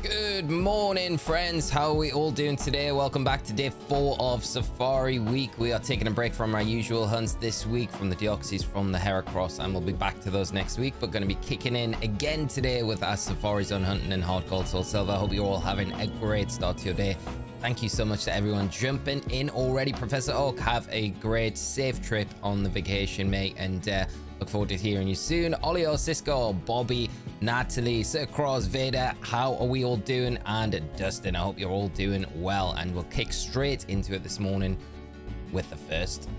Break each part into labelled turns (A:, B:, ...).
A: Good morning, friends. How are we all doing today? Welcome back to day 4 of Safari Week. We are taking a break from our usual hunts this week from the Deoxys, from the Heracross, and we'll be back to those next week, but going to be kicking in again today with our Safari Zone hunting in Hard Cold Soul Silver. I hope you're all having a great start to your day. Thank you so much to everyone jumping in already. Professor Oak, have a great, safe trip on the vacation, mate, and look forward to hearing you soon. Olio, Cisco, Bobby, Natalie, Sir Cross, Vader, how are we all doing? And Dustin, I hope you're all doing well. And we'll kick straight into it this morning with the first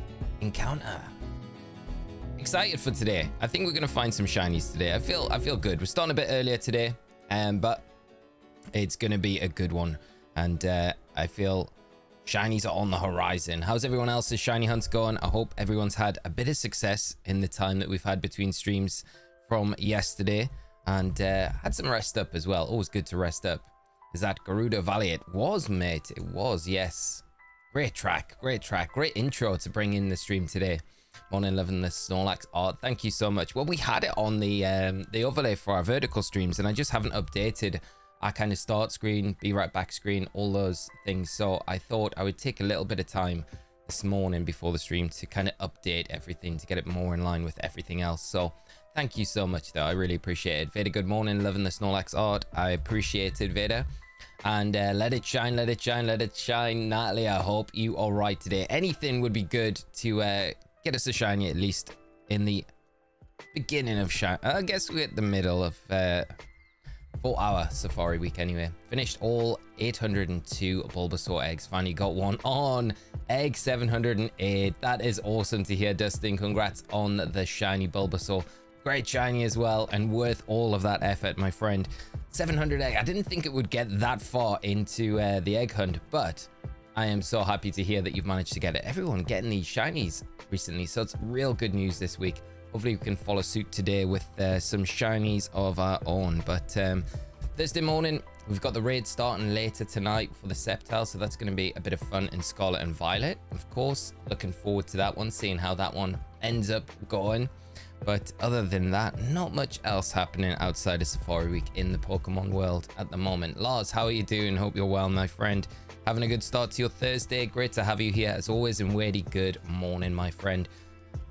A: encounter. Excited for today. I think we're going to find some shinies today. I feel good. We're starting a bit earlier today, but it's going to be a good one. And I feel shinies are on the horizon. How's everyone else's shiny hunts going? I hope everyone's had a bit of success in the time that we've had between streams from yesterday, and had some rest up as well. Always good to rest up. Is that Gerudo Valley? It was, mate. It was, yes. Great track, great intro to bring in the stream today. Morning, loving the Snorlax art. Thank you so much. Well, we had it on the overlay for our vertical streams, and I just haven't updated our kind of start screen, be right back screen, all those things. So I thought I would take a little bit of time this morning before the stream to kind of update everything to get it more in line with everything else. So thank you so much though, I really appreciate it. Vader, good morning, loving the Snorlax art, I appreciate it, Vader. And let it shine, let it shine, let it shine. Natalie, I hope you are right today. Anything would be good to get us a shiny, at least in the beginning of shine. I guess we're at the middle of 4-hour Safari week anyway. Finished all 802 Bulbasaur eggs. Finally got one on egg 708. That is awesome to hear, Dustin. Congrats on the shiny Bulbasaur. Great shiny as well, and worth all of that effort, my friend. 700 egg. I didn't think it would get that far into the egg hunt, but I am so happy to hear that you've managed to get it. Everyone getting these shinies recently, so it's real good news this week. Hopefully we can follow suit today with some shinies of our own. But Thursday morning, we've got the raid starting later tonight for the Sceptile, so that's going to be a bit of fun in Scarlet and Violet. Of course, looking forward to that one, seeing how that one ends up going. But other than that, not much else happening outside of Safari Week in the Pokemon world at the moment. Lars, how are you doing? Hope you're well, my friend. Having a good start to your Thursday. Great to have you here as always, and really good morning, my friend.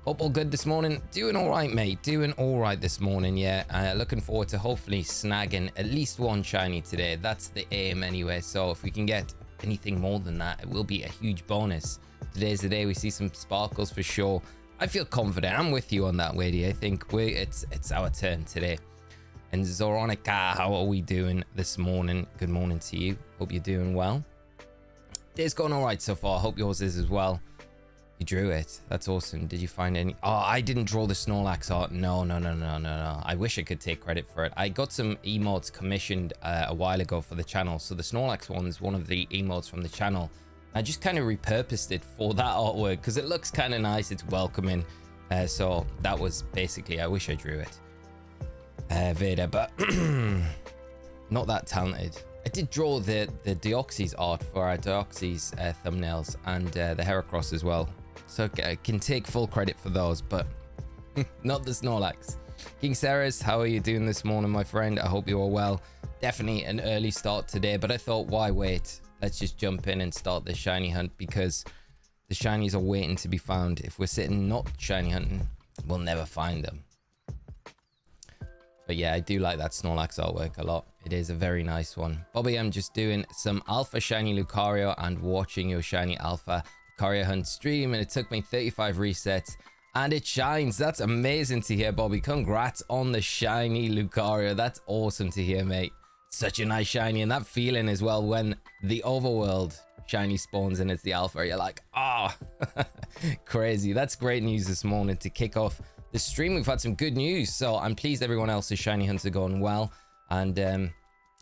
A: Hope all good this morning. Doing all right, mate. Doing all right this morning, yeah. Looking forward to hopefully snagging at least one shiny today. That's the aim anyway. So if we can get anything more than that, it will be a huge bonus. Today's the day we see some sparkles for sure. I feel confident. I'm with you on that, Wadey. I think it's our turn today. And Zoronica, how are we doing this morning? Good morning to you. Hope you're doing well. Day's going all right so far. Hope yours is as well. You drew it. That's awesome. Did you find any? Oh, I didn't draw the Snorlax art. No. I wish I could take credit for it. I got some emotes commissioned a while ago for the channel. So the Snorlax one's one of the emotes from the channel. I just kind of repurposed it for that artwork because it looks kind of nice. It's welcoming. So that was basically, I wish I drew it. Vader, but not that talented. I did draw the Deoxys art for our Deoxys thumbnails and the Heracross as well. So I can take full credit for those, but not the Snorlax. King Ceres, how are you doing this morning, my friend? I hope you are well. Definitely an early start today, but I thought, why wait? Let's just jump in and start the shiny hunt because the shinies are waiting to be found. If we're sitting not shiny hunting, we'll never find them. But yeah, I do like that Snorlax artwork a lot. It is a very nice one. Bobby, I'm just doing some alpha shiny Lucario and watching your shiny alpha Lucario hunt stream, and it took me 35 resets and it shines. That's amazing to hear, Bobby. Congrats on the shiny Lucario. That's awesome to hear, mate. Such a nice shiny, and that feeling as well when the overworld shiny spawns and it's the alpha, you're like, ah, oh. Crazy. That's great news this morning to kick off the stream. We've had some good news, so I'm pleased everyone else's shiny hunts are going well, and I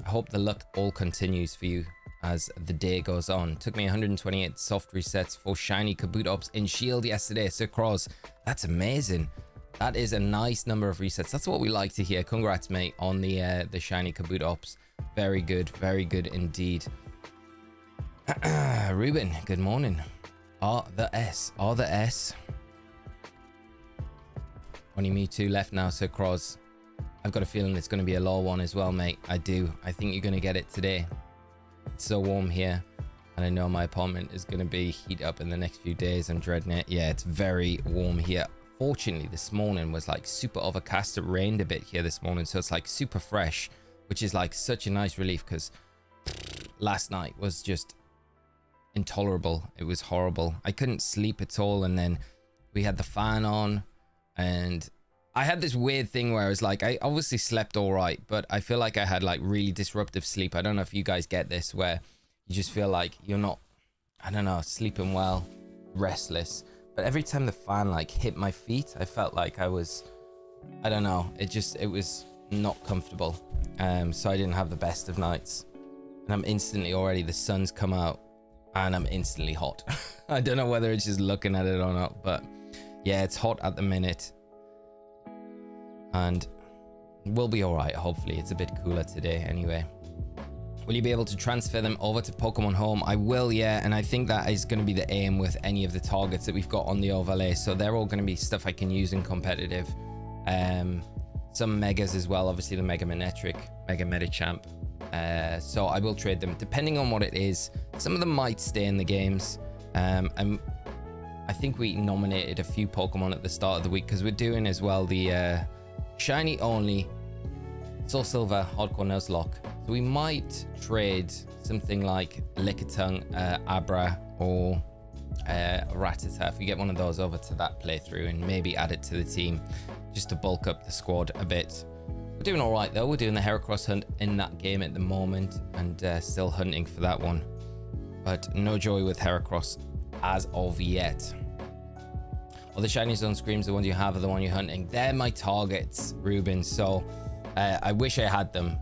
A: hope the luck all continues for you as the day goes on. Took me 128 soft resets for shiny Kabutops in Shield yesterday. So Cross, that's amazing. That is a nice number of resets. That's what we like to hear. Congrats, mate, on the shiny Kabutops. Very good indeed. Ruben, good morning. R the S. Only me two left now, so Cross. I've got a feeling it's going to be a low one as well, mate. I do. I think you're going to get it today. It's so warm here, and I know my apartment is going to be heat up in the next few days. I'm dreading it. Yeah, it's very warm here. Fortunately, this morning was like super overcast. It rained a bit here this morning, so it's like super fresh, which is like such a nice relief because last night was just intolerable. It was horrible. I couldn't sleep at all, and then we had the fan on, and I had this weird thing where I was like, I obviously slept all right, but I feel like I had like really disruptive sleep. I don't know if you guys get this, where you just feel like you're not, I don't know, sleeping well, restless. But every time the fan like hit my feet, I felt like I was, I don't know, it was not comfortable. So I didn't have the best of nights. And I'm instantly already, the sun's come out and I'm instantly hot. I don't know whether it's just looking at it or not, but yeah, it's hot at the minute. And we'll be all right, hopefully. It's a bit cooler today anyway. Will you be able to transfer them over to Pokemon Home? I will, yeah, and I think that is going to be the aim with any of the targets that we've got on the overlay. So they're all going to be stuff I can use in competitive. Some Megas as well, obviously the Mega Manectric, Mega Medicham, So I will trade them depending on what it is. Some of them might stay in the games. And I think we nominated a few Pokemon at the start of the week because we're doing as well the shiny only Soul Silver Hardcore Nuzlocke. So we might trade something like Lickitung, Abra, or Rattata if we get one of those over to that playthrough, and maybe add it to the team just to bulk up the squad a bit. We're doing all right though. We're doing the Heracross hunt in that game at the moment, and still hunting for that one, but no joy with Heracross as of yet. All the shinies on screens, the ones you have are the one you're hunting. They're my targets, Ruben. So I wish I had them,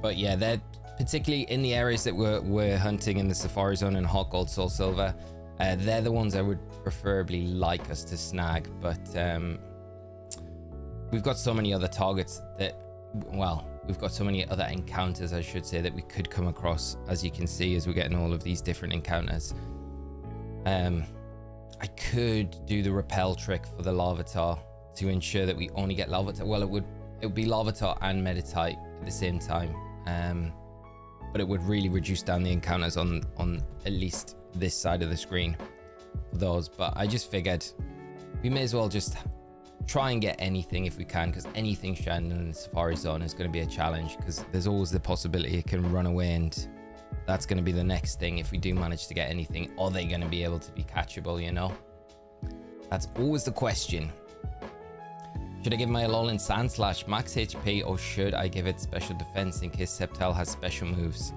A: but yeah, they're particularly in the areas that we're hunting in the Safari Zone and Hot Gold, Soul Silver. They're the ones I would preferably like us to snag, but we've got so many other targets that, well, we've got so many other encounters, I should say, that we could come across, as you can see, as we're getting all of these different encounters. I could do the repel trick for the Larvitar to ensure that we only get Larvitar. Well, it would be Larvitar and Meditite at the same time, but it would really reduce down the encounters on at least this side of the screen for those. But I just figured we may as well just try and get anything if we can, because anything shining in the Safari Zone is going to be a challenge, because there's always the possibility it can run away, and that's going to be the next thing. If we do manage to get anything, are they going to be able to be catchable, you know? That's always the question. Should I give my Alolan Sandslash max HP, or should I give it special defense in case Sceptile has special moves?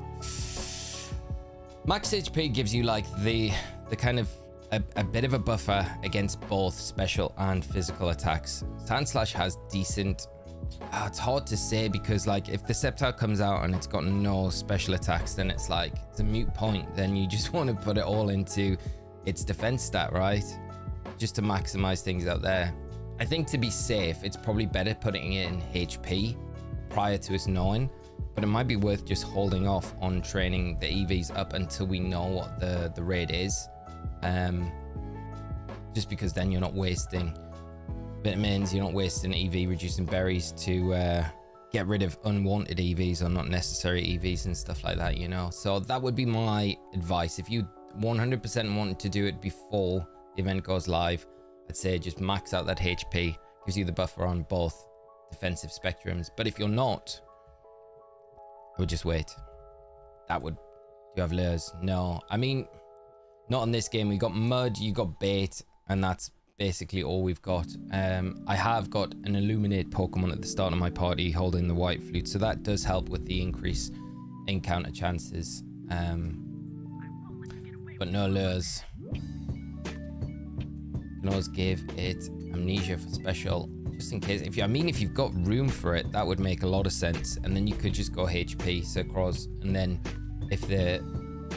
A: Max HP gives you like the kind of a bit of a buffer against both special and physical attacks. Sandslash has decent... it's hard to say, because like if the Sceptile comes out and it's got no special attacks, then it's like it's a moot point. Then you just want to put it all into its defense stat, right? Just to maximize things out there. I think to be safe, it's probably better putting it in HP prior to us knowing, but it might be worth just holding off on training the EVs up until we know what the raid is. Just because then you're not wasting vitamins, you're not wasting EV reducing berries to get rid of unwanted EVs or not necessary EVs and stuff like that, you know? So that would be my advice. If you 100% want to do it before the event goes live, I'd say just max out that HP, gives you the buffer on both defensive spectrums. But if you're not, I would just wait. That would... Do you have lures? No. I mean, not in this game. We got Mud, you got Bait, and that's basically all we've got. I have got an Illuminate Pokemon at the start of my party holding the White Flute, so that does help with the increase encounter chances. But no lures. You can always give it Amnesia for special, just in case. If you've got room for it, that would make a lot of sense. And then you could just go HP, Sucrose, and then if the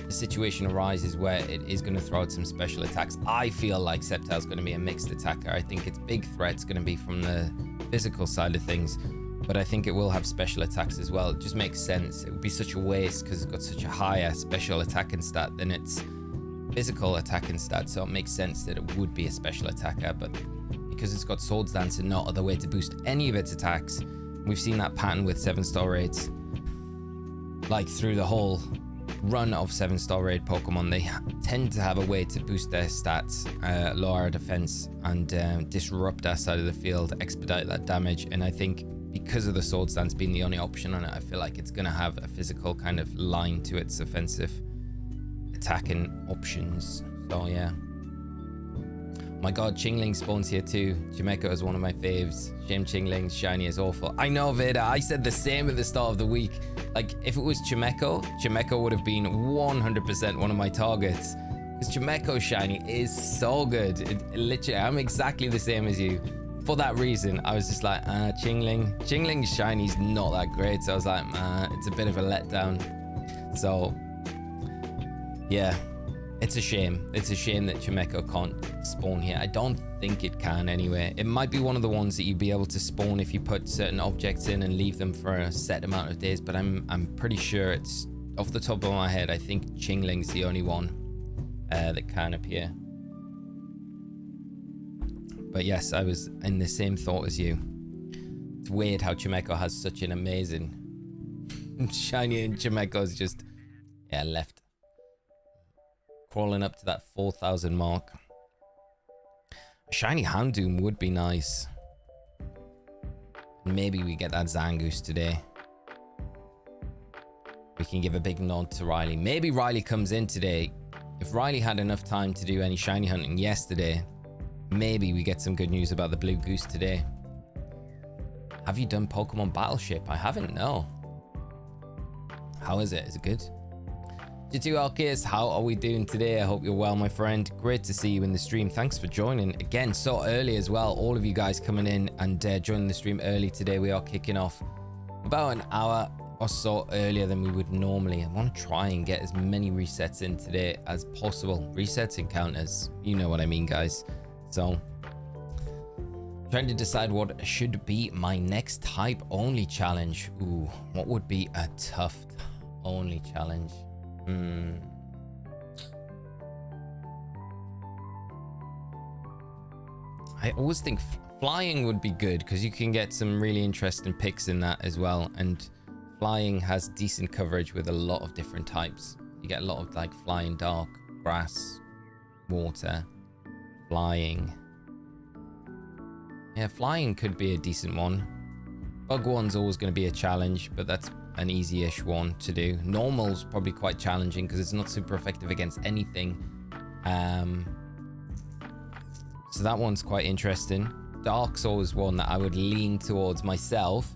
A: situation arises where it is going to throw out some special attacks, I feel like Sceptile's going to be a mixed attacker. I think its big threat's going to be from the physical side of things, but I think it will have special attacks as well. It just makes sense. It would be such a waste because it's got such a higher special attacking stat than its physical attacking stat, so it makes sense that it would be a special attacker. But because it's got Swords Dance and no other way to boost any of its attacks, we've seen that pattern with 7-star raids, like through the whole run of 7-star raid Pokemon. They tend to have a way to boost their stats, lower our defense, and disrupt our side of the field, expedite that damage. And I think because of the Swords Dance being the only option on it, I feel like it's going to have a physical kind of line to its offensive attacking options. So yeah. My god, Chingling spawns here too. Chimeco is one of my faves. Shame Chingling's shiny is awful. I know, Vader. I said the same at the start of the week. Like, if it was Chimeco would have been 100% one of my targets. Because Chimeco's shiny is so good. It literally, I'm exactly the same as you. For that reason, I was just like, Chingling. Chingling's shiny's not that great. So I was like, it's a bit of a letdown. So, yeah. It's a shame. It's a shame that Chimeco can't spawn here. I don't think it can anyway. It might be one of the ones that you'd be able to spawn if you put certain objects in and leave them for a set amount of days, but I'm pretty sure it's, off the top of my head, I think Chingling's the only one that can appear. But yes, I was in the same thought as you. It's weird how Chimeco has such an amazing Shiny and Chimeco's just, yeah, left. Crawling up to that 4,000 mark. A shiny Houndoom would be nice. Maybe we get that Zangoose today. We can give a big nod to Riley. Maybe Riley comes in today. If Riley had enough time to do any shiny hunting yesterday, maybe we get some good news about the blue goose today. Have you done Pokemon Battleship? I haven't, no. How is it? Is it good? G2 Arceus, how are we doing today? I hope you're well, my friend. Great to see you in the stream. Thanks for joining. Again, so early as well. All of you guys coming in and joining the stream early today. We are kicking off about an hour or so earlier than we would normally. I want to try and get as many resets in today as possible. Resets and counters. You know what I mean, guys. So, trying to decide what should be my next type only challenge. Ooh, what would be a tough only challenge? I always think flying would be good because you can get some really interesting picks in that as well, and flying has decent coverage with a lot of different types. You get a lot of like flying dark, grass, water, flying. Yeah, flying could be a decent one. Bug one's always going to be a challenge, but that's an easy-ish one to do. Normal's probably quite challenging because it's not super effective against anything. So that one's quite interesting. Dark's always one that I would lean towards myself.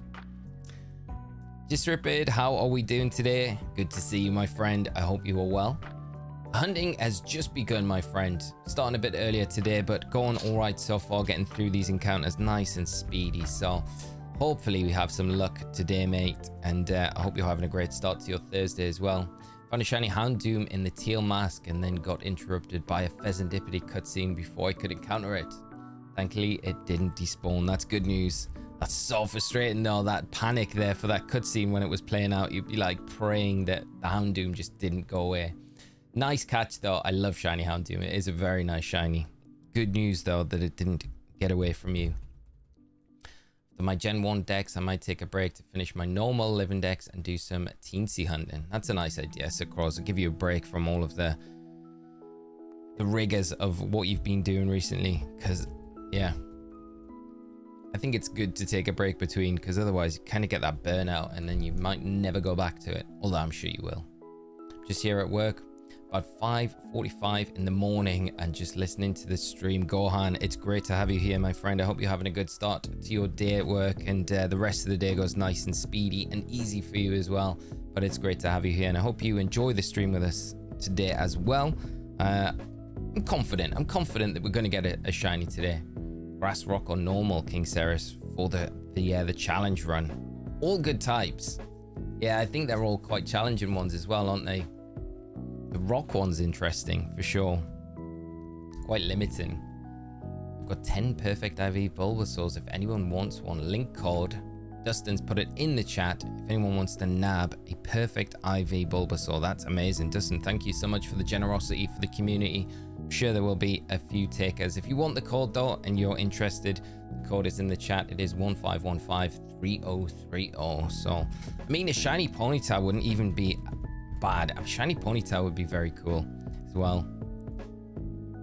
A: Disrupted, how are we doing today? Good to see you, my friend. I hope you are well. Hunting has just begun, my friend. Starting a bit earlier today, but going all right so far, getting through these encounters nice and speedy. So hopefully we have some luck today, mate. And I hope you're having a great start to your Thursday as well. Found a shiny Houndoom in the teal mask and then got interrupted by a Pheasantipity cutscene before I could encounter it. Thankfully, it didn't despawn. That's good news. That's so frustrating though, that panic there for that cutscene when it was playing out. You'd be like praying that the Houndoom just didn't go away. Nice catch though. I love shiny Houndoom. It is a very nice shiny. Good news though that it didn't get away from you. For my Gen 1 decks, I might take a break to finish my normal living decks and do some teensy hunting. That's a nice idea, Sucrose. I'll give you a break from all of the rigors of what you've been doing recently. Because, yeah, I think it's good to take a break between, because otherwise you kind of get that burnout and then you might never go back to it. Although I'm sure you will. Just here at work. About 5:45 in the morning and just listening to the stream. Gohan, it's great to have you here, my friend. I hope you're having a good start to your day at work and the rest of the day goes nice and speedy and easy for you as well. But it's great to have you here and I hope you enjoy the stream with us today as well. I'm confident that we're going to get a shiny today. Grass, rock or normal, King Ceres, for the challenge run. All good types. Yeah, I think they're all quite challenging ones as well, aren't they? The rock one's interesting for sure. Quite limiting. I've got 10 perfect IV Bulbasaurs. If anyone wants one, link code. Dustin's put it in the chat. If anyone wants to nab a perfect IV Bulbasaur, that's amazing. Dustin, thank you so much for the generosity for the community. I'm sure there will be a few takers. If you want the code though and you're interested, the code is in the chat. It is 15153030. So, I mean, a shiny Ponyta wouldn't even be bad. A shiny Ponyta would be very cool as well.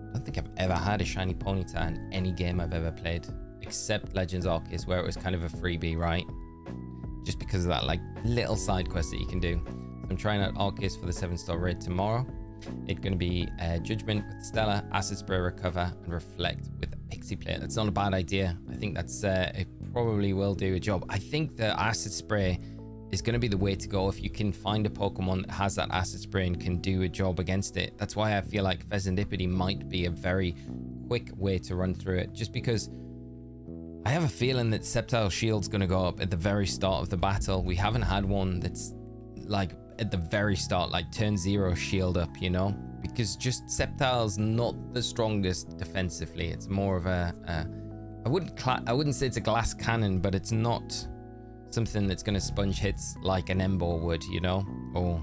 A: I don't think I've ever had a shiny Ponyta in any game I've ever played, except Legends Arceus, where it was kind of a freebie, right? Just because of that like little side quest that you can do. So I'm trying out Arceus for the 7-star raid tomorrow. It's going to be Judgment with Stella, Acid Spray Recover, and Reflect with Pixie Plate. That's not a bad idea. I think that's it probably will do a job. I think the Acid Spray is going to be the way to go if you can find a Pokemon that has that Acid Spray and can do a job against it. That's why I feel like Pheasantipity might be a very quick way to run through it, just because I have a feeling that Sceptile Shield's going to go up at the very start of the battle. We haven't had one that's like at the very start, like turn 0 shield up, you know, because just Sceptile's not the strongest defensively. It's more of a I wouldn't say it's a glass cannon, but it's not something that's going to sponge hits like an Ember would, you know. Or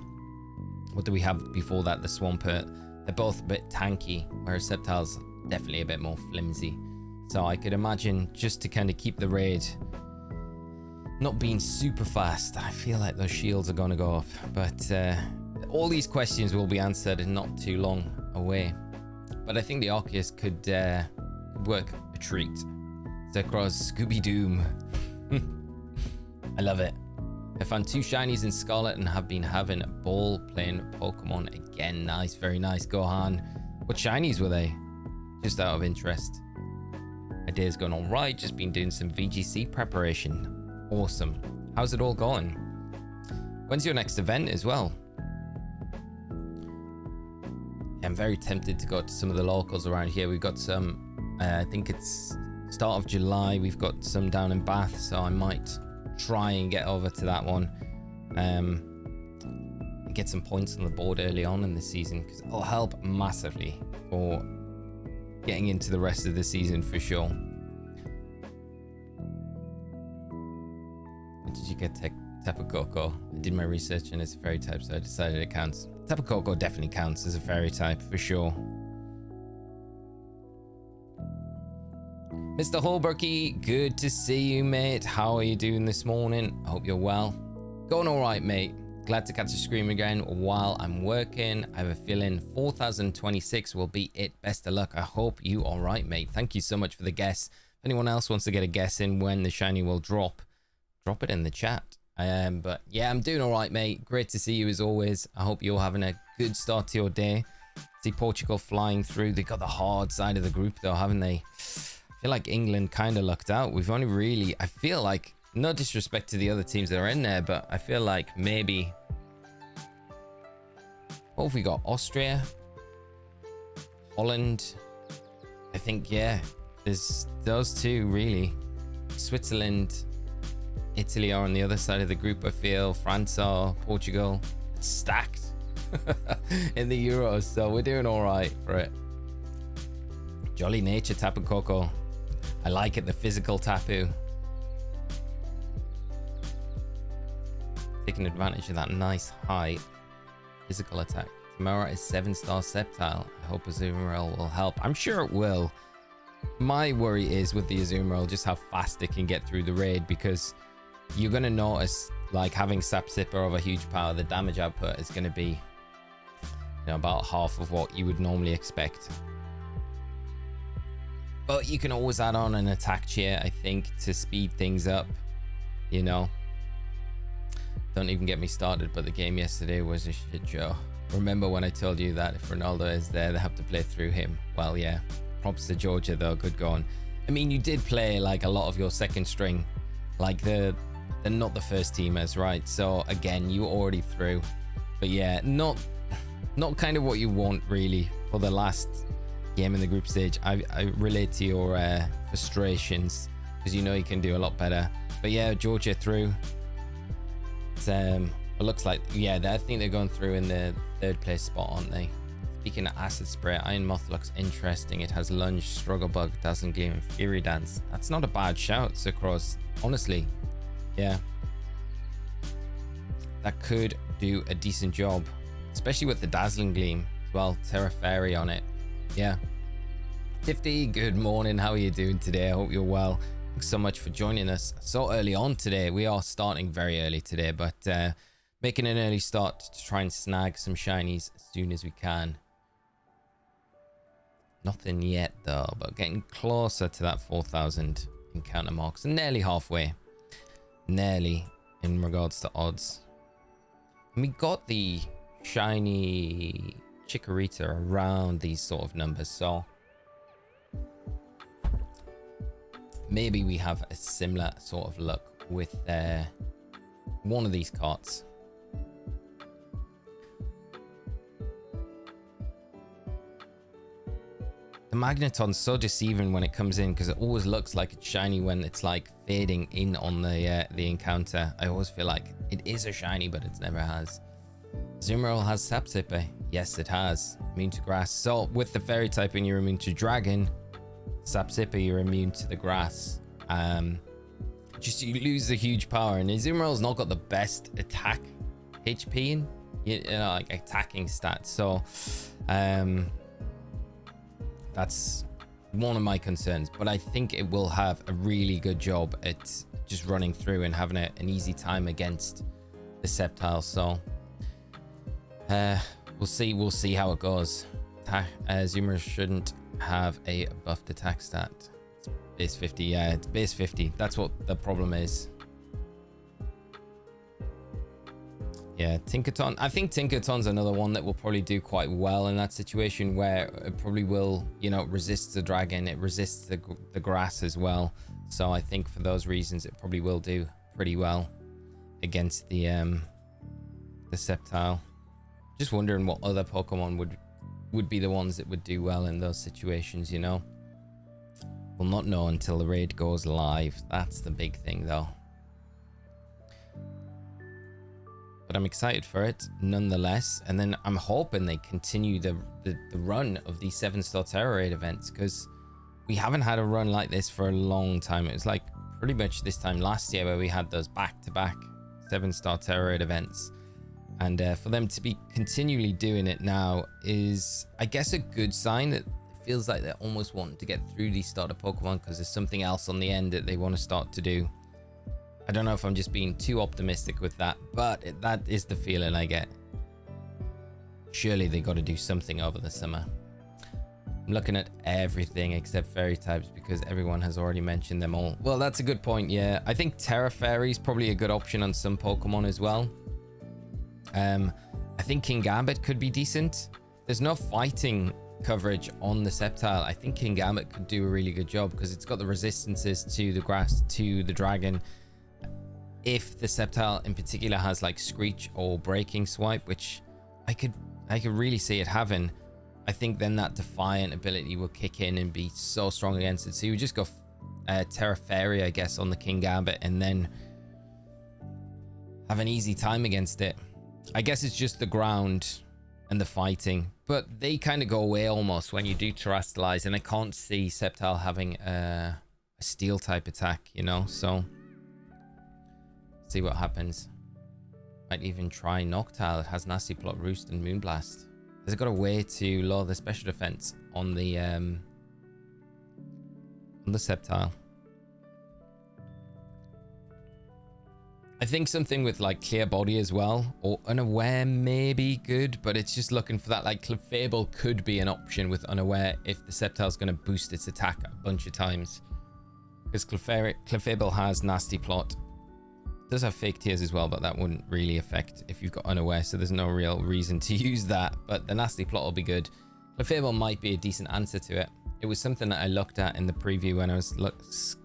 A: what do we have before that? The Swampert. They're both a bit tanky, whereas Sceptile's definitely a bit more flimsy. So I could imagine, just to kind of keep the raid not being super fast. I feel like those shields are going to go off, but all these questions will be answered in not too long away. But I think the Arceus could work a treat. Zekros, Scooby Doom. I love it. I found 2 shinies in Scarlet and have been having a ball playing Pokemon again. Nice, very nice, Gohan. What shinies were they? Just out of interest. My day's going all right. Just been doing some VGC preparation. Awesome. How's it all going? When's your next event as well? I'm very tempted to go to some of the locals around here. We've got some, I think it's start of July. We've got some down in Bath, so I might try and get over to that one. And get some points on the board early on in the season, because it'll help massively for getting into the rest of the season for sure. When did you get Tapu Koko? I did my research and it's a fairy type, so I decided it counts. Tapu Koko definitely counts as a fairy type for sure. Mr. Holberky, good to see you, mate. How are you doing this morning? I hope you're well. Going all right, mate. Glad to catch a stream again while I'm working. I have a feeling 4026 will be it. Best of luck. I hope you all right, mate. Thank you so much for the guess. If anyone else wants to get a guess in when the shiny will drop it in the chat. But yeah, I'm doing all right, mate. Great to see you as always. I hope you're having a good start to your day. See Portugal flying through. They got the hard side of the group though, haven't they? I feel like England kind of lucked out. We've only really, I feel like, no disrespect to the other teams that are in there, but I feel like maybe, what have we got? Austria, Holland. I think, yeah, there's those two really. Switzerland, Italy are on the other side of the group, I feel. France are, Portugal. It's stacked in the Euros, so we're doing all right for it. Jolly nature, Tapu Koko. I like it, the physical Tapu. Taking advantage of that nice high physical attack. Tamara is 7-star Sceptile. I hope Azumarill will help. I'm sure it will. My worry is with the Azumarill just how fast it can get through the raid, because you're going to notice, like, having Sap Sipper of a huge power, the damage output is going to be, you know, about half of what you would normally expect. But you can always add on an attack chair, I think, to speed things up, you know. Don't even get me started, but the game yesterday was a shit show. Remember when I told you that if Ronaldo is there, they have to play through him? Well, yeah. Props to Georgia, though. Good going. I mean, you did play, like, a lot of your second string. Like, they're not the first teamers, right? So, again, you were already through. But, yeah, not kind of what you want, really, for the last game in the group stage. I relate to your frustrations, because you know you can do a lot better. But, yeah, Georgia through. It looks like, yeah, I think they're going through in the 3rd place spot, aren't they? Speaking of acid spray, Iron Moth looks interesting. It has Lunge, Struggle Bug, Dazzling Gleam, and Fury Dance. That's not a bad shout, Sucrose. Honestly, yeah. That could do a decent job, especially with the Dazzling Gleam as well. Terra Fairy on it. Yeah. Tifty, good morning. How are you doing today? I hope you're well. Thanks so much for joining us so early on today. We are starting very early today, but making an early start to try and snag some shinies as soon as we can. Nothing yet though, but getting closer to that 4,000 encounter marks, and nearly halfway. Nearly in regards to odds. And we got the shiny Chikorita around these sort of numbers, so maybe we have a similar sort of luck with one of these carts. The Magneton's so deceiving when it comes in, because it always looks like it's shiny when it's like fading in on the encounter. I always feel like it is a shiny, but it never has. Azumarill has Sap Sipper. Yes, it has. Immune to grass. So with the fairy typing, you're immune to dragon. Sap Sipper, you're immune to the grass. Just you lose the huge power, and Azumarill's not got the best attack HP in, you know, like attacking stats. So that's one of my concerns, but I think it will have a really good job at just running through and having an easy time against the Sceptile. So we'll see how it goes. Zoomer shouldn't have a buffed attack stat. It's base 50. Yeah, it's base 50. That's what the problem is. Yeah, Tinkerton. I think Tinkerton's another one that will probably do quite well in that situation, where it probably will, you know, resist the dragon. It resists the grass as well. So I think for those reasons, it probably will do pretty well against the Sceptile. Just wondering what other Pokemon would be the ones that would do well in those situations, you know. We'll not know until the raid goes live. That's the big thing, though. But I'm excited for it nonetheless. And then I'm hoping they continue the run of these 7-star Terror Raid events, because we haven't had a run like this for a long time. It was like pretty much this time last year where we had those back-to-back 7-star Terror Raid events. And for them to be continually doing it now is, I guess, a good sign that it feels like they're almost wanting to get through these starter Pokemon, because there's something else on the end that they want to start to do. I don't know if I'm just being too optimistic with that, but that is the feeling I get. Surely they got to do something over the summer. I'm looking at everything except fairy types because everyone has already mentioned them all. Well, that's a good point. Yeah, I think Terra Fairy is probably a good option on some Pokemon as well. I think Kingambit could be decent. There's no fighting coverage on the Sceptile. I think Kingambit could do a really good job because it's got the resistances to the grass, to the dragon. If the Sceptile in particular has like Screech or Breaking Swipe, which I could really see it having, I think then that Defiant ability will kick in and be so strong against it. So you would just go Terra Fairy, I guess, on the Kingambit and then have an easy time against it. I guess it's just the ground and the fighting, but they kind of go away almost when you do Terrestrialize, and I can't see Sceptile having a Steel type attack, you know, so see what happens. Might even try Noctile. It has Nasty Plot, Roost, and Moonblast. Has it got a way to lower the special defense on the Sceptile? I think something with like Clear Body as well, or Unaware may be good, but it's just looking for that. Like Clefable could be an option with Unaware if the Sceptile's going to boost its attack a bunch of times, because Clefable has Nasty Plot. It does have Fake Tears as well, but that wouldn't really affect if you've got Unaware, so there's no real reason to use that. But the Nasty Plot will be good. Clefable might be a decent answer to it. It was something that I looked at in the preview when I was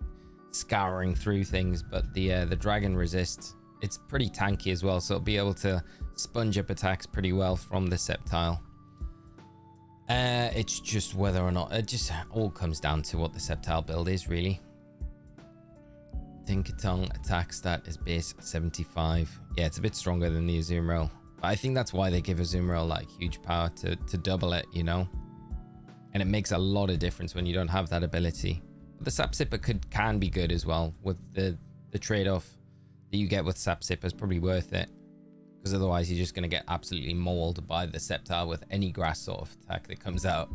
A: scouring through things, but the Dragon Resist, it's pretty tanky as well, so it'll be able to sponge up attacks pretty well from the Sceptile. It's just whether or not, it just all comes down to what the Sceptile build is, really. Tinkertongue attack stat is base 75. Yeah, it's a bit stronger than the Azumarill. But I think that's why they give Azumarill like huge power to double it, you know? And it makes a lot of difference when you don't have that ability. But the Sap Sipper can be good as well, with the trade-off that you get with Sap Sipper is probably worth it. Because otherwise you're just going to get absolutely mauled by the Sceptile with any grass sort of attack that comes out.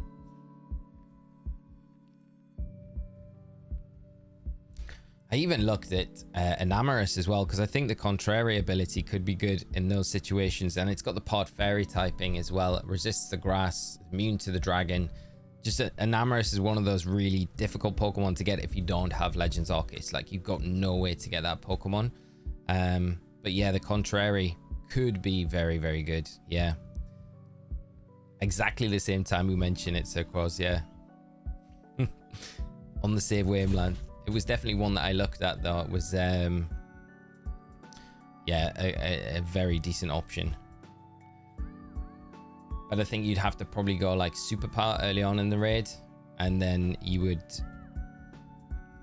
A: I even looked at Enamorus as well, because I think the Contrary ability could be good in those situations. And it's got the Pod Fairy typing as well. It resists the grass, immune to the dragon. Just Enamorus is one of those really difficult Pokemon to get if you don't have Legends Arceus. Like, you've got no way to get that Pokemon. But yeah, the Contrary could be very, very good. Yeah. Exactly the same time we mention it, Sir Cross, yeah. On the save waveland. It was definitely one that I looked at, though. It was, yeah, a very decent option. But I think you'd have to probably go like Superpower early on in the raid, and then you would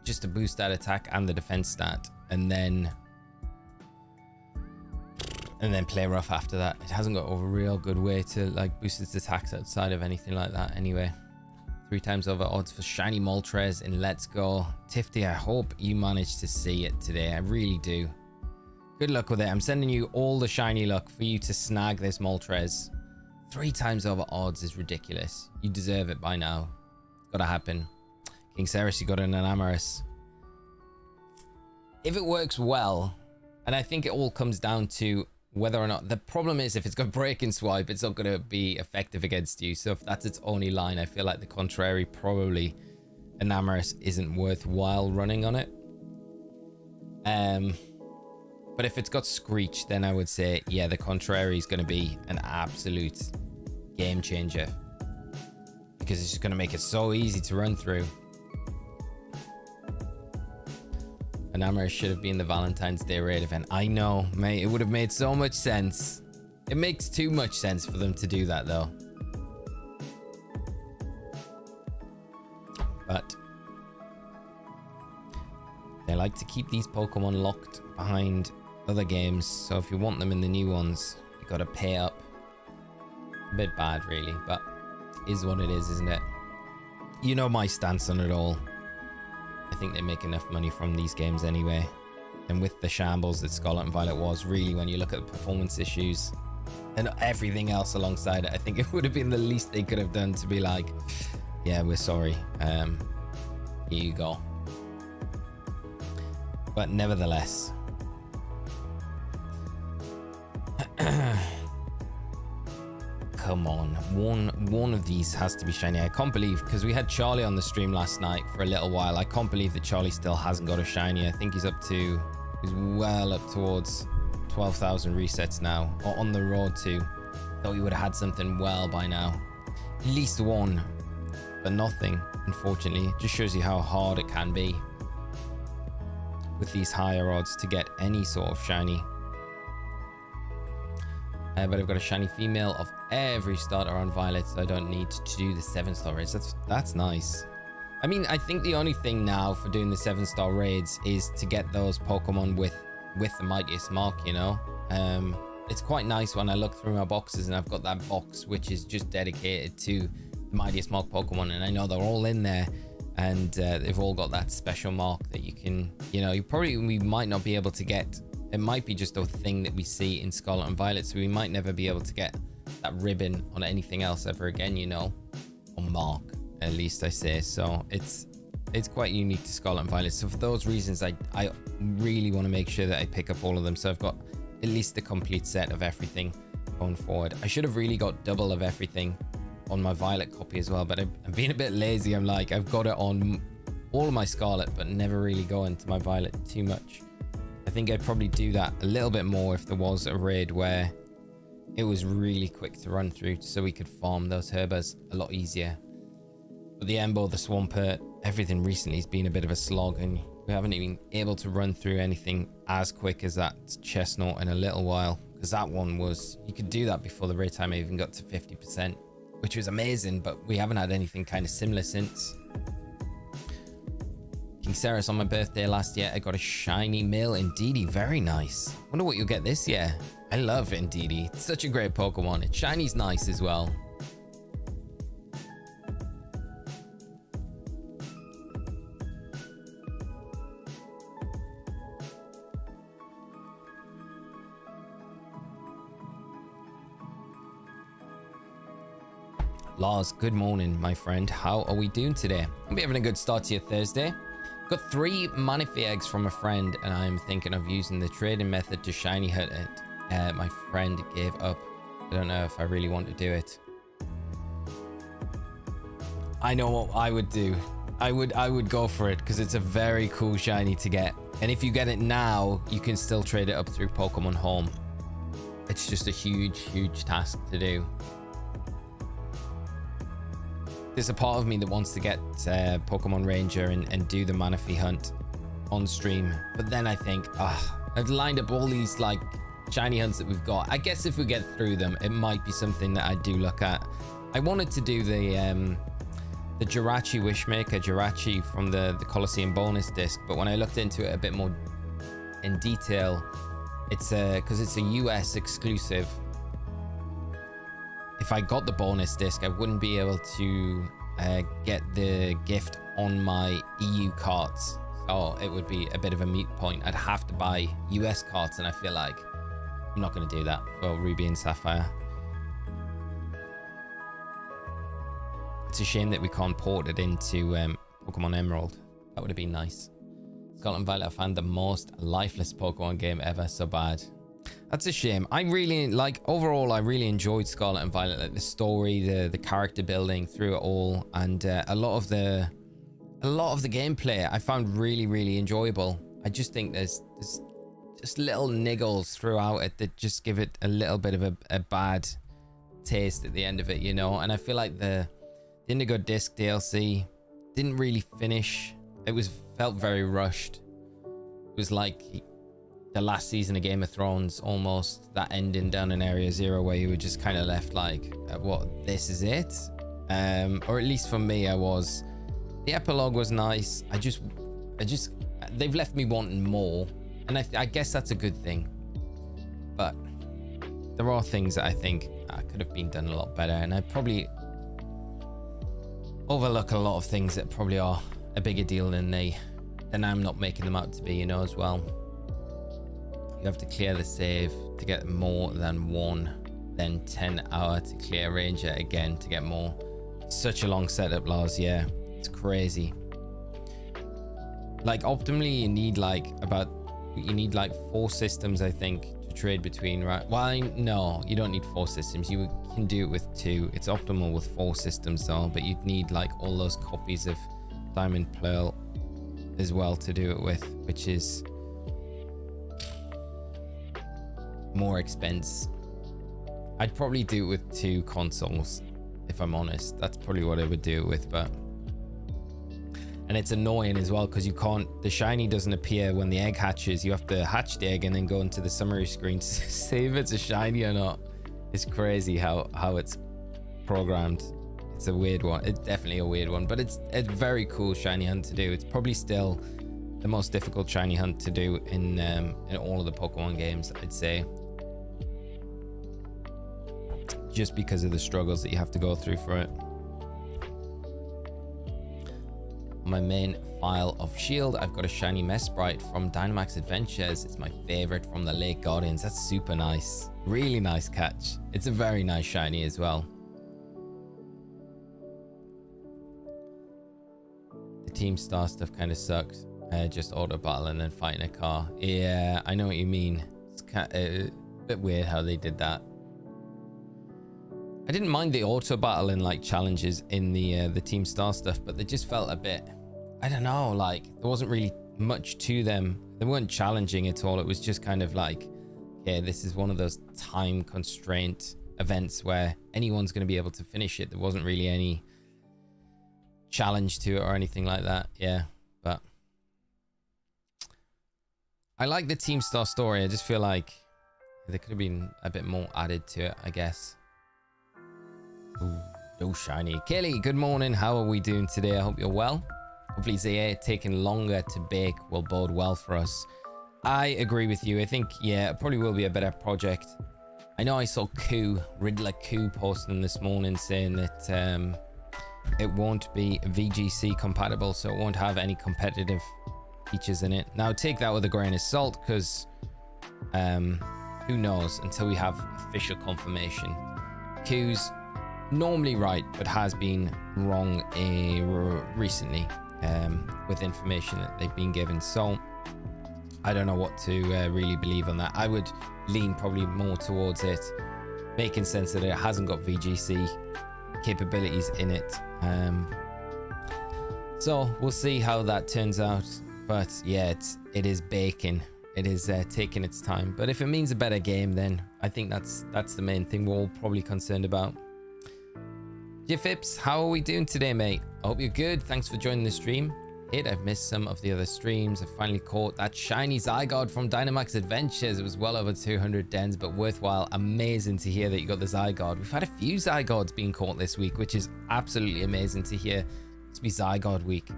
A: just to boost that attack and the defense stat, and then play rough after that. It hasn't got a real good way to like boost its attacks outside of anything like that anyway. 3 times over odds for shiny Moltres in Let's Go. Tifty, I hope you managed to see it today. I really do. Good luck with it. I'm sending you all the shiny luck for you to snag this Moltres. 3 times over odds is ridiculous. You deserve it by now. It's gotta happen. King Ceres, you got an Amorous. If it works well, and I think it all comes down to whether or not... The problem is, if it's got Break and Swipe, it's not going to be effective against you. So if that's its only line, I feel like the contrary, probably an Amorous isn't worthwhile running on it. But if it's got Screech, then I would say, yeah, the contrary is going to be an absolute game changer. Because it's just going to make it so easy to run through. An Amorous should have been the Valentine's Day raid event. I know, mate. It would have made so much sense. It makes too much sense for them to do that, though. But they like to keep these Pokemon locked behind other games. So if you want them in the new ones, you got to pay up. A bit bad, really, but is what it is, isn't it? You know my stance on it all. I think they make enough money from these games anyway. And with the shambles that Scarlet and Violet was, really, when you look at the performance issues and everything else alongside it, I think it would have been the least they could have done to be like, yeah, we're sorry. Here you go. But nevertheless. Come on, one of these has to be shiny. I can't believe, because we had Charlie on the stream last night for a little while. I can't believe that Charlie still hasn't got a shiny. I think he's well up towards 12,000 resets now, or on the road to. Thought he would have had something well by now. At least one, but nothing, unfortunately. It just shows you how hard it can be with these higher odds to get any sort of shiny. But I've got a shiny female of every starter on Violet, so I don't need to do the 7-star raids. That's nice. I mean, I think the only thing now for doing the 7-star raids is to get those Pokemon with the mightiest mark, you know? It's quite nice when I look through my boxes and I've got that box which is just dedicated to the mightiest mark Pokemon, and I know they're all in there, and they've all got that special mark that you can, you know, we might not be able to get. It might be just a thing that we see in Scarlet and Violet, so we might never be able to get that ribbon on anything else ever again, you know, or mark, at least I say. So it's quite unique to Scarlet and Violet. So for those reasons, I really want to make sure that I pick up all of them, so I've got at least the complete set of everything going forward. I should have really got double of everything on my Violet copy as well, but I'm being a bit lazy. I'm like, I've got it on all of my Scarlet, but never really go into my Violet too much. I think I'd probably do that a little bit more if there was a raid where it was really quick to run through, so we could farm those Herbers a lot easier. But the Embo, the Swampert, everything recently has been a bit of a slog, and we haven't even been able to run through anything as quick as that Chestnut in a little while, because that one was, you could do that before the raid timer even got to 50%, which was amazing, but we haven't had anything kind of similar since. King Ceres on my birthday last year, I got a shiny male Indeedee. Very nice. Wonder what you'll get this year. I love Indeedee. It's such a great Pokemon. Its shiny's nice as well. Lars, good morning, my friend. How are we doing today? I'll be having a good start to your Thursday. Got 3 Manaphy eggs from a friend, and I'm thinking of using the trading method to shiny hit it. My friend gave up. I don't know if I really want to do it. I know what I would do. I would go for it, because it's a very cool shiny to get. And if you get it now, you can still trade it up through Pokemon Home. It's just a huge task to do. There's a part of me that wants to get Pokemon Ranger and do the Manaphy hunt on stream, but then I think, I've lined up all these like shiny hunts that we've got. I guess if we get through them, it might be something that I do look at. I wanted to do the Jirachi Wishmaker Jirachi from the Colosseum bonus disc, but when I looked into it a bit more in detail, it's because it's a US exclusive. If I got the bonus disc, I wouldn't be able to get the gift on my EU carts. So it would be a bit of a moot point. I'd have to buy US carts, and I feel like I'm not going to do that for Ruby and Sapphire. It's a shame that we can't port it into Pokemon Emerald. That would have been nice. Scarlet and Violet, I found the most lifeless Pokemon game ever. So bad. That's a shame. I really like, overall, I really enjoyed Scarlet and Violet. Like the story, the character building through it all, and a lot of the gameplay I found really enjoyable. I just think there's just little niggles throughout it that just give it a little bit of a bad taste at the end of it, you know. And I feel like the Indigo Disc DLC didn't really finish. It felt very rushed. It was like the last season of Game of Thrones, almost, that ending down in Area Zero where you were just kind of left like, what, this is it? Or at least for me, I was. The epilogue was nice. I just they've left me wanting more, and I guess that's a good thing. But there are things that I think could have been done a lot better, and I probably overlook a lot of things that probably are a bigger deal than I'm not making them out to be, you know, as well. You have to clear the save to get more than one, then 10 hour to clear Ranger again to get more. Such a long setup, Lars. Yeah, it's crazy. Like optimally you need like 4 systems, I think, to trade between, right? Well, no, you don't need 4 systems. You can do it with 2. It's optimal with 4 systems though, but you'd need like all those copies of Diamond Pearl as well to do it with, which is more expense. I'd probably do it with 2 consoles, if I'm honest. That's probably what I would do it with. But and it's annoying as well because the shiny doesn't appear when the egg hatches. You have to hatch the egg and then go into the summary screen to see if it's a shiny or not. It's crazy how it's programmed. It's a weird one. It's definitely a weird one, but it's a very cool shiny hunt to do. It's probably still the most difficult shiny hunt to do in all of the Pokemon games, I'd say, just because of the struggles that you have to go through for it. On my main file of Shield, I've got a shiny Mesprit from Dynamax Adventures. It's my favorite from the Lake Guardians. That's super nice. Really nice catch. It's a very nice shiny as well. The Team Star stuff kind of sucked. Just auto battle and then fighting a car. Yeah, I know what you mean. It's kind of, a bit weird how they did that. I didn't mind the auto battle and like challenges in the Team Star stuff, but they just felt a bit, I don't know, like there wasn't really much to them. They weren't challenging at all. It was just kind of like, okay, this is one of those time constraint events where anyone's going to be able to finish it. There wasn't really any challenge to it or anything like that. Yeah, but I like the Team Star story. I just feel like there could have been a bit more added to it, I guess. Ooh, no shiny. Kelly, good morning. How are we doing today? I hope you're well. Hopefully ZA taking longer to bake will bode well for us. I agree with you. I think, yeah, it probably will be a better project. I know I saw Riddler Q posting this morning saying that it won't be VGC compatible, so it won't have any competitive features in it. Now take that with a grain of salt, because who knows until we have official confirmation. Q's normally right, but has been wrong recently with information that they've been given. So I don't know what to really believe on that. I would lean probably more towards it making sense that it hasn't got VGC capabilities in it. So we'll see how that turns out. But yeah, it is baking. It is taking its time. But if it means a better game, then I think that's the main thing we're all probably concerned about. Jifips, how are we doing today, mate? I hope you're good. Thanks for joining the stream. I've missed some of the other streams. I finally caught that shiny Zygarde from Dynamax Adventures. It was well over 200 dens, but worthwhile. Amazing to hear that you got the Zygarde. We've had a few Zygardes being caught this week, which is absolutely amazing to hear. It's be Zygarde week.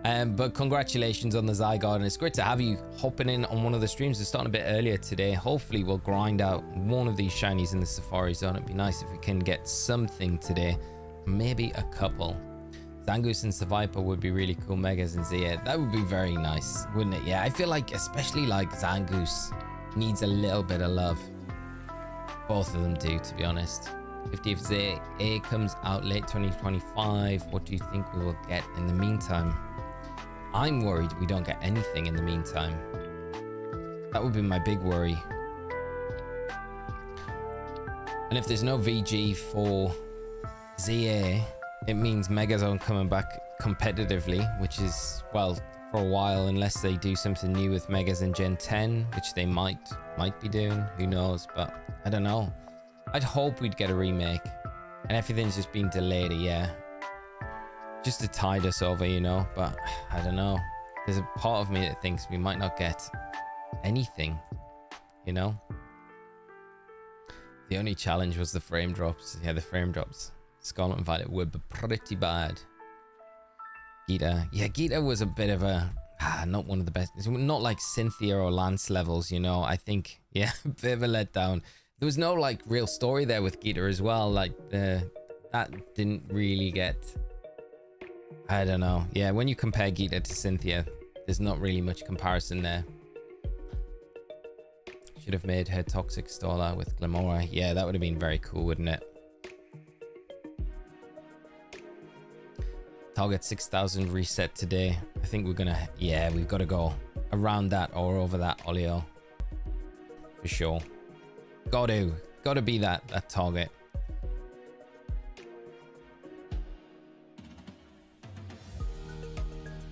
A: But congratulations on the Zygarde, and it's great to have you hopping in on one of the streams. We're starting a bit earlier today. Hopefully we'll grind out one of these shinies in the Safari Zone. It'd be nice if we can get something today, maybe a couple. Zangoose and Seviper would be really cool. Megas and Zia, that would be very nice, wouldn't it? Yeah, I feel like especially like Zangoose needs a little bit of love. Both of them do, to be honest. 50 if ZA comes out late 2025, what do you think we will get in the meantime? I'm worried we don't get anything in the meantime. That would be my big worry. And if there's no VG for ZA, it means Megas aren't coming back competitively, which is, well, for a while, unless they do something new with Megas in Gen 10, which they might be doing, who knows, but I don't know. I'd hope we'd get a remake, and everything's just been delayed a year just to tide us over, you know, but I don't know. There's a part of me that thinks we might not get anything, you know. The only challenge was the frame drops. Yeah, the frame drops. Scarlet and Violet were pretty bad. Gita. Yeah, Gita was a bit of a... not one of the best. It's not like Cynthia or Lance levels, you know. I think, yeah, a bit of a letdown. There was no, like, real story there with Gita as well. Like, that didn't really get... I don't know. Yeah, when you compare Gita to Cynthia, there's not really much comparison there. Should have made her Toxic Staller with Glamora. Yeah, that would have been very cool, wouldn't it? Target 6,000 reset today. I think we're gonna... Yeah, we've got to go around that or over that, Olio. For sure. Gotta be that target.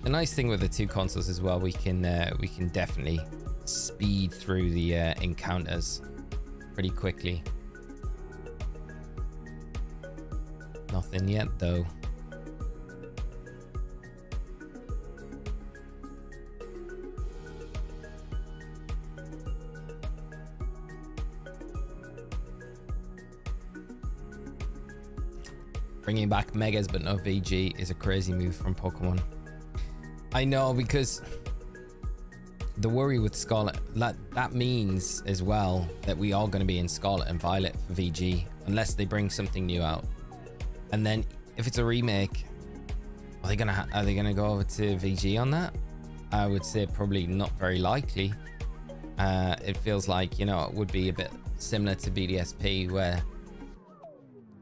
A: The nice thing with the two consoles as well, we can definitely speed through the encounters pretty quickly. Nothing yet though. Bringing back Megas but no VG is a crazy move from Pokemon. I know, because the worry with Scarlet, that means as well that we are going to be in Scarlet and Violet for VG unless they bring something new out. And then if it's a remake, are they gonna go over to VG on that? I would say probably not very likely. It feels like, you know, it would be a bit similar to BDSP where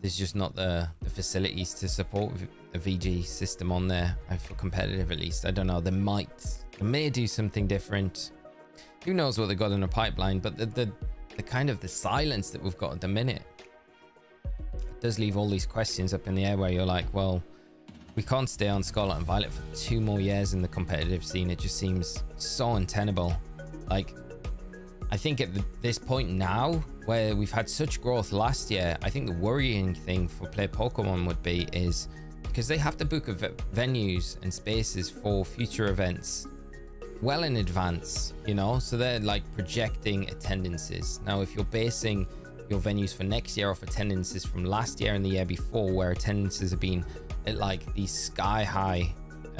A: there's just not the facilities to support a VG system on there, for competitive at least. I don't know, they may do something different. Who knows what they got in the pipeline, but the kind of the silence that we've got at the minute does leave all these questions up in the air where you're like, well, we can't stay on Scarlet and Violet for 2 more years in the competitive scene. It just seems so untenable. Like, I think at this point now, where we've had such growth last year, I think the worrying thing for Play Pokemon would be is because they have to book venues and spaces for future events well in advance, you know, so they're like projecting attendances. Now, if you're basing your venues for next year off attendances from last year and the year before, where attendances have been at like these sky high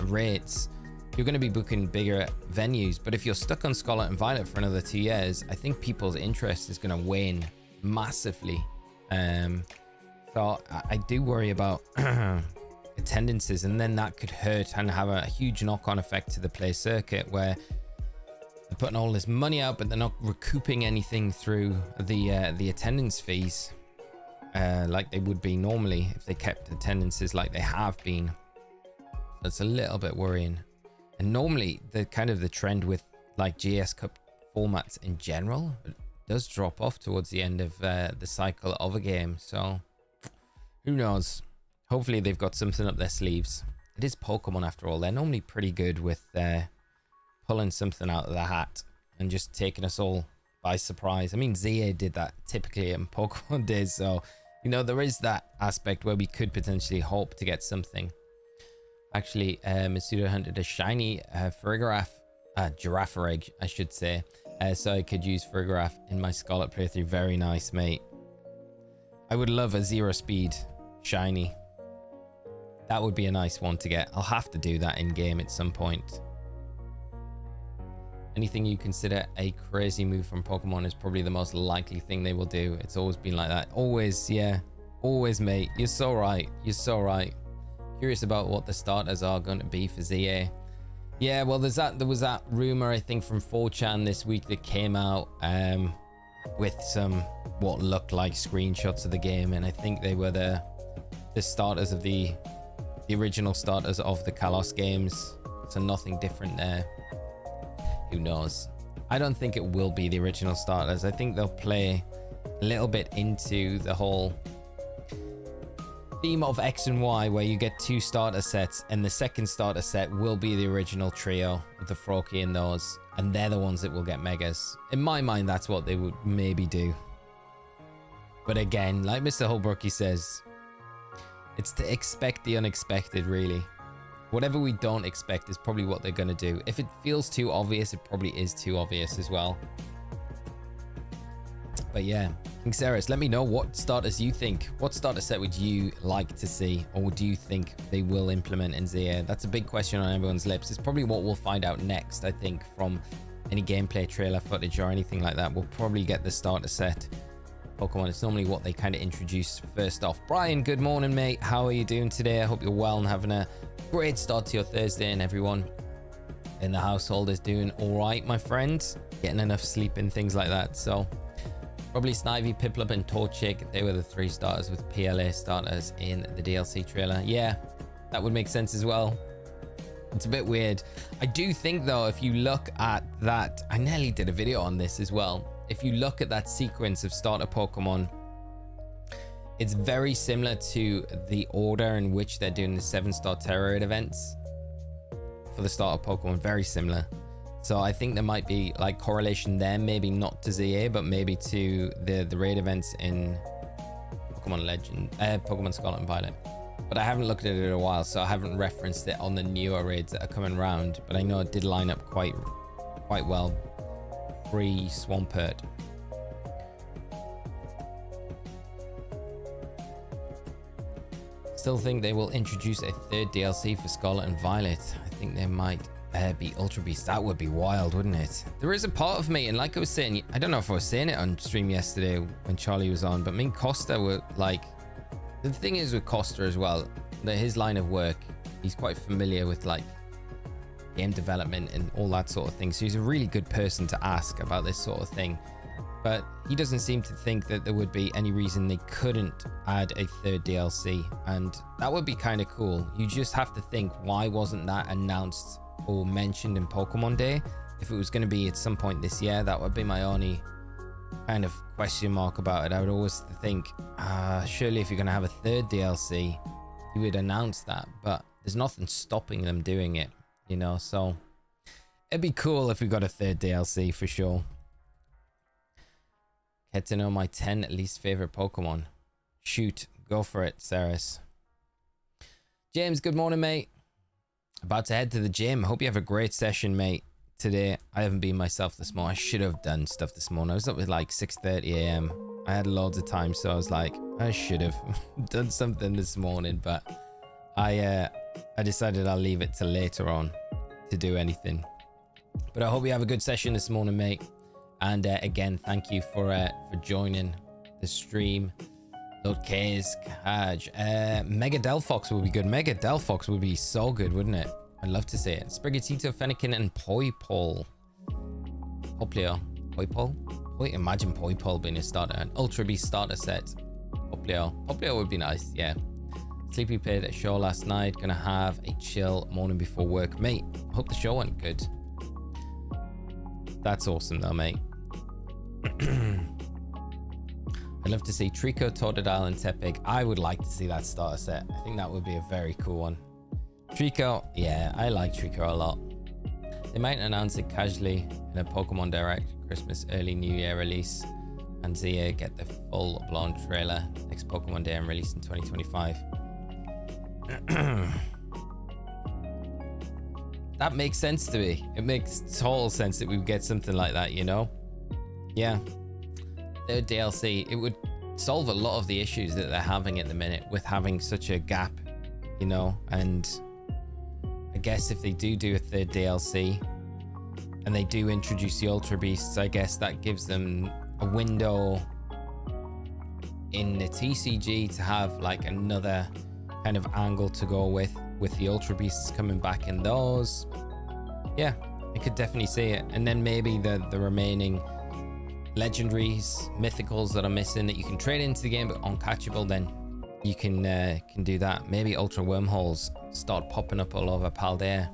A: rates, you're going to be booking bigger venues. But if you're stuck on Scarlet and Violet for another 2 years, I think people's interest is going to wane massively. So I do worry about attendances, and then that could hurt and have a huge knock-on effect to the Play circuit, where they're putting all this money out but they're not recouping anything through the attendance fees like they would be normally if they kept attendances like they have been. That's a little bit worrying. And normally the kind of the trend with like GS Cup formats in general does drop off towards the end of the cycle of a game, so who knows. Hopefully they've got something up their sleeves. It is Pokemon after all. They're normally pretty good with pulling something out of the hat and just taking us all by surprise. I mean, ZA did that typically in Pokemon days, so you know, there is that aspect where we could potentially hope to get something. Actually, Masuda hunted a shiny Farigiraf, Girafarig, I should say, so I could use Farigiraf in my Scarlet playthrough. Very nice, mate. I would love a 0 speed shiny. That would be a nice one to get. I'll have to do that in game at some point. Anything you consider a crazy move from Pokemon is probably the most likely thing they will do. It's always been like that. Always, yeah. Always, mate. You're so right. You're so right. Curious about what the starters are going to be for ZA. Yeah, well, there was that rumor, I think, from 4chan this week that came out
B: with some what looked like screenshots of the game, and I think they were the starters of the original starters of the Kalos games, so nothing different there. Who knows? I don't think it will be the original starters. I think they'll play a little bit into the whole theme of X and Y, where you get 2 starter sets, and the second starter set will be the original trio of the Froakie and those, and they're the ones that will get megas. In my mind, that's what they would maybe do. But again, like Mr. Holbrookie says, it's to expect the unexpected, really. Whatever we don't expect is probably what they're going to do. If it feels too obvious, it probably is too obvious as well. But yeah, King Ceres, let me know what starters you think. What starter set would you like to see, or do you think they will implement in ZA? That's a big question on everyone's lips. It's probably what we'll find out next, I think, from any gameplay trailer footage or anything like that. We'll probably get the starter set Pokemon. It's normally what they kind of introduce first off. Brian, good morning, mate. How are you doing today? I hope you're well and having a great start to your Thursday, and everyone in the household is doing all right, my friends. Getting enough sleep and things like that. So probably Snivy, Piplup, and Torchic. They were the 3 starters with PLA starters in the DLC trailer. Yeah, that would make sense as well. It's a bit weird. I do think, though, if you look at that, I nearly did a video on this as well. If you look at that sequence of starter Pokemon, it's very similar to the order in which they're doing the 7-star Terror Raid events for the starter Pokemon. Very similar. So I think there might be like correlation there, maybe not to ZA, but maybe to the raid events in Pokemon Legend, Pokemon Scarlet and Violet. But I haven't looked at it in a while, so I haven't referenced it on the newer raids that are coming around. But I know it did line up quite well pre-Swampert. Still think they will introduce a 3rd DLC for Scarlet and Violet. I think they might be Ultra Beast. That would be wild, wouldn't it? There is a part of me, and like I was saying, I don't know if I was saying it on stream yesterday when Charlie was on, but me and Costa were like, the thing is with Costa as well, that his line of work, he's quite familiar with like game development and all that sort of thing. So he's a really good person to ask about this sort of thing. But he doesn't seem to think that there would be any reason they couldn't add a 3rd DLC. And that would be kind of cool. You just have to think, why wasn't that announced or mentioned in Pokemon Day? If it was going to be at some point this year, that would be my only kind of question mark about it. I would always think, surely if you're going to have a 3rd DLC, you would announce that. But there's nothing stopping them doing it, you know? So it'd be cool if we got a 3rd DLC for sure. Get to know my 10 least favorite Pokemon. Shoot, go for it, Ceres. James, good morning, mate. About to head to the gym. Hope you have a great session, mate. Today, I haven't been myself this morning. I should have done stuff this morning. I was up at like 6:30 a.m. I had loads of time, so I was like, I should have done something this morning, but I decided I'll leave it till later on to do anything. But I hope you have a good session this morning, mate. And again, thank you for joining the stream. Lord K's Kaj. Mega Delphox would be good. Mega Delphox would be so good, wouldn't it? I'd love to see it. Sprigatito, Fennekin, and Poipole. Poplio. Poipole? Imagine Poipole being a starter. An Ultra Beast starter set. Poplio. Poplio would be nice, yeah. Sleepy played at a show last night. Gonna have a chill morning before work. Mate, hope the show went good. That's awesome though, mate. I'd love to see Trico, Totodile, and Tepig. I would like to see that starter set. I think that would be a very cool one. Trico, yeah, I like Trico a lot. They might announce it casually in a Pokemon Direct, Christmas, early New Year release, and ZA get the full-blown trailer next Pokemon Day and release in 2025. That makes sense to me. It makes total sense that we would get something like that, you know? Yeah. Third DLC, it would solve a lot of the issues that they're having at the minute with having such a gap, you know? And I guess if they do a third DLC and they do introduce the Ultra Beasts, I guess that gives them a window in the TCG to have like another kind of angle to go with the Ultra Beasts coming back in those. Yeah, I could definitely see it. And then maybe the remaining legendaries, mythicals that are missing that you can trade into the game but uncatchable, then you can do that. Maybe ultra wormholes start popping up all over Paldea.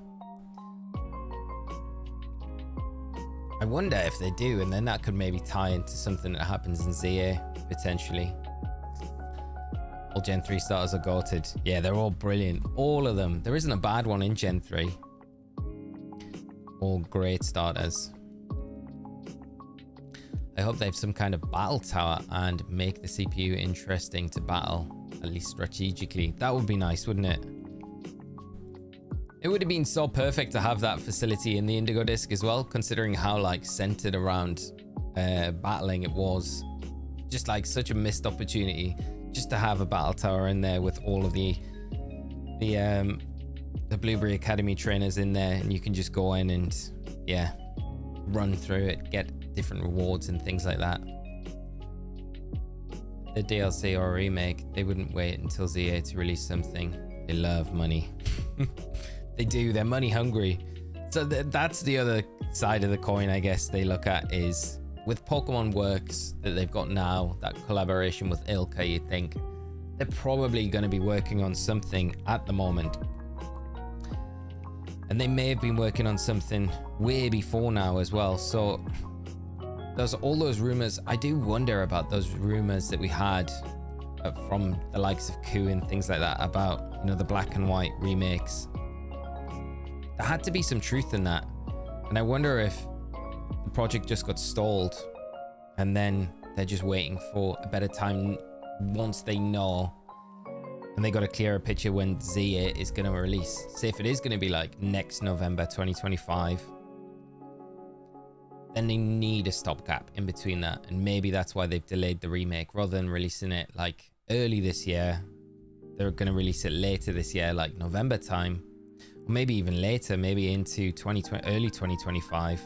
B: I wonder if they do, and then that could maybe tie into something that happens in ZA potentially. All Gen 3 starters are goated. Yeah, they're all brilliant. All of them. There isn't a bad one in Gen 3. All great starters. I hope they have some kind of battle tower and make the CPU interesting to battle, at least strategically. That would be nice, wouldn't it? It would have been so perfect to have that facility in the Indigo Disc as well, considering how like centered around battling it was. Just like such a missed opportunity just to have a battle tower in there with all of the Blueberry Academy trainers in there, and you can just go in and yeah, run through it, get different rewards and things like that. The DLC or remake, they wouldn't wait until ZA to release something. They love money. They do, they're money hungry. So that's the other side of the coin, I guess, they look at is with Pokemon Works that they've got now, that collaboration with Ilka, you think they're probably going to be working on something at the moment. And they may have been working on something way before now as well. So there's all those rumors. I do wonder about those rumors that we had from the likes of Ku and things like that about, you know, the black and white remakes. There had to be some truth in that. And I wonder if the project just got stalled and then they're just waiting for a better time once they know and they got a clearer picture when ZA is going to release. Say if it is going to be like next November 2025, then they need a stopgap in between that, and maybe that's why they've delayed the remake rather than releasing it like early this year. They're going to release it later this year, like November time, or maybe even later, maybe into 2020, early 2025,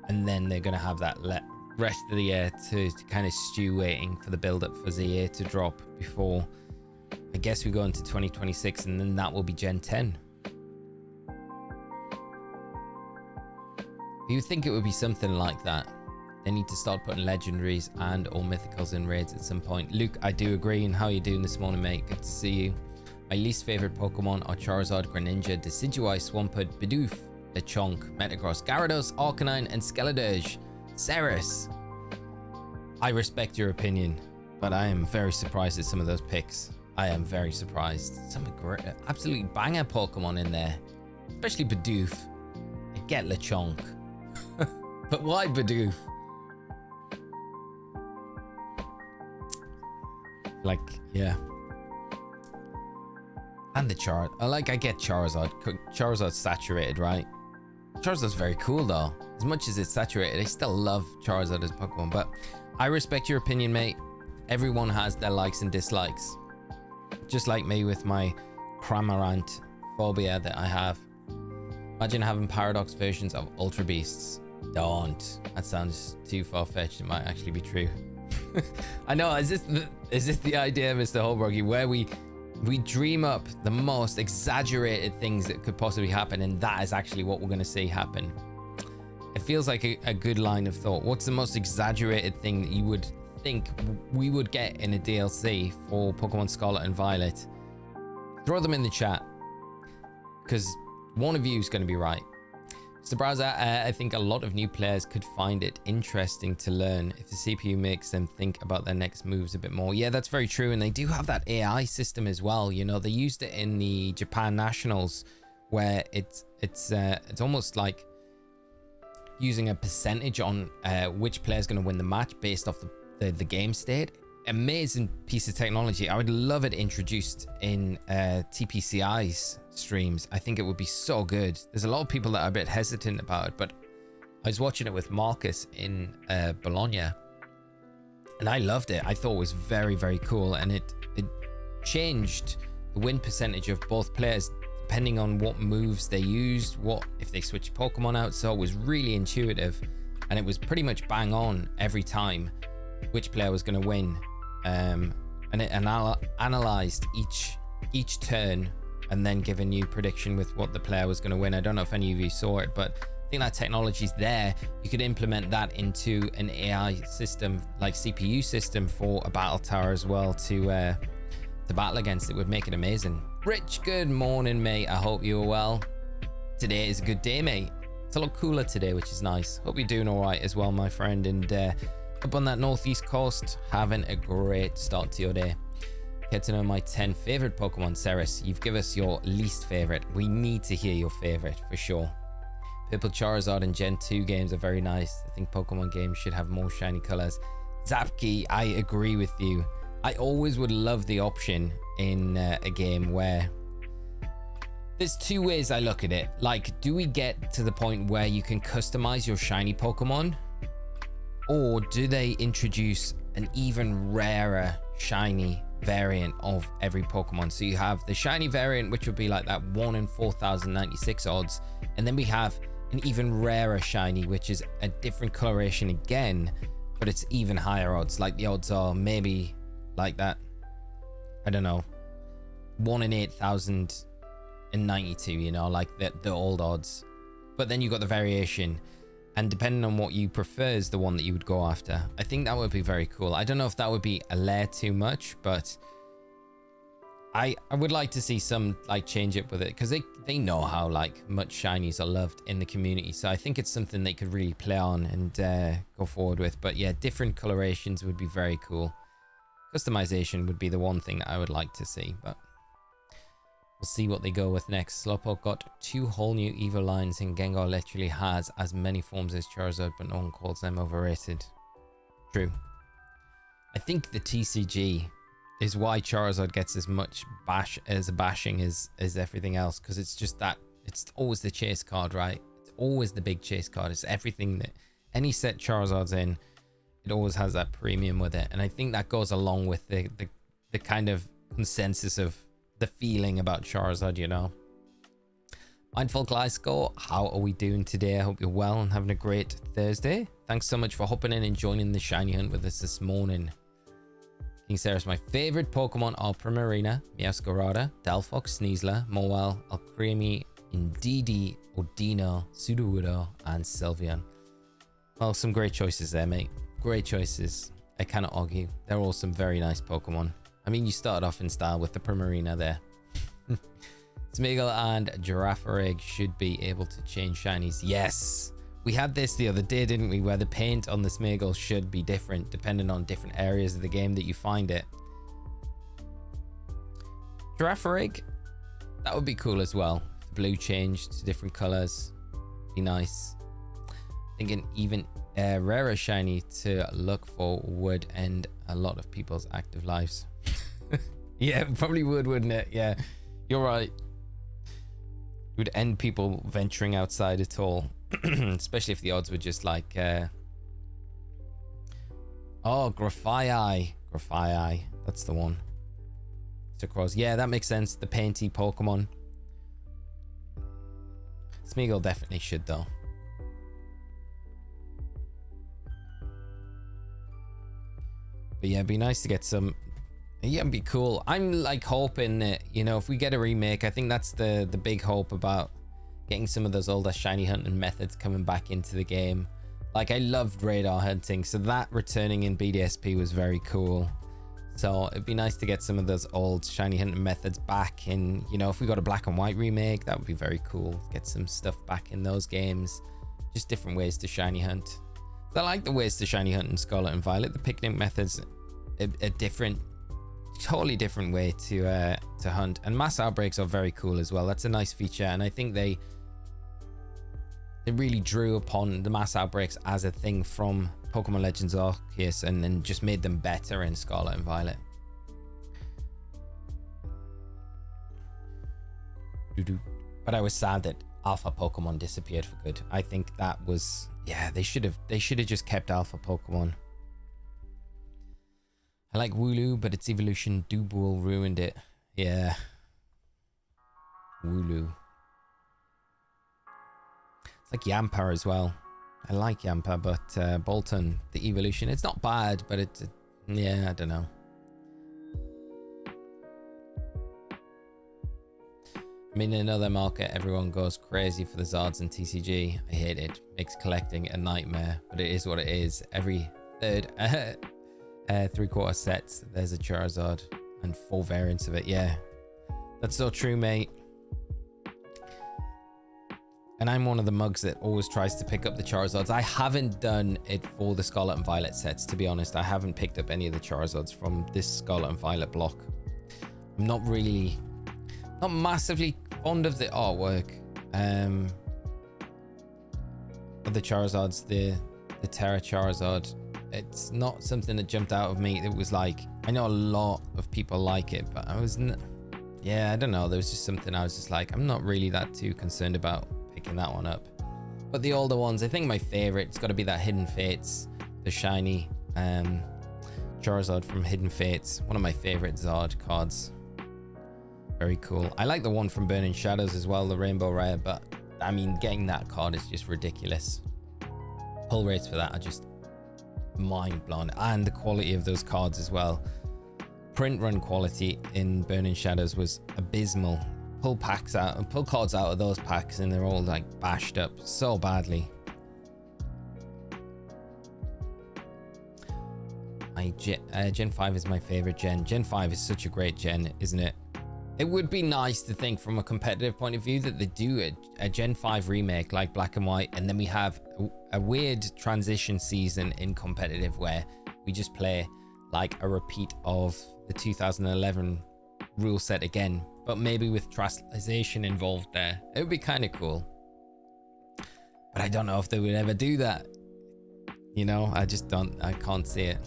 B: and then they're going to have that rest of the year to kind of stew, waiting for the build up for ZA to drop before I guess we go into 2026, and then that will be Gen 10. You think it would be something like that? They need to start putting legendaries and or mythicals in raids at some point. Luke, I do agree. And how are you doing this morning, mate? Good to see you. My least favorite Pokemon are Charizard, Greninja, Decidueye, Swampert, Bidoof, Lechonk, Metagross, Gyarados, Arcanine, and Skeledirge. Ceres. I respect your opinion, but I am very surprised at some of those picks. I am very surprised. Some great, absolutely banger Pokemon in there, especially Bidoof. I get Lechonk, but why Bidoof? Like, yeah. And the I get Charizard. Charizard's saturated, right? Charizard's very cool though. As much as it's saturated, I still love Charizard as Pokemon, but I respect your opinion, mate. Everyone has their likes and dislikes. Just like me with my Cramorant phobia that I have. Imagine having Paradox versions of Ultra Beasts. Don't. That sounds too far-fetched. It might actually be true. I know. Is this the idea, Mr. Holbrook, where we dream up the most exaggerated things that could possibly happen, and that is actually what we're going to see happen? It feels like a good line of thought. What's the most exaggerated thing that you would think we would get in a DLC for Pokemon Scarlet and Violet? Throw them in the chat, because one of you is going to be right. So browser, I think a lot of new players could find it interesting to learn if the CPU makes them think about their next moves a bit more. Yeah, that's very true. And they do have that AI system as well. You know, they used it in the Japan Nationals, where it's almost like using a percentage on which player is going to win the match based off the game state. Amazing piece of technology. I would love it introduced in TPCI's streams. I think it would be so good. There's a lot of people that are a bit hesitant about it, but I was watching it with Marcus in Bologna, and I loved it. I thought it was very, very cool, and it changed the win percentage of both players depending on what moves they used, what if they switched Pokemon out. So it was really intuitive, and it was pretty much bang on every time which player was going to win. And it analyzed each turn and then give a new prediction with what the player was going to win. I don't know if any of you saw it, but think that technology's there. You could implement that into an AI system, like CPU system, for a battle tower as well to battle against. It would make it amazing. Rich, good morning, mate. I hope you're well. Today is a good day, mate. It's a lot cooler today, which is nice. Hope you're doing all right as well, my friend. And up on that northeast coast, having a great start to your day. Get to know my 10 favorite Pokemon. Ceres, you've given us your least favorite. We need to hear your favorite for sure. Purple Charizard and Gen 2 games are very nice. I think Pokemon games should have more shiny colors. Zapki, I agree with you. I always would love the option in a game where there's two ways I look at it. Like, do we get to the point where you can customize your shiny Pokemon? Or do they introduce an even rarer shiny variant of every Pokemon? So you have the shiny variant, which would be like that 1 in 4096 odds. And then we have an even rarer shiny, which is a different coloration again, but it's even higher odds. Like the odds are maybe like that, I don't know, 1 in 8092, you know, like the old odds. But then you got the variation, and depending on what you prefer is the one that you would go after. I think that would be very cool. I don't know if that would be a layer too much, but I would like to see some like change up with it, because they know how like much shinies are loved in the community. So I think it's something they could really play on and go forward with. But yeah, different colorations would be very cool. Customization would be the one thing that I would like to see, but we'll see what they go with next. Slowpoke got 2 whole new Evo lines, and Gengar literally has as many forms as Charizard, but no one calls them overrated. True. I think the TCG is why Charizard gets as much bashing as everything else, because it's just that it's always the chase card, right? It's always the big chase card. It's everything that any set Charizard's in, it always has that premium with it. And I think that goes along with the kind of consensus of the feeling about Charizard, you know. Mindful Glasgow, how are we doing today? I hope you're well and having a great Thursday. Thanks so much for hopping in and joining the shiny hunt with us this morning. King Sarah's my favorite Pokemon are Primarina, Meowscarada, Delphox, Sneasler, Mowile, Alcremie, Indeedee, Odino, Sudowoodo, and Sylveon. Well, some great choices there, mate. Great choices. I cannot argue. They're all some very nice Pokemon. I mean, you started off in style with the Primarina there. Smeagol and Girafarig should be able to change shinies. Yes! We had this the other day, didn't we? Where the paint on the Smeagol should be different depending on different areas of the game that you find it. Girafarig, that would be cool as well. The blue changed to different colors. Be nice. Thinking even rarer shiny to look for would end a lot of people's active lives. Yeah, it probably would, wouldn't it? Yeah, you're right. It would end people venturing outside at all. Especially if the odds were just like oh, Grafaiai, that's the one. Across, yeah, that makes sense. The painty Pokemon. Smeagol definitely should though. But yeah, it'd be nice to get some. Yeah, it'd be cool. I'm like hoping that, you know, if we get a remake, I think that's the big hope about getting some of those older shiny hunting methods coming back into the game. Like, I loved radar hunting, so that returning in BDSP was very cool. So it'd be nice to get some of those old shiny hunting methods back in, you know, if we got a black and white remake, that would be very cool. Get some stuff back in those games. Just different ways to shiny hunt. I like the ways to shiny hunt in Scarlet and Violet. The picnic methods a different, totally different way to hunt. And mass outbreaks are very cool as well. That's a nice feature, and I think they really drew upon the mass outbreaks as a thing from Pokemon Legends Arceus and then just made them better in Scarlet and Violet. But I was sad that Alpha Pokemon disappeared for good. I think that was, yeah, they should have just kept Alpha Pokemon. I like Wooloo, but its evolution Dubwool ruined it. Yeah. Wooloo. It's like Yamper as well. I like Yamper, but Bolton, the evolution, it's not bad, but it's, yeah, I don't know. I mean, in another market, everyone goes crazy for the Zards and TCG. I hate it. Makes collecting a nightmare, but it is what it is. Every third, 3/4 sets, there's a Charizard and 4 variants of it. Yeah, that's so true, mate. And I'm one of the mugs that always tries to pick up the Charizards. I haven't done it for the Scarlet and Violet sets, to be honest. I haven't picked up any of the Charizards from this Scarlet and Violet block. I'm not massively fond of the artwork. Of the Charizards, the Terra Charizard. It's not something that jumped out of me. It was like, I know a lot of people like it, but I wasn't. Yeah, I don't know. There was just something I was just like, I'm not really that too concerned about picking that one up. But the older ones, I think my favorite, it's got to be that Hidden Fates, the shiny Charizard from Hidden Fates. One of my favorite Zard cards. Very cool. I like the one from Burning Shadows as well, the Rainbow Rare, but I mean, getting that card is just ridiculous. Pull rates for that are just mind blown, and the quality of those cards as well. Print run quality in Burning Shadows was abysmal. Pull cards out of those packs and they're all like bashed up so badly. Gen 5 is my favorite gen. Gen 5 is such a great gen, isn't it? It would be nice to think from a competitive point of view that they do a Gen 5 remake like Black and White, and then we have a weird transition season in competitive where we just play like a repeat of the 2011 rule set again, but maybe with translation involved there. It would be kind of cool. But I don't know if they would ever do that. You know, I can't see it.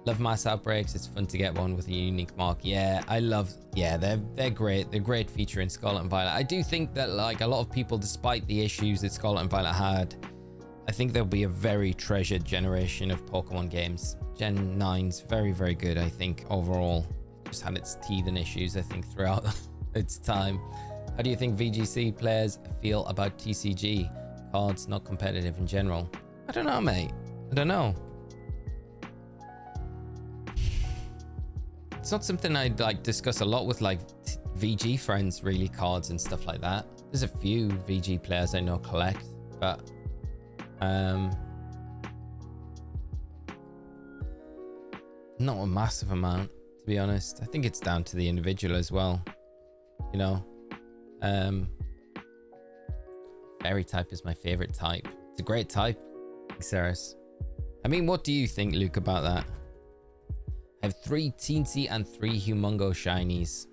B: Love mass outbreaks. It's fun to get one with a unique mark. Yeah, they're great. They're great feature in Scarlet and Violet. I do think that like a lot of people, despite the issues that Scarlet and Violet had, I think there'll be a very treasured generation of Pokemon games. Gen 9's very, very good, I think, overall. Just had its teeth and issues, I think, throughout its time. How do you think VGC players feel about TCG cards not competitive in general? I don't know, mate. I don't know. It's not something I'd like discuss a lot with like VG friends, really, cards and stuff like that. There's a few VG players I know collect, but not a massive amount, to be honest. I think it's down to the individual as well, you know. Fairy type is my favorite type. It's a great type, Osirus. I mean, what do you think, Luke, about that? I have 3 Teensy and 3 Humongo shinies.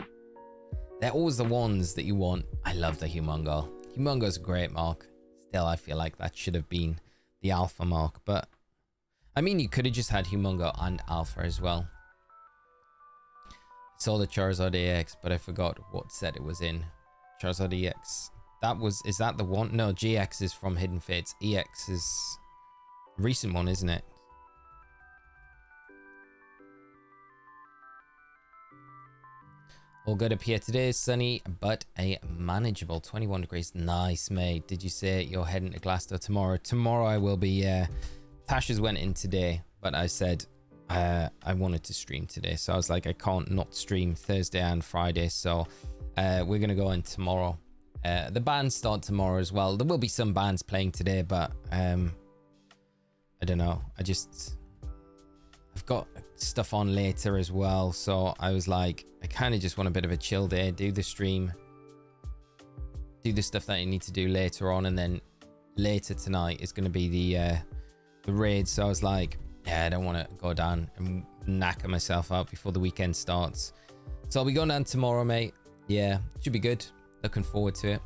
B: They're always the ones that you want. I love the Humongo. Humongo's a great mark. Still, I feel like that should have been the Alpha mark, but I mean, you could have just had Humongo and Alpha as well. I saw the Charizard EX, but I forgot what set it was in. Charizard EX. Is that the one? No, GX is from Hidden Fates. EX is a recent one, isn't it? All good up here today. Sunny, but a manageable 21 degrees. Nice, mate. Did you say you're heading to Glasgow tomorrow? Tomorrow I will be. Tasha's went in today, but I said I wanted to stream today. So I was like, I can't not stream Thursday and Friday. So we're going to go in tomorrow. The bands start tomorrow as well. There will be some bands playing today, but I don't know. I've got stuff on later as well, so I was like, I kind of just want a bit of a chill day, do the stream, do the stuff that I need to do later on, and then later tonight is going to be the raid. So I was like, yeah, I don't want to go down and knacker myself out before the weekend starts. So I'll be going down tomorrow, mate. Yeah, should be good. Looking forward to it.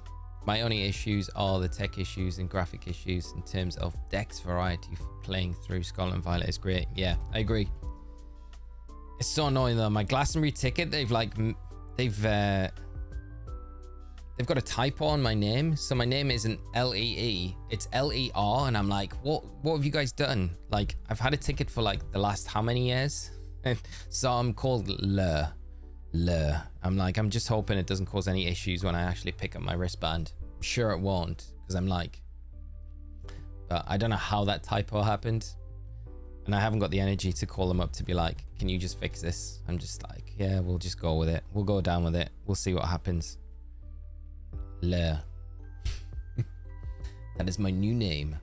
B: My only issues are the tech issues and graphic issues in terms of Dex variety for playing through Scarlet and Violet is great. Yeah, I agree. It's so annoying though. My Glastonbury ticket, they've got a typo on my name. So my name isn't Lee, it's Ler, and I'm like, what have you guys done? Like, I've had a ticket for like the last how many years? So I'm called Lur. I'm like, I'm just hoping it doesn't cause any issues when I actually pick up my wristband. I'm sure it won't, because I'm like, but I don't know how that typo happened, and I haven't got the energy to call them up to be like, can you just fix this? I'm just like, yeah, we'll just go with it. We'll go down with it. We'll see what happens. Lur. That is my new name.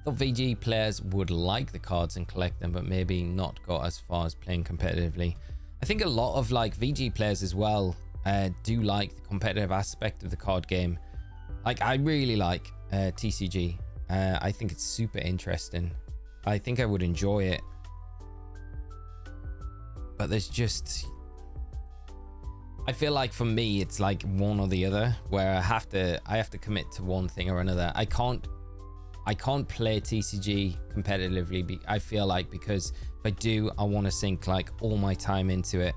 B: Thought VG players would like the cards and collect them, but maybe not go as far as playing competitively. I think a lot of like VG players as well do like the competitive aspect of the card game. Like I really like TCG. I think it's super interesting. I think I would enjoy it, but there's just, I feel like for me it's like one or the other, where I have to commit to one thing or another. I can't play TCG competitively, I feel like, because if I do, I want to sink like all my time into it.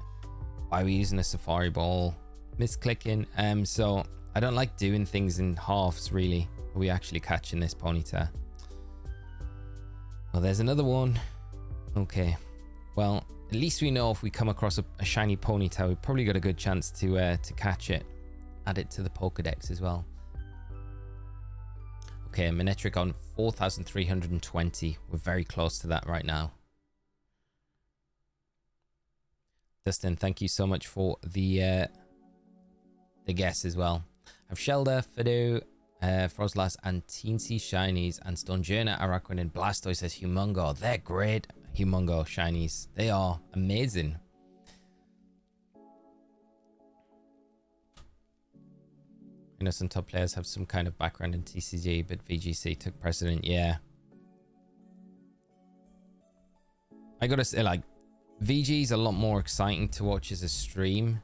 B: Why are we using a safari ball? Misclicking. So I don't like doing things in halves, really. Are we actually catching this Ponyta? Well, there's another one. Okay. Well, at least we know if we come across a shiny Ponyta, we've probably got a good chance to catch it. Add it to the Pokedex as well. Okay, Manectric on 4,320. We're very close to that right now. Dustin, thank you so much for the guess as well. I have Shelder, Fido, Frostlass, and Teensy Shinies, and Stonjourner, Araquan, and Blastoise says Humongo. They're great, Humongo Shinies. They are amazing. I know some top players have some kind of background in TCG, but VGC took precedent. Yeah. I gotta say, like, VG's a lot more exciting to watch as a stream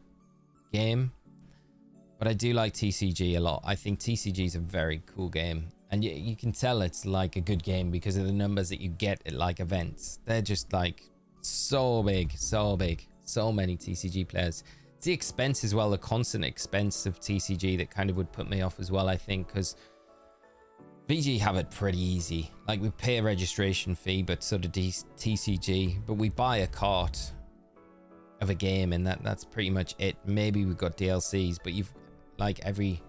B: game, but I do like TCG a lot. I think TCG is a very cool game, and you can tell it's like a good game because of the numbers that you get at like events. They're just like so big, so many TCG players. It's the expense as well, the constant expense of TCG that kind of would put me off as well, I think, because VG have it pretty easy. Like, we pay a registration fee, but so do TCG, but we buy a cart of a game, and that's pretty much it. Maybe we've got DLCs, but you've like every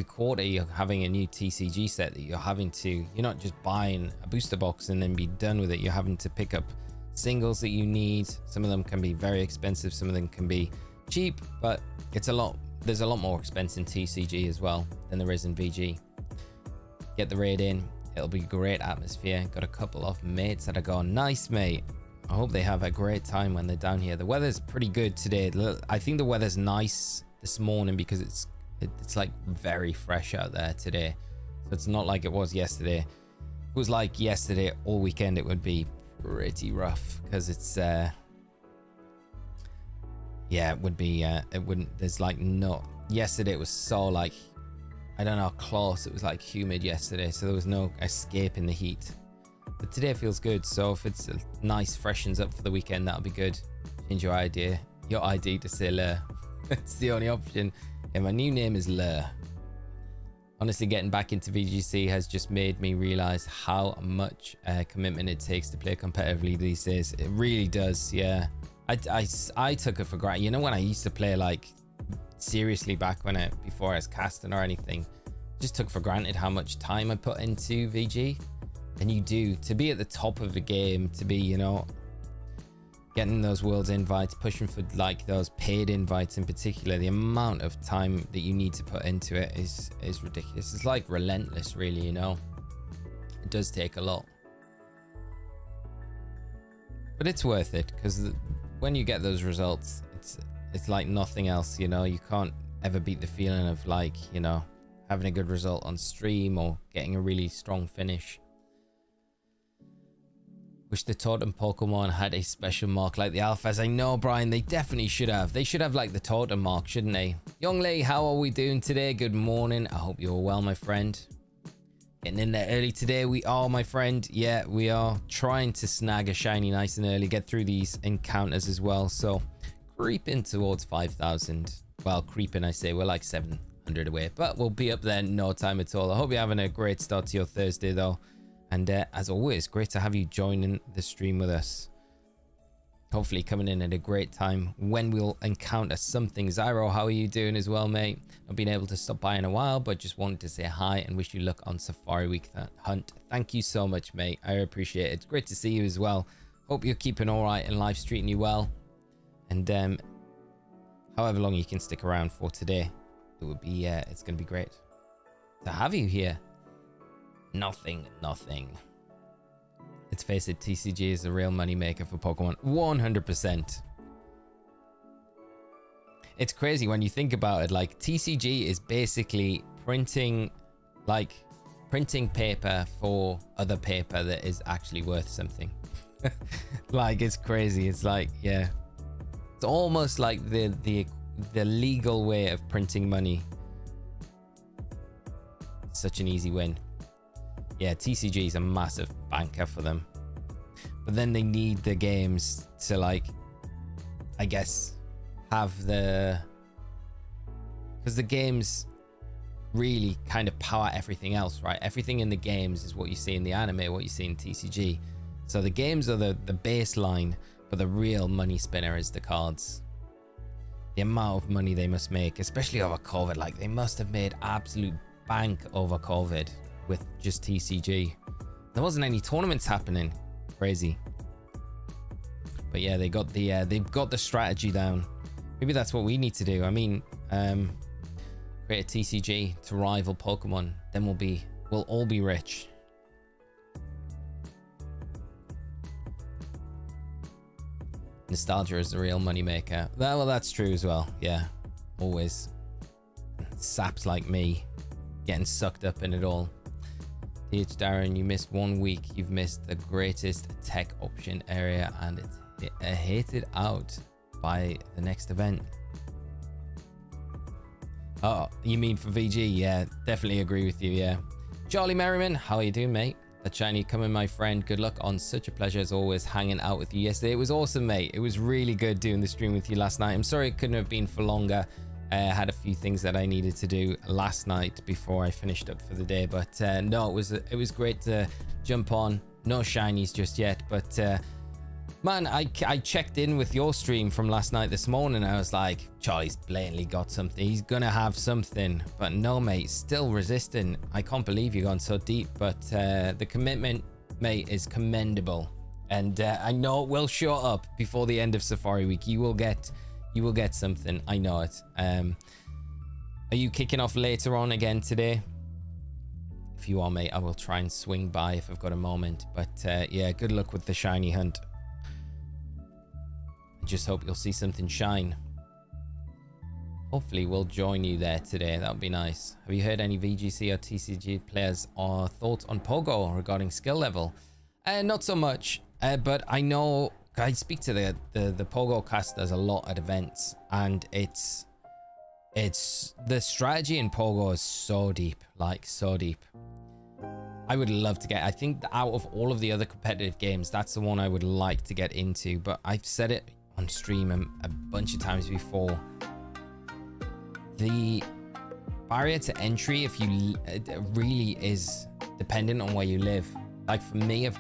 B: quarter you're having a new TCG set that you're not just buying a booster box and then be done with it. You're having to pick up singles that you need. Some of them can be very expensive, some of them can be cheap, but there's a lot more expense in TCG as well than there is in VG. Get the raid in, it'll be a great atmosphere. Got a couple of mates that are going, nice mate. I hope they have a great time when they're down here. The weather's pretty good today. I think the weather's nice this morning because it's like very fresh out there today, so it's not like it was yesterday. If it was like yesterday all weekend, it would be pretty rough because it's yeah, it would be it wouldn't, there's like no, yesterday it was so like, I don't know, close. It was like humid yesterday, so there was no escaping the heat. But today feels good, so if it's nice, freshens up for the weekend, that'll be good. Change your ID to say Lur. It's the only option. And my new name is Lur. Honestly, getting back into VGC has just made me realize how much commitment it takes to play competitively these days. It really does, yeah. I took it for granted. You know, when I used to play like seriously back before I was casting or anything, just took for granted how much time I put into VG. And you do, to be at the top of the game, to be, you know, getting those world's invites, pushing for like those paid invites in particular, the amount of time that you need to put into it is ridiculous. It's like relentless, really, you know. It does take a lot, but it's worth it because when you get those results, it's like nothing else, you know. You can't ever beat the feeling of like, you know, having a good result on stream or getting a really strong finish. Wish the totem Pokemon had a special mark like the alphas. I know, Brian, they definitely should have. They should have like the totem mark, shouldn't they? Young Lee, how are we doing today? Good morning. I hope you're well, my friend. Getting in there early today. We are, my friend. Yeah, we are trying to snag a shiny nice and early. Get through these encounters as well. So creeping towards 5,000. Well, creeping, I say. We're like 700 away. But we'll be up there in no time at all. I hope you're having a great start to your Thursday, though. And as always, great to have you joining the stream with us. Hopefully coming in at a great time when we'll encounter something. Zyro, how are you doing as well, mate? I've been able to stop by in a while, but just wanted to say hi and wish you luck on Safari Week Hunt. Thank you so much, mate. I appreciate it. It's great to see you as well. Hope you're keeping all right and life's treating you well. And however long you can stick around for today,
A: it would be, it's going to be great to have you here. Nothing. Let's face it, TCG is the real money maker for Pokemon. 100%. It's crazy when you think about it. Like, TCG is basically printing paper for other paper that is actually worth something. Like, it's crazy. It's like, yeah, it's almost like the legal way of printing money. Such an easy win. Yeah, TCG is a massive banker for them, but then they need the games to, like, I guess, have because the games really kind of power everything else, right? Everything in the games is what you see in the anime, what you see in TCG. So the games are the baseline, but the real money spinner is the cards. The amount of money they must make, especially over COVID, like they must have made absolute bank over COVID with just TCG. There wasn't any tournaments happening. Crazy. But yeah, they've got the strategy down. Maybe that's what we need to do. I mean, create a TCG to rival Pokemon. Then we'll all be rich. Nostalgia is the real money maker. Well, that's true as well. Yeah, always. Saps like me getting sucked up in it all. TH Darren, you missed 1 week. You've missed the greatest tech option area, and it's hated out by the next event. Oh, you mean for VG? Yeah, definitely agree with you. Yeah. Charlie Merriman, how are you doing, mate? That shiny coming, my friend. Good luck on. Such a pleasure as always hanging out with you yesterday. It was awesome, mate. It was really good doing the stream with you last night. I'm sorry it couldn't have been for longer. I had a few things that I needed to do last night before I finished up for the day, but no, it was great to jump on. No shinies just yet, but man, I checked in with your stream from last night this morning. I was like, Charlie's blatantly got something. He's gonna have something, but no, mate, still resisting. I can't believe you've gone so deep, but the commitment, mate, is commendable, and I know it will show up before the end of Safari Week. You will get something. I know it. Are you kicking off later on again today? If you are, mate, I will try and swing by if I've got a moment. But yeah, good luck with the shiny hunt. I just hope you'll see something shine. Hopefully we'll join you there today. That would be nice. Have you heard any VGC or TCG players or thoughts on Pogo regarding skill level? Not so much, but I know I speak to the Pogo casters a lot at events, and it's the strategy in Pogo is so deep, like so deep. I would love to get, I think out of all of the other competitive games, that's the one I would like to get into, but I've said it on stream a bunch of times before. The barrier to entry, it really is dependent on where you live. Like for me, I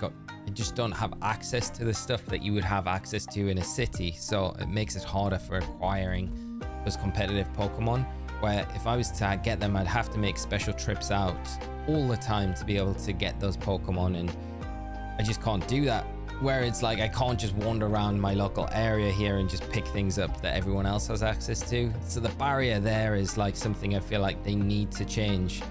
A: just don't have access to the stuff that you would have access to in a city, so it makes it harder for acquiring those competitive Pokemon, where if I was to get them, I'd have to make special trips out all the time to be able to get those Pokemon, and I just can't do that. Where it's like I can't just wander around my local area here and just pick things up that everyone else has access to. So the barrier there is like something I feel like they need to change.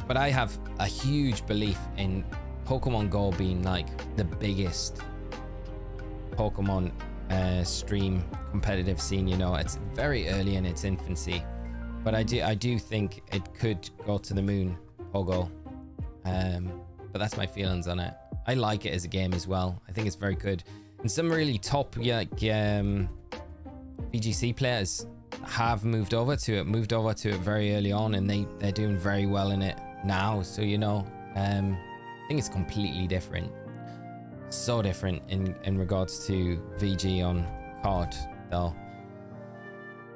A: But I have a huge belief in Pokemon Go being like the biggest Pokemon stream competitive scene. You know, it's very early in its infancy, but I do think it could go to the moon, Pogo. But that's my feelings on it. I like it as a game as well. I think it's very good. And some really top VGC players have moved over to it very early on, and they're doing very well in it now. So, you know, I think it's completely different. So different in regards to VG on card though.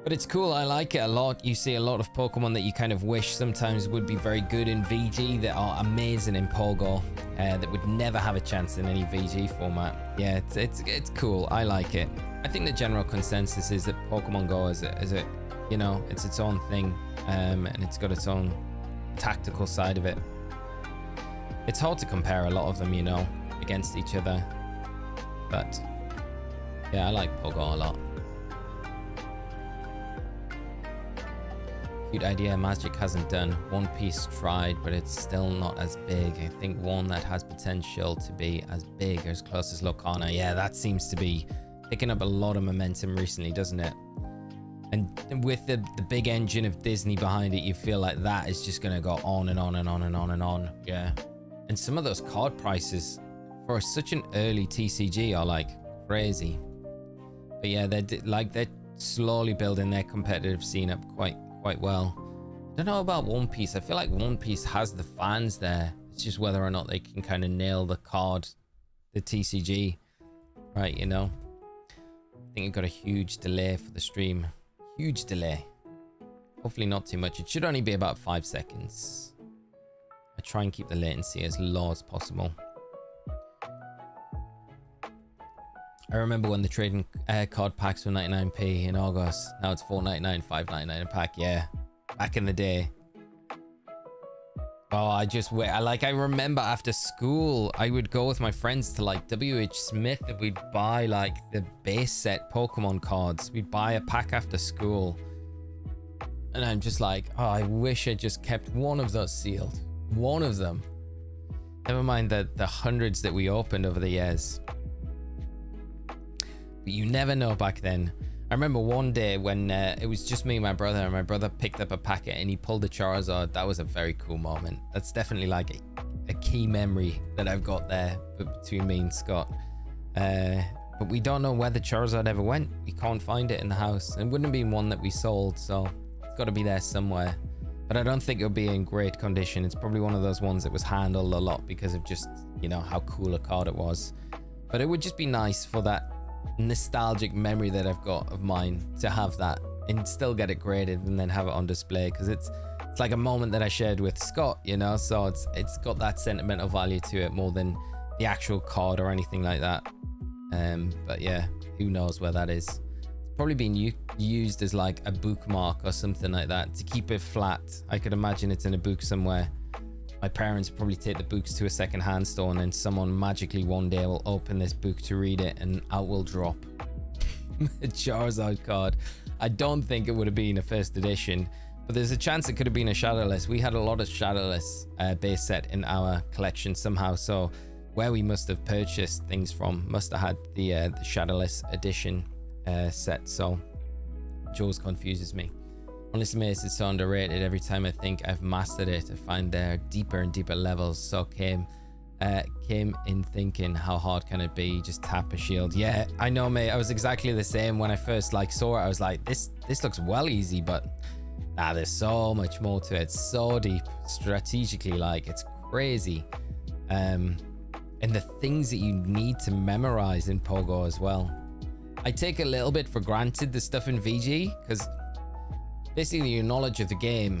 A: But it's cool. I like it a lot. You see a lot of Pokemon that you kind of wish sometimes would be very good in VG that are amazing in Pogo, that would never have a chance in any VG format. Yeah, it's cool. I like it. I think the general consensus is that Pokemon Go is a you know, it's its own thing, and it's got its own tactical side of it. It's hard to compare a lot of them, you know, against each other. But yeah, I like Pogo a lot.
B: Cute idea Magic hasn't done. One Piece tried, but it's still not as big. I think one that has potential to be as big or as close as Locana. Yeah, that seems to be picking up a lot of momentum recently, doesn't it? And with the big engine of Disney behind it, you feel like that is just going to go on and on and on and on and on. Yeah. And some of those card prices for such an early TCG are like crazy. But yeah, they're slowly building their competitive scene up quite well. I don't know about One Piece. I feel like One Piece has the fans there. It's just whether or not they can kind of nail the card, the TCG, right? You know, I think it got a huge delay for the stream. Huge delay. Hopefully not too much. It should only be about 5 seconds. I try and keep the latency as low as possible. I remember when the trading card packs were 99p in August. Now it's $4.99, $5.99 a pack. Yeah, back in the day. Oh, I remember after school, I would go with my friends to like WH Smith and we'd buy like the base set Pokemon cards. We'd buy a pack after school. And I'm just like, oh, I wish I just kept one of those sealed. One of them. Never mind the hundreds that we opened over the years. But you never know back then. I remember one day when it was just me and my brother, and my brother picked up a packet and he pulled a Charizard. That was a very cool moment. That's definitely like a key memory that I've got there between me and Scott. But we don't know where the Charizard ever went. We can't find it in the house. It wouldn't have been one that we sold, so it's got to be there somewhere. But I don't think it'll be in great condition. It's probably one of those ones that was handled a lot because of just, you know, how cool a card it was. But it would just be nice for that nostalgic memory that I've got of mine to have that and still get it graded and then have it on display, because it's like a moment that I shared with Scott, you know, so it's got that sentimental value to it more than the actual card or anything like that. But yeah, who knows where that is. It's probably been used as like a bookmark or something like that to keep it flat. I could imagine it's in a book somewhere. My parents probably take the books to a second-hand store, and then someone magically one day will open this book to read it and out will drop a Charizard card. I don't think it would have been a first edition, but there's a chance it could have been a Shadowless. We had a lot of Shadowless base set in our collection somehow, so where we must have purchased things from must have had the Shadowless edition set, so Jaws confuses me. Honestly, Mace is so underrated. Every time I think I've mastered it, I find there are deeper and deeper levels. So came in thinking, how hard can it be? Just tap a shield. Yeah, I know, mate. I was exactly the same when I first like saw it. I was like, this looks well easy, but nah, there's so much more to it. It's so deep, strategically, like it's crazy. And the things that you need to memorize in Pogo as well. I take a little bit for granted the stuff in VG, because basically your knowledge of the game,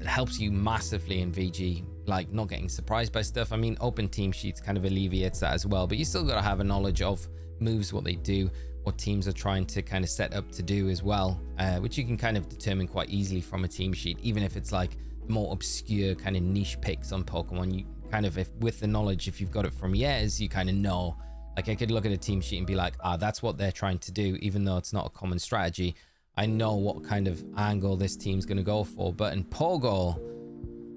B: it helps you massively in VG, like not getting surprised by stuff. I mean, open team sheets kind of alleviates that as well, but you still got to have a knowledge of moves, what they do, what teams are trying to kind of set up to do as well, which you can kind of determine quite easily from a team sheet, even if it's like more obscure kind of niche picks on Pokemon. You kind of, with the knowledge, if you've got it from years, you kind of know. Like I could look at a team sheet and be like, that's what they're trying to do, even though it's not a common strategy. I know what kind of angle this team's going to go for. But in Pogo,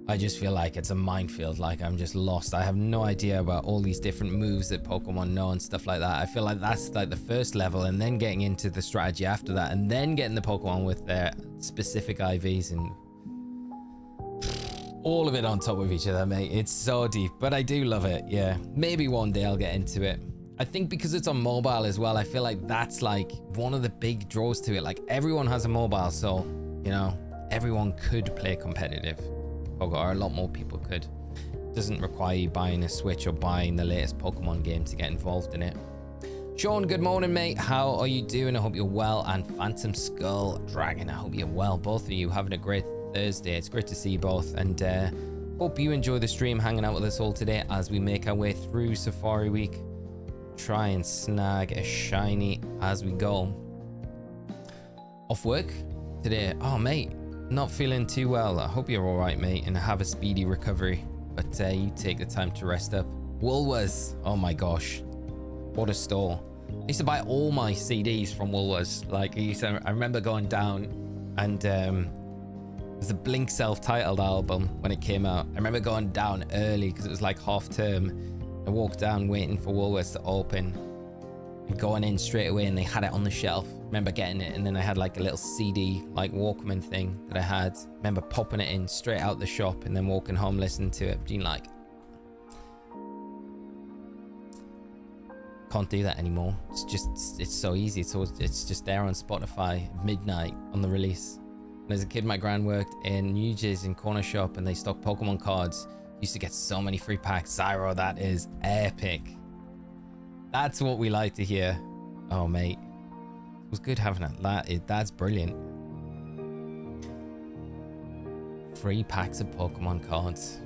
B: I just feel like it's a minefield. Like I'm just lost. I have no idea about all these different moves that Pokemon know and stuff like that. I feel like that's like the first level, and then getting into the strategy after that, and then getting the Pokemon with their specific IVs and all of it on top of each other, mate. It's so deep, but I do love it. Yeah, maybe one day I'll get into it. I think because it's on mobile as well, I feel like that's like one of the big draws to it. Like everyone has a mobile, so you know, everyone could play competitive Pogo, or a lot more people could. It doesn't require you buying a Switch or buying the latest Pokemon game to get involved in it. Sean, good morning, mate. How are you doing? I hope you're well. And Phantom Skull Dragon, I hope you're well. Both of you having a great Thursday. It's great to see you both, and hope you enjoy the stream, hanging out with us all today as we make our way through Safari Week. Try and snag a shiny as we go. Off work today. Oh, mate, not feeling too well. I hope you're all right, mate, and have a speedy recovery. But you take the time to rest up. Woolworths. Oh my gosh, what a store. I used to buy all my CDs from Woolworths. Like I remember going down and was the Blink self-titled album when it came out. I remember going down early because it was like half term. I walked down waiting for Woolworths to open and going in straight away, and they had it on the shelf. Remember getting it, and then I had like a little CD like Walkman thing that I had. Remember popping it in straight out the shop and then walking home listening to it, being like, can't do that anymore. It's so easy. It's just there on Spotify at midnight on the release. And as a kid, my gran worked in New Jersey in corner shop, and they stocked Pokemon cards. Used to get so many free packs. Zyro, that is epic. That's what we like to hear. Oh mate, it was good having that. That's brilliant. Free packs of Pokemon cards.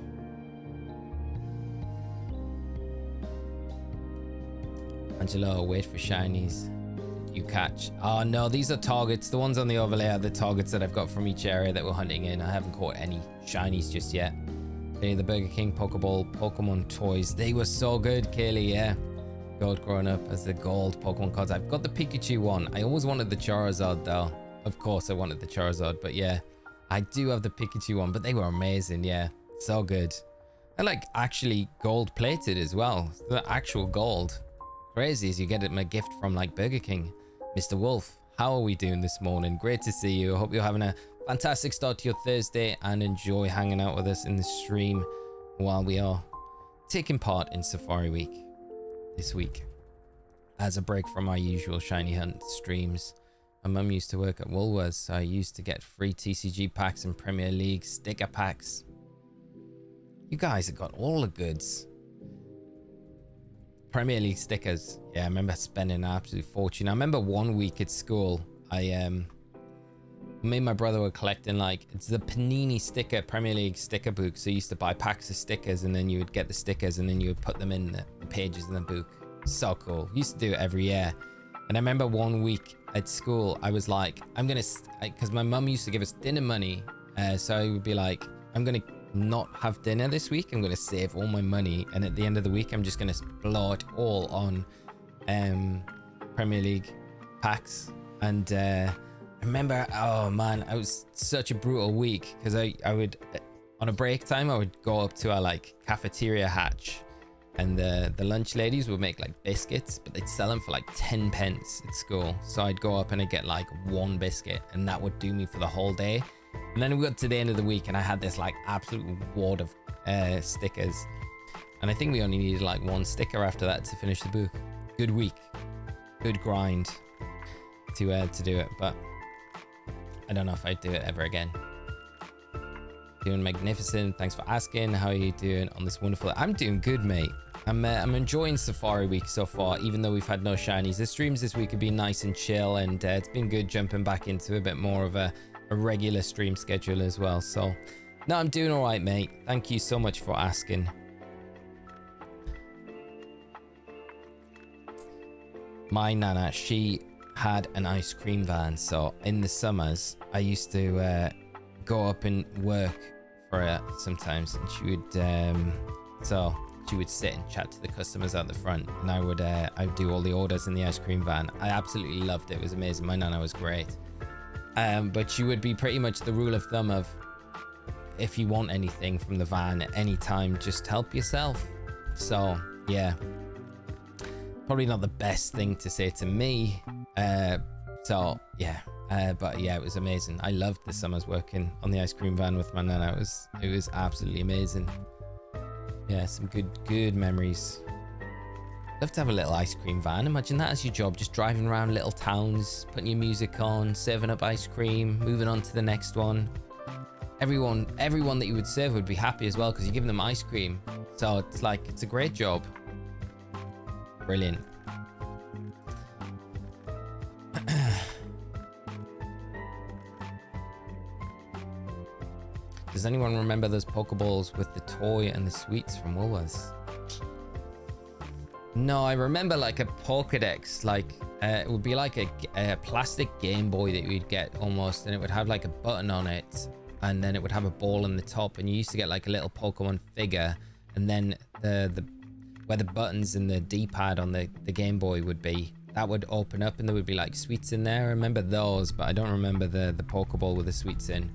B: Angelo, wait for shinies. You catch. Oh no, these are targets. The ones on the overlay are the targets that I've got from each area that we're hunting in. I haven't caught any shinies just yet. Okay, the Burger King Pokeball Pokemon toys. They were so good, Kaylee, yeah. Gold growing up as the gold Pokemon cards. I've got the Pikachu one. I always wanted the Charizard though. Of course I wanted the Charizard, but yeah. I do have the Pikachu one, but they were amazing, yeah. So good. I like actually gold plated as well. The actual gold. Crazy as you get it a gift from like Burger King. Mr. Wolf, how are we doing this morning? Great to see you. I hope you're having a fantastic start to your Thursday and enjoy hanging out with us in the stream while we are taking part in Safari Week this week as a break from our usual shiny hunt streams. My mum used to work at Woolworths, so I used to get free TCG packs and Premier League sticker packs. You guys have got all the goods. Premier League stickers. Yeah, I remember spending an absolute fortune. I remember one week at school, me and my brother were collecting like, it's the Panini sticker, Premier League sticker book. So you used to buy packs of stickers and then you would get the stickers and then you would put them in the pages in the book. So cool. Used to do it every year. And I remember one week at school, I was like, because my mum used to give us dinner money. So I would be like, I'm going to not have dinner this week. I'm going to save all my money. And at the end of the week, I'm just going to blow it all on Premier League packs. And I remember, oh man, it was such a brutal week because I would, on a break time, I would go up to our like cafeteria hatch, and the lunch ladies would make like biscuits, but they'd sell them for like 10 pence at school. So I'd go up and I'd get like one biscuit, and that would do me for the whole day. And then we got to the end of the week and I had this like absolute wad of stickers, and I think we only needed like one sticker after that to finish the book. Good week, good grind to do it, but I don't know if I'd do it ever again. Doing magnificent. Thanks for asking. How are you doing on this wonderful? I'm doing good, mate. I'm enjoying Safari Week so far, even though we've had no shinies. The streams this week have been nice and chill, and it's been good jumping back into a bit more of a regular stream schedule as well. So no, I'm doing all right, mate. Thank you so much for asking. My nana, she had an ice cream van, so in the summers I used to go up and work for her sometimes, and she would sit and chat to the customers at the front, and I would do all the orders in the ice cream van. I absolutely loved it. It was amazing. My nana was great. But she would be pretty much the rule of thumb of, if you want anything from the van at any time, just help yourself. So yeah, probably not the best thing to say to me. So yeah, but yeah, it was amazing. I loved the summers working on the ice cream van with my nana. It was absolutely amazing. Yeah, some good memories. Love to have a little ice cream van. Imagine that as your job, just driving around little towns, putting your music on, serving up ice cream, moving on to the next one. Everyone that you would serve would be happy as well because you're giving them ice cream. So it's like, it's a great job. Brilliant. Does anyone remember those Pokeballs with the toy and the sweets from Woolworths? No, I remember like a Pokedex, like it would be like a plastic Game Boy that you'd get almost, and it would have like a button on it, and then it would have a ball in the top, and you used to get like a little Pokemon figure, and then the where the buttons and the D-pad on the Game Boy would be, that would open up and there would be like sweets in there. I remember those, but I don't remember the Pokeball with the sweets in.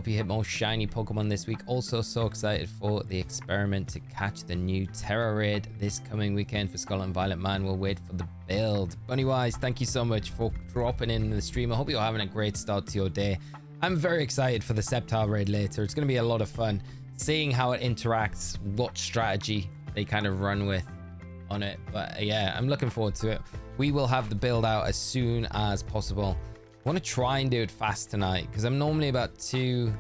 B: Hope you hit more shiny Pokemon this week. Also so excited for the experiment to catch the new Terra Raid this coming weekend for Scarlet and Violet. Man, we'll wait for the build. Bunnywise, thank you so much for dropping in the stream. I hope you're having a great start to your day. I'm very excited for the Sceptile Raid later. It's going to be a lot of fun seeing how it interacts, what strategy they kind of run with on it. But yeah, I'm looking forward to it. We will have the build out as soon as possible. I want to try and do it fast tonight because I'm normally about 2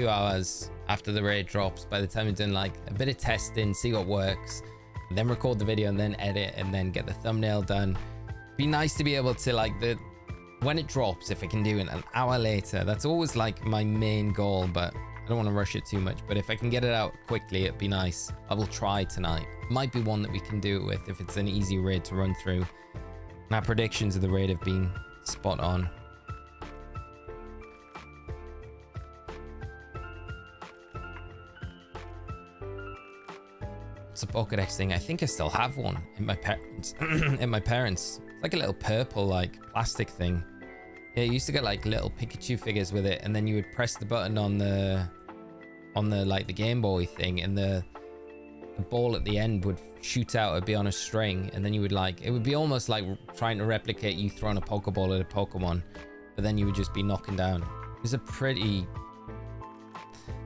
B: hours after the raid drops. By the time I've done like a bit of testing, see what works, and then record the video and then edit and then get the thumbnail done. Be nice to be able to like when it drops, if I can do it an hour later. That's always like my main goal, but I don't want to rush it too much. But if I can get it out quickly, it'd be nice. I will try tonight. Might be one that we can do it with if it's an easy raid to run through. And our predictions of the raid have been spot on. It's a Pokédex thing. I think I still have one in my parents. In my parents, it's like a little purple like plastic thing. Yeah, you used to get like little Pikachu figures with it, and then you would press the button on the like the Game Boy thing, and the ball at the end would shoot out. It'd be on a string, and then you would like, it would be almost like trying to replicate you throwing a Pokeball at a Pokemon, but then you would just be knocking down. It was a pretty,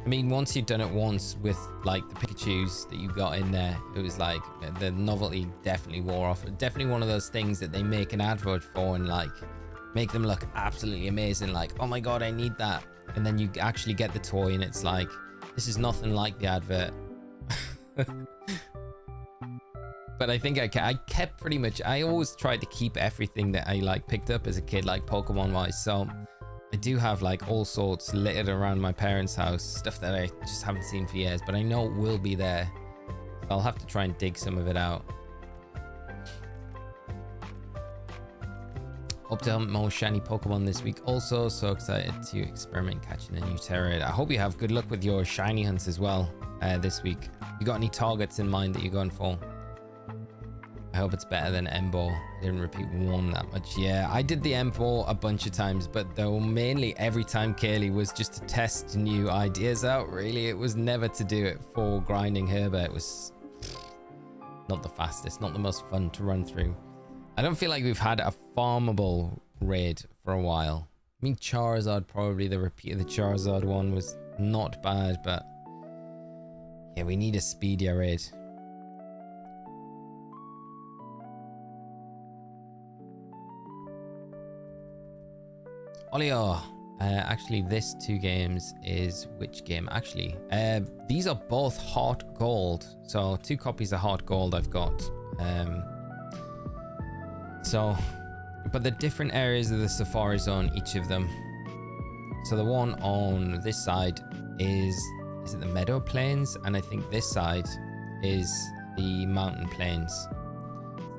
B: I mean, once you'd done it once with like the Pikachus that you got in there, it was like the novelty definitely wore off. Definitely one of those things that they make an advert for and like make them look absolutely amazing, like, oh my god, I need that, and then you actually get the toy and it's like, this is nothing like the advert. But I think I kept pretty much, I always tried to keep everything that I like picked up as a kid, like Pokemon wise. So I do have like all sorts littered around my parents' house, stuff that I just haven't seen for years, but I know it will be there. So I'll have to try and dig some of it out. Hope to hunt more shiny Pokemon this week. Also so excited to experiment catching a new Terra Raid. I hope you have good luck with your shiny hunts as well this week. You got any targets in mind that you're going for? I hope it's better than Embo. I didn't repeat one that much. Yeah, I did the Embo a bunch of times, but though mainly every time, Kaylee, was just to test new ideas out. Really, it was never to do it for grinding Herbert. It was not the fastest, not the most fun to run through. I don't feel like we've had a farmable raid for a while. I mean, Charizard, probably the repeat of the Charizard one was not bad, but yeah, we need a speedier raid. Olio, actually this 2 games is which game? Actually, these are both Heart Gold, so 2 copies of Heart Gold I've got. So, but the different areas of the Safari Zone, each of them. So the one on this side is it the Meadow Plains? And I think this side is the Mountain Plains.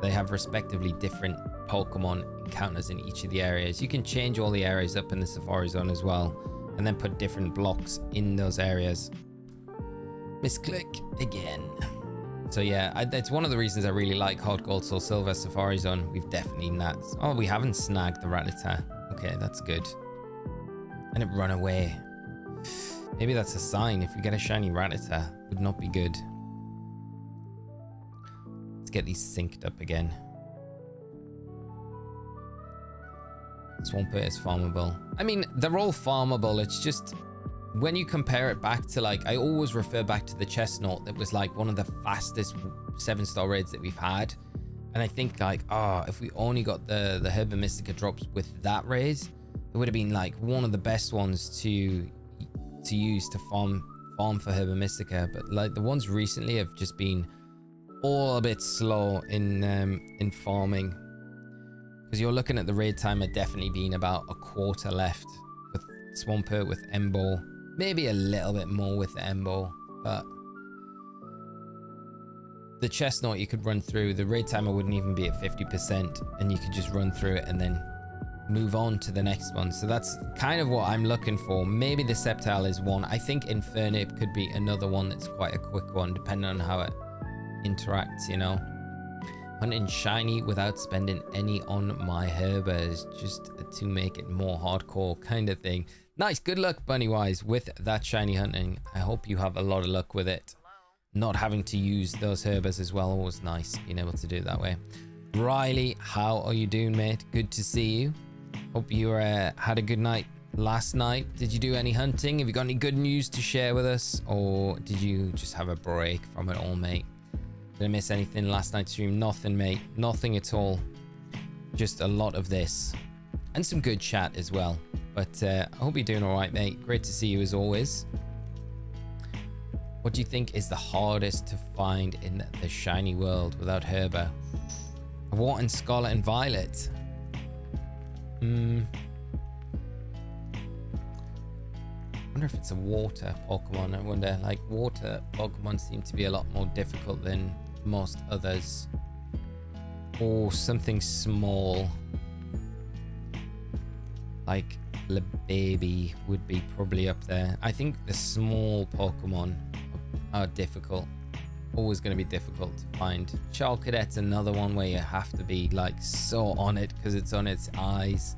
B: They have respectively different Pokemon encounters in each of the areas. You can change all the areas up in the Safari Zone as well, and then put different blocks in those areas. Misclick again. So yeah, that's one of the reasons I really like Hot Gold Soul Silver Safari Zone. We've definitely not. Oh, we haven't snagged the Rattata. Okay, that's good. And it run away. Maybe that's a sign. If we get a shiny Rattata, would not be good. Let's get these synced up again. Swampert is farmable. I mean, they're all farmable. It's just when you compare it back to, like, I always refer back to the Chestnut that was like one of the fastest 7-star raids that we've had. And I think like, if we only got the Herba Mystica drops with that raid, it would have been like one of the best ones to use to farm for Herba Mystica. But like the ones recently have just been all a bit slow in farming, because you're looking at the raid timer definitely being about a quarter left with Swampert, with Embo, maybe a little bit more with the Embo, but the Chestnut you could run through. The raid timer wouldn't even be at 50%, and you could just run through it and then move on to the next one. So that's kind of what I'm looking for. Maybe the Sceptile is one. I think Infernape could be another one that's quite a quick one, depending on how it interacts, you know. Hunting shiny without spending any on my Herba is just to make it more hardcore kind of thing. Nice. Good luck, Bunny-wise, with that shiny hunting. I hope you have a lot of luck with it. Not having to use those herbers as well was nice, being able to do it that way. Riley, how are you doing, mate? Good to see you. Hope you had a good night last night. Did you do any hunting? Have you got any good news to share with us? Or did you just have a break from it all, mate? Did I miss anything last night's stream? Nothing, mate. Nothing at all. Just a lot of this. And some good chat as well. But I hope you're doing all right, mate. Great to see you as always. What do you think is the hardest to find in the shiny world without Herber? What in Scarlet and Violet? I wonder if it's a water Pokemon. I wonder, like, water Pokemon seem to be a lot more difficult than most others. Or something small. Like the baby would be probably up there. I think the small Pokemon are difficult. Always going to be difficult to find. Charcadet's another one where you have to be like so on it because it's on its eyes.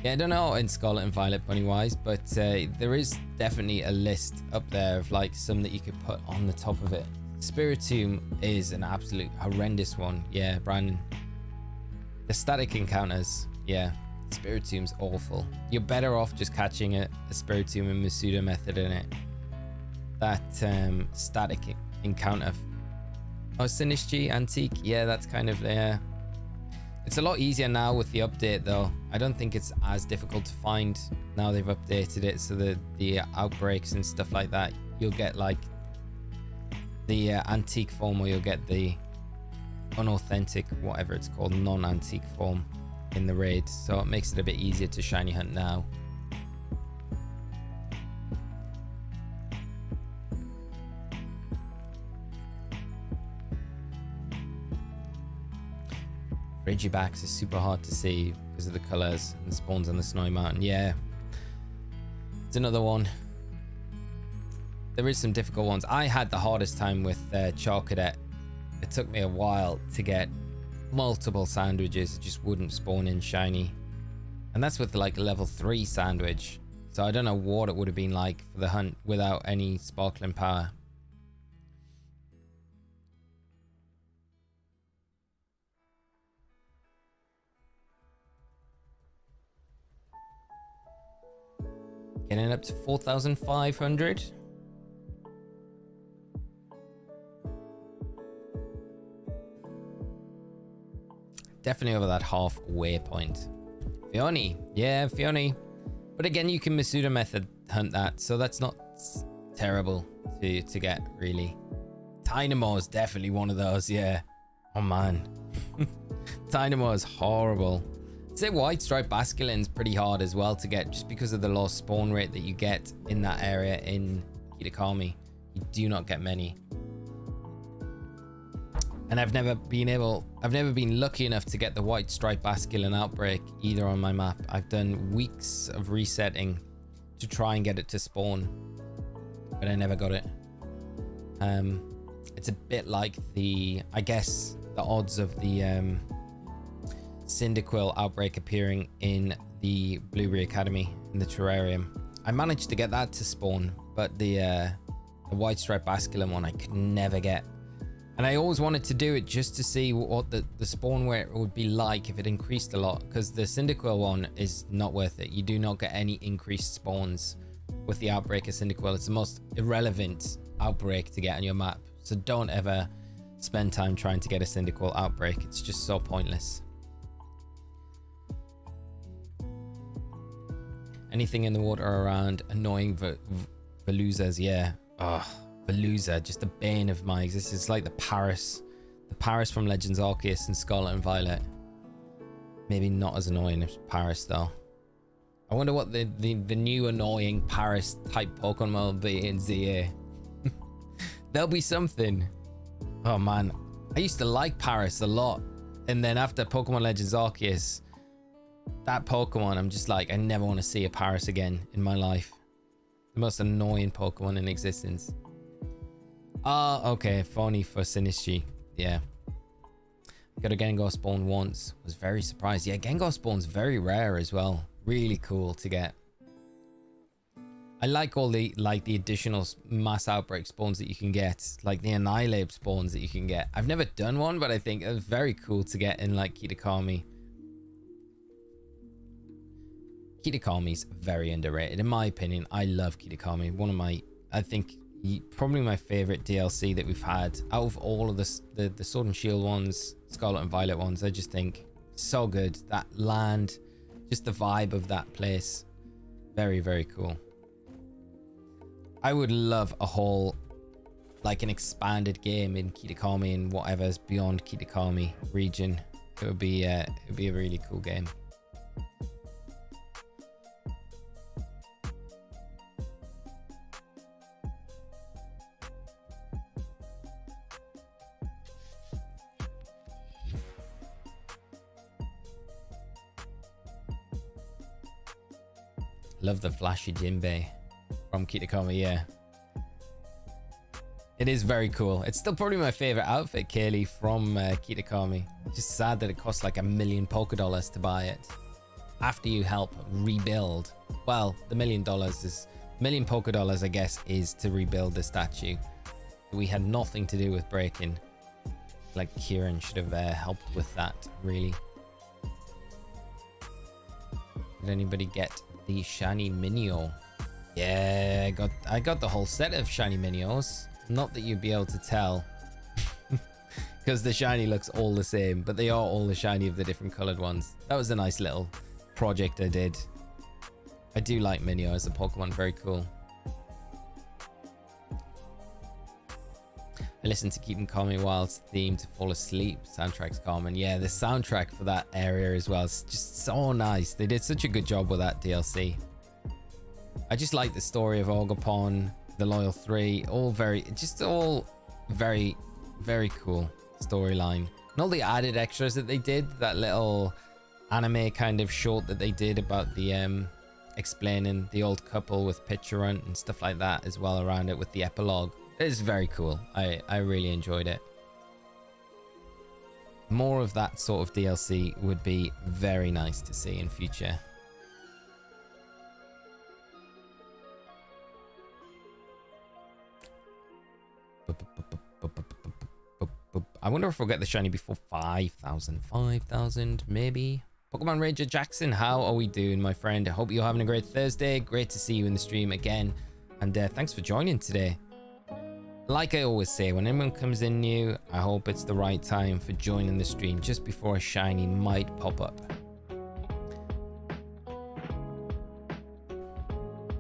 B: Yeah, I don't know in Scarlet and Violet Bunny-wise, but there is definitely a list up there of like some that you could put on the top of it. Spiritomb is an absolute horrendous one. Yeah, Brandon. The static encounters. Yeah, Spiritomb's awful. You're better off just catching a Spiritomb and Masuda method in it. That static encounter. Oh, Sinistry Antique. Yeah, that's kind of there. It's a lot easier now with the update though. I don't think it's as difficult to find now they've updated it, so the outbreaks and stuff like that, you'll get like the antique form, or you'll get the unauthentic, whatever it's called, non-antique form in the raid, so it makes it a bit easier to shiny hunt now. Frigibax is super hard to see because of the colors and the spawns on the Snowy Mountain. Yeah, it's another one. There is some difficult ones. I had the hardest time with Charcadet. It took me a while to get multiple sandwiches. It just wouldn't spawn in shiny, and that's with like level 3 sandwich. So I don't know what it would have been like for the hunt without any sparkling power. Getting up to 4,500. Definitely over that halfway point. Fioni. Yeah, Fioni. But again, you can Masuda method hunt that, so that's not terrible to get, really. Tynamo is definitely one of those, yeah. Oh, man. Tynamo is horrible. I'd say White Stripe Basculin's pretty hard as well to get, just because of the low spawn rate that you get in that area in Kitakami. You do not get many. And I've never been lucky enough to get the White Stripe Basculin outbreak either on my map. I've done weeks of resetting to try and get it to spawn, but I never got it. It's a bit like I guess the odds of the Cyndaquil outbreak appearing in the Blueberry Academy in the terrarium. I managed to get that to spawn, but the White Stripe Basculin one I could never get. And I always wanted to do it just to see what the spawn rate would be like if it increased a lot, because the Cyndaquil one is not worth it. You do not get any increased spawns with the outbreak of Cyndaquil. It's the most irrelevant outbreak to get on your map. So don't ever spend time trying to get a Cyndaquil outbreak. It's just so pointless. Anything in the water around annoying Veluzas, yeah. Ugh. Veluza, just the bane of my existence. It's like the Paris from Legends Arceus and Scarlet and Violet. Maybe not as annoying as Paris though. I wonder what the new annoying Paris type Pokemon will be in ZA. There'll be something. Oh man, I used to like Paris a lot, and then after Pokemon Legends Arceus, that Pokemon, I'm just like, I never want to see a Paris again in my life. The most annoying Pokemon in existence. Ah, okay, phony for Sinistry. Yeah. Got a Gengar spawn once. Was very surprised. Yeah, Gengar spawn's very rare as well. Really cool to get. I like all the additional mass outbreak spawns that you can get, like the Annihilate spawns that you can get. I've never done one, but I think it's very cool to get in like Kitakami. Kitakami's very underrated in my opinion. I love Kitakami. One of my, I think probably my favorite DLC that we've had out of all of the Sword and Shield ones, Scarlet and Violet ones. I just think so good. That land, just the vibe of that place, very, very cool. I would love a whole, like an expanded game in Kitakami and whatever's beyond Kitakami region. It would be a really cool game. Love the flashy Jinbei from Kitakami, yeah. It is very cool. It's still probably my favorite outfit, Kaylee, from Kitakami. Just sad that it costs like $1 million Poké to buy it. After you help rebuild. Well, the $1 million is... $1 million Poké, I guess, is to rebuild the statue. We had nothing to do with breaking. Like, Kieran should have helped with that, really. Did anybody get the shiny Minio? Yeah, I got the whole set of shiny Minios. Not that you'd be able to tell, because the shiny looks all the same, but they are all the shiny of the different colored ones. That was a nice little project I did. I do like Minio as a Pokemon, very cool. I listened to Keep 'em Calming Wild's theme to fall asleep. Soundtrack's common. Yeah, the soundtrack for that area as well is just so nice. They did such a good job with that DLC. I just like the story of Ogapon, the Loyal 3, all very very cool storyline. And all the added extras that they did, that little anime kind of short that they did about the explaining the old couple with Picturant and stuff like that as well around it with the epilogue. It's very cool. I really enjoyed it. More of that sort of DLC would be very nice to see in future. I wonder if we'll get the shiny before 5,000. 5,000 maybe. Pokemon Ranger Jackson, how are we doing, my friend? I hope you're having a great Thursday. Great to see you in the stream again. And thanks for joining today. Like I always say, when anyone comes in new, I hope it's the right time for joining the stream just before a shiny might pop up.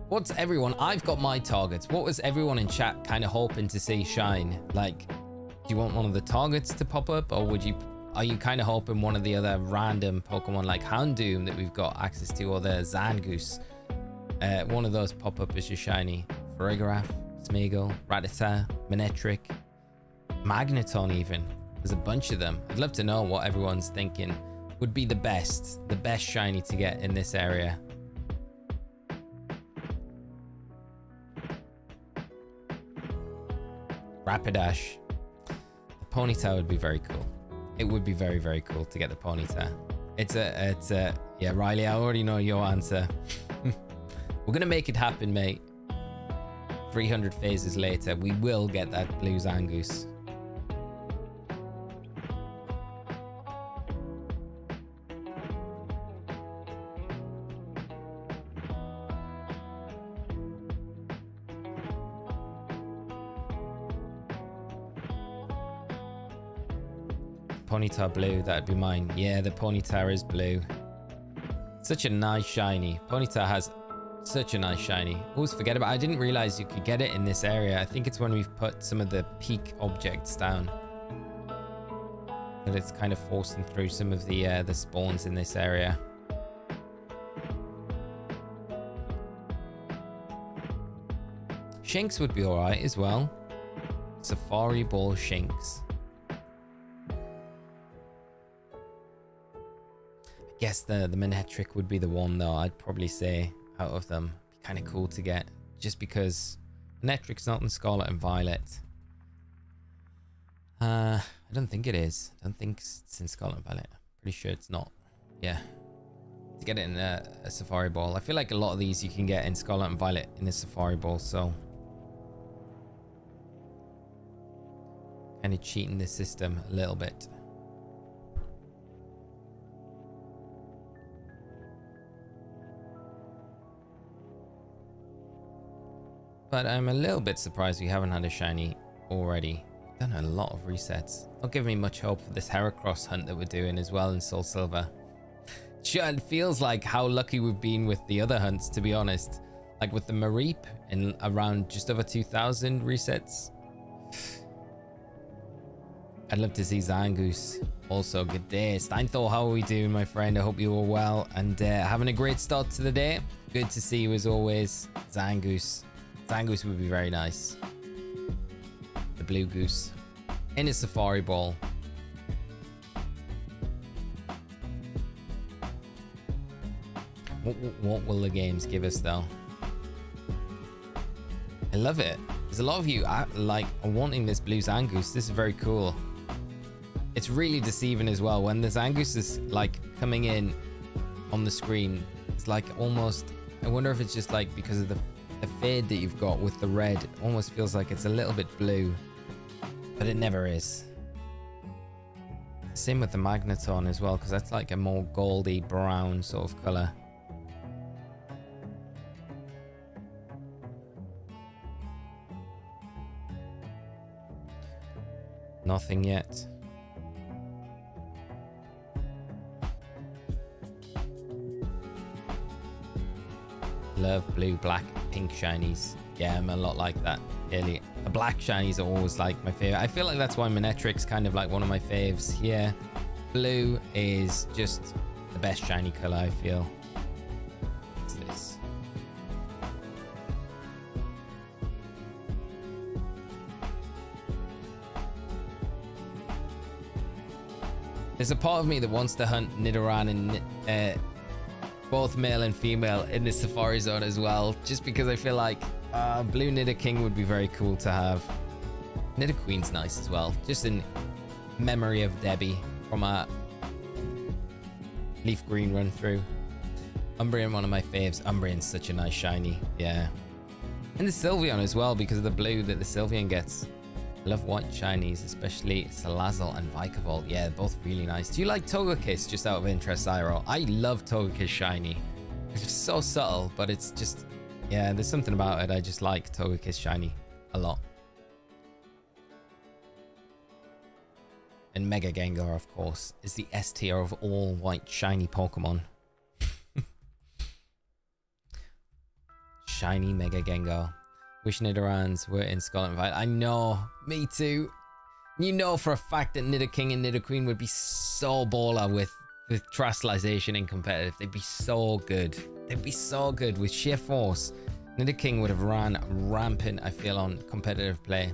B: What's everyone? I've got my targets. What was everyone in chat kind of hoping to see shine? Like, do you want one of the targets to pop up, or are you kind of hoping one of the other random Pokemon like Houndoom that we've got access to, or the Zangoose? One of those pop up as your shiny. Farigiraf, Smeagol, Rattata, Manectric, Magneton even. There's a bunch of them. I'd love to know what everyone's thinking would be the best shiny to get in this area. Rapidash. The Ponyta would be very cool. It would be very, very cool to get the Ponyta. Yeah, Riley, I already know your answer. We're gonna make it happen, mate. 300 phases later, we will get that blue Zangoose. Ponyta blue, that'd be mine. Yeah, the Ponyta is blue. Such a nice shiny. Ponyta has such a nice shiny. Always forget about it. I didn't realize you could get it in this area. I think it's when we've put some of the peak objects down that it's kind of forcing through some of the spawns in this area. Shinx would be alright as well. Safari Ball Shinx. I guess the Manectric would be the one though, I'd probably say, out of them. Be kind of cool to get, just because Manetric's not in Scarlet and Violet. I don't think it is. I don't think it's in Scarlet and Violet. Pretty sure it's not. Yeah. to get it in a Safari Ball. I feel like a lot of these you can get in Scarlet and Violet in a Safari Ball, so kind of cheating the system a little bit. But I'm a little bit surprised we haven't had a shiny already. Done a lot of resets. Not giving me much hope for this Heracross hunt that we're doing as well in Soul Silver. It feels like how lucky we've been with the other hunts, to be honest. Like with the Mareep in around just over 2,000 resets. I'd love to see Zangoose. Also, good day. Steinthor, how are we doing, my friend? I hope you all well and having a great start to the day. Good to see you as always. Zangoose. Zangoose would be very nice. The blue goose in a Safari Ball. What will the games give us though? I love it. There's a lot of you are wanting this blue Zangoose. This is very cool. It's really deceiving as well when the Zangoose is like coming in on the screen. It's like almost, I wonder if it's just like because of the fade that you've got with the red. It almost feels like it's a little bit blue, but it never is. Same with the Magneton as well, because that's like a more goldy brown sort of color. Nothing yet. Love blue, black, pink shinies. Yeah, I'm a lot like that. Really, the black shinies are always like my favorite. I feel like that's why Manetric's kind of like one of my faves here. Blue is just the best shiny color, I feel. What's this? There's a part of me that wants to hunt Nidoran and both male and female in the Safari Zone as well, just because I feel like blue Nidoking would be very cool to have. Nidoqueen's nice as well, just in memory of Debbie from a Leaf Green run through. Umbreon, one of my faves. Umbreon's such a nice shiny, yeah. And the Sylveon as well, because of the blue that the Sylveon gets. I love white shinies, especially Salazzle and Vikavolt. Yeah, both really nice. Do you like Togekiss, just out of interest, Zyro? I love Togekiss shiny. It's so subtle, but it's just, yeah, there's something about it. I just like Togekiss shiny a lot. And Mega Gengar, of course, is the S tier of all white shiny Pokemon. Shiny Mega Gengar. Wish Nidorans were in Scarlet and Violet. I know, me too. You know for a fact that Nidoking and Nidoqueen would be so baller with Terastallization in competitive. They'd be so good. They'd be so good with sheer force. Nidoking would have ran rampant, I feel, on competitive play.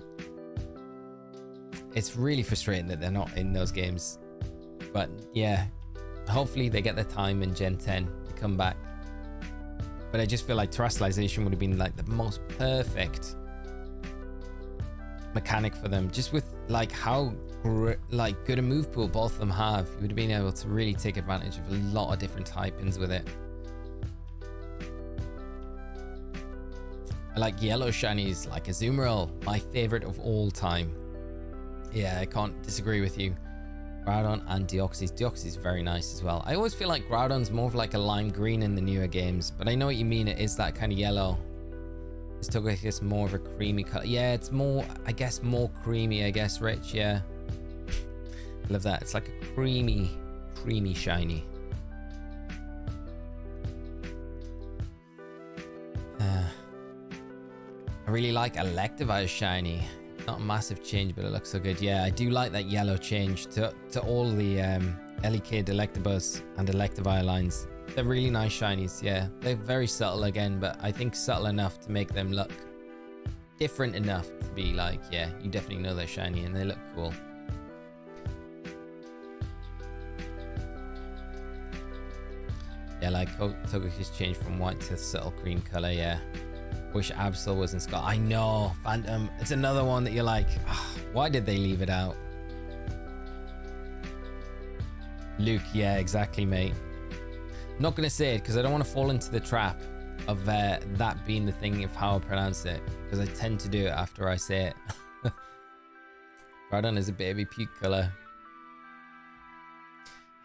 B: It's really frustrating that they're not in those games. But yeah, hopefully they get the time in Gen 10 to come back. But I just feel like Terastallization would have been like the most perfect mechanic for them. Just with like how good a move pool both of them have. You would have been able to really take advantage of a lot of different typings with it. I like yellow shinies like Azumarill, my favorite of all time. Yeah, I can't disagree with you. Groudon and Deoxys. Deoxys is very nice as well. I always feel like Groudon's more of like a lime green in the newer games, but I know what you mean. It is that kind of yellow. This Togekiss more of a creamy color. Yeah, it's more, I guess, more creamy, I guess, Rich. Yeah. I love that. It's like a creamy shiny. I really like Electivire's shiny. Not a massive change, but it looks so good. Yeah, I do like that yellow change to all the Elekid, Electabuzz, and Electivire lines. They're really nice shinies, yeah. They're very subtle again, but I think subtle enough to make them look different enough to be like, yeah, you definitely know they're shiny and they look cool. Yeah, like Togekiss changed from white to subtle green color, yeah. Wish Absol was in Scott. I know, Phantom. It's another one that you're like, oh, why did they leave it out? Luke, yeah, exactly, mate. I'm not going to say it because I don't want to fall into the trap of that being the thing of how I pronounce it, because I tend to do it after I say it. Groudon is a baby puke color.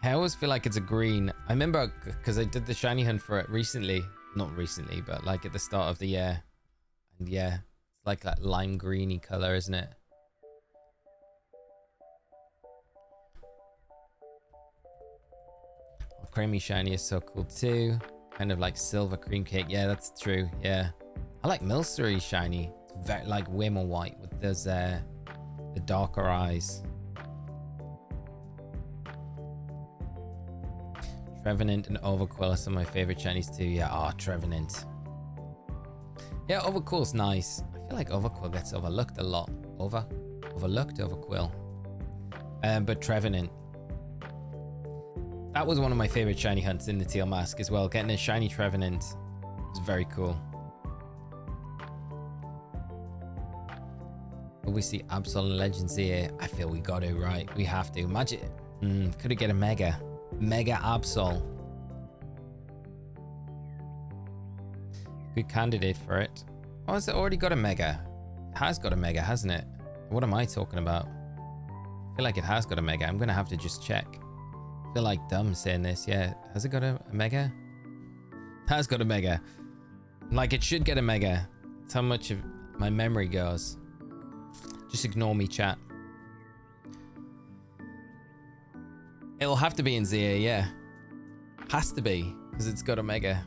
B: I always feel like it's a green. I remember because I did the shiny hunt for it recently. Not recently, but like at the start of the year. And yeah, it's like that lime greeny color, isn't it? Oh, creamy shiny is so cool too. Kind of like silver cream cake. Yeah, that's true. Yeah. I like Milcery shiny. It's very like way more white with those the darker eyes. Trevenant and Overquill are some of my favorite shinies too. Yeah, Trevenant. Yeah, Overquill's nice. I feel like Overquill gets overlooked a lot. Overlooked Overquill. But Trevenant. That was one of my favorite shiny hunts in the Teal Mask as well. Getting a shiny Trevenant was very cool. Will we see Absol and Legends here? I feel we got to, right? We have to. Imagine. Could it get a Mega Absol? Good candidate for it. Oh, has it already got a Mega? It has got a Mega, hasn't it? What am I talking about? I feel like it has got a Mega. I'm going to have to just check. I feel like dumb saying this. Yeah, has it got a Mega? It has got a Mega. Like, it should get a Mega. That's how much of my memory goes. Just ignore me, chat. It'll have to be in Zia, yeah. Has to be, because it's got a Mega.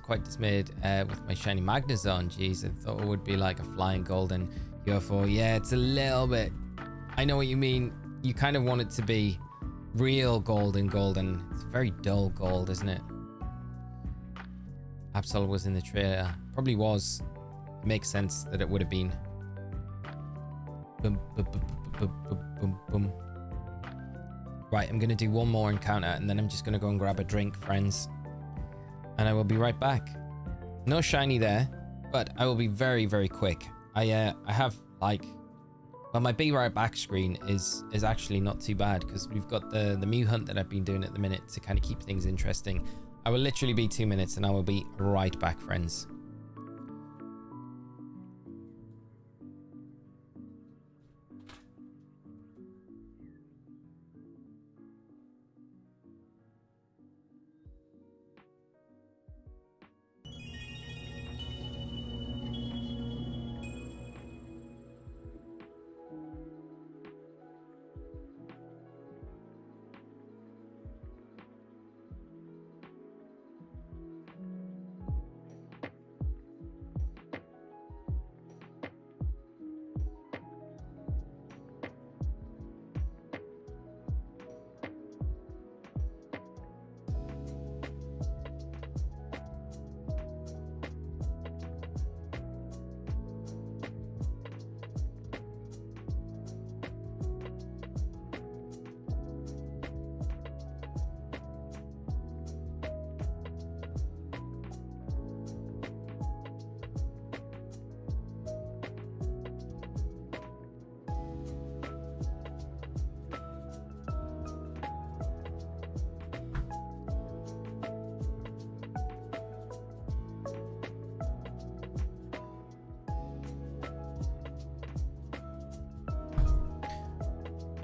B: Quite dismayed with my shiny Magnezone. Jeez, I thought it would be like a flying golden UFO. Yeah, it's a little bit. I know what you mean. You kind of want it to be real golden. It's very dull gold, isn't it? Absol was in the trailer. Probably was. Makes sense that it would have been. Boom, boom, boom, boom, boom, boom, boom. Right, I'm going to do one more encounter and then I'm just going to go and grab a drink, friends. And I will be right back. No shiny there, but I will be very, very quick. I have like, well, my be right back screen is actually not too bad because we've got the Mew hunt that I've been doing at the minute to kind of keep things interesting. I will literally be 2 minutes and I will be right back, friends.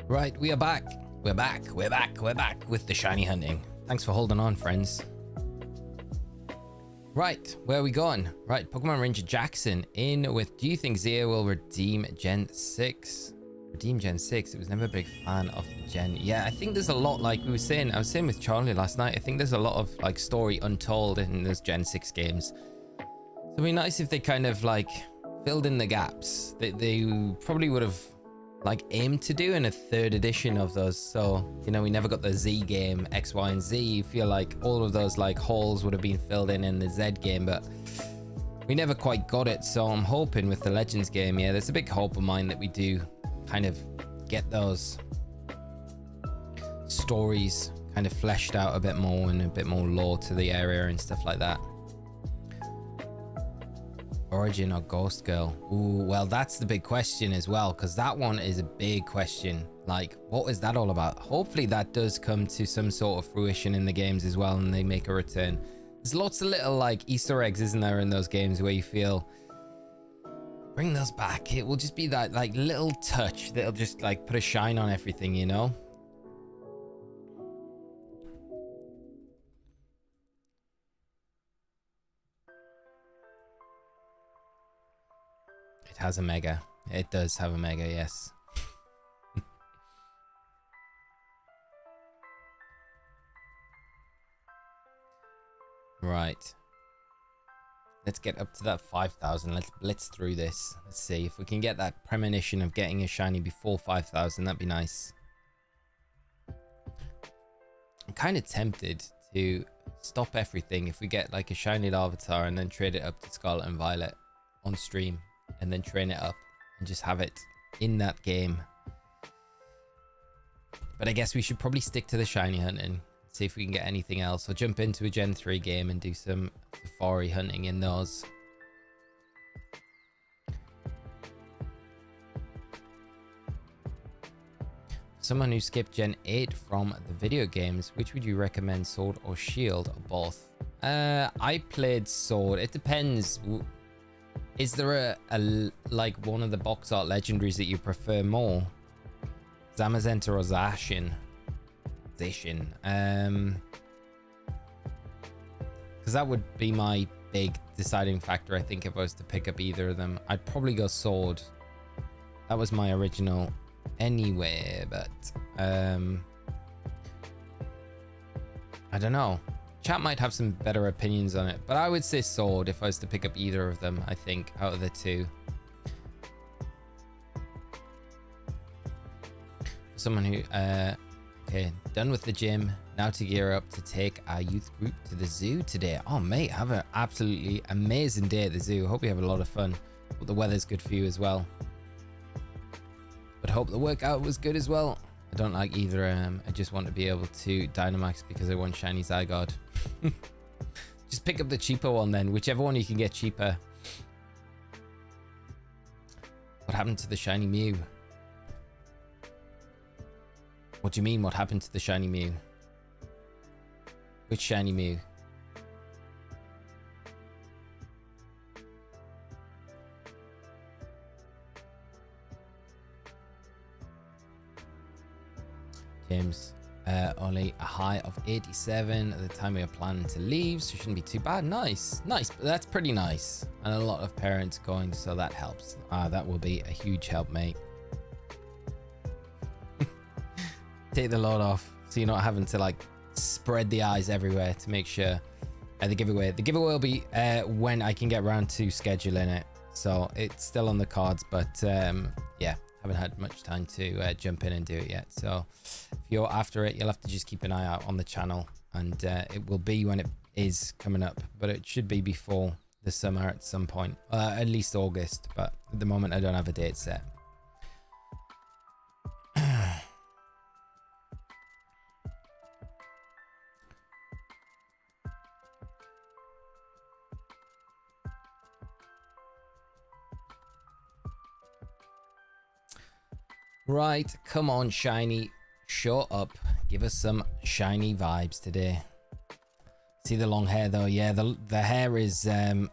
B: Right, we are back. We're back with the shiny hunting. Thanks for holding on, friends. Right, where are we going? Right, Pokemon Ranger Jackson in with, do you think Zia will redeem Gen 6? Redeem Gen 6? It was never a big fan of the Gen. Yeah, I think there's a lot, like I was saying with Charlie last night, I think there's a lot of like story untold in those Gen 6 games. So it'd be nice if they kind of like filled in the gaps. They probably would have like aimed to do in a 3rd edition of those. So, you know, we never got the Z game, X, Y, and Z. You feel like all of those like holes would have been filled in the Z game, but we never quite got it. So I'm hoping with the Legends game, yeah, there's a big hope of mine that we do kind of get those stories kind of fleshed out a bit more and a bit more lore to the area and stuff like that. Origin or Ghost Girl? Ooh, well, that's the big question as well, because that one is a big question. Like, what is that all about? Hopefully that does come to some sort of fruition in the games as well, and they make a return. There's lots of little, like, Easter eggs, isn't there, in those games where you feel, bring those back. It will just be that, like, little touch that'll just, like, put a shine on everything, you know? It has a mega. It does have a mega, yes. Right. Let's get up to that 5,000. Let's blitz through this. Let's see if we can get that premonition of getting a shiny before 5,000. That'd be nice. I'm kind of tempted to stop everything if we get like a shiny Larvitar and then trade it up to Scarlet and Violet on stream. And then train it up and just have it in that game. But I guess we should probably stick to the shiny hunting. See if we can get anything else. Or jump into a Gen 3 game and do some Safari hunting in those. Someone who skipped Gen 8 from the video games, which would you recommend, Sword or Shield, or both? I played Sword. It depends. Is there a like one of the box art legendaries that you prefer more? Zamazenta or Zacian? Zacian. Because that would be my big deciding factor, I think, if I was to pick up either of them. I'd probably go Sword. That was my original anyway, but I don't know. Chat might have some better opinions on it, but I would say Sword if I was to pick up either of them, I think, out of the two. Someone who, okay, done with the gym, now to gear up to take our youth group to the zoo today. Oh, mate, have an absolutely amazing day at the zoo. Hope you have a lot of fun. Hope the weather's good for you as well. But hope the workout was good as well. I don't like either. I just want to be able to Dynamax because I want shiny Zygarde. Just pick up the cheaper one then, whichever one you can get cheaper. What happened to the shiny Mew? What do you mean, what happened to the shiny Mew? Which shiny Mew? James, only a high of 87 at the time we are planning to leave, so it shouldn't be too bad. Nice, nice. That's pretty nice. And a lot of parents going, so that helps. That will be a huge help, mate. Take the load off, so you're not having to like spread the eyes everywhere to make sure. The giveaway will be when I can get around to scheduling it, so it's still on the cards, but yeah, haven't had much time to jump in and do it yet. So if you're after it, you'll have to just keep an eye out on the channel, and it will be when it is coming up, but it should be before the summer at some point, at least August, but at the moment I don't have a date set. Right, come on, shiny, show up, give us some shiny vibes today. See the long hair though? Yeah, the hair is I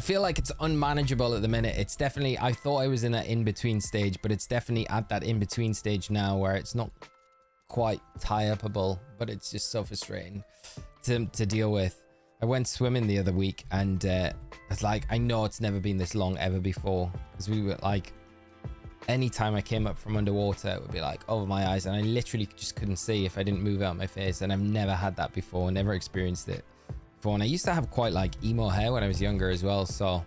B: feel like it's unmanageable at the minute. It's definitely, I thought I was in that in-between stage, but it's definitely at that in-between stage now where it's not quite tie-upable, but it's just so frustrating to deal with. I went swimming the other week, and it's like, I know it's never been this long ever before, because we were like, anytime I came up from underwater, it would be like over my eyes, and I literally just couldn't see if I didn't move out my face, and I've never had that before, never experienced it before. And I used to have quite like emo hair when I was younger as well, so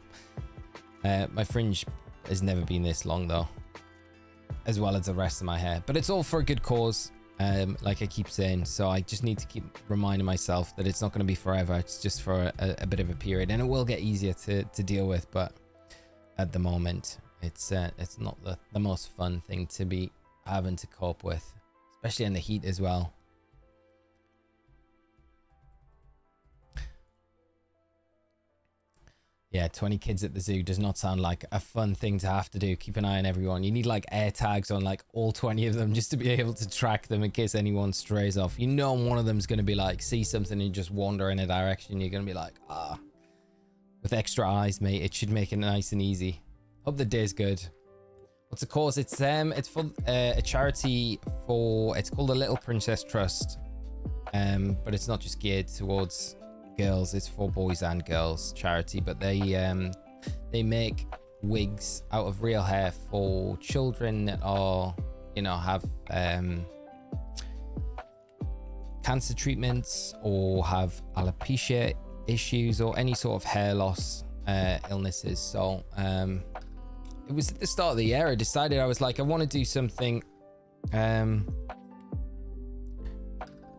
B: my fringe has never been this long though, as well as the rest of my hair, but it's all for a good cause, like I keep saying, so I just need to keep reminding myself that it's not going to be forever. It's just for a bit of a period, and it will get easier to deal with, but at the moment it's not the most fun thing to be having to cope with, especially in the heat as well. Yeah, 20 kids at the zoo does not sound like a fun thing to have to do. Keep an eye on everyone. You need like air tags on like all 20 of them just to be able to track them in case anyone strays off. You know one of them's going to be like, see something and just wander in a direction. You're going to be like, ah. With extra eyes, mate, it should make it nice and easy. Hope the day's good. What's the cause? It's for a charity for, it's called the Little Princess Trust. But it's not just geared towards girls, it's for boys and girls charity, but they make wigs out of real hair for children that are, you know, have cancer treatments or have alopecia issues or any sort of hair loss illnesses. So it was at the start of the year I decided, I was like, I want to do something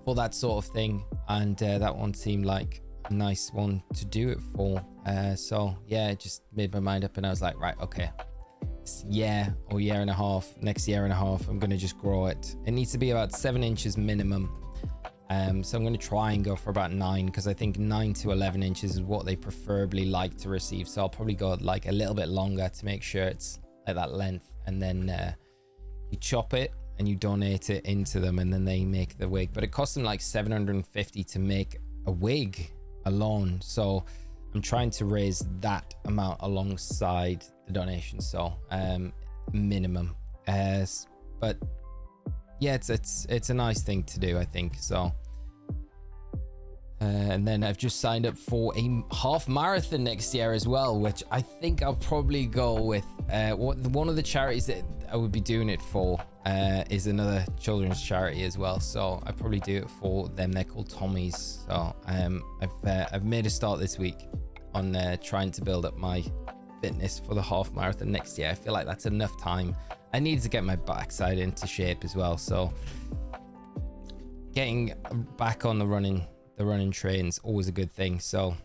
B: for that sort of thing, and that one seemed like a nice one to do it for. So yeah, I just made my mind up and I was like, right, okay, this year or year and a half, next year and a half, I'm gonna just grow it. It needs to be about 7 inches minimum. So I'm going to try and go for about 9, because I think 9 to 11 inches is what they preferably like to receive. So I'll probably go like a little bit longer to make sure it's at that length, and then you chop it and you donate it into them, and then they make the wig. But it costs them like $750 to make a wig alone, so I'm trying to raise that amount alongside the donation, so minimum. But yeah, it's a nice thing to do, I think. So and then I've just signed up for a half marathon next year as well, which I think I'll probably go with. One of the charities that I would be doing it for is another children's charity as well. So I probably do it for them. They're called Tommy's. So I've made a start this week on trying to build up my fitness for the half marathon next year. I feel like that's enough time. I need to get my backside into shape as well. So getting back on the running train's always a good thing. So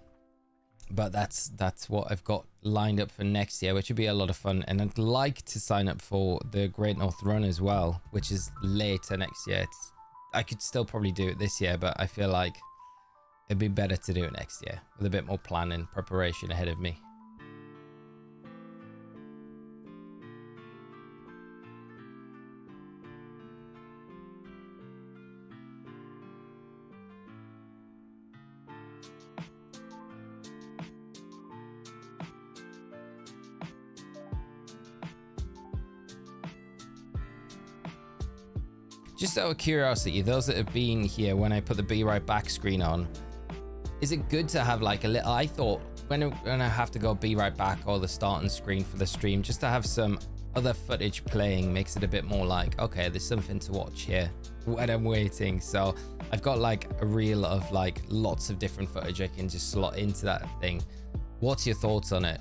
B: but that's what I've got lined up for next year, which would be a lot of fun. And I'd like to sign up for the Great North Run as well, which is later next year. I could still probably do it this year, but I feel like it'd be better to do it next year with a bit more planning, preparation ahead of me. Just out of curiosity, those that have been here when I put the Be Right Back screen on, is it good to have like a little, I thought when I have to go Be Right Back or the starting screen for the stream, just to have some other footage playing makes it a bit more like, okay, there's something to watch here when I'm waiting. So I've got like a reel of like lots of different footage I can just slot into that thing. What's your thoughts on it?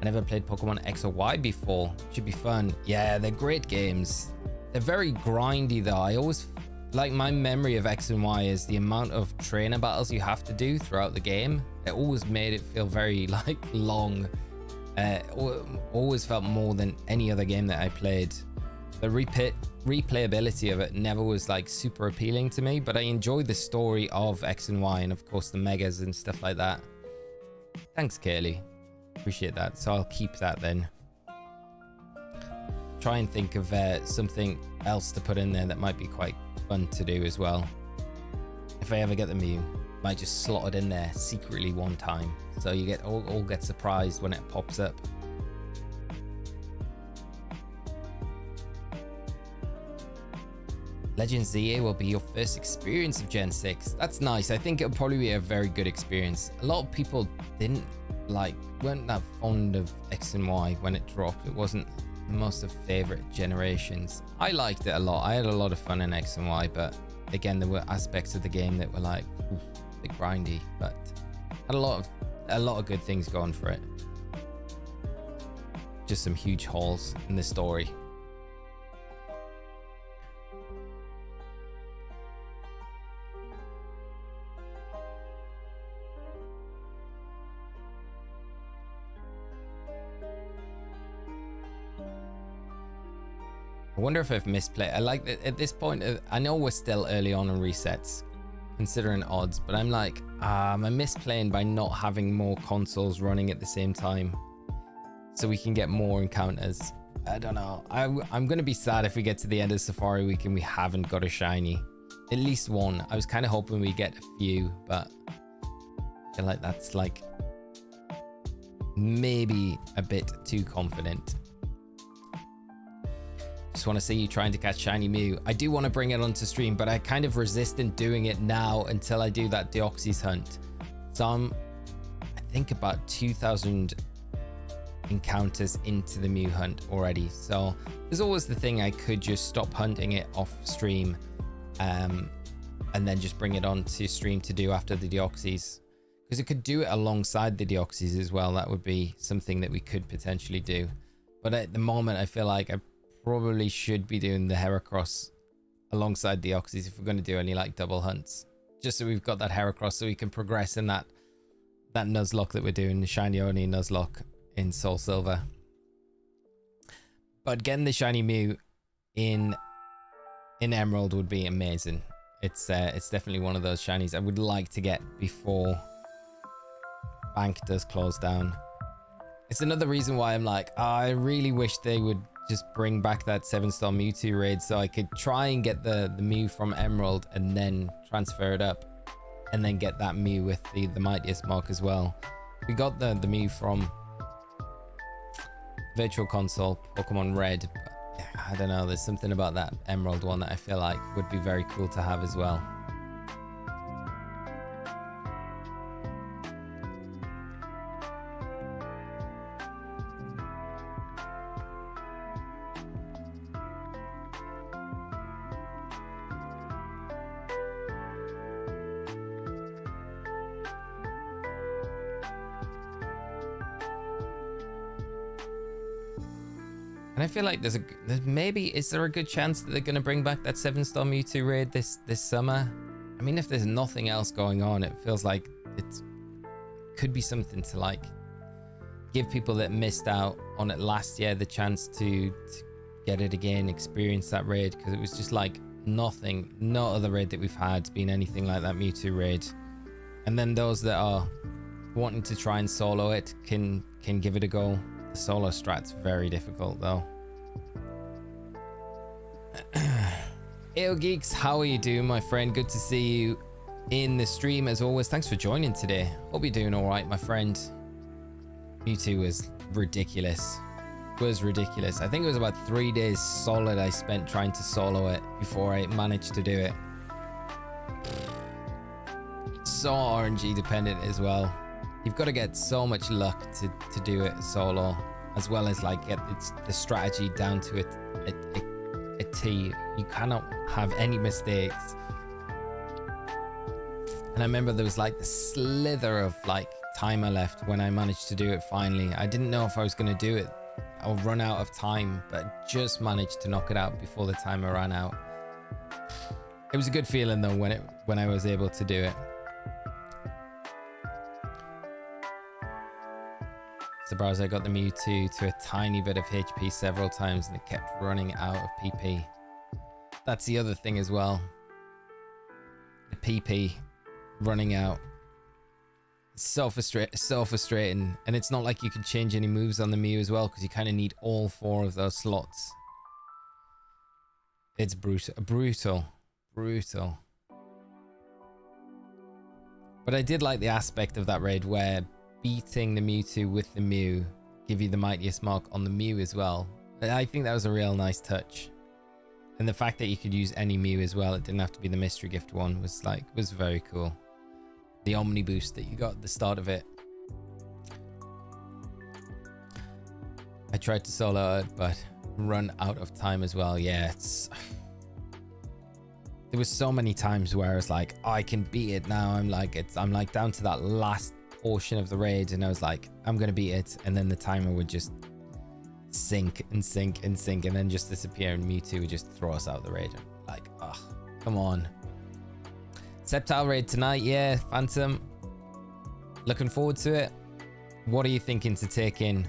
B: I never played Pokemon X or Y before. Should be fun. Yeah, they're great games. They're very grindy though. I always, like, my memory of X and Y is the amount of trainer battles you have to do throughout the game. It always made it feel very like long. Always felt more than any other game that I played. The replayability of it never was like super appealing to me, but I enjoyed the story of X and Y and of course the megas and stuff like that. Thanks, Kaylee. Appreciate that. So I'll keep that then. Try and think of something else to put in there that might be quite fun to do as well. If I ever get the Mew, might just slot it in there secretly one time, so you get all get surprised when it pops up. Legends ZA will be your first experience of Gen 6. That's nice. I think it'll probably be a very good experience. A lot of people weren't that fond of X and Y when it dropped. It wasn't most of favorite generations. I liked it a lot. I had a lot of fun in X and Y, but again, there were aspects of the game that were like a bit grindy, but had a lot of good things going for it. Just some huge holes in the story. I wonder if I've misplayed. I like that at this point. I know we're still early on in resets, considering odds, but I'm like, I miss playing by not having more consoles running at the same time, so we can get more encounters. I don't know. I'm gonna be sad if we get to the end of Safari Week and we haven't got a shiny. At least one. I was kind of hoping we get a few, but I feel like that's like maybe a bit too confident. Just want to see you trying to catch shiny Mew. I do want to bring it onto stream, but I kind of resistant doing it now until I do that Deoxys hunt. So I'm, I think, about 2,000 encounters into the Mew hunt already. So there's always the thing, I could just stop hunting it off stream and then just bring it onto stream to do after the Deoxys, because it could do it alongside the Deoxys as well. That would be something that we could potentially do, but at the moment I feel like I probably should be doing the Heracross alongside the Deoxys if we're going to do any like double hunts, just so we've got that Heracross so we can progress in that Nuzlocke that we're doing, the shiny only Nuzlocke in Soul Silver. But getting the shiny Mew in Emerald would be amazing. It's definitely one of those shinies I would like to get before Bank does close down. It's another reason why I'm like, I really wish they would just bring back that 7-star Mewtwo raid so I could try and get the Mew from Emerald and then transfer it up and then get that Mew with the Mightiest Mark as well. We got the Mew from Virtual Console Pokemon Red, but I don't know, there's something about that Emerald one that I feel like would be very cool to have as well. And I feel like there's maybe, is there a good chance that they're going to bring back that 7-star Mewtwo raid this summer? I mean, if there's nothing else going on, it feels like it could be something to like give people that missed out on it last year the chance to get it again, experience that raid, because it was just like nothing, no other raid that we've had been anything like that Mewtwo raid. And then those that are wanting to try and solo it can give it a go. The solo strat's very difficult though. Ew Geeks, how are you doing, my friend? Good to see you in the stream as always. Thanks for joining today. Hope you're doing all right, my friend. Mewtwo was ridiculous. I think it was about 3 days solid I spent trying to solo it before I managed to do it. So RNG dependent as well. You've got to get so much luck to do it solo, as well as like get the strategy down to a T. You cannot have any mistakes. And I remember there was like the slither of like timer left when I managed to do it finally. I didn't know if I was going to do it or run out of time, but just managed to knock it out before the timer ran out. It was a good feeling though when I was able to do it. Surprised I got the Mewtwo to a tiny bit of HP several times and it kept running out of PP. That's the other thing as well. The PP running out. It's so frustrating. And it's not like you can change any moves on the Mew as well, because you kind of need all 4 of those slots. It's brutal. But I did like the aspect of that raid where beating the Mewtwo with the Mew give you the Mightiest Mark on the Mew as well. I think that was a real nice touch. And the fact that you could use any Mew as well, it didn't have to be the mystery gift one, was very cool. The Omni boost that you got at the start of it. I tried to solo it, but run out of time as well. Yeah, there was so many times where I was like, oh, I can beat it now. I'm like down to that last portion of the raid and I was like, I'm gonna beat it, and then the timer would just sink and then just disappear and Mewtwo would just throw us out the raid. Like, oh, come on. Sceptile raid tonight, yeah, Phantom. Looking forward to it. What are you thinking to take in?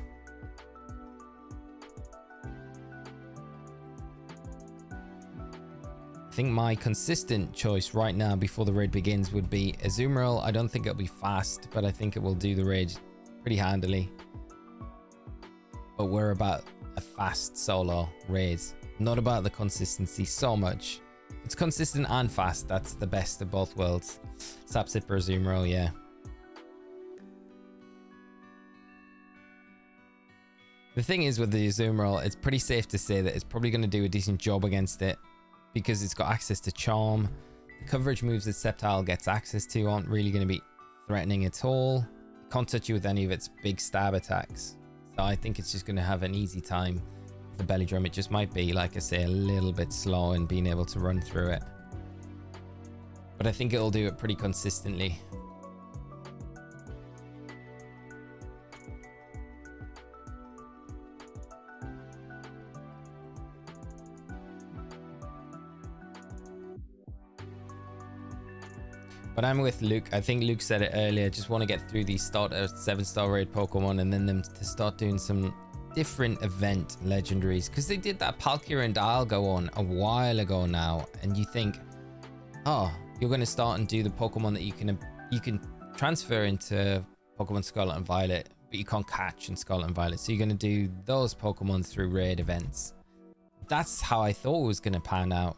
B: I think my consistent choice right now before the raid begins would be Azumarill. I don't think it'll be fast, but I think it will do the raid pretty handily. But we're about a fast solo raid, not about the consistency so much. It's consistent and fast. That's the best of both worlds. Sapsip or Azumarill, yeah. The thing is with the Azumarill, it's pretty safe to say that it's probably going to do a decent job against it because it's got access to Charm. The coverage moves that Sceptile gets access to aren't really going to be threatening at all. It can't touch you with any of its big stab attacks. So I think it's just going to have an easy time with the Belly Drum. It just might be, like I say, a little bit slow in being able to run through it. But I think it'll do it pretty consistently. But I'm with Luke. I think Luke said it earlier. Just want to get through these starter 7-star raid Pokemon and then them to start doing some different event legendaries. Because they did that Palkia and Dialga one a while ago now. And you think, oh, you're going to start and do the Pokemon that you can transfer into Pokemon Scarlet and Violet, but you can't catch in Scarlet and Violet. So you're going to do those Pokemon through raid events. That's how I thought it was going to pan out.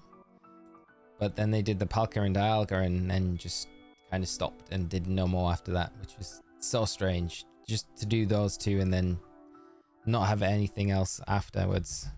B: But then they did the Palkia and Dialga and then just kind of stopped and did no more after that, which was so strange. Just to do those two and then not have anything else afterwards.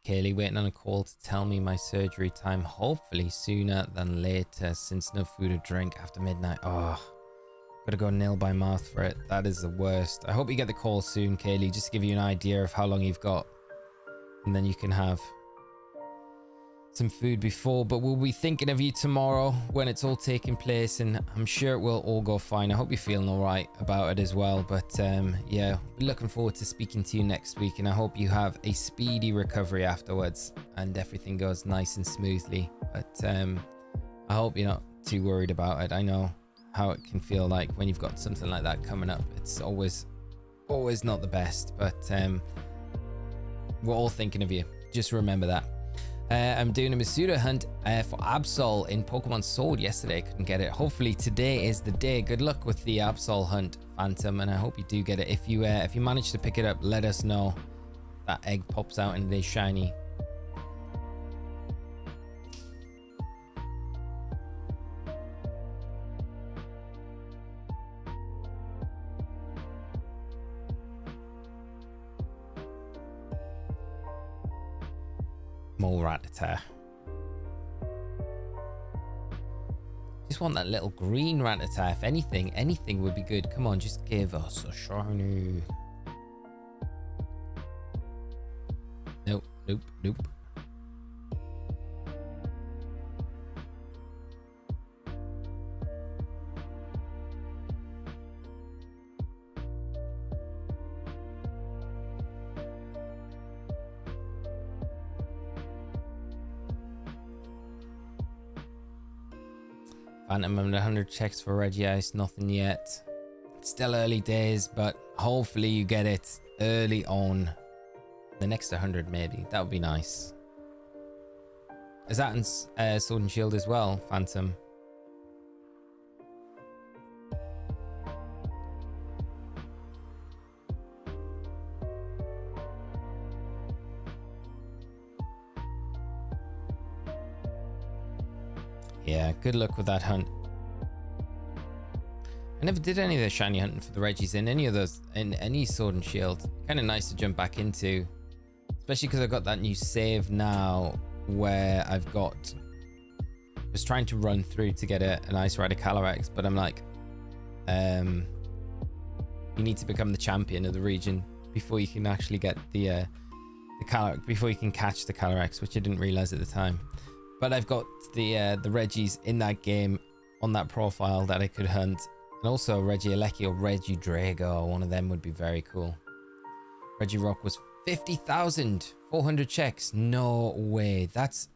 B: Kaylee waiting on a call to tell me my surgery time, hopefully sooner than later, since no food or drink after midnight. Oh, gotta go nil by mouth for it. That is the worst. I hope you get the call soon, Kaylee, just to give you an idea of how long you've got. And then you can have some food before, but we'll be thinking of you tomorrow when it's all taking place, and I'm sure it will all go fine. I hope you're feeling all right about it as well. But yeah, looking forward to speaking to you next week, and I hope you have a speedy recovery afterwards and everything goes nice and smoothly. But I hope you're not too worried about it. I know how it can feel like when you've got something like that coming up. It's always not the best, but we're all thinking of you. Just remember that. I'm doing a Masuda hunt for Absol in Pokemon Sword yesterday. I couldn't get it. Hopefully today is the day. Good luck with the Absol hunt, Phantom, and I hope you do get it. If you manage to pick it up, let us know. That egg pops out and it is shiny. More Rattata. Just want that little green Rattata. If anything would be good. Come on, just give us a shiny. Nope. Phantom and 100 checks for Regice, nothing yet. Still early days, but hopefully you get it early on. The next 100 maybe. That would be nice. Is that in Sword and Shield as well, Phantom? Yeah, good luck with that hunt. I never did any of the shiny hunting for the Regis in any of those, in any Sword and Shield. Kind of nice to jump back into, especially because I've got that new save now where I was trying to run through to get an Ice Rider Calyrex, but I'm like, you need to become the champion of the region before you can actually get the Calyrex, before you can catch the Calyrex, which I didn't realize at the time. But I've got the Regis in that game on that profile that I could hunt, And also Regieleki or Regidrago, one of them would be very cool. Regirock was 50,400 checks. No way. That's...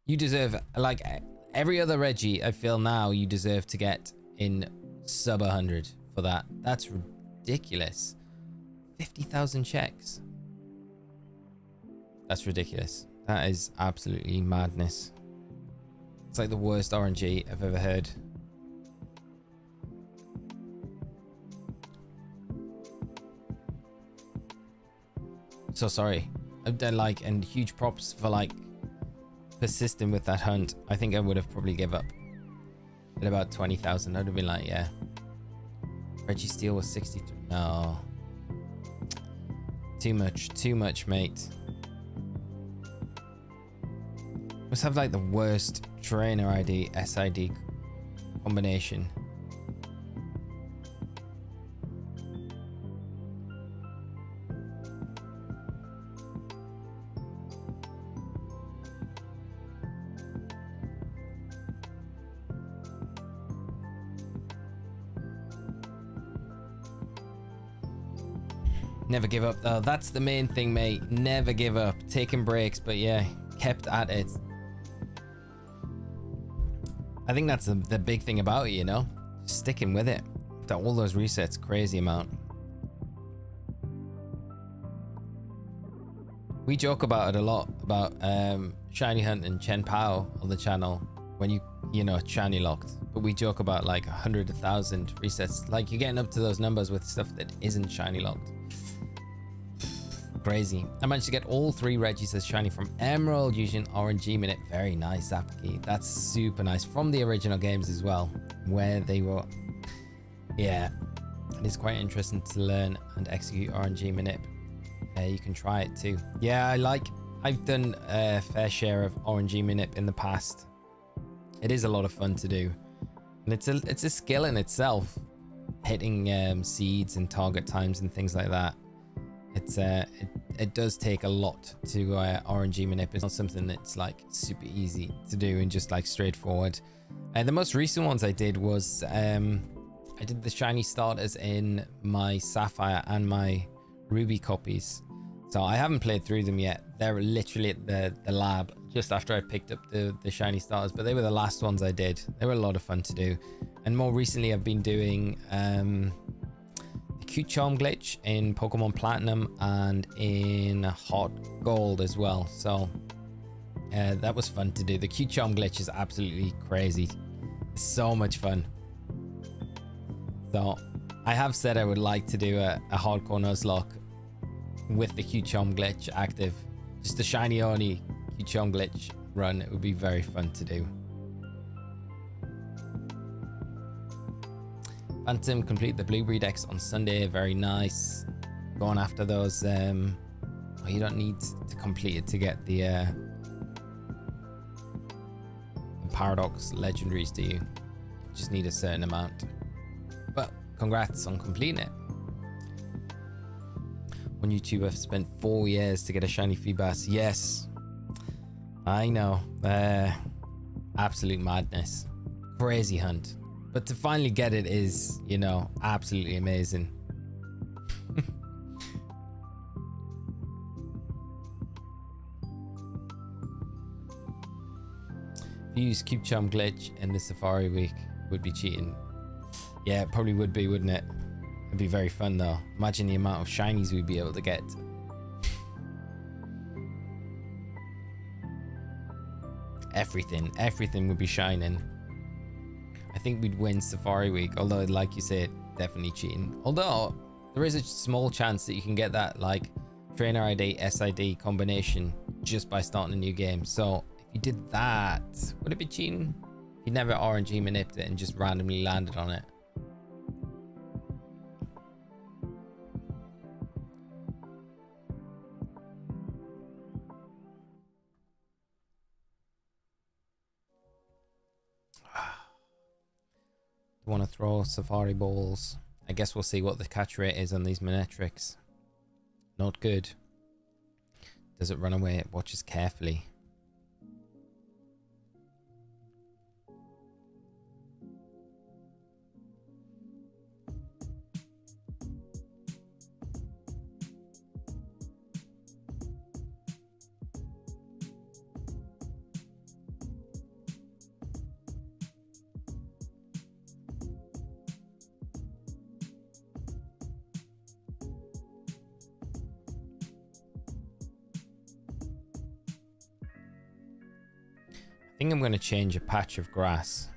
B: You deserve, like, every other Reggie, I feel now, you deserve to get in sub 100 for that. That's ridiculous. 50,000 checks. That's ridiculous. That is absolutely madness. It's like the worst RNG I've ever heard. So sorry. I've done like, and huge props for like persisting with that hunt. I think I would have probably give up at about 20,000. I'd have been like, yeah. Reggie Steele was 62. No. Too much, mate. Must have like the worst trainer ID, SID combination. Never give up though. That's the main thing, mate. Never give up. Taking breaks, but yeah, kept at it. I think that's the big thing about it, you know? Sticking with it. After all those resets, crazy amount. We joke about it a lot, about Shiny Hunt and Chen Pao on the channel when you know, shiny locked. But we joke about like 100, 1,000 resets. Like you're getting up to those numbers with stuff that isn't shiny locked. Crazy. I managed to get all 3 Reggies as shiny from Emerald using RNG Minute. Very nice, Zapki. That's super nice. From the original games as well, where they were... Yeah. It is quite interesting to learn and execute RNG Minute. You can try it too. Yeah, I've done a fair share of RNG Minute in the past. It is a lot of fun to do. And it's a skill in itself. Hitting seeds and target times and things like that. It does take a lot to RNG manip. It's not something that's like super easy to do and just like straightforward. The most recent ones I did was I did the shiny starters in my Sapphire and my Ruby copies. So I haven't played through them yet. They're literally at the lab just after I picked up the shiny starters, but they were the last ones I did. They were a lot of fun to do. And more recently I've been doing Cute Charm glitch in Pokemon Platinum and in Hot Gold as well. So that was fun to do. The Cute Charm glitch is absolutely crazy. It's so much fun. So I have said I would like to do a hardcore Nuzlocke with the Cute Charm glitch active. Just a shiny only Cute Charm glitch run. It would be very fun to do. Phantom complete the Blueberry decks on Sunday. Very nice. Going after those. Oh, you don't need to complete it to get the Paradox legendaries, do you? Just need a certain amount. But congrats on completing it. On YouTube, I've spent 4 years to get a shiny Feebas. Yes, I know. Absolute madness. Crazy hunt. But to finally get it is, you know, absolutely amazing. If you use Cube Charm glitch in the Safari week, would be cheating. Yeah, it probably would be, wouldn't it? It'd be very fun though. Imagine the amount of shinies we'd be able to get. Everything would be shining. I think we'd win Safari Week, although like you said, definitely cheating. Although there is a small chance that you can get that like trainer ID, SID combination just by starting a new game. So if you did that, would it be cheating? If you never RNG manipped it and just randomly landed on it. Want to throw Safari balls. I guess we'll see what the catch rate is on these Manetrix. Not good. Does it run away? It watches carefully. I think I'm going to change a patch of grass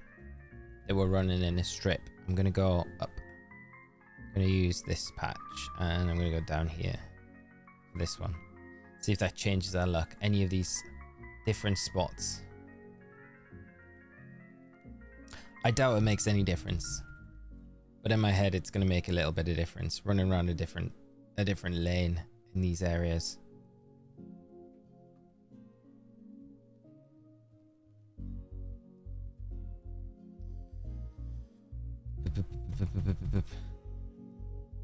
B: that we're running in a strip. I'm going to go up. I'm going to use this patch and I'm going to go down here. This one. See if that changes our luck. Any of these different spots. I doubt it makes any difference. But in my head, it's going to make a little bit of difference. Running around a different lane in these areas.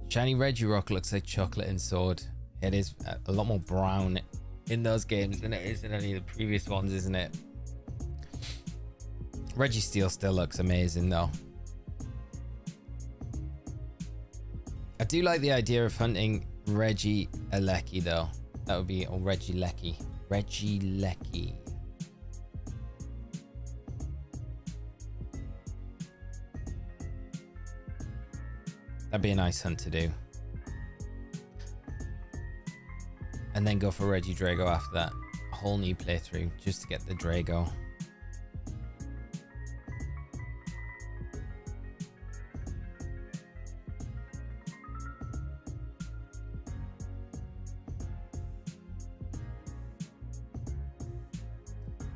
B: Shiny Regirock looks like chocolate and sword. It is a lot more brown in those games than it is in any of the previous ones, isn't it? Registeel still looks amazing though. I do like the idea of hunting Regieleki though. That would be, or Regieleki. Regieleki. That'd be a nice hunt to do. And then go for Regidrago after that. A whole new playthrough just to get the Drago.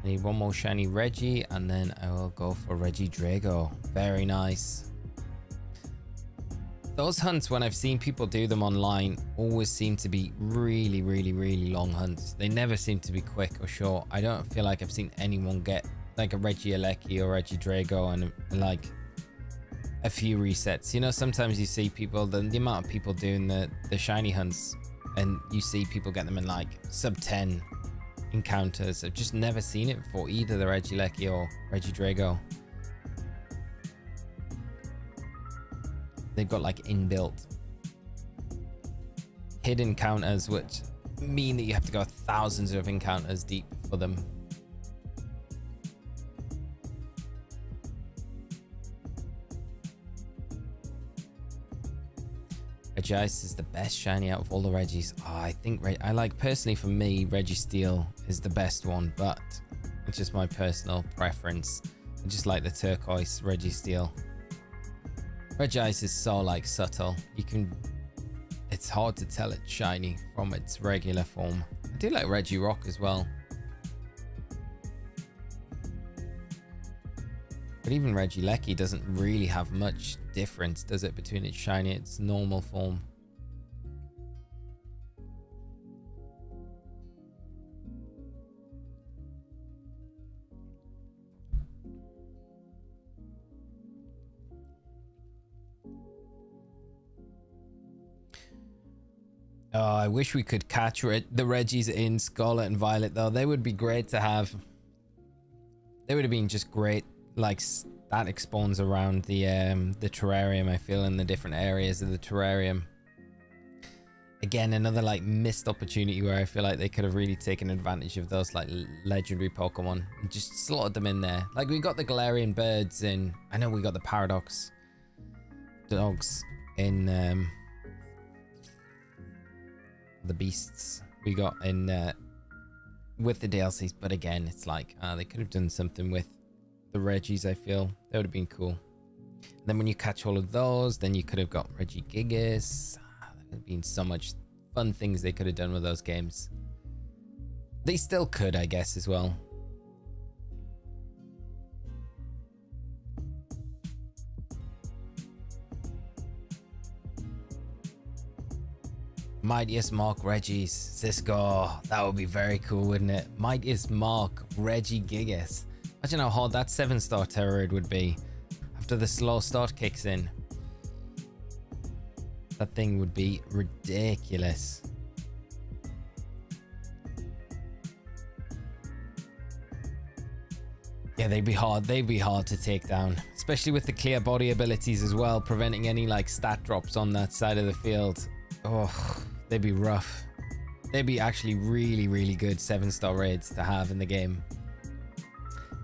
B: I need one more shiny Reggie and then I will go for Regidrago. Very nice. Those hunts, when I've seen people do them online, always seem to be really, really, really long hunts. They never seem to be quick or short. I don't feel like I've seen anyone get like a Regieleki or Regidrago and like a few resets. You know, sometimes you see people, the amount of people doing the shiny hunts, and you see people get them in like sub 10 encounters. I've just never seen it before, either the Regieleki or Regidrago. They've got like inbuilt hidden counters, which mean that you have to go thousands of encounters deep for them. Regice is the best shiny out of all the Regis. Oh, I think I like, personally for me, Registeel is the best one, but it's just my personal preference. I just like the turquoise Registeel. Regice is so like subtle. It's hard to tell it's shiny from its regular form. I do like Regirock as well. But even Regieleki doesn't really have much difference, does it, between its shiny and its normal form? Oh, I wish we could catch the Regis in Scarlet and Violet though. They would be great to have. They would have been just great, like static spawns around the terrarium, I feel, in the different areas of the terrarium. Again, another like missed opportunity where I feel like they could have really taken advantage of those like legendary Pokemon and just slotted them in there. Like we got the Galarian birds in, I know we got the Paradox dogs in the beasts we got in with the DLCs, but again, it's like they could have done something with the Regis. I feel that would have been cool. And then when you catch all of those, then you could have got Regigigas. There would have been so much fun things they could have done with those games. They still could, I guess, as well. Mightiest Mark Regis, Cisco. That would be very cool, wouldn't it? Mightiest Mark Regigigas. Imagine how hard that 7-star Terrorid would be after the slow start kicks in. That thing would be ridiculous. Yeah, they'd be hard to take down, especially with the clear body abilities as well, preventing any like stat drops on that side of the field. Oh, they'd be rough. They'd be actually really, really good 7-star raids to have in the game.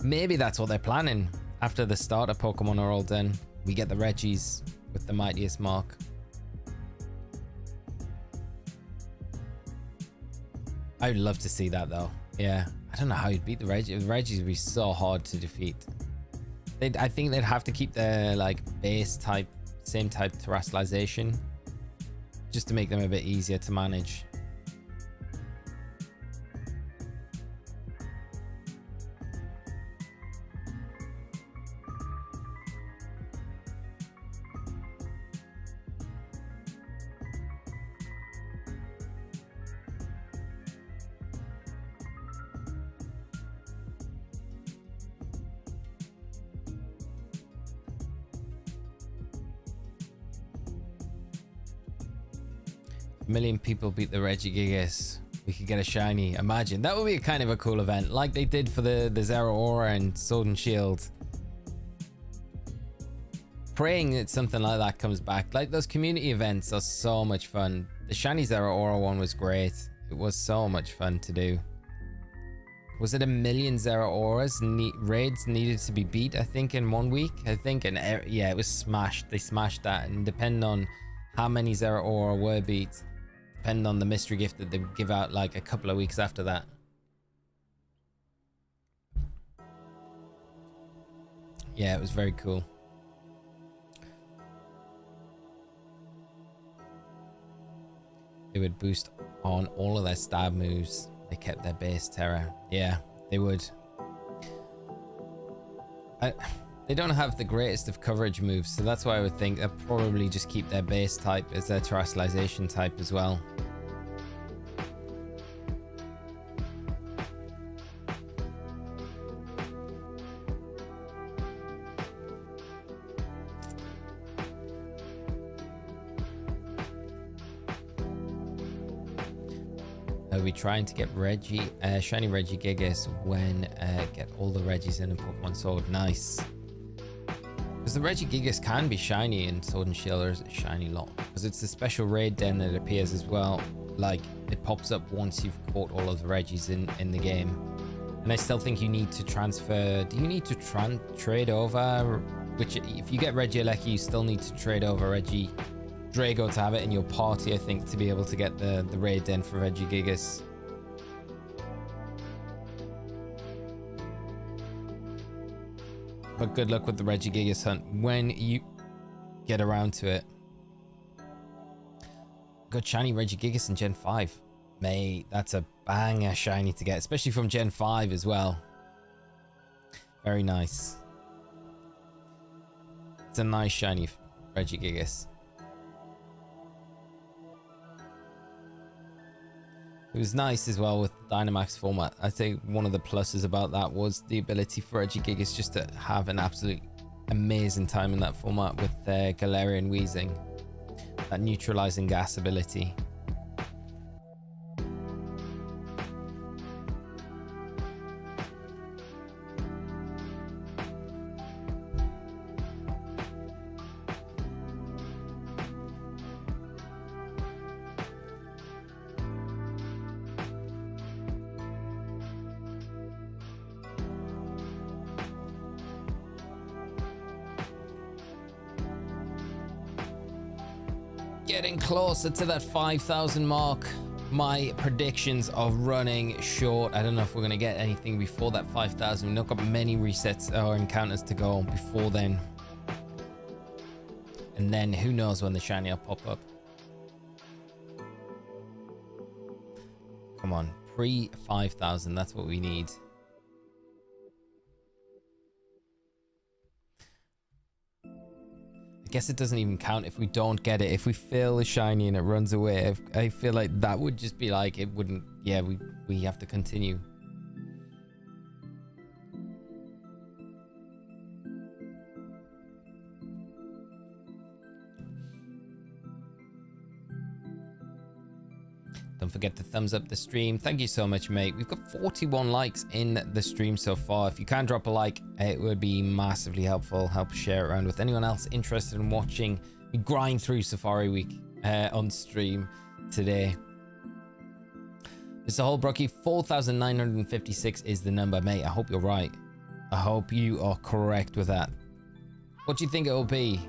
B: Maybe that's what they're planning. After the starter Pokemon are all done, we get the Regis with the Mightiest Mark. I'd love to see that though. Yeah, I don't know how you'd beat the Reggie. The Reggies would be so hard to defeat. I think they'd have to keep their like base type, same type terrestrialization, just to make them a bit easier to manage. Million people beat the Regigigas, we could get a shiny. Imagine that would be a kind of a cool event, like they did for the Zeraora and Sword and Shield. Praying that something like that comes back. Like those community events are so much fun. The shiny Zeraora one was great. It was so much fun to do. Was it 1 million Zeraoras raids needed to be beat? I think in 1 week. I think, and yeah, it was smashed. They smashed that, and depending on how many Zeraora were beat, depending on the mystery gift that they would give out like a couple of weeks after that. Yeah, it was very cool. They would boost on all of their stab moves. They kept their base terror. Yeah, they would. They don't have the greatest of coverage moves, so that's why I would think they'll probably just keep their base type as their terrestrialization type as well. I'll be trying to get shiny Regigigas when get all the Regis in Pokemon Sword. Nice. Because the Regigigas can be shiny in Sword and Shield, or is it shiny lot? Because it's the special raid den that appears as well. Like, it pops up once you've caught all of the Regis in the game. And I still think you need to transfer... Do you need to trade over? Which, if you get Regieleki, you still need to trade over Drago to have it in your party, I think, to be able to get the raid den for Regigigas. But good luck with the Regigigas hunt when you get around to it. Got shiny Regigigas in Gen 5. Mate, that's a banger shiny to get, especially from Gen 5 as well. Very nice. It's a nice shiny Regigigas. It was nice as well with Dynamax format. I think one of the pluses about that was the ability for Regigigas just to have an absolute amazing time in that format with Galarian Wheezing. That neutralizing gas ability. Getting closer to that 5,000 mark. My predictions are running short. I don't know if we're going to get anything before that 5,000. We've not got many resets or encounters to go before then. And then who knows when the shiny will pop up. Come on, pre 5,000. That's what we need. I guess it doesn't even count if we don't get it. If we fail the shiny and it runs away, I feel like that would just be like, it wouldn't. Yeah, we have to continue. Don't forget to thumbs up the stream. Thank you so much, mate. We've got 41 likes in the stream so far. If you can drop a like, it would be massively helpful. Help share it around with anyone else interested in watching me grind through Safari Week on stream today. Mr. Holbrocky, 4,956 is the number, mate. I hope you're right. I hope you are correct with that. What do you think it will be?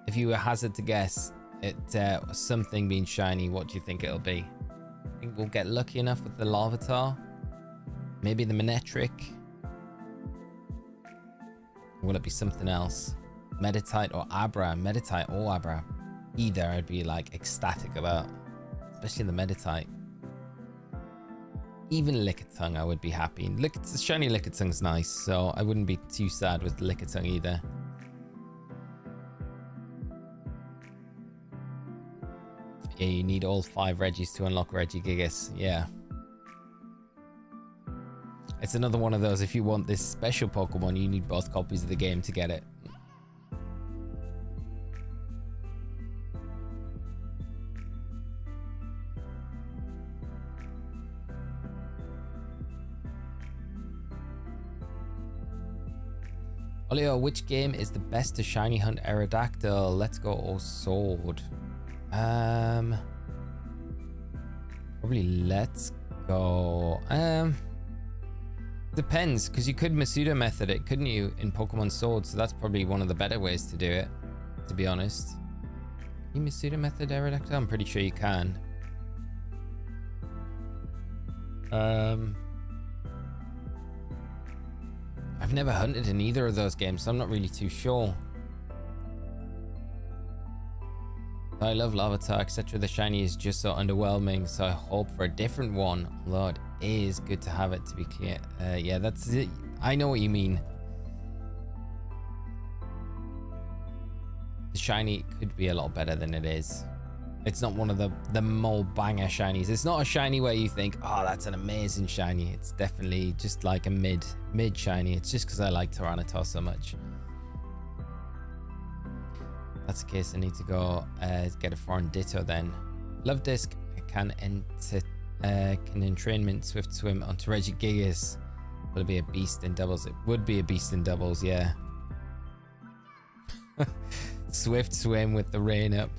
B: If you were hazard to guess at something being shiny, what do you think it'll be? I think we'll get lucky enough with the Larvitar. Maybe the Manectric. Will it be something else? Meditite or Abra? Meditite or Abra. Either I'd be like ecstatic about. Especially the Meditite. Even Lickitung I would be happy. The shiny Lickitung's nice, so I wouldn't be too sad with the Lickitung either. Yeah, you need all 5 Regis to unlock Regigigas. Yeah. It's another one of those, if you want this special Pokemon, you need both copies of the game to get it. Olio, which game is the best to shiny hunt Aerodactyl? Let's go or Sword. Probably Let's Go. Depends, because you could Masuda method it, couldn't you, in Pokemon Sword? So that's probably one of the better ways to do it, to be honest. Can you Masuda method Aerodactyl? I'm pretty sure you can. I've never hunted in either of those games, so I'm not really too sure. I love Larvitar, etc. The shiny is just so underwhelming, so I hope for a different one. Although it is good to have it, to be clear. Yeah, that's it. I know what you mean. The shiny could be a lot better than it is. It's not one of the more banger shinies. It's not a shiny where you think, oh, that's an amazing shiny. It's definitely just like a mid shiny. It's just because I like Tyranitar so much. That's the case. I need to go get a foreign Ditto then. Love Disc can entrainment Swift Swim onto Regigigas. Will it be a beast in doubles? It would be a beast in doubles, yeah. Swift Swim with the rain up.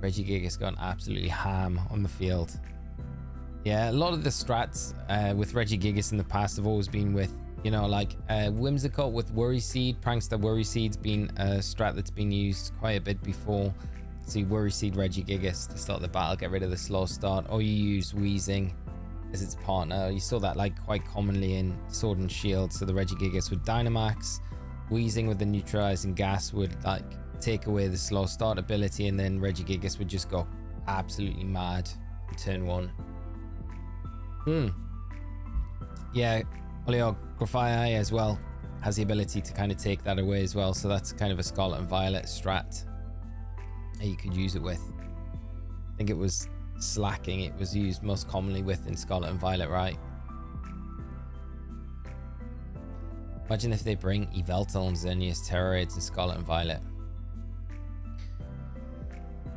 B: Regigigas gone absolutely ham on the field. Yeah, a lot of the strats with Regigigas in the past have always been with, you know, like Whimsicott with Worry Seed. Prankster Worry Seed's been a strat that's been used quite a bit before. So you Worry Seed Regigigas to start the battle, get rid of the slow start, or you use Weezing as its partner. You saw that like quite commonly in Sword and Shield. So the Regigigas with Dynamax, Weezing with the neutralizing gas would like take away the slow start ability, and then Regigigas would just go absolutely mad in turn 1. Yeah, Oleo Grafai as well has the ability to kind of take that away as well, so that's kind of a Scarlet and Violet strat that you could use it with. I think it was Slacking it was used most commonly with in Scarlet and Violet, right? Imagine if they bring Yveltal and Xerneas Terrorades in Scarlet and Violet.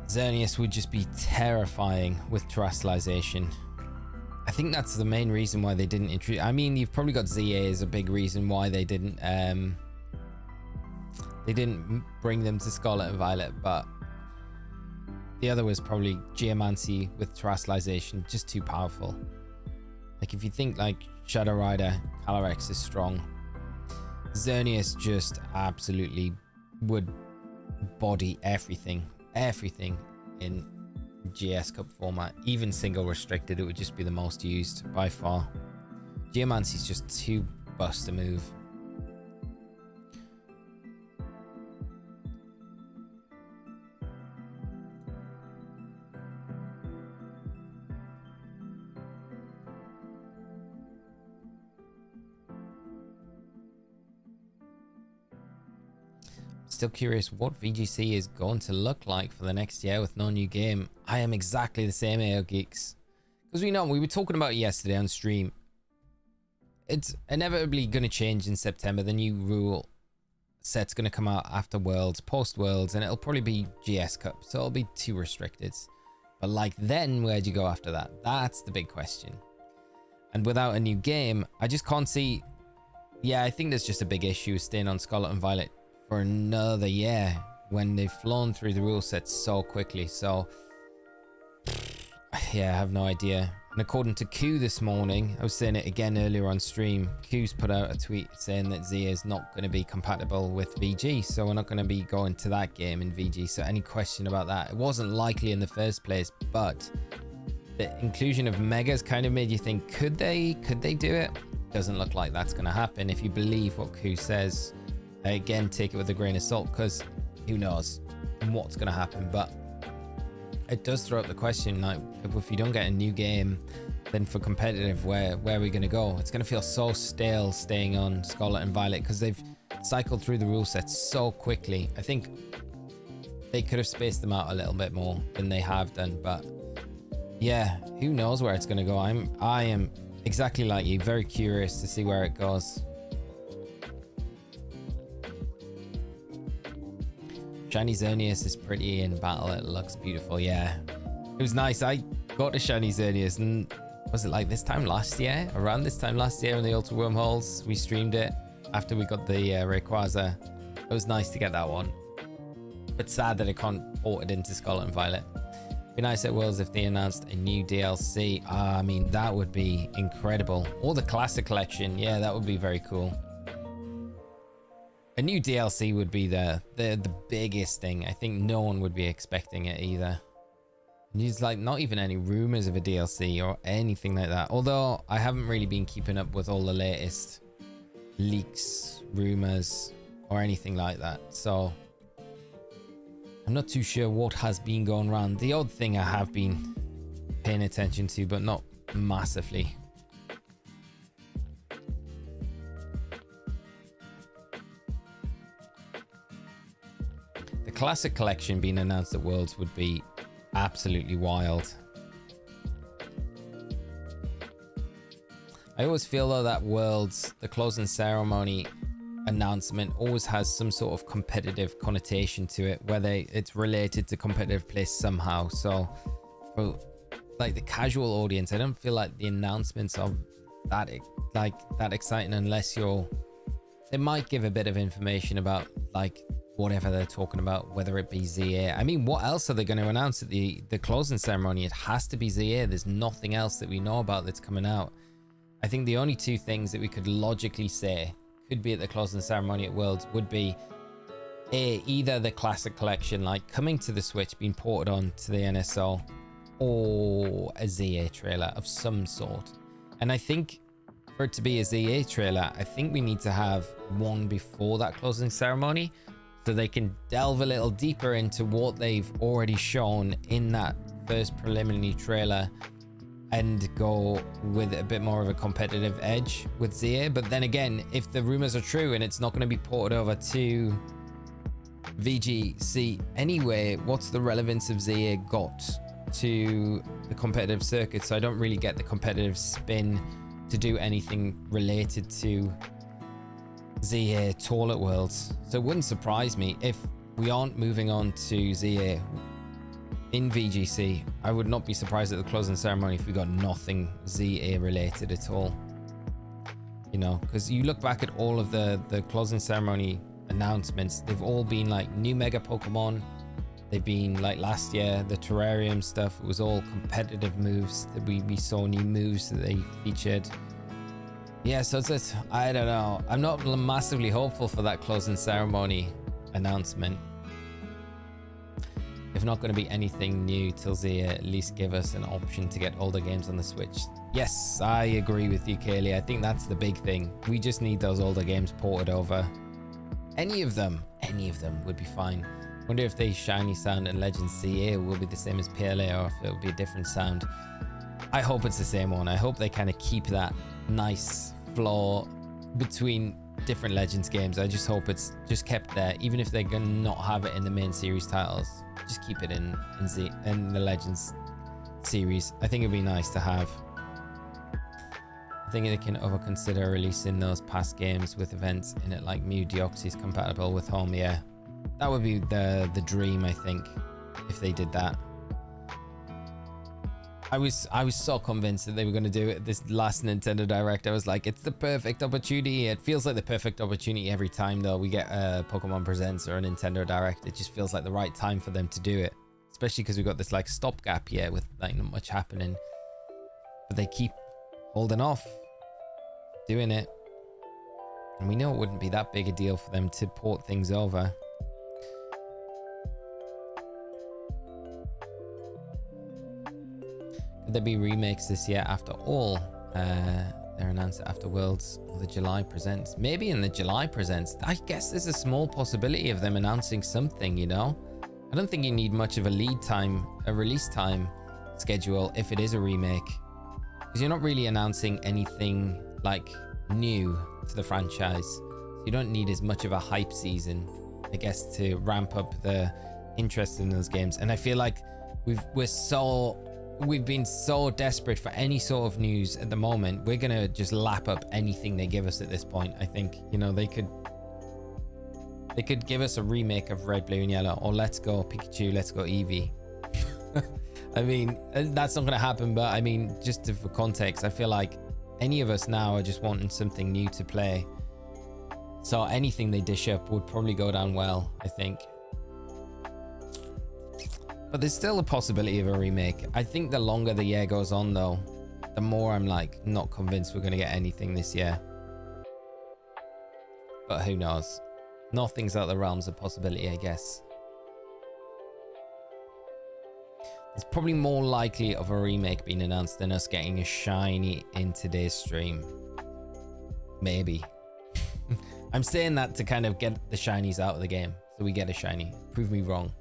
B: Xerneas would just be terrifying with terrestrialization. I think that's the main reason why they didn't introduce. I mean, you've probably got ZA as a big reason why they didn't bring them to Scarlet and Violet, but the other was probably Geomancy with terrestrialization, just too powerful. Like if you think like Shadow Rider, Calyrex is strong, Xerneas just absolutely would body everything in GS Cup format. Even single restricted, it would just be the most used by far. Geomancy's just too bust a move. Still curious what VGC is going to look like for the next year with no new game. I am exactly the same, AO Geeks. Because we were talking about it yesterday on stream. It's inevitably going to change in September. The new rule set's going to come out after Worlds, post Worlds, and it'll probably be GS Cup. So it'll be too restricted. But like then, where'd you go after that? That's the big question. And without a new game, I just can't see. Yeah, I think there's just a big issue staying on Scarlet and Violet for another year when they've flown through the rule sets so quickly. So yeah, I have no idea. And according to Q this morning, I was saying it again earlier on stream, Q's put out a tweet saying that Z is not going to be compatible with VG, so we're not going to be going to that game in VG. So any question about that, it wasn't likely in the first place, but the inclusion of megas kind of made you think, could they do it? Doesn't look like that's going to happen if you believe what Ku says. Again, take it with a grain of salt, because who knows what's going to happen. But it does throw up the question, like, if you don't get a new game, then for competitive, where are we going to go? It's going to feel so stale staying on Scarlet and Violet, because they've cycled through the rule sets so quickly. I think they could have spaced them out a little bit more than they have done. But yeah, who knows where it's going to go. I am exactly like you, very curious to see where it goes. Shiny Xerneas is pretty in battle. It looks beautiful. Yeah, it was nice. I got to Shiny Xerneas, and was it like this time last year? Around this time last year in the Ultra Wormholes, we streamed it after we got the Rayquaza. It was nice to get that one, but sad that it can't port it into Scarlet and Violet. Be nice at Worlds if they announced a new DLC. I mean, that would be incredible. Or the Classic Collection. Yeah, that would be very cool. A new DLC would be the biggest thing. I think no one would be expecting it either. There's like not even any rumors of a DLC or anything like that. Although I haven't really been keeping up with all the latest leaks, rumors, or anything like that. So I'm not too sure what has been going around. The odd thing I have been paying attention to, but not massively. The Classic Collection being announced at Worlds would be absolutely wild. I always feel though that Worlds, the closing ceremony announcement always has some sort of competitive connotation to it, whether it's related to competitive play somehow. So for like the casual audience, I don't feel like the announcements are that exciting unless they might give a bit of information about like whatever they're talking about, whether it be ZA. I mean, what else are they going to announce at the closing ceremony? It has to be ZA. There's nothing else that we know about that's coming out. I think the only two things that we could logically say could be at the closing ceremony at Worlds would be either the Classic Collection, like coming to the Switch, being ported on to the NSO, or a ZA trailer of some sort. And I think for it to be a ZA trailer, I think we need to have one before that closing ceremony, so they can delve a little deeper into what they've already shown in that first preliminary trailer and go with a bit more of a competitive edge with ZA. But then again, if the rumors are true and it's not going to be ported over to VGC anyway, what's the relevance of ZA got to the competitive circuit? So I don't really get the competitive spin to do anything related to ZA at all at Worlds. So it wouldn't surprise me if we aren't moving on to ZA in VGC. I would not be surprised at the closing ceremony if we got nothing ZA related at all. You know, because you look back at all of the closing ceremony announcements, they've all been like new mega Pokemon. They've been like last year, the terrarium stuff, it was all competitive moves that we saw new moves that they featured. Yeah, so it's I don't know. I'm not massively hopeful for that closing ceremony announcement. If not going to be anything new till they at least give us an option to get older games on the Switch. Yes, I agree with you, Kaylee. I think that's the big thing. We just need those older games ported over. Any of them would be fine. Wonder if the Shiny sound and Legends CA will be the same as PLA or if it'll be a different sound. I hope it's the same one. I hope they kind of keep that nice flow between different Legends games. I just hope it's just kept there, even if they're gonna not have it in the main series titles. Just keep it in the Legends series. I think it'd be nice to have. I think they can consider releasing those past games with events in it, like Mew Deoxys compatible with home. Yeah, that would be the dream, I think, if they did that. I was so convinced that they were going to do it this last Nintendo Direct. I was like, it's the perfect opportunity. It feels like the perfect opportunity every time though we get a Pokemon Presents or a Nintendo Direct. It just feels like the right time for them to do it, especially because we've got this like stopgap here with like not much happening, but they keep holding off doing it, and we know it wouldn't be that big a deal for them to port things over. Would there be remakes this year after all? They're announced after Worlds or the July Presents. Maybe in the July Presents. I guess there's a small possibility of them announcing something, you know? I don't think you need much of a lead time, a release time schedule if it is a remake. Because you're not really announcing anything like new to the franchise. So you don't need as much of a hype season, I guess, to ramp up the interest in those games. And I feel like we've been so desperate for any sort of news at the moment. We're gonna just lap up anything they give us at this point. I think, you know, they could give us a remake of Red, Blue and Yellow, or Let's Go Pikachu, Let's Go Eevee. I mean, that's not gonna happen, but I mean, just for context, I feel like any of us now are just wanting something new to play. So anything they dish up would probably go down well, I think. But there's still a possibility of a remake. I think the longer the year goes on, though, the more I'm like not convinced we're going to get anything this year. But who knows? Nothing's out of the realms of possibility, I guess. It's probably more likely of a remake being announced than us getting a shiny in today's stream. Maybe. I'm saying that to kind of get the shinies out of the game. So we get a shiny. Prove me wrong.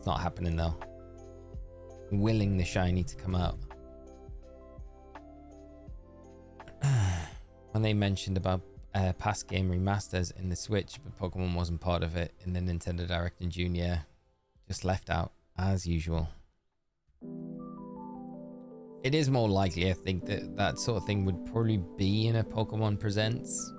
B: Not happening though. I'm willing the shiny to come out. When they mentioned about past game remasters in the Switch, but Pokemon wasn't part of it in the Nintendo Direct in June, yeah, just left out as usual. It is more likely, I think, that that sort of thing would probably be in a Pokemon Presents.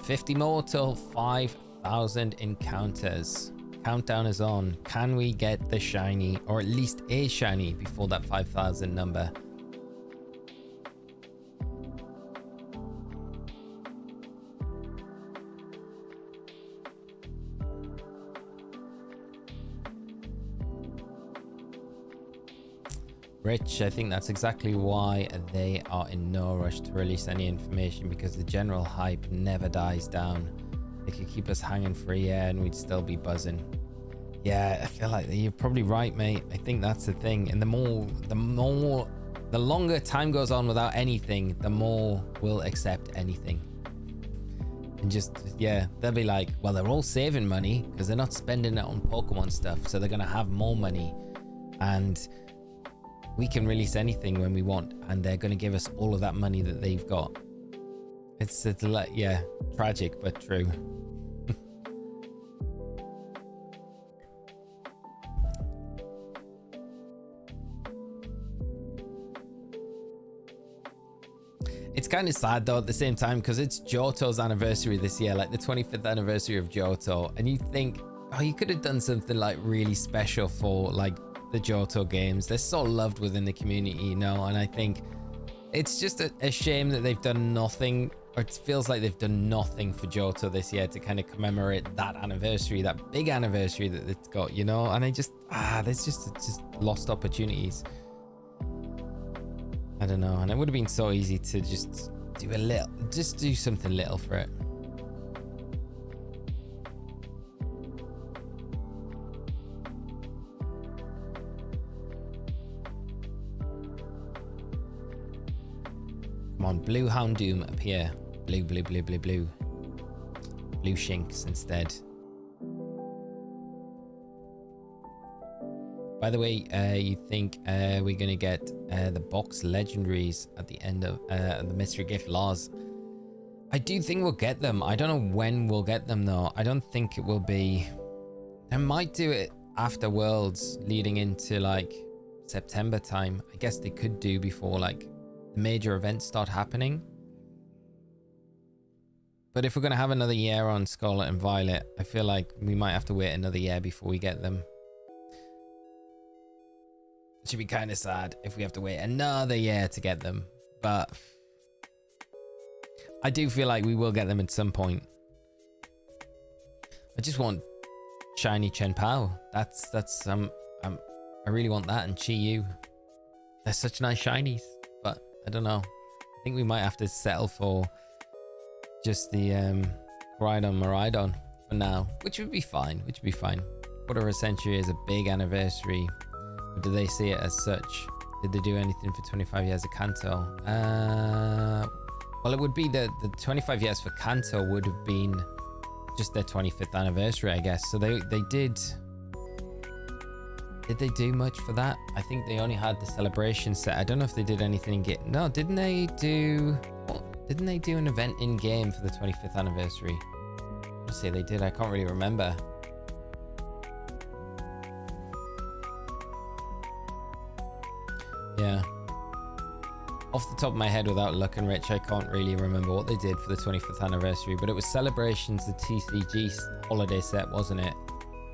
B: $50 more till 5,000 encounters. Countdown is on. Can we get the shiny, or at least a shiny, before that 5,000 number? Rich, I think that's exactly why they are in no rush to release any information, because the general hype never dies down. They could keep us hanging for a year and we'd still be buzzing. Yeah, I feel like you're probably right, mate. I think that's the thing. And the longer time goes on without anything, the more we'll accept anything. And just, yeah, they'll be like, well, they're all saving money because they're not spending it on Pokemon stuff. So they're going to have more money. And we can release anything when we want, and they're going to give us all of that money that they've got. It's yeah, tragic but true. It's kind of sad though at the same time, because it's Johto's anniversary this year, like the 25th anniversary of Johto, and you think, oh, you could have done something like really special for like the Johto games. They're so loved within the community, you know, and I think it's just a shame that they've done nothing, or it feels like they've done nothing for Johto this year to kind of commemorate that anniversary, that big anniversary that it's got, you know. And I just there's just lost opportunities. I don't know, and it would have been so easy to just do something little for it. Come on, Blue Houndoom appear. Blue. Blue Shinx instead. By the way, you think we're gonna get the box legendaries at the end of the mystery gift laws? I do think we'll get them. I don't know when we'll get them though. I don't think it will be. They might do it after Worlds, leading into like September time. I guess they could do before like the major events start happening. But if we're gonna have another year on Scarlet and Violet, I feel like we might have to wait another year before we get them. It should be kind of sad if we have to wait another year to get them, but I do feel like we will get them at some point. I just want shiny Chen Pao. That's I really want that, and Chi Yu. They're such nice shinies. I don't know. I think we might have to settle for just the Rhydon Miraidon for now, which would be fine. Quarter of a century is a big anniversary. But do they see it as such? Did they do anything for 25 years of Kanto? Well, it would be the 25 years for Kanto would have been just their 25th anniversary, I guess. So they did. Did they do much for that? I think they only had the celebration set. I don't know if they did anything in game. No, didn't they do an event in game for the 25th anniversary? Let's say they did. I can't really remember. Yeah. Off the top of my head, without looking rich, I can't really remember what they did for the 25th anniversary, but it was Celebrations, the TCG holiday set, wasn't it?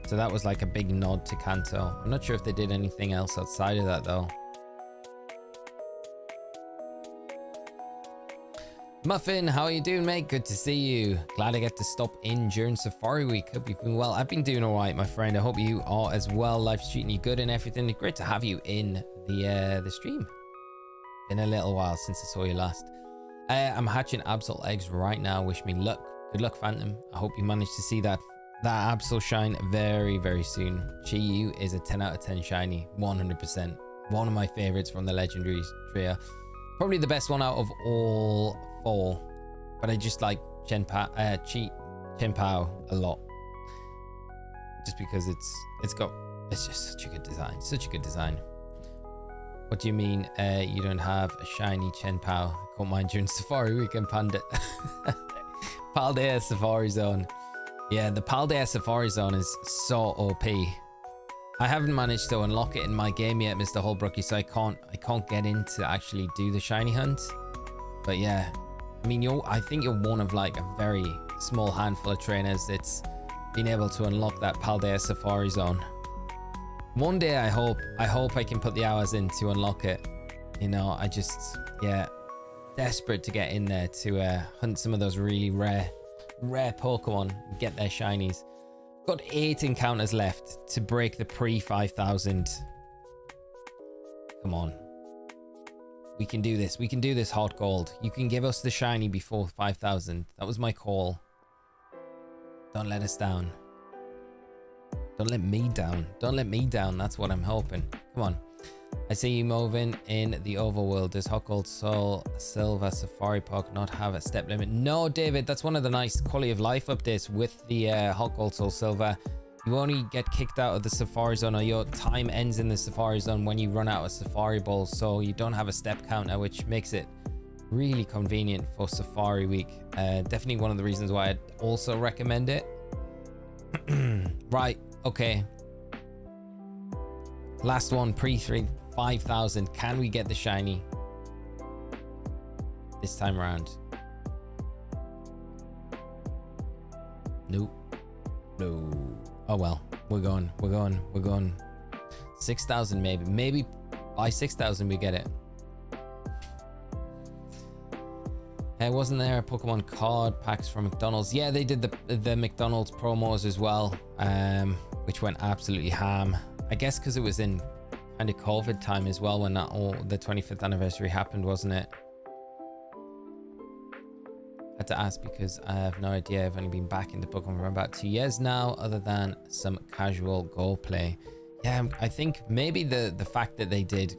B: So that was like a big nod to Kanto. I'm not sure if they did anything else outside of that though. Muffin, how are you doing, mate? Good to see you. Glad I get to stop in during Safari Week. Hope you've been well. I've been doing all right, my friend. I hope you are as well. Life's treating you good and everything. It's great to have you in the stream. Been a little while since I saw you last. I'm hatching Absol eggs right now. Wish me luck. Good luck, Phantom. I hope you manage to see that Absol shine very, very soon. Chi-Yu is a 10 out of 10 shiny. 100%. One of my favorites from the Legendary trio. Probably the best one out of all 4. But I just like Chien-Pao a lot. Just because it's just such a good design. Such a good design. What do you mean you don't have a shiny Chien-Pao? I caught mine during Safari Weekend, Pandit. Paldea Safari Zone. Yeah, the Paldea Safari Zone is so OP. I haven't managed to unlock it in my game yet, Mr. Holbrookie, so I can't get in to actually do the shiny hunt. But yeah, I mean, I think you're one of like a very small handful of trainers that's been able to unlock that Paldea Safari Zone. One day I hope I can put the hours in to unlock it. You know, yeah, desperate to get in there to hunt some of those really rare Pokemon and get their shinies. Got 8 encounters left to break the pre-5,000. Come on. We can do this. We can do this, Hot Gold. You can give us the shiny before 5,000. That was my call. Don't let us down. Don't let me down. Don't let me down. That's what I'm hoping. Come on. I see you moving in the overworld. Does Hot Gold Soul Silver Safari Park not have a step limit? No, David. That's one of the nice quality of life updates with the Hot Gold Soul Silver. You only get kicked out of the Safari Zone, or your time ends in the Safari Zone when you run out of Safari Balls. So you don't have a step counter, which makes it really convenient for Safari Week. Definitely one of the reasons why I'd also recommend it. Right. Okay. Last one, pre-3. 5,000. Can we get the shiny this time around? Nope. No. Oh well. We're going. 6,000 maybe. Maybe by 6,000 we get it. Wasn't there a Pokemon card packs from McDonald's? Yeah, they did the McDonald's promos as well, which went absolutely ham. I guess because it was in kind of COVID time as well when the 25th anniversary happened, wasn't it? Had to ask because I have no idea. I've only been back into Pokemon for about 2 years now, other than some casual Go play. Yeah, I think maybe the fact that they did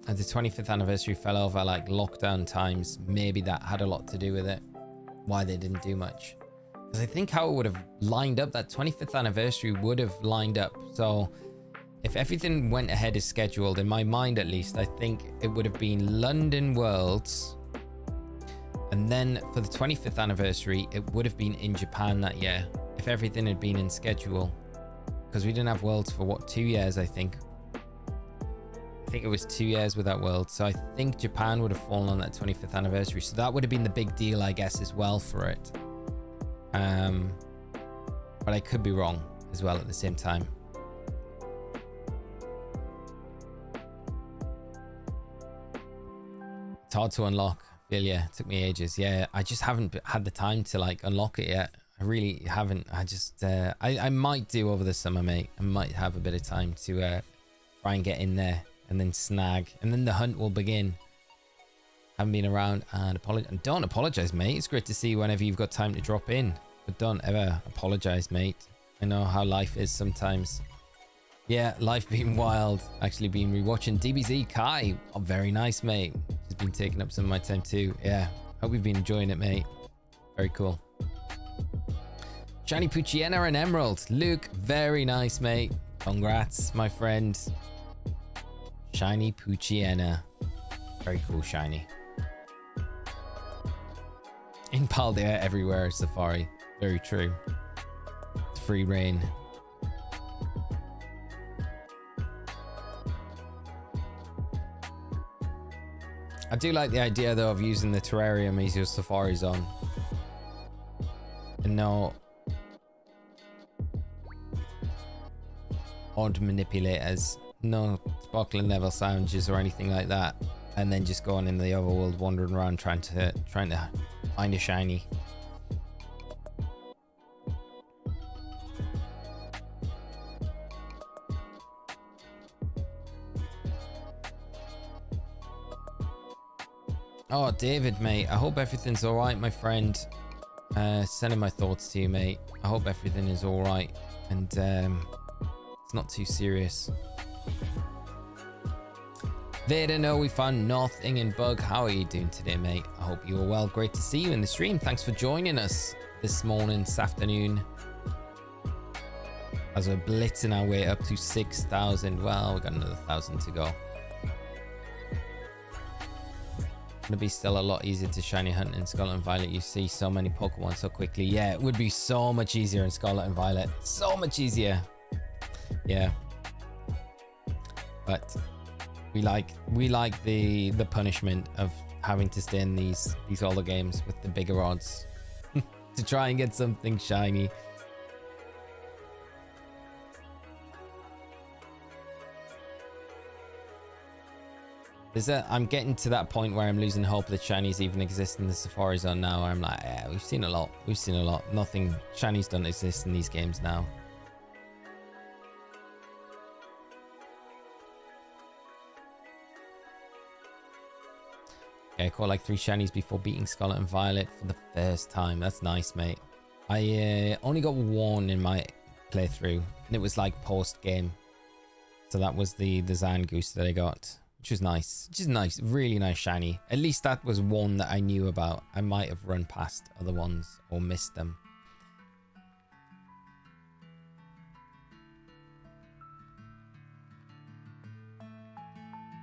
B: the 25th anniversary fell over like lockdown times, maybe that had a lot to do with it, why they didn't do much. Because I think how it would have lined up, that 25th anniversary would have lined up. So if everything went ahead as scheduled, in my mind at least, I think it would have been London Worlds. And then for the 25th anniversary, it would have been in Japan that year, if everything had been in schedule. Because we didn't have Worlds for what, 2 years, I think. I think it was 2 years without Worlds. So I think Japan would have fallen on that 25th anniversary. So that would have been the big deal, I guess, as well for it. But I could be wrong as well at the same time. It's hard to unlock. I feel yeah, it took me ages. Yeah, I just haven't had the time to like unlock it yet. I really haven't. I just I might do over the summer, mate. I might have a bit of time to try and get in there and then snag, and then the hunt will begin. Haven't been around, and don't apologize, mate. It's great to see you whenever you've got time to drop in, but don't ever apologize, mate. I know how life is sometimes. Yeah, life being wild. Actually been rewatching DBZ Kai. Oh, very nice, mate. He's been taking up some of my time too. Yeah, hope you've been enjoying it, mate. Very cool. Shiny Poochyena and Emerald. Luke, very nice, mate. Congrats, my friend. Shiny Poochyena. Very cool, shiny. In Paldea, everywhere is Safari. Very true. It's free reign. I do like the idea though of using the terrarium as your Safari zone. And no odd manipulators, no sparkling level sandwiches or anything like that. And then just going into the overworld, wandering around trying to find a shiny. Oh, David, mate. I hope everything's all right, my friend. Sending my thoughts to you, mate. I hope everything is all right and it's not too serious. Vader, no, we found nothing in Bug. How are you doing today, mate? I hope you're well. Great to see you in the stream. Thanks for joining us this morning, this afternoon. As we're blitzing our way up to 6,000. Well, we've got another 1,000 to go. Gonna be still a lot easier to shiny hunt in Scarlet and Violet. You see so many Pokemon so quickly. Yeah, it would be so much easier in Scarlet and Violet. So much easier. Yeah. But we like the punishment of having to stay in these older games with the bigger odds to try and get something shiny. I'm getting to that point where I'm losing hope that shinies even exist in the Safari Zone now. I'm like, yeah, we've seen a lot. We've seen a lot. Nothing. Shinies don't exist in these games now. Okay, I caught like 3 shinies before beating Scarlet and Violet for the first time. That's nice, mate. I only got 1 in my playthrough, and it was like post-game. So that was the Zangoose that I got. Which was nice. Which is nice. Really nice shiny. At least that was one that I knew about. I might have run past other ones or missed them.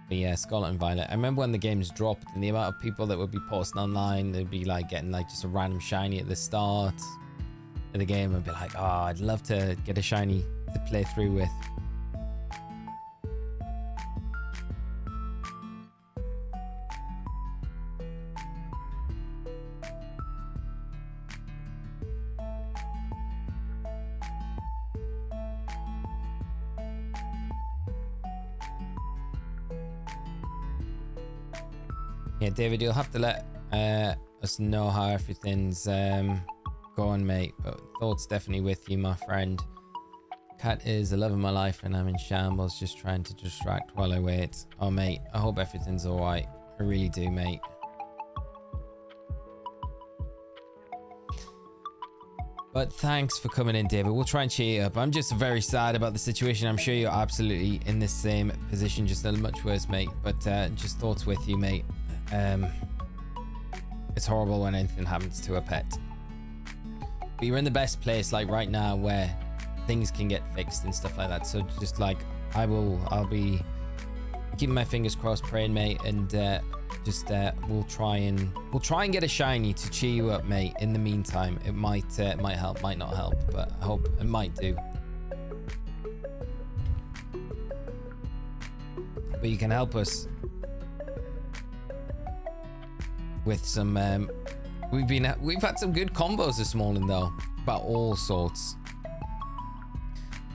B: But yeah, Scarlet and Violet. I remember when the games dropped and the amount of people that would be posting online, they'd be like getting like just a random shiny at the start of the game and be like, oh, I'd love to get a shiny to play through with. Yeah, David, you'll have to let us know how everything's going, mate. But thoughts definitely with you, my friend. Cat is the love of my life and I'm in shambles, just trying to distract while I wait. Oh, mate, I hope everything's all right. I really do, mate. But thanks for coming in, David. We'll try and cheer you up. I'm just very sad about the situation. I'm sure you're absolutely in the same position, just a much worse, mate. But just thoughts with you, mate. It's horrible when anything happens to a pet. But you're in the best place, like right now, where things can get fixed and stuff like that. So just like I'll be keeping my fingers crossed, praying, mate, and we'll try and get a shiny to cheer you up, mate. In the meantime, it might help, might not help, but I hope it might do. But you can help us with some we've had some good combos this morning though, about all sorts.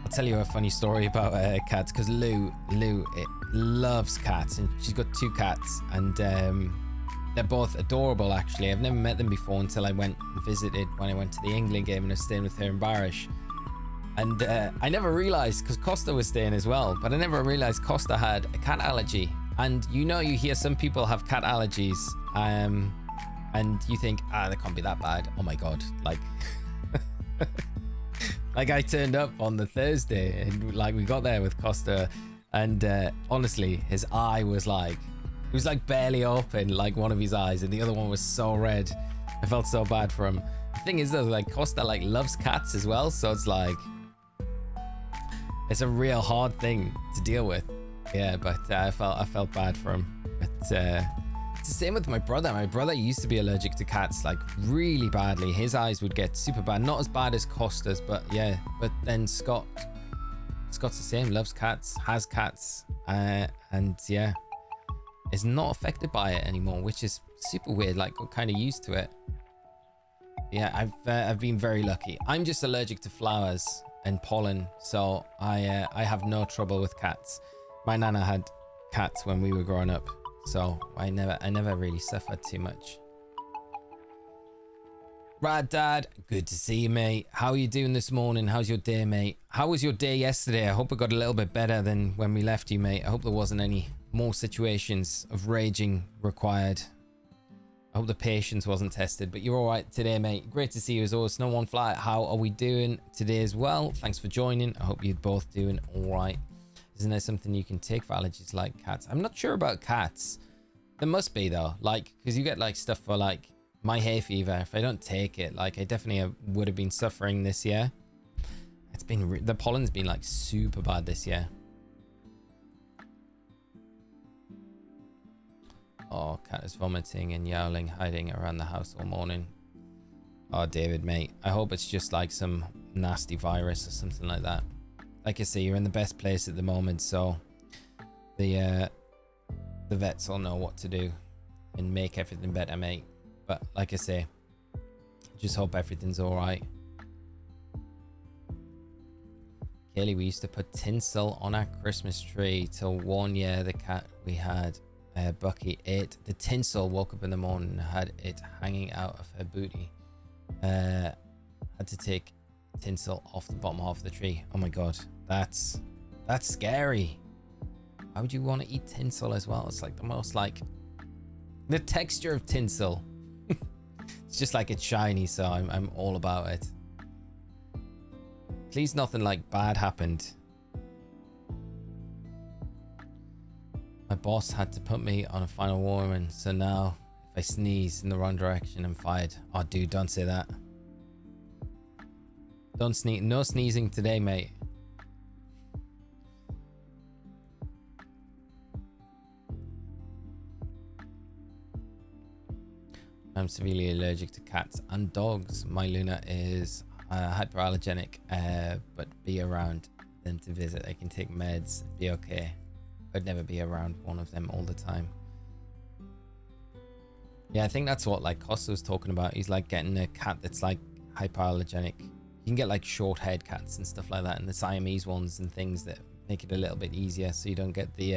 B: I'll tell you a funny story about cats, because Lou loves cats, and she's got 2 cats, and they're both adorable. Actually, I've never met them before until I went and visited when I went to the England game and I was staying with her in Barish. And I never realized, because Costa was staying as well, but I never realized Costa had a cat allergy. And you know, you hear some people have cat allergies, and you think, that can't be that bad. Oh my God. Like, like I turned up on the Thursday and like we got there with Costa, and honestly, his eye was like, it was like barely open, like one of his eyes, and the other one was so red. I felt so bad for him. The thing is though, like Costa like loves cats as well, so it's like, it's a real hard thing to deal with. Yeah, but I felt bad for him. But it's the same with my brother. My brother used to be allergic to cats like really badly. His eyes would get super bad. Not as bad as Costa's, but yeah. But then Scott's the same. Loves cats, has cats, and yeah, is not affected by it anymore, which is super weird. Like, got kind of used to it. Yeah, I've been very lucky. I'm just allergic to flowers and pollen, so I have no trouble with cats. My nana had cats when we were growing up, so I never really suffered too much. Rad Dad, good to see you, mate. How are you doing this morning? How's your day, mate? How was your day yesterday? I hope it got a little bit better than when we left you, mate. I hope there wasn't any more situations of raging required. I hope the patience wasn't tested, but you're all right today, mate. Great to see you as always. No One Fly, how are we doing today as well? Thanks for joining. I hope you're both doing all right. Isn't there something you can take for allergies like cats? I'm not sure about cats. There must be though, like, because you get like stuff for like my hay fever. If I don't take it, like I definitely would have been suffering this year. It's been, the pollen's been like super bad this year. Oh, cat is vomiting and yowling, hiding around the house all morning. Oh, David, mate. I hope it's just like some nasty virus or something like that. Like I say, you're in the best place at the moment, so the vets all know what to do and make everything better, mate. But like I say, just hope everything's all right. Kaylee, we used to put tinsel on our Christmas tree till 1 year the cat we had, Bucky, ate the tinsel, woke up in the morning and had it hanging out of her booty. Had to take tinsel off the bottom half of the tree. Oh my God, that's scary. Why would you want to eat tinsel as well? It's like the most, like, the texture of tinsel. It's just like it's shiny, so I'm all about it. Please nothing like bad happened. My boss had to put me on a final warning, so now if I sneeze in the wrong direction, I'm fired. Oh, dude, don't say that. Don't sneeze. No sneezing today, mate. I'm severely allergic to cats and dogs. My Luna is hyperallergenic, but be around them to visit. I can take meds, be okay. I'd never be around one of them all the time. Yeah, I think that's what like Costa was talking about. He's like getting a cat that's like hyperallergenic. You can get like short haired cats and stuff like that, and the Siamese ones and things that make it a little bit easier so you don't get the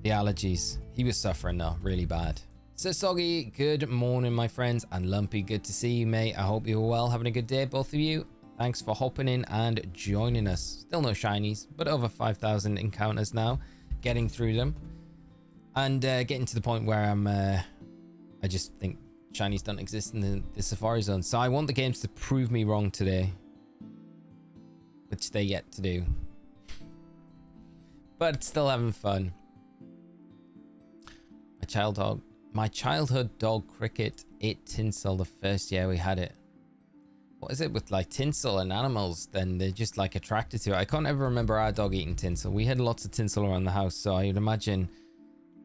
B: allergies. He was suffering though, really bad. So Soggy, good morning, my friends, and Lumpy, good to see you, mate. I hope you're well, having a good day, both of you. Thanks for hopping in and joining us. Still no shinies, but over 5,000 encounters now, getting through them, and getting to the point where I just think shinies don't exist in the Safari Zone. So I want the games to prove me wrong today, which they yet to do, but still having fun. My childhood dog Cricket ate tinsel the first year we had it. What is it with like tinsel and animals? Then they're just like attracted to it. I can't ever remember our dog eating tinsel. We had lots of tinsel around the house, so I would imagine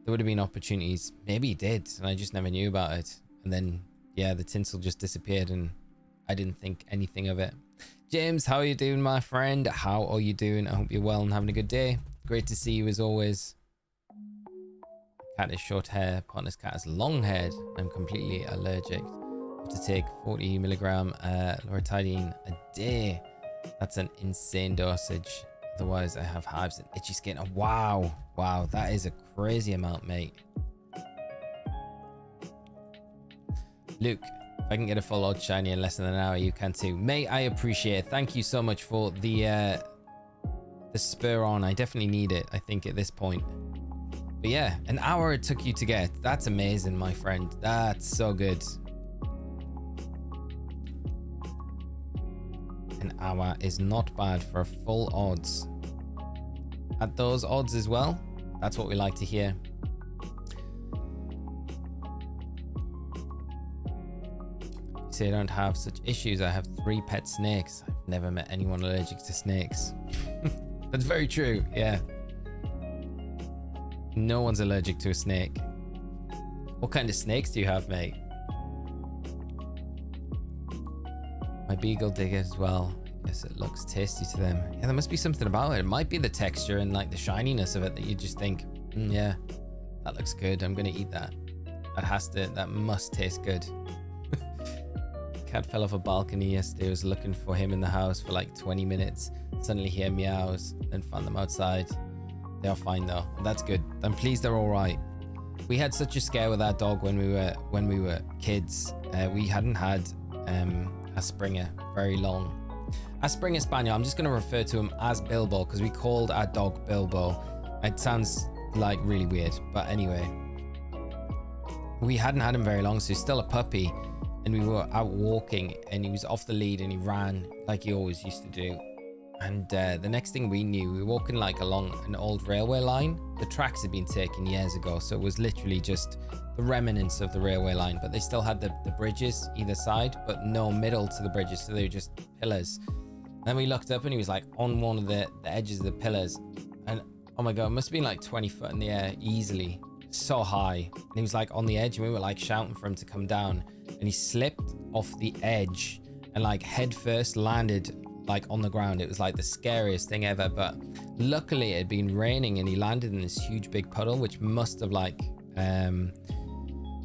B: there would have been opportunities. Maybe he did, and I just never knew about it. And then, yeah, the tinsel just disappeared, and I didn't think anything of it. James, how are you doing, my friend? How are you doing? I hope you're well and having a good day. Great to see you as always. Cat is short hair, partner's cat is long haired. I'm completely allergic. I have to take 40 milligram loratadine a day. That's an insane dosage. Otherwise I have hives and itchy skin. Oh, wow, that is a crazy amount, mate. Luke, if I can get a full odd shiny in less than an hour, you can too. Mate, I appreciate it. Thank you so much for the spur on. I definitely need it, I think, at this point. But yeah, an hour it took you to get. That's amazing, my friend. That's so good. An hour is not bad for a full odds. At those odds as well, that's what we like to hear. You say I don't have such issues. I have 3 pet snakes. I've never met anyone allergic to snakes. That's very true, yeah. No one's allergic to a snake. What kind of snakes do you have, mate? My beagle dig as well. I guess it looks tasty to them. Yeah, there must be something about it. It might be the texture and like the shininess of it that you just think, yeah, that looks good. I'm gonna eat that. That must taste good. Cat fell off a balcony yesterday. I was looking for him in the house for like 20 minutes. Suddenly hear meows, then found them outside. They are fine though. That's good. I'm pleased they're all right. We had such a scare with our dog when we were kids. We hadn't had a Springer very long. A Springer Spaniel. I'm just going to refer to him as Bilbo because we called our dog Bilbo. It sounds like really weird, but anyway, we hadn't had him very long, so he's still a puppy. And we were out walking, and he was off the lead, and he ran like he always used to do. And the next thing we knew, we were walking like along an old railway line. The tracks had been taken years ago, so it was literally just the remnants of the railway line, but they still had the bridges either side, but no middle to the bridges, so they were just pillars. Then we looked up and he was like on one of the edges of the pillars, and oh my god, it must have been like 20 foot in the air easily, so high. And he was like on the edge, and we were like shouting for him to come down, and he slipped off the edge and like head first landed like on the ground. It was like the scariest thing ever, but luckily it had been raining and he landed in this huge big puddle, which must have like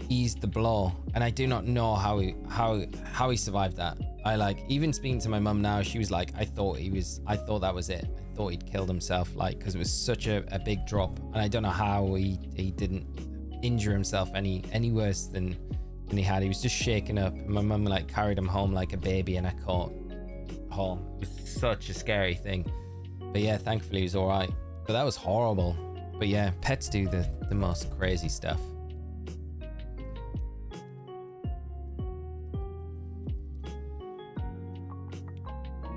B: eased the blow. And I do not know how he survived that. I like, even speaking to my mum now, she was like, I thought that was it. I thought he'd killed himself, like, because it was such a big drop, and I don't know how he didn't injure himself any worse than he had. He was just shaking up. My mum like carried him home like a baby, and I caught home. It was such a scary thing, but yeah, thankfully he was all right. But that was horrible. But yeah, pets do the most crazy stuff.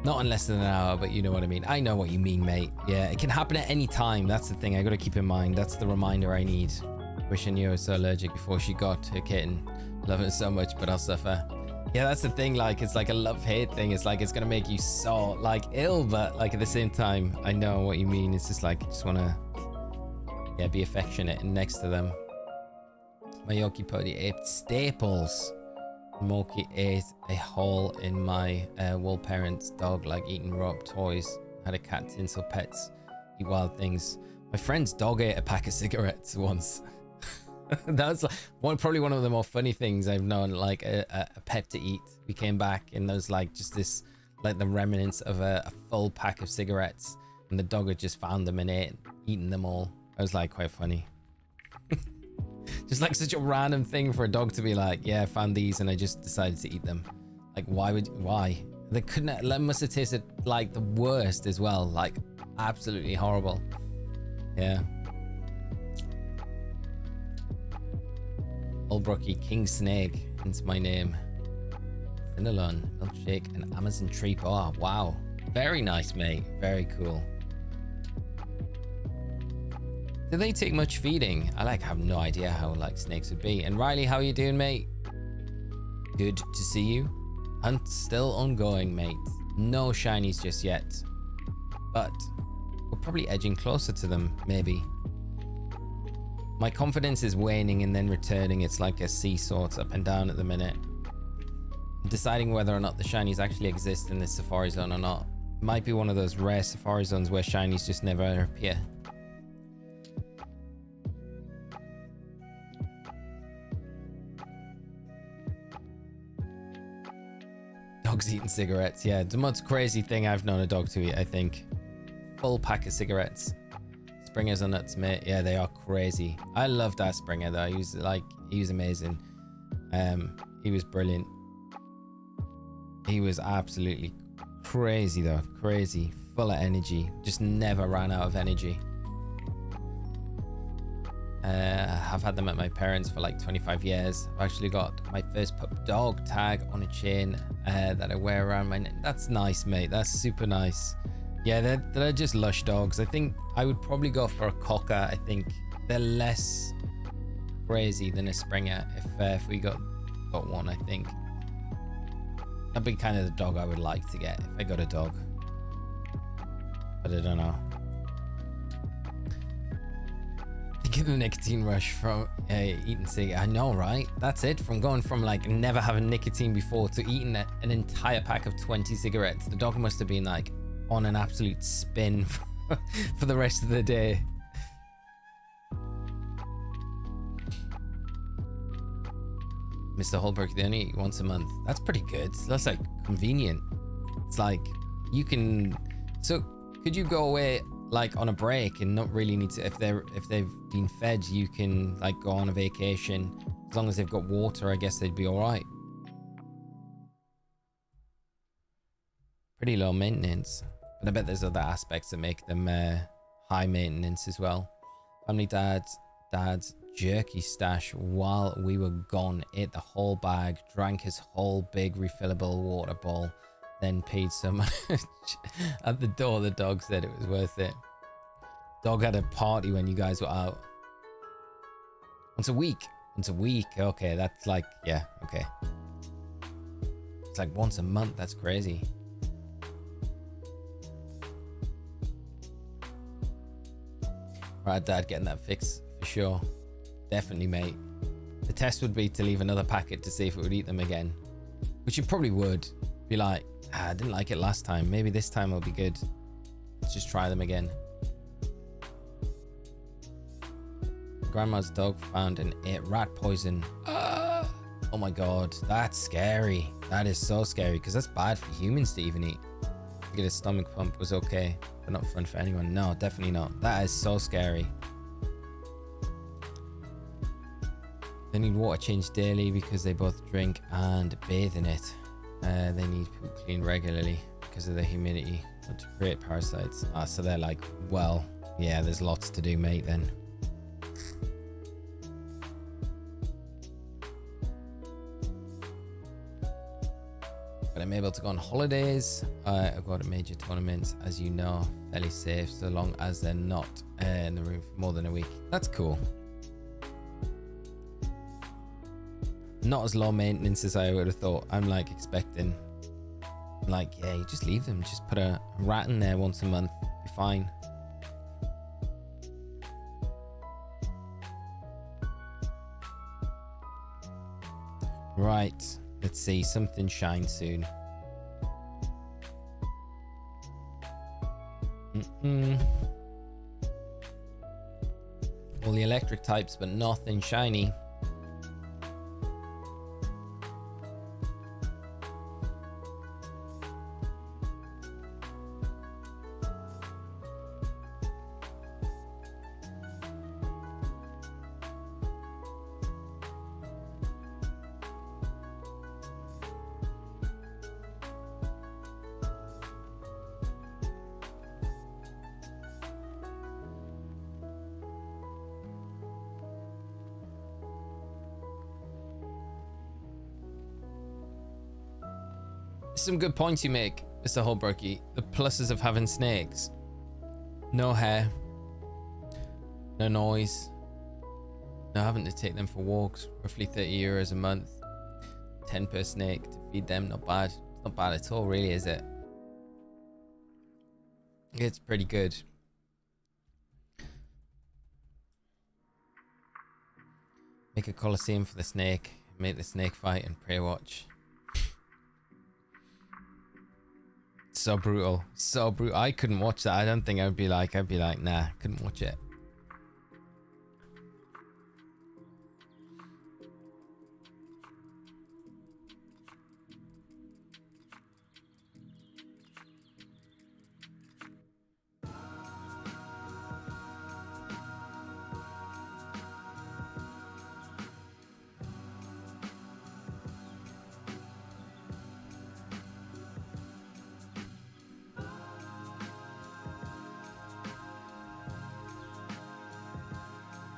B: Not in less than an hour, but you know what I mean. I know what you mean, mate. Yeah, it can happen at any time. That's the thing I got to keep in mind. That's the reminder I need. Wish I knew I was so allergic before she got her kitten. Love her so much, but I'll suffer. Yeah, that's the thing. Like, it's like a love-hate thing. It's like, it's going to make you so, like, ill, but, like, at the same time, I know what you mean. It's just like, I just want to, yeah, be affectionate and next to them. My Yorkie Pony ate staples. Morky ate a hole in my wool parents' dog, like eating raw toys. Had a cat tinsel pets eat wild things. My friend's dog ate a pack of cigarettes once. That was like probably one of the more funny things I've known, like a pet to eat. We came back and there was like just this, like the remnants of a full pack of cigarettes, and the dog had just found them and eaten them all. It was like quite funny. Just like such a random thing for a dog to be like, yeah, I found these and I just decided to eat them. Like, why? They couldn't, that must have tasted like the worst as well. Like, absolutely horrible. Yeah. Olbrookie King Snake, hence my name. Cinnalon, milkshake, and Amazon tree. Oh, wow. Very nice, mate. Very cool. Do they take much feeding? I like have no idea how like snakes would be. And Riley, how are you doing, mate? Good to see you. Hunt still ongoing, mate. No shinies just yet, but we're probably edging closer to them, maybe. My confidence is waning and then returning. It's like a seesaw. It's up and down at the minute. I'm deciding whether or not the shinies actually exist in this safari zone or not. It might be one of those rare safari zones where shinies just never appear. Dogs eating cigarettes. Yeah, the most crazy thing I've known a dog to eat, I think. Full pack of cigarettes. Springers are nuts, mate. Yeah, they are crazy. I loved that Springer though. He was amazing. He was brilliant. He was absolutely crazy though, crazy, full of energy, just never ran out of energy. I've had them at my parents for like 25 years. I've actually got my first pup dog tag on a chain that I wear around my neck. That's nice, mate. That's super nice. Yeah, they're just lush dogs. I think I would probably go for a cocker. I think they're less crazy than a Springer if we got one. I think that'd be kind of the dog I would like to get if I got a dog, but I don't know. Get the nicotine rush from eating cigarettes. I know, right? That's it. From going from like never having nicotine before to eating an entire pack of 20 cigarettes. The dog must have been like on an absolute spin for the rest of the day. Mr. Holbrook, they only eat once a month. That's pretty good. That's like convenient. It's like you can. So could you go away like on a break and not really need to, if they've been fed, you can like go on a vacation as long as they've got water. I guess they'd be all right. Pretty low maintenance, but I bet there's other aspects that make them high maintenance as well. Family dad's jerky stash while we were gone, ate the whole bag, drank his whole big refillable water bowl, then peed so much. At the door, the dog said it was worth it. Dog had a party when you guys were out. Once a week. Okay, that's like, yeah, okay. It's like once a month. That's crazy. Right, Dad, getting that fix for sure. Definitely, mate. The test would be to leave another packet to see if it would eat them again, which you probably would. Be like, I didn't like it last time. Maybe this time will be good. Let's just try them again. Grandma's dog found and ate rat poison. Oh my god, that's scary. That is so scary because that's bad for humans to even eat. To get a stomach pump was okay, but not fun for anyone. No, definitely not. That is so scary. They need water changed daily because they both drink and bathe in it. They need poop cleaned regularly because of the humidity, not to create parasites. So they're like, well, yeah, there's lots to do, mate, then. But I'm able to go on holidays. I've got major tournaments, as you know, fairly safe, so long as they're not in the room for more than a week. That's cool. Not as low maintenance as I would have thought. I'm like expecting, like, yeah, you just leave them. Just put a rat in there once a month. Be fine. Right. Let's see. Something shine soon. All the electric types, but nothing shiny. Some good points you make, Mr. Holbrookie. The pluses of having snakes. No hair. No noise. No having to take them for walks. Roughly €30 a month. 10 per snake to feed them. Not bad. It's not bad at all, really, is it? It's pretty good. Make a coliseum for the snake. Make the snake fight and prey watch. So brutal. So brutal. I couldn't watch that. I don't think I'd be like, nah, couldn't watch it.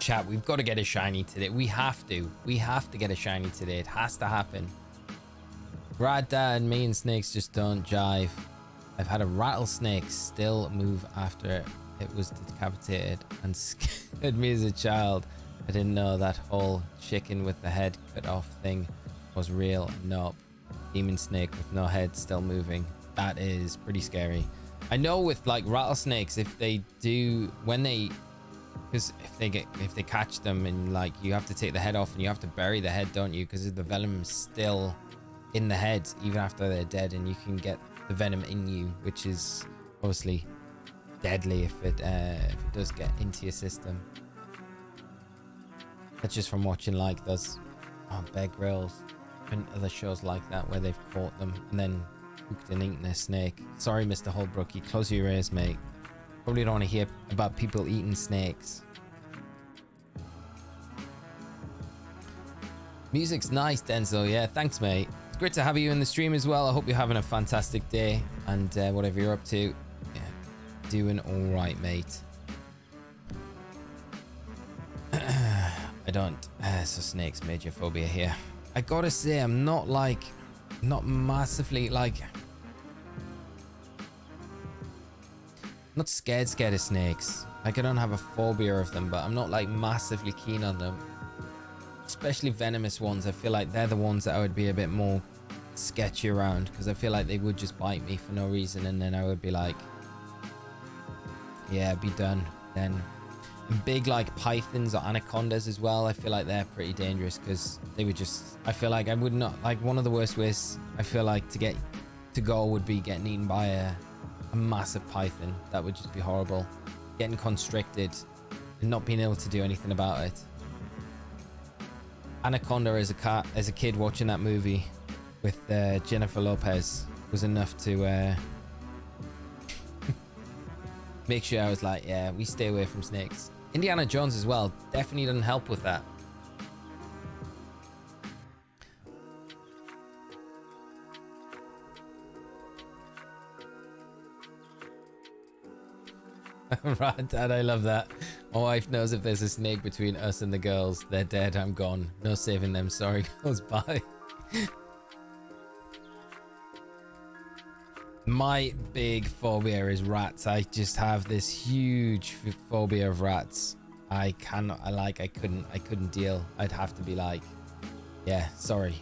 B: Chat, we've got to get a shiny today. We have to get a shiny today. It has to happen. Right, Dad, me and snakes just don't jive. I've had a rattlesnake still move after it was decapitated and scared me as a child. I didn't know that whole chicken with the head cut off thing was real. Nope. Demon snake with no head still moving. That is pretty scary. I know with like rattlesnakes, if they do, when they, because if they catch them and like you have to take the head off and you have to bury the head, don't you? Because the venom is still in the head even after they're dead, and you can get the venom in you, which is obviously deadly if it does get into your system. That's just from watching like those Bear Grylls and other shows like that where they've caught them and then cooked and eaten a snake. Sorry, Mr. Holbrook, you close your ears, mate. Probably don't want to hear about people eating snakes. Music's nice, Denzel. Yeah, thanks, mate. It's great to have you in the stream as well. I hope you're having a fantastic day and whatever you're up to, yeah, doing all right, mate. I don't. So snakes, major phobia here. I gotta say, I'm not massively like. Not scared of snakes. Like I don't have a phobia of them, but I'm not like massively keen on them. Especially venomous ones. I feel like they're the ones that I would be a bit more sketchy around, because I feel like they would just bite me for no reason, and then I would be like, yeah, be done. Then big like pythons or anacondas as well, I feel like they're pretty dangerous because they would just, I feel like I would not, like one of the worst ways I feel like to go would be getting eaten by a massive python. That would just be horrible. Getting constricted and not being able to do anything about it. Anaconda as a kid watching that movie with Jennifer Lopez was enough to make sure I was like, yeah, we stay away from snakes. Indiana Jones as well definitely doesn't help with that. Right, Dad, I love that. My wife knows if there's a snake between us and the girls, they're dead, I'm gone. No saving them, sorry, girls, bye. My big phobia is rats. I just have this huge phobia of rats. I couldn't deal. I'd have to be like, yeah, sorry.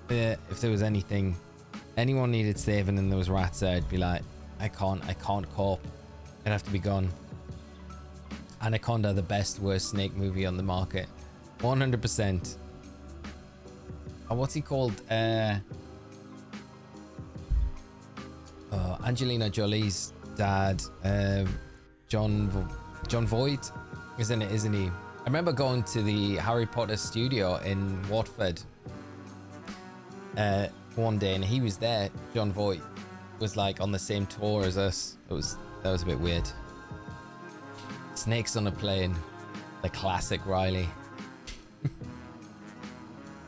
B: If there was anyone needed saving and there was rats there, I'd be like, I can't cope. I'd have to be gone. Anaconda, the best worst snake movie on the market. 100%. Oh, what's he called? Angelina Jolie's dad, John Voight, isn't he? I remember going to the Harry Potter studio in Watford one day, and he was there. John Voight was like on the same tour as us. That was a bit weird. Snakes on a plane, the classic Riley.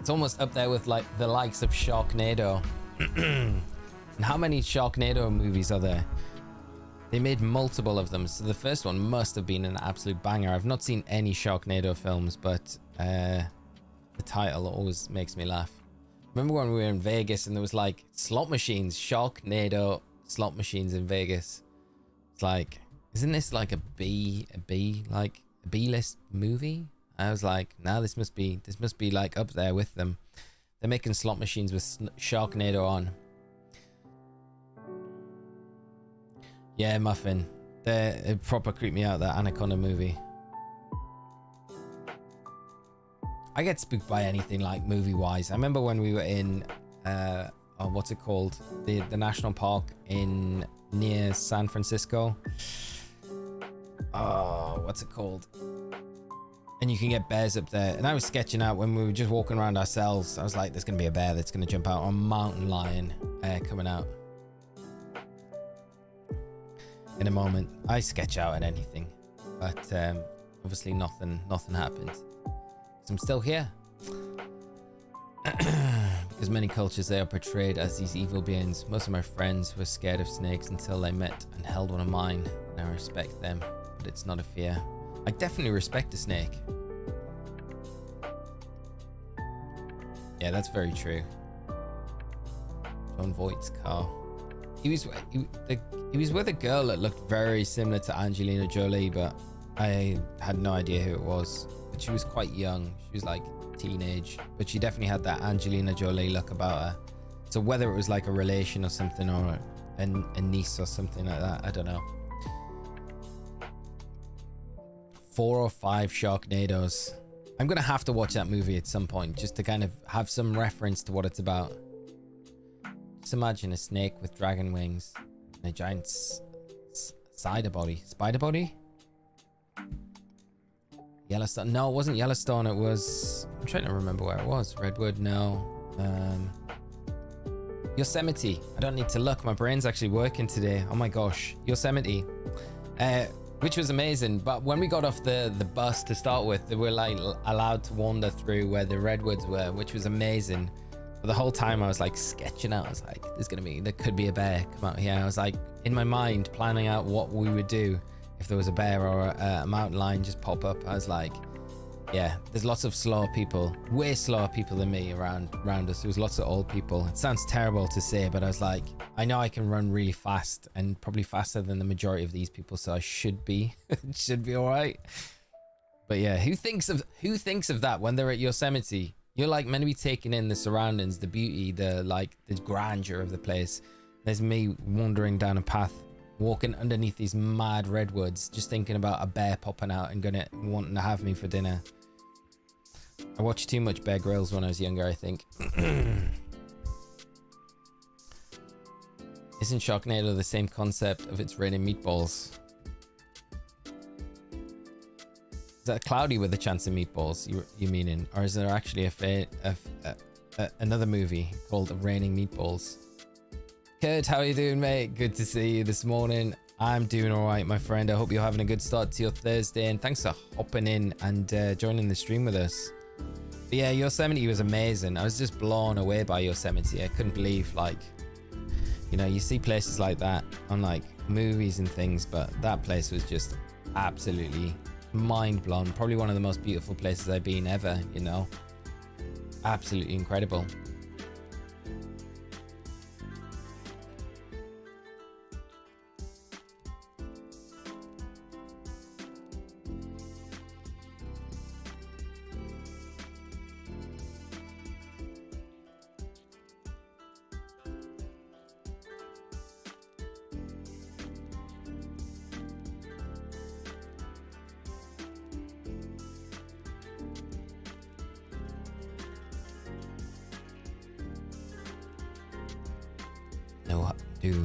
B: It's almost up there with like the likes of Sharknado. And how many Sharknado movies are there? They made multiple of them, so the first one must have been an absolute banger. I've not seen any Sharknado films, but the title always makes me laugh. Remember when we were in Vegas and there was like slot machines, Sharknado slot machines in Vegas? It's like, isn't this like a B-list movie? I was like, nah, this must be like up there with them. They're making slot machines with Sharknado on. Yeah, Muffin. It proper creeped me out, that Anaconda movie. I get spooked by anything like movie-wise. I remember when we were in, what's it called? The national park near San Francisco. Oh, what's it called? And you can get bears up there. And I was sketching out when we were just walking around ourselves. I was like, there's going to be a bear that's going to jump out, or a mountain lion coming out. In a moment, I sketch out at anything, but obviously nothing happened. 'Cause I'm still here. Because many cultures, they are portrayed as these evil beings. Most of my friends were scared of snakes until they met and held one of mine, and I respect them, but it's not a fear. I definitely respect a snake. Yeah, that's very true. John Voight's car. He was with a girl that looked very similar to Angelina Jolie, but I had no idea who it was. But she was quite young. She was like teenage, but she definitely had that Angelina Jolie look about her. So whether it was like a relation or something, or a niece or something like that, I don't know. 4 or 5 Sharknadoes. I'm gonna have to watch that movie at some point just to kind of have some reference to what it's about. Just imagine a snake with dragon wings and a giant spider body. Yellowstone. No, it wasn't Yellowstone. It was... I'm trying to remember where it was. Redwood, no. Yosemite. I don't need to look. My brain's actually working today. Oh my gosh. Yosemite. Which was amazing. But when we got off the bus to start with, they were like allowed to wander through where the redwoods were, which was amazing. But the whole time I was like sketching out. I was like, there could be a bear come out here. I was like in my mind planning out what we would do if there was a bear or a mountain lion just pop up. I was like, yeah, there's lots of slower people, way slower people than me around us. There was lots of old people. It sounds terrible to say, but I was like, I know I can run really fast and probably faster than the majority of these people, so I should be all right. But yeah, who thinks of that when they're at Yosemite? You're like meant to be taking in the surroundings, the beauty, the grandeur of the place. There's me wandering down a path, walking underneath these mad redwoods, just thinking about a bear popping out and wanting to have me for dinner. I watched too much Bear Grylls when I was younger, I think. Isn't Sharknado the same concept of it's raining meatballs? Is that Cloudy with a Chance of Meatballs you meaning? Or is there actually another movie called Raining Meatballs? Kurt, how are you doing, mate? Good to see you this morning. I'm doing all right, my friend. I hope you're having a good start to your Thursday, and thanks for hopping in and joining the stream with us. But yeah, Yosemite was amazing. I was just blown away by Yosemite. I couldn't believe, like, you know, you see places like that on like movies and things, but that place was just absolutely mind blown. Probably one of the most beautiful places I've been ever, you know. Absolutely incredible.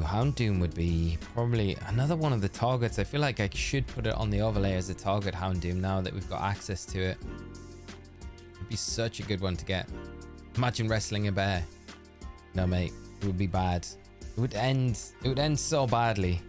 B: Houndoom would be probably another one of the targets. I feel like I should put it on the overlay as a target, Houndoom, now that we've got access to it. It'd be such a good one to get. Imagine wrestling a bear. No, mate, it would be bad. It would end so badly.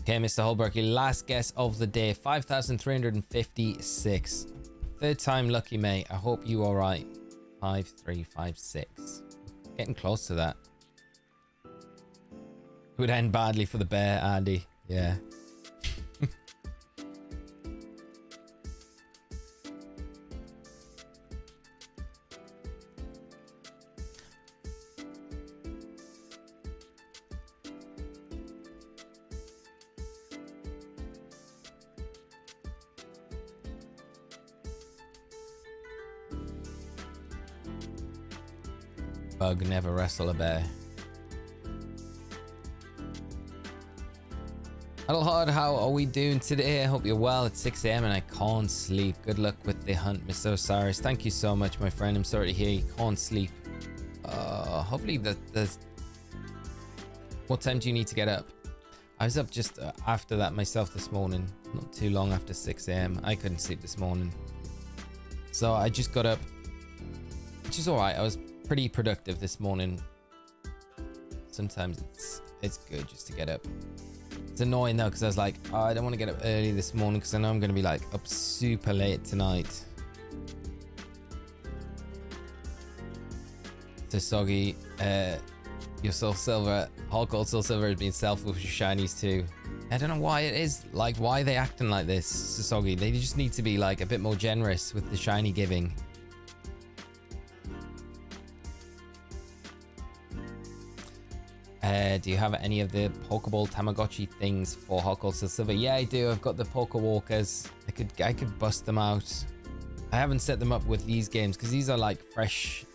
B: Okay, Mr. Holbrook, your last guess of the day, 5,356. Third time lucky, mate. I hope you all right. 5356. Getting close to that. It would end badly for the bear, Andy. Yeah. Bug never wrestle a bear. Adelhard, how are we doing today? I hope you're well. It's 6 a.m. and I can't sleep. Good luck with the hunt, Mr. Osiris. Thank you so much, my friend. I'm sorry to hear you can't sleep. Hopefully there's... What time do you need to get up? I was up just after that myself this morning. Not too long after 6 a.m. I couldn't sleep this morning. So I just got up, which is alright. I was pretty productive this morning. Sometimes it's good just to get up. It's annoying though, because I was like, oh, I don't want to get up early this morning because I know I'm going to be like up super late tonight. So Soggy, Your Soul Silver, Hard Gold Soul Silver has been selfish with shinies too. I don't know why it is. Like, why are they acting like this, Sasogi? They just need to be like a bit more generous with the shiny giving. Do you have any of the Pokeball Tamagotchi things for Hard Gold Soul Silver? Yeah, I do. I've got the Poke Walkers. I could bust them out. I haven't set them up with these games because these are like fresh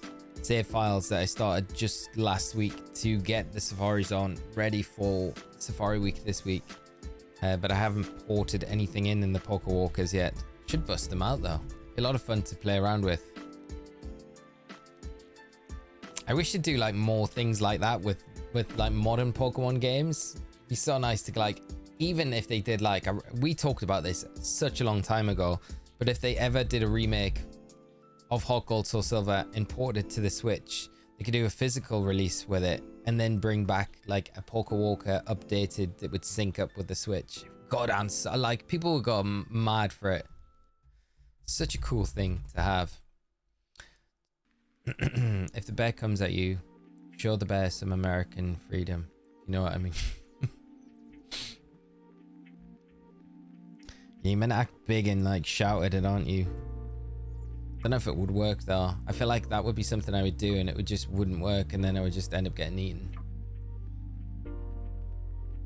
B: save files that I started just last week to get the Safaris on ready for Safari Week this week. But I haven't ported anything in the Poke Walkers yet. Should bust them out though. Be a lot of fun to play around with. I wish to do like more things like that with like modern Pokemon games. It'd be so nice to like, even if they did like, we talked about this such a long time ago, but if they ever did a remake of Hot Gold Soul Silver and ported it to the Switch, they could do a physical release with it and then bring back like a Poke Walker updated that would sync up with the Switch. God, like people would go mad for it. Such a cool thing to have. If the bear comes at you, show the bear some American freedom. You know what I mean? You meant to act big and like shout at it, aren't you? Don't know if it would work though. I feel like that would be something I would do and it just wouldn't work, and then I would just end up getting eaten.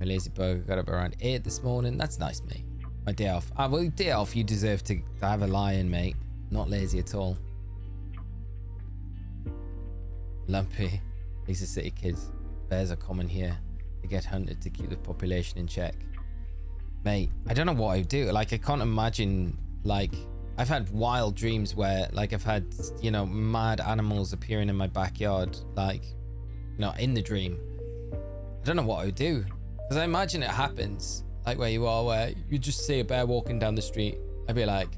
B: My lazy bug got up around 8 this morning. That's nice, mate. My day off. Well, day off, you deserve to have a lion, mate. Not lazy at all. Lumpy. These are city kids. Bears are common here. They get hunted to keep the population in check. Mate, I don't know what I would do. Like, I can't imagine, like, I've had wild dreams where, like, I've had, you know, mad animals appearing in my backyard, like, you know, in the dream. I don't know what I would do. Because I imagine it happens, like where you are, where you just see a bear walking down the street. I'd be like,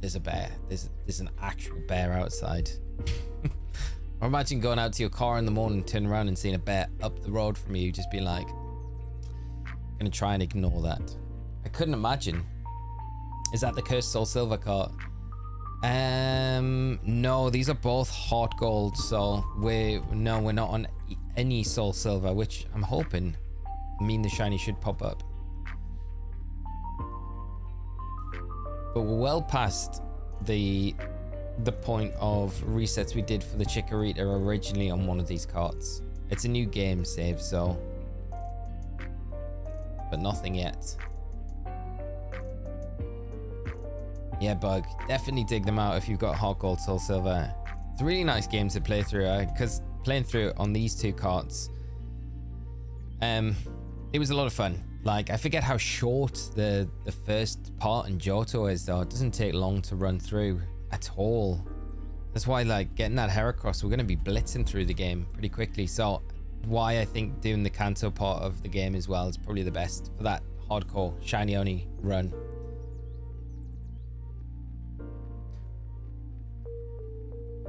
B: there's a bear. There's an actual bear outside. Or imagine going out to your car in the morning, turning around and seeing a bear up the road from you, just being like, I'm gonna try and ignore that. I couldn't imagine. Is that the Cursed Soul Silver cart? No, these are both Heart Gold, so we're not on any Soul Silver, which I'm hoping mean the shiny should pop up. But we're well past the point of resets we did for the Chikorita originally on one of these carts. It's a new game save, so, but nothing yet. Yeah, Bug, definitely dig them out if you've got Hot Gold Soul Silver. It's a really nice game to play through, because playing through it on these two carts, it was a lot of fun. Like, I forget how short the first part in Johto is though. It doesn't take long to run through at all. That's why, like, getting that Heracross, we're going to be blitzing through the game pretty quickly. So why I think doing the Kanto part of the game as well is probably the best for that hardcore shiny only run.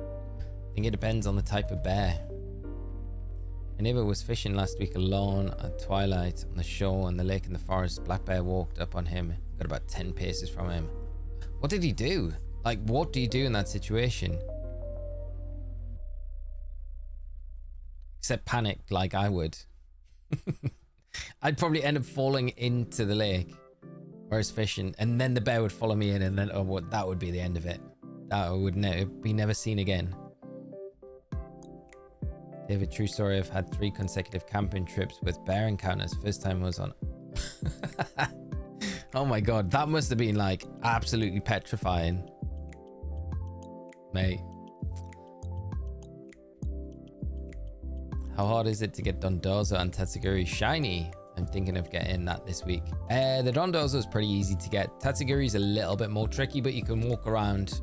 B: I think it depends on the type of bear. My neighbor was fishing last week alone at twilight on the shore and the lake in the forest. Black bear walked up on him, got about 10 paces from him. What did he do? Like, what do you do in that situation? Except panic like I would. I'd probably end up falling into the lake where it's fishing, and then the bear would follow me in, and then that would be the end of it. That would be never seen again. David, true story. I've had 3 consecutive camping trips with bear encounters. First time was on. Oh my god, that must have been like absolutely petrifying, mate. How hard is it to get Dondozo and Tatsugiri shiny? I'm thinking of getting that this week. The Dondozo is pretty easy to get. Tatsugiri is a little bit more tricky, but you can walk around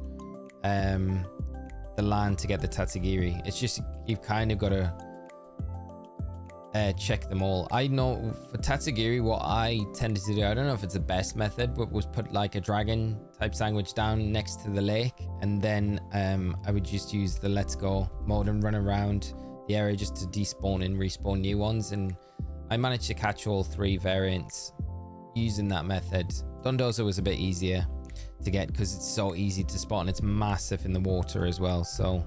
B: the land to get the Tatsugiri. It's just you've kind of got to check them all. I know for Tatsugiri what I tended to do, I don't know if it's the best method, but was put like a dragon type sandwich down next to the lake, and then I would just use the let's go mode and run around the area just to despawn and respawn new ones, and I managed to catch all 3 variants using that method. Dondozo was a bit easier to get because it's so easy to spot and it's massive in the water as well. So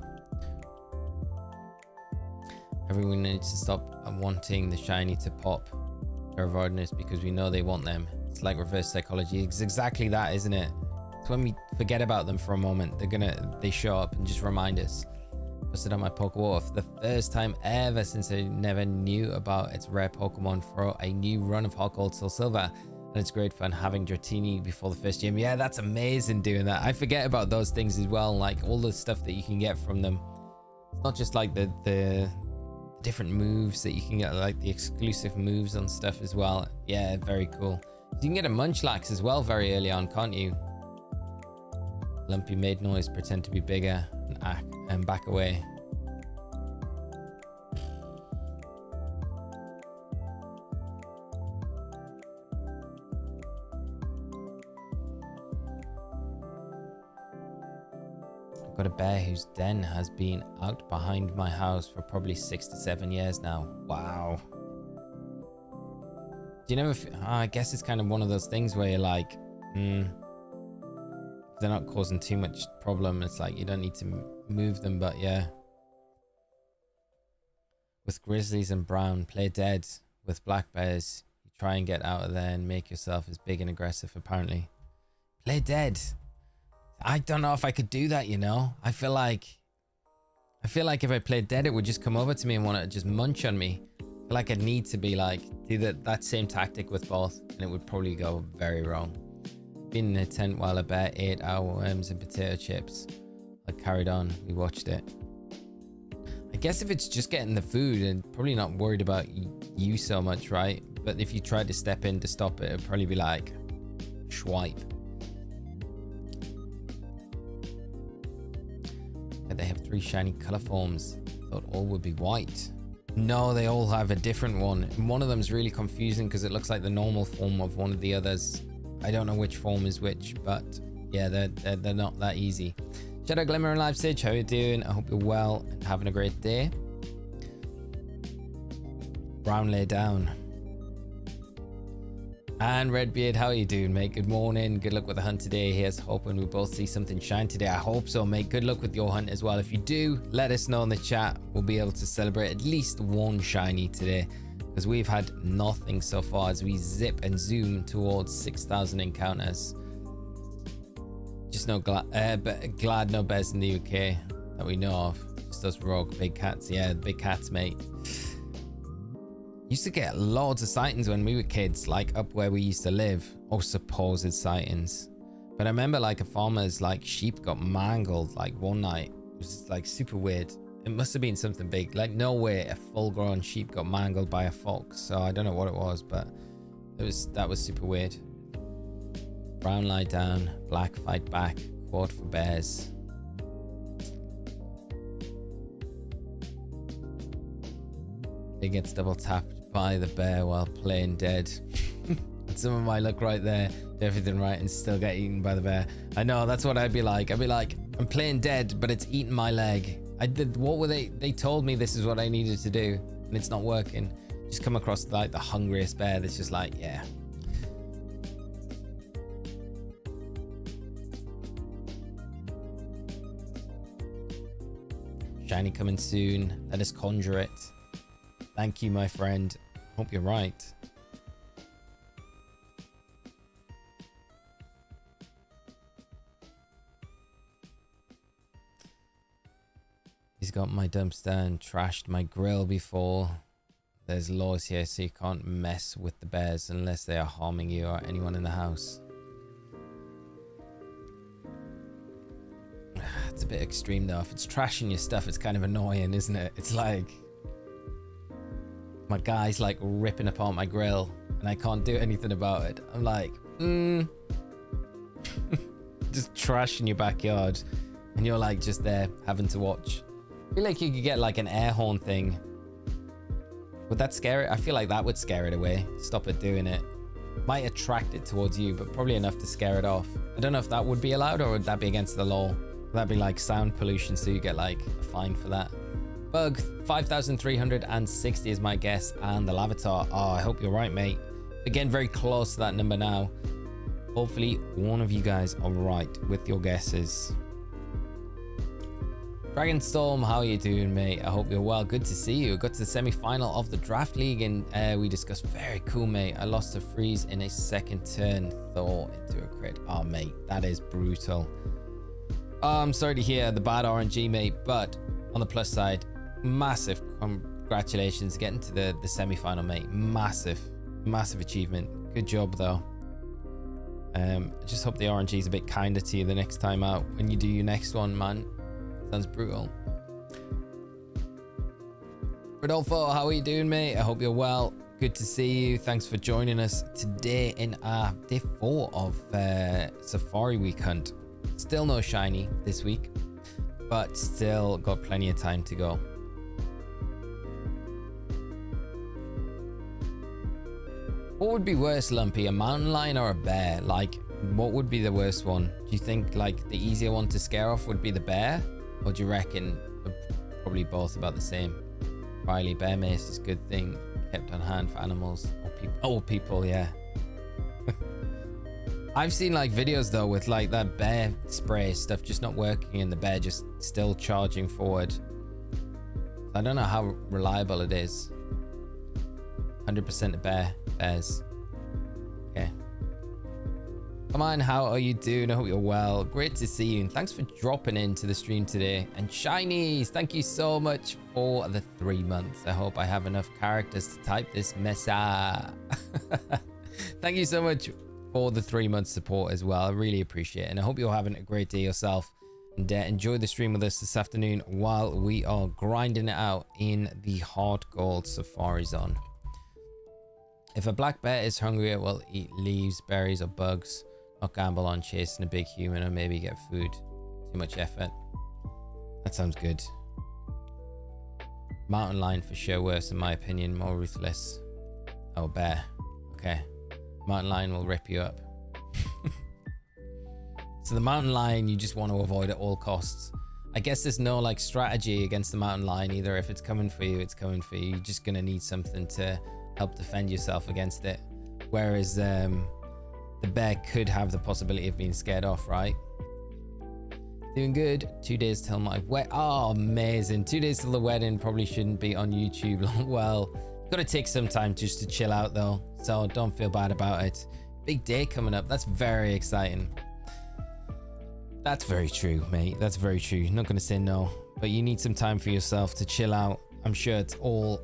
B: Everyone needs to stop wanting the shiny to pop. They're avoiding this because we know they want them. It's like reverse psychology. It's exactly that, isn't it? It's when we forget about them for a moment, they show up and just remind us. Busted on my Pokeball for the first time ever since I never knew about its rare Pokemon for a new run of Hot Gold, Soul Silver. And it's great fun having Dratini before the first gym. Yeah, that's amazing doing that. I forget about those things as well, like all the stuff that you can get from them. It's not just like the different moves that you can get, like the exclusive moves and stuff as well. Yeah, very cool. You can get a Munchlax as well very early on, can't you? Lumpy made noise, pretend to be bigger, and back away. I've got a bear whose den has been out behind my house for probably 6 to 7 years now. Wow. Do you never I guess it's kind of one of those things where you're like, if they're not causing too much problem, it's like you don't need to move them. But yeah, with grizzlies and brown, play dead. With black bears, you try and get out of there and make yourself as big and aggressive. Apparently, play dead. I don't know if I could do that, you know. I feel like if I played dead, it would just come over to me and want to just munch on me. I feel like I'd need to be like, do that same tactic with both, and it would probably go very wrong. Been in a tent while a bear ate our worms and potato chips. I carried on. We watched it. I guess if it's just getting the food and probably not worried about you so much, right? But if you tried to step in to stop it, it'd probably be like, swipe. They have 3 shiny color forms. Thought all would be white. No, they all have a different one. And one of them is really confusing because it looks like the normal form of one of the others. I don't know which form is which, but yeah, they're not that easy. Shadow Glimmer and Live Sage, how you doing? I hope you're well and having a great day. Brown lay down. And Redbeard, how are you doing, mate? Good morning. Good luck with the hunt today. Here's hoping we both see something shine today. I hope so, mate. Good luck with your hunt as well. If you do, let us know in the chat. We'll be able to celebrate at least one shiny today, because we've had nothing so far as we zip and zoom towards 6,000 encounters. Just no glad no bears in the UK that we know of. Just those rogue big cats. Yeah, big cats, mate. Used to get loads of sightings when we were kids, like up where we used to live, or supposed sightings. But I remember like a farmer's like sheep got mangled like one night. It was like super weird. It must have been something big. Like no way a full-grown sheep got mangled by a fox. So I don't know what it was, but that was super weird. Brown lie down, black fight back, quad for bears. It gets double tapped by the bear while playing dead. Someone might look right there, do everything right, and still get eaten by the bear. I know, that's what I'd be like. I'd be like, I'm playing dead, but it's eating my leg. What were they told me this is what I needed to do, and it's not working. Just come across like the hungriest bear that's just like, yeah. Shiny coming soon. Let us conjure it. Thank you, my friend. Hope you're right. He's got my dumpster and trashed my grill before. There's laws here, so you can't mess with the bears unless they are harming you or anyone in the house. It's a bit extreme though. If it's trashing your stuff, it's kind of annoying, isn't it? It's like my guy's like ripping apart my grill and I can't do anything about it. I'm like, just trash in your backyard and you're like just there having to watch. I feel like you could get like an air horn thing. Would that scare it? I feel like that would scare it away. Stop it doing it. Might attract it towards you, but probably enough to scare it off. I don't know if that would be allowed or would that be against the law? Would that be like sound pollution, so you get like a fine for that? Bug 5,360 is my guess, and the Lavatar. Oh, I hope you're right, mate. Again, very close to that number now. Hopefully one of you guys are right with your guesses. Dragonstorm, how are you doing, mate? I hope you're well. Good to see you. Got to the semi-final of the draft league, and we discussed. Very cool, mate. I lost to Freeze in a second turn. Thor into a crit. Oh, mate, that is brutal. I'm sorry to hear the bad RNG, mate, but on the plus side, massive congratulations getting to the semi-final, mate. Massive achievement. Good job, though. I just hope the RNG is a bit kinder to you the next time out when you do your next one, man. Sounds brutal. Rodolfo, how are you doing, mate? I hope you're well. Good to see you. Thanks for joining us today in our day 4 of Safari Week hunt. Still no shiny this week, but still got plenty of time to go. What would be worse, Lumpy, a mountain lion or a bear? Like, what would be the worst one? Do you think like the easier one to scare off would be the bear? Or do you reckon probably both about the same? Riley, bear mace is a good thing. Kept on hand for animals or people. Oh, people, yeah. I've seen like videos though with like that bear spray stuff just not working and the bear just still charging forward. I don't know how reliable it is. 100% a bears. Okay. Come on, how are you doing? I hope you're well. Great to see you, and thanks for dropping into the stream today. And Shinies, thank you so much for the 3 months. I hope I have enough characters to type this mess out. Thank you so much for the 3 months support as well. I really appreciate it, and I hope you're having a great day yourself. And enjoy the stream with us this afternoon while we are grinding it out in the hard gold Safari Zone. If a black bear is hungry, it will eat leaves, berries, or bugs. Not gamble on chasing a big human or maybe get food. Too much effort. That sounds good. Mountain lion for sure worse in my opinion. More ruthless. Oh, bear. Okay. Mountain lion will rip you up. So the mountain lion you just want to avoid at all costs. I guess there's no like strategy against the mountain lion either. If it's coming for you, it's coming for you. You're just going to need something to help defend yourself against it. Whereas the bear could have the possibility of being scared off, right? Doing good. 2 days till my wedding. Oh, amazing. 2 days till the wedding. Probably shouldn't be on YouTube. Well, gotta take some time just to chill out though, so don't feel bad about it. Big day coming up. That's very exciting. That's very true, mate. That's very true. Not gonna say no, but you need some time for yourself to chill out. I'm sure it's all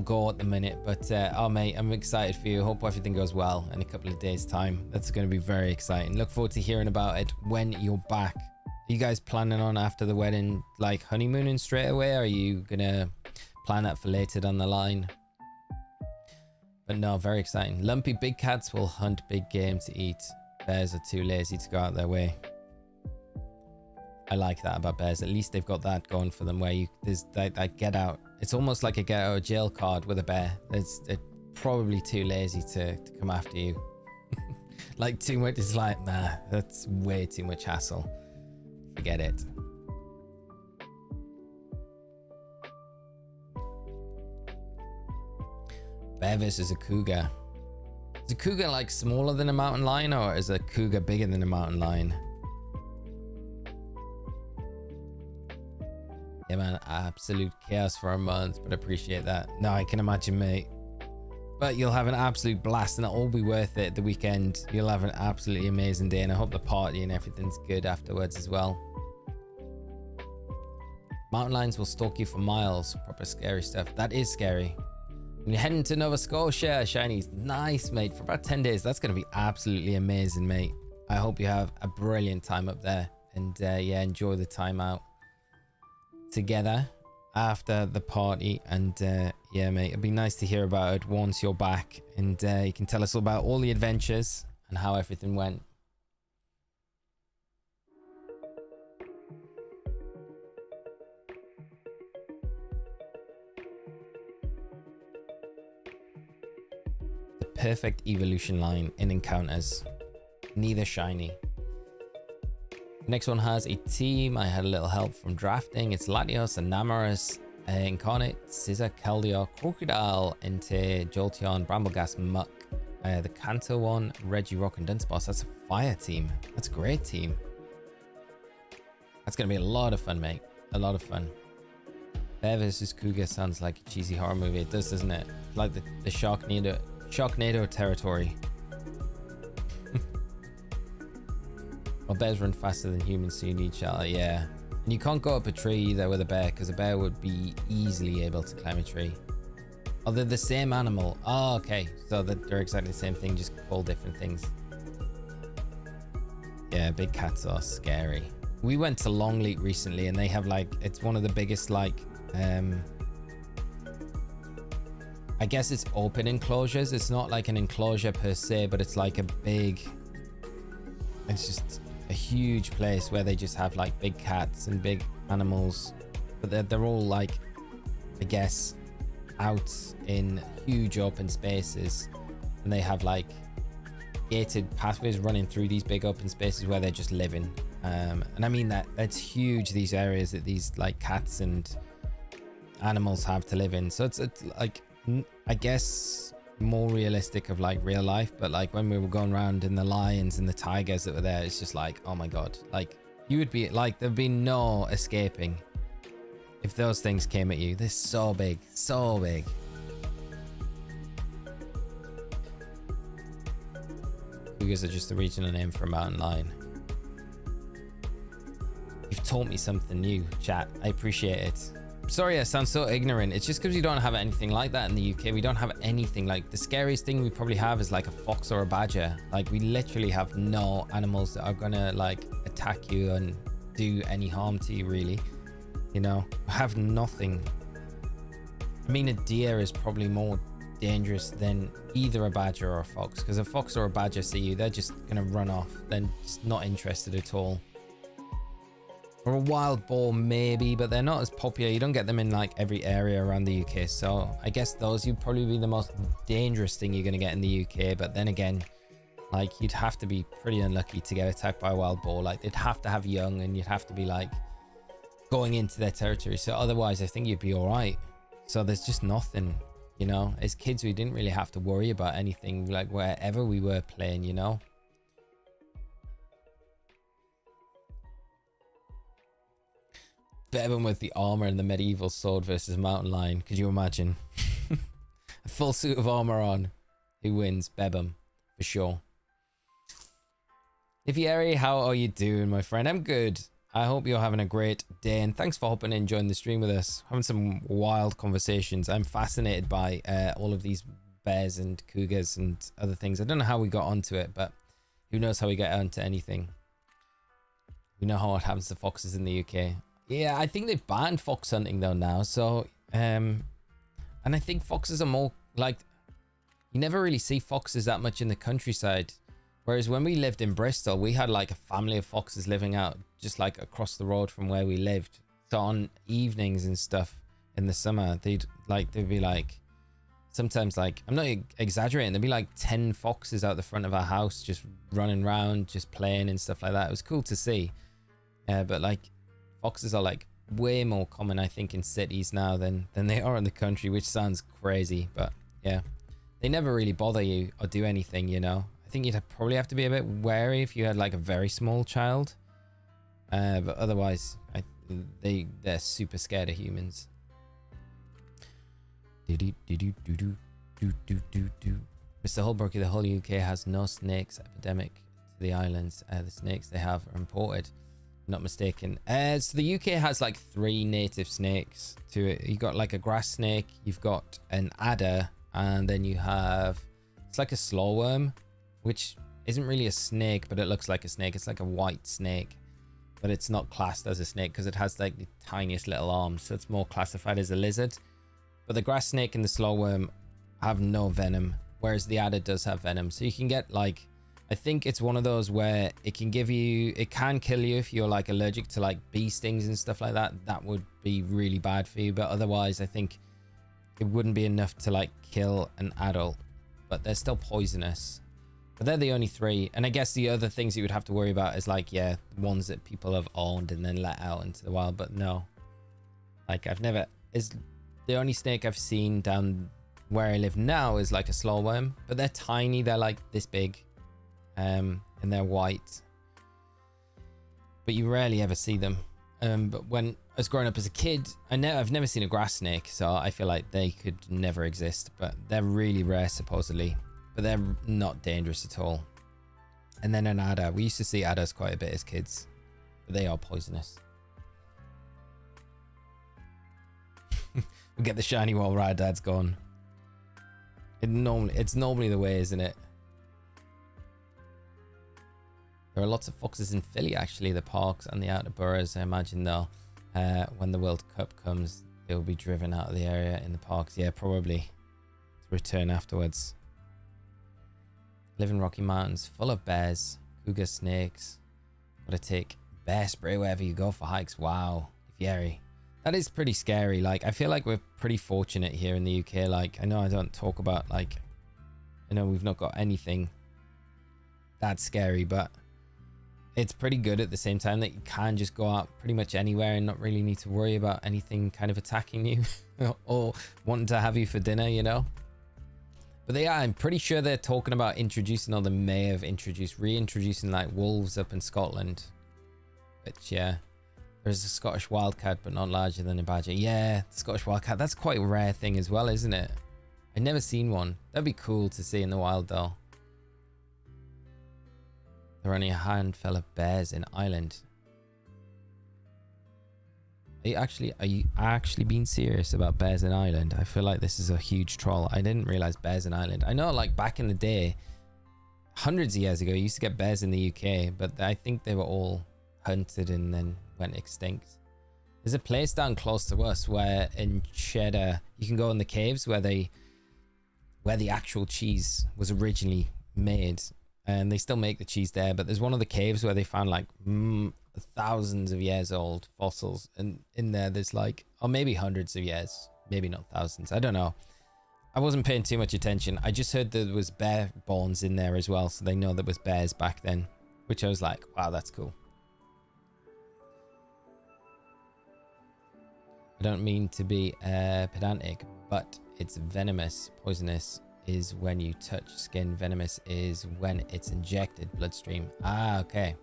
B: go at the minute, but oh mate, I'm excited for you. Hope everything goes well in a couple of days time. That's going to be very exciting. Look forward to hearing about it when you're back. Are you guys planning on after the wedding like honeymooning straight away? Or are you gonna plan that for later down the line? But no, very exciting. Lumpy, big cats will hunt big game to eat. Bears are too lazy to go out their way. I like that about bears. At least they've got that going for them where there's that get out. It's almost like a get out of jail card with a bear. They're probably too lazy to come after you. Like too much. It's like, nah, that's way too much hassle. Forget it. Bear versus a cougar. Is a cougar like smaller than a mountain lion, or is a cougar bigger than a mountain lion? Yeah, man, absolute chaos for a month, but appreciate that. No, I can imagine, mate. But you'll have an absolute blast, and it'll all be worth it. The weekend, you'll have an absolutely amazing day, and I hope the party and everything's good afterwards as well. Mountain lions will stalk you for miles. Proper scary stuff. That is scary. When you're heading to Nova Scotia, Shinies, nice, mate. For about 10 days, that's going to be absolutely amazing, mate. I hope you have a brilliant time up there, and yeah, enjoy the time out together after the party. And yeah, mate, it'd be nice to hear about it once you're back, and you can tell us all about all the adventures and how everything went. The perfect evolution line in encounters, neither shiny. Next one has a team. I had a little help from drafting. It's Latios, Anamoris, Incarnate, Scissor, Keldeo, Crocodile, Entei, Jolteon, Brambleghast, Muck. The Kanto one, Regirock, and Dunsparce. That's a fire team. That's a great team. That's going to be a lot of fun, mate. a lot of fun. Bear vs. Cougar sounds like a cheesy horror movie. It does, doesn't it? Like the Sharknado territory. Well, bears run faster than humans, so you need shelter. Yeah. And you can't go up a tree either with a bear, because a bear would be easily able to climb a tree. Oh, they're the same animal. Oh, okay. So they're exactly the same thing, just called different things. Yeah, big cats are scary. We went to Longleat recently, and they have like, it's one of the biggest like, I guess it's open enclosures. It's not like an enclosure per se, but it's like a big, it's just a huge place where they just have like big cats and big animals, but they're all like, I guess, out in huge open spaces, and they have like gated pathways running through these big open spaces where they're just living. And I mean that's huge, these areas that these like cats and animals have to live in. So it's like, I guess, more realistic of like real life, but like when we were going around in the lions and the tigers that were there, it's just like, oh my god, like you would be like, there'd be no escaping if those things came at you. They're so big, so big. Cougars are just a regional name for a mountain lion. You've taught me something new, chat. I appreciate it. Sorry I sound so ignorant. It's just because we don't have anything like that in the UK. We don't have anything. Like the scariest thing we probably have is like a fox or a badger. Like we literally have no animals that are gonna like attack you and do any harm to you, really. You know, we have nothing. I mean, a deer is probably more dangerous than either a badger or a fox, because a fox or a badger see you, they're just gonna run off. They're just not interested at all. Or a wild boar maybe, but they're not as popular. You don't get them in like every area around the UK, so I guess those would probably be the most dangerous thing you're going to get in the UK. But then again, like you'd have to be pretty unlucky to get attacked by a wild boar. Like they'd have to have young, and you'd have to be like going into their territory, so otherwise I think you'd be all right. So there's just nothing, you know. As kids we didn't really have to worry about anything, like wherever we were playing, you know. Bebum with the armor and the medieval sword versus mountain lion. Could you imagine? A full suit of armor on. Who wins? Bebum, for sure. Ifyeri, how are you doing, my friend? I'm good. I hope you're having a great day, and thanks for hopping in and joining the stream with us. Having some wild conversations. I'm fascinated by all of these bears and cougars and other things. I don't know how we got onto it, but who knows how we get onto anything. We know how it happens to foxes in the UK. Yeah, I think they've banned fox hunting though now. So, and I think foxes are more like, you never really see foxes that much in the countryside. Whereas when we lived in Bristol, we had like a family of foxes living out just like across the road from where we lived. So on evenings and stuff in the summer, they'd be like, sometimes like, I'm not exaggerating, there'd be like 10 foxes out the front of our house just running around, just playing and stuff like that. It was cool to see. But like, foxes are like way more common, I think, in cities now than they are in the country, which sounds crazy, but yeah, they never really bother you or do anything, you know. I think you'd probably have to be a bit wary if you had like a very small child, but otherwise they're super scared of humans. Mr. Holbrook, the whole UK has no snakes epidemic to the islands. The snakes they have are imported. Not mistaken. So the UK has like 3 native snakes to it. You got like a grass snake, you've got an adder, and then you have, it's like a slow worm, which isn't really a snake, but it looks like a snake. It's like a white snake, but it's not classed as a snake because it has like the tiniest little arms, so it's more classified as a lizard. But the grass snake and the slow worm have no venom, whereas the adder does have venom. So you can get like, I think it's one of those where it can give you, it can kill you if you're like allergic to like bee stings and stuff like that. That would be really bad for you. But otherwise, I think it wouldn't be enough to like kill an adult, but they're still poisonous. But they're the only 3. And I guess the other things you would have to worry about is like, yeah, ones that people have owned and then let out into the wild. But no, like I've never, is the only snake I've seen down where I live now is like a slow worm, but they're tiny. They're like this big. And they're white, but you rarely ever see them. But when I was growing up as a kid, I've never seen a grass snake, so I feel like they could never exist. But they're really rare, supposedly. But they're not dangerous at all. And then an adder. We used to see adders quite a bit as kids, but they are poisonous. We'll get the shiny while Dad's gone. It's normally the way, isn't it? There are lots of foxes in Philly, actually, the parks and the outer boroughs. I imagine they'll, when the World Cup comes, they'll be driven out of the area in the parks. Yeah, probably to return afterwards. Live in Rocky Mountains, full of bears, cougar, snakes. Gotta take bear spray wherever you go for hikes. Wow, Fieri. That is pretty scary. Like, I feel like we're pretty fortunate here in the UK. Like, I know I don't talk about, like, I know we've not got anything that scary, but it's pretty good at the same time that you can just go out pretty much anywhere and not really need to worry about anything kind of attacking you or wanting to have you for dinner, you know. But I'm pretty sure they're talking about introducing, or they may have reintroducing like wolves up in Scotland. Which, yeah, there's a Scottish wildcat, but not larger than a badger. Yeah, the Scottish wildcat, that's quite a rare thing as well, isn't it? I've never seen one. That'd be cool to see in the wild though. There are only a handful of bears in Ireland. Are you actually being serious about bears in Ireland? I feel like this is a huge troll. I didn't realize bears in Ireland. I know, like, back in the day, hundreds of years ago, you used to get bears in the UK, but I think they were all hunted and then went extinct. There's a place down close to us where in Cheddar, you can go in the caves where the actual cheese was originally made. And they still make the cheese there, but there's one of the caves where they found like thousands of years old fossils, and in there there's like, or maybe hundreds of years, maybe not thousands, I don't know. I wasn't paying too much attention. I just heard there was bear bones in there as well, so they know there was bears back then, which I was like, wow, that's cool. I don't mean to be pedantic, but it's venomous. Poisonous is when you touch skin. Venomous is when it's injected bloodstream. Ah, okay.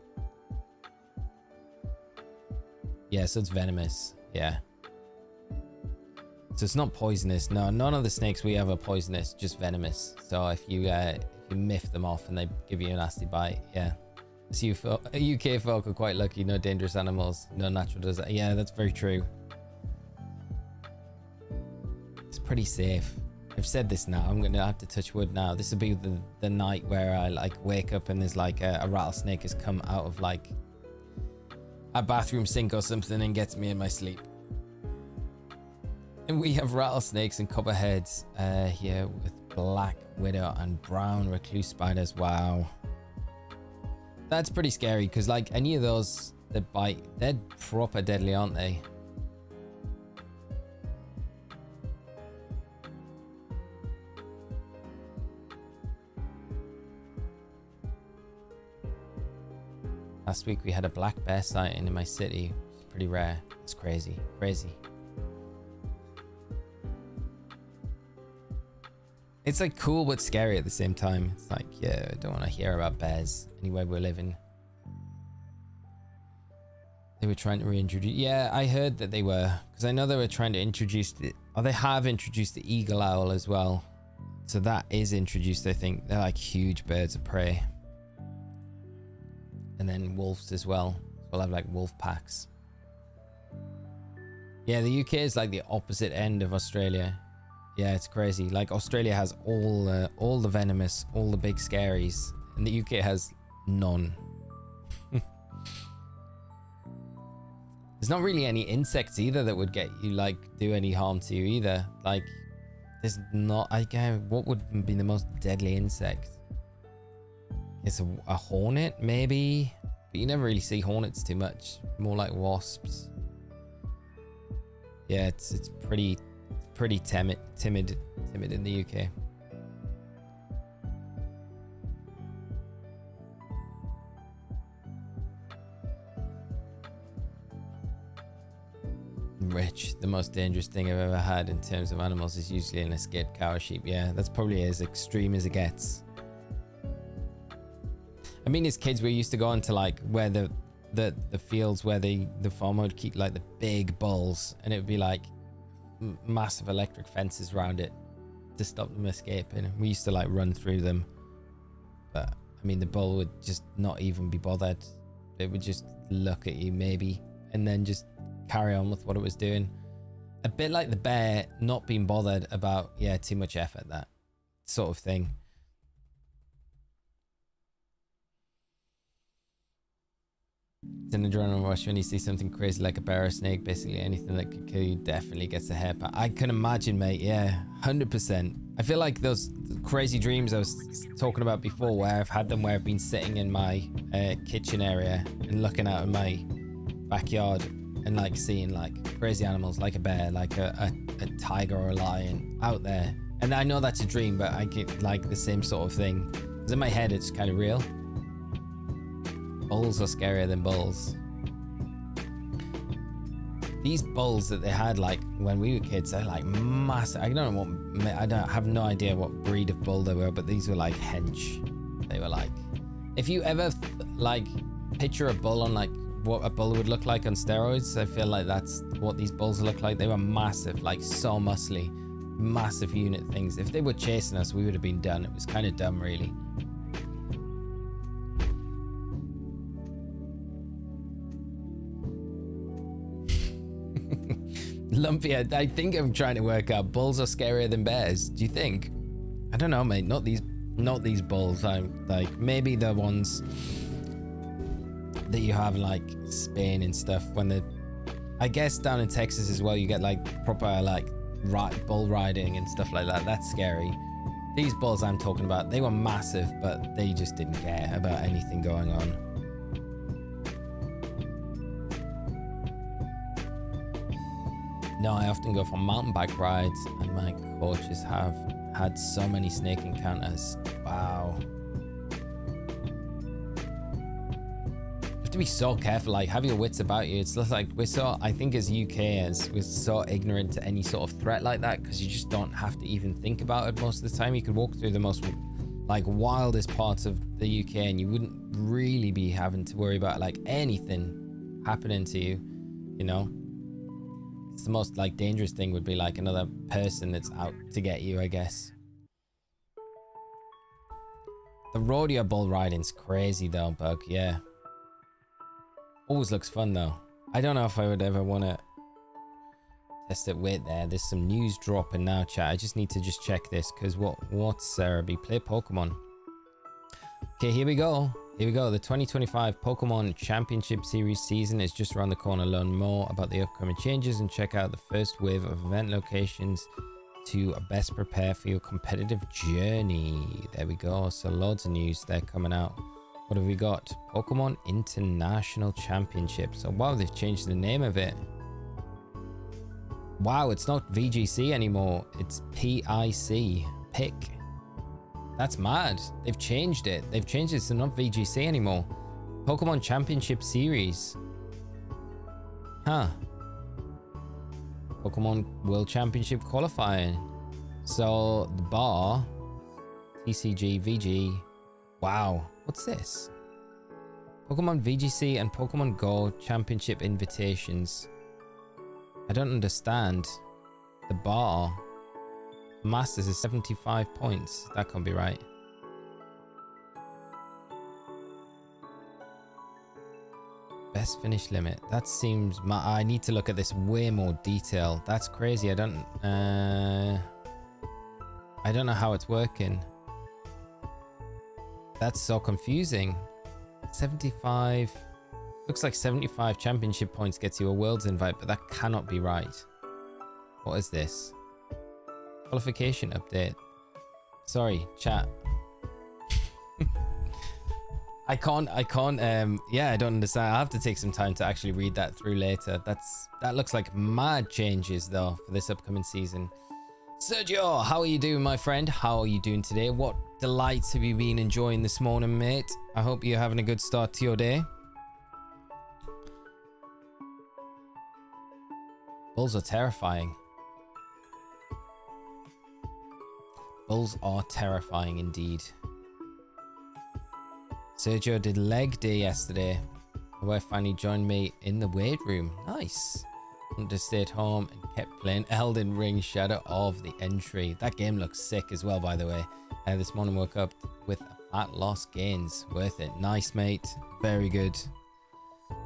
B: Yeah, so it's venomous. Yeah. So it's not poisonous. No, none of the snakes we have are poisonous, just venomous. So if you miff them off and they give you a nasty bite, yeah. So UK folk are quite lucky. No dangerous animals, no natural disaster. Yeah, that's very true. It's pretty safe. I've said this now. I'm gonna have to touch wood now. This will be the night where I like wake up and there's like a rattlesnake has come out of like a bathroom sink or something and gets me in my sleep. And we have rattlesnakes and copperheads here with black widow and brown recluse spiders. Wow, that's pretty scary, because like any of those that bite, they're proper deadly, aren't they? Last week we had a black bear sighting in my city. It's pretty rare. It's crazy. Crazy. It's like cool but scary at the same time. It's like, yeah, I don't want to hear about bears anywhere we're living. They were trying to reintroduce. Yeah, I heard that they were, because I know they were trying to introduce they have introduced the eagle owl as well. So that is introduced, I think. They're like huge birds of prey. And then wolves as well. We'll have like wolf packs. Yeah, the UK is like the opposite end of Australia. Yeah, it's crazy. Like Australia has all the venomous, all the big scaries, and the UK has none. There's not really any insects either that would get you, like, do any harm to you either. Like, there's not. What would be the most deadly insect? It's a hornet, maybe, but you never really see hornets too much. More like wasps. Yeah, it's pretty timid in the UK. Rich, the most dangerous thing I've ever had in terms of animals is usually an escaped cow or sheep. Yeah, that's probably as extreme as it gets. I mean, as kids, we used to go into like where the the fields where the farmer would keep like the big bulls, and it would be like massive electric fences around it to stop them escaping. We used to like run through them, but I mean the bull would just not even be bothered. It would just look at you maybe and then just carry on with what it was doing. A bit like the bear not being bothered about, yeah, too much effort, that sort of thing. It's an adrenaline rush when you see something crazy like a bear or snake. Basically anything that could kill you definitely gets a hair. But I can imagine, mate. Yeah, 100%. I feel like those crazy dreams I was talking about before, where I've had them where I've been sitting in my kitchen area and looking out in my backyard and like seeing like crazy animals, like a bear, like a tiger or a lion out there. And I know that's a dream, but I get like the same sort of thing. Because in my head, it's kind of real. Bulls are scarier than bulls. These bulls that they had like when we were kids, they're like massive. I have no idea what breed of bull they were, but these were like hench. They were like, if you ever like picture a bull on like what a bull would look like on steroids, I feel like that's what these bulls look like. They were massive, like so muscly, massive unit things. If they were chasing us, we would have been done. It was kind of dumb, really. Lumpy, I think I'm trying to work out, bulls are scarier than bears. Do you think? I don't know, mate. Not these bulls. I'm like, maybe the ones that you have like Spain and stuff. When the, I guess down in Texas as well, you get like proper like bull riding and stuff like that. That's scary. These bulls I'm talking about, they were massive, but they just didn't care about anything going on. No, I often go for mountain bike rides, and my coaches have had so many snake encounters. Wow. You have to be so careful, like have your wits about you. It's just like we're so, I think as UKers, we're so ignorant to any sort of threat like that, because you just don't have to even think about it most of the time. You could walk through the most like wildest parts of the UK and you wouldn't really be having to worry about like anything happening to you, you know? It's the most like dangerous thing would be like another person that's out to get you, I guess. The rodeo bull riding's crazy though, Bug. Yeah. Always looks fun though. I don't know if I would ever want to test it. Wait there. There's some news dropping now, chat. I just need to just check this because what's Sarah B? Play Pokemon. Okay, here we go. Here we go. The 2025 Pokemon Championship Series season is just around the corner. Learn more about the upcoming changes and check out the first wave of event locations to best prepare for your competitive journey. There we go. So loads of news there coming out. What have we got? Pokemon International Championship. So wow, they've changed the name of it. Wow, it's not VGC anymore. It's PIC. PIC. That's mad. They've changed it. They've changed it to not VGC anymore. Pokemon Championship Series. Huh. Pokemon World Championship qualifying. So the bar, TCG, VG. Wow. What's this? Pokemon VGC and Pokemon Go Championship invitations. I don't understand. The bar. Masters is 75 points. That can't be right. Best finish limit. That seems... I need to look at this way more detail. That's crazy. I don't know how it's working. That's so confusing. 75... Looks like 75 championship points gets you a Worlds invite, but that cannot be right. What is this? Qualification update. Sorry, chat. I can't, yeah, I don't understand. I have to take some time to actually read that through later. That looks like mad changes though for this upcoming season. Sergio, how are you doing, my friend? How are you doing today? What delights have you been enjoying this morning, mate? I hope you're having a good start to your day. Bulls are terrifying. Bulls are terrifying indeed. Sergio did leg day yesterday. Where finally joined me in the weight room. Nice. To stay at home and kept playing Elden Ring Shadow of the Entry. That game looks sick as well, by the way. This morning woke up with fat loss gains. Worth it. Nice, mate. Very good.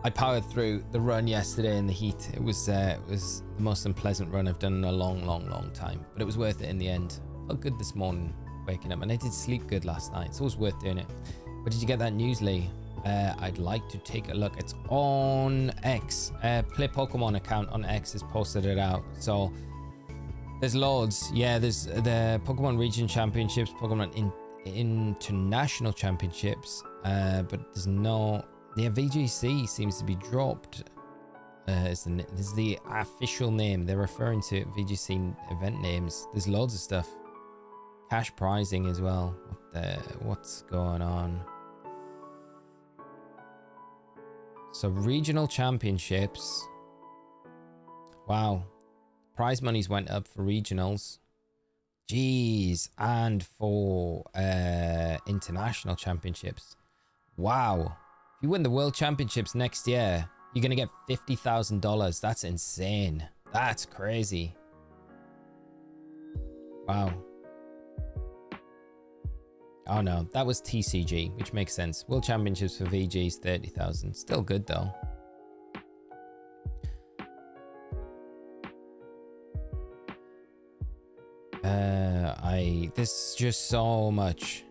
B: I powered through the run yesterday in the heat. It was the most unpleasant run I've done in a long time, but it was worth it in the end. Felt good this morning waking up, and I did sleep good last night. It's always worth doing it. But did you get that news, Lee? I'd like to take a look. It's on X. Play Pokemon account on X has posted it out. So there's loads. Yeah, there's the Pokemon Region Championships, Pokemon International Championships. But there's no. The VGC seems to be dropped. This is the official name. They're referring to VGC event names. There's loads of stuff. Cash prizing as well. What's going on? So regional championships. Wow. Prize monies went up for regionals. Jeez. And for international championships. Wow. If you win the world championships next year, you're going to get $50,000. That's insane. That's crazy. Wow. Oh no, that was TCG, which makes sense. World Championships for VG's 30,000. Still good though. There's just so much.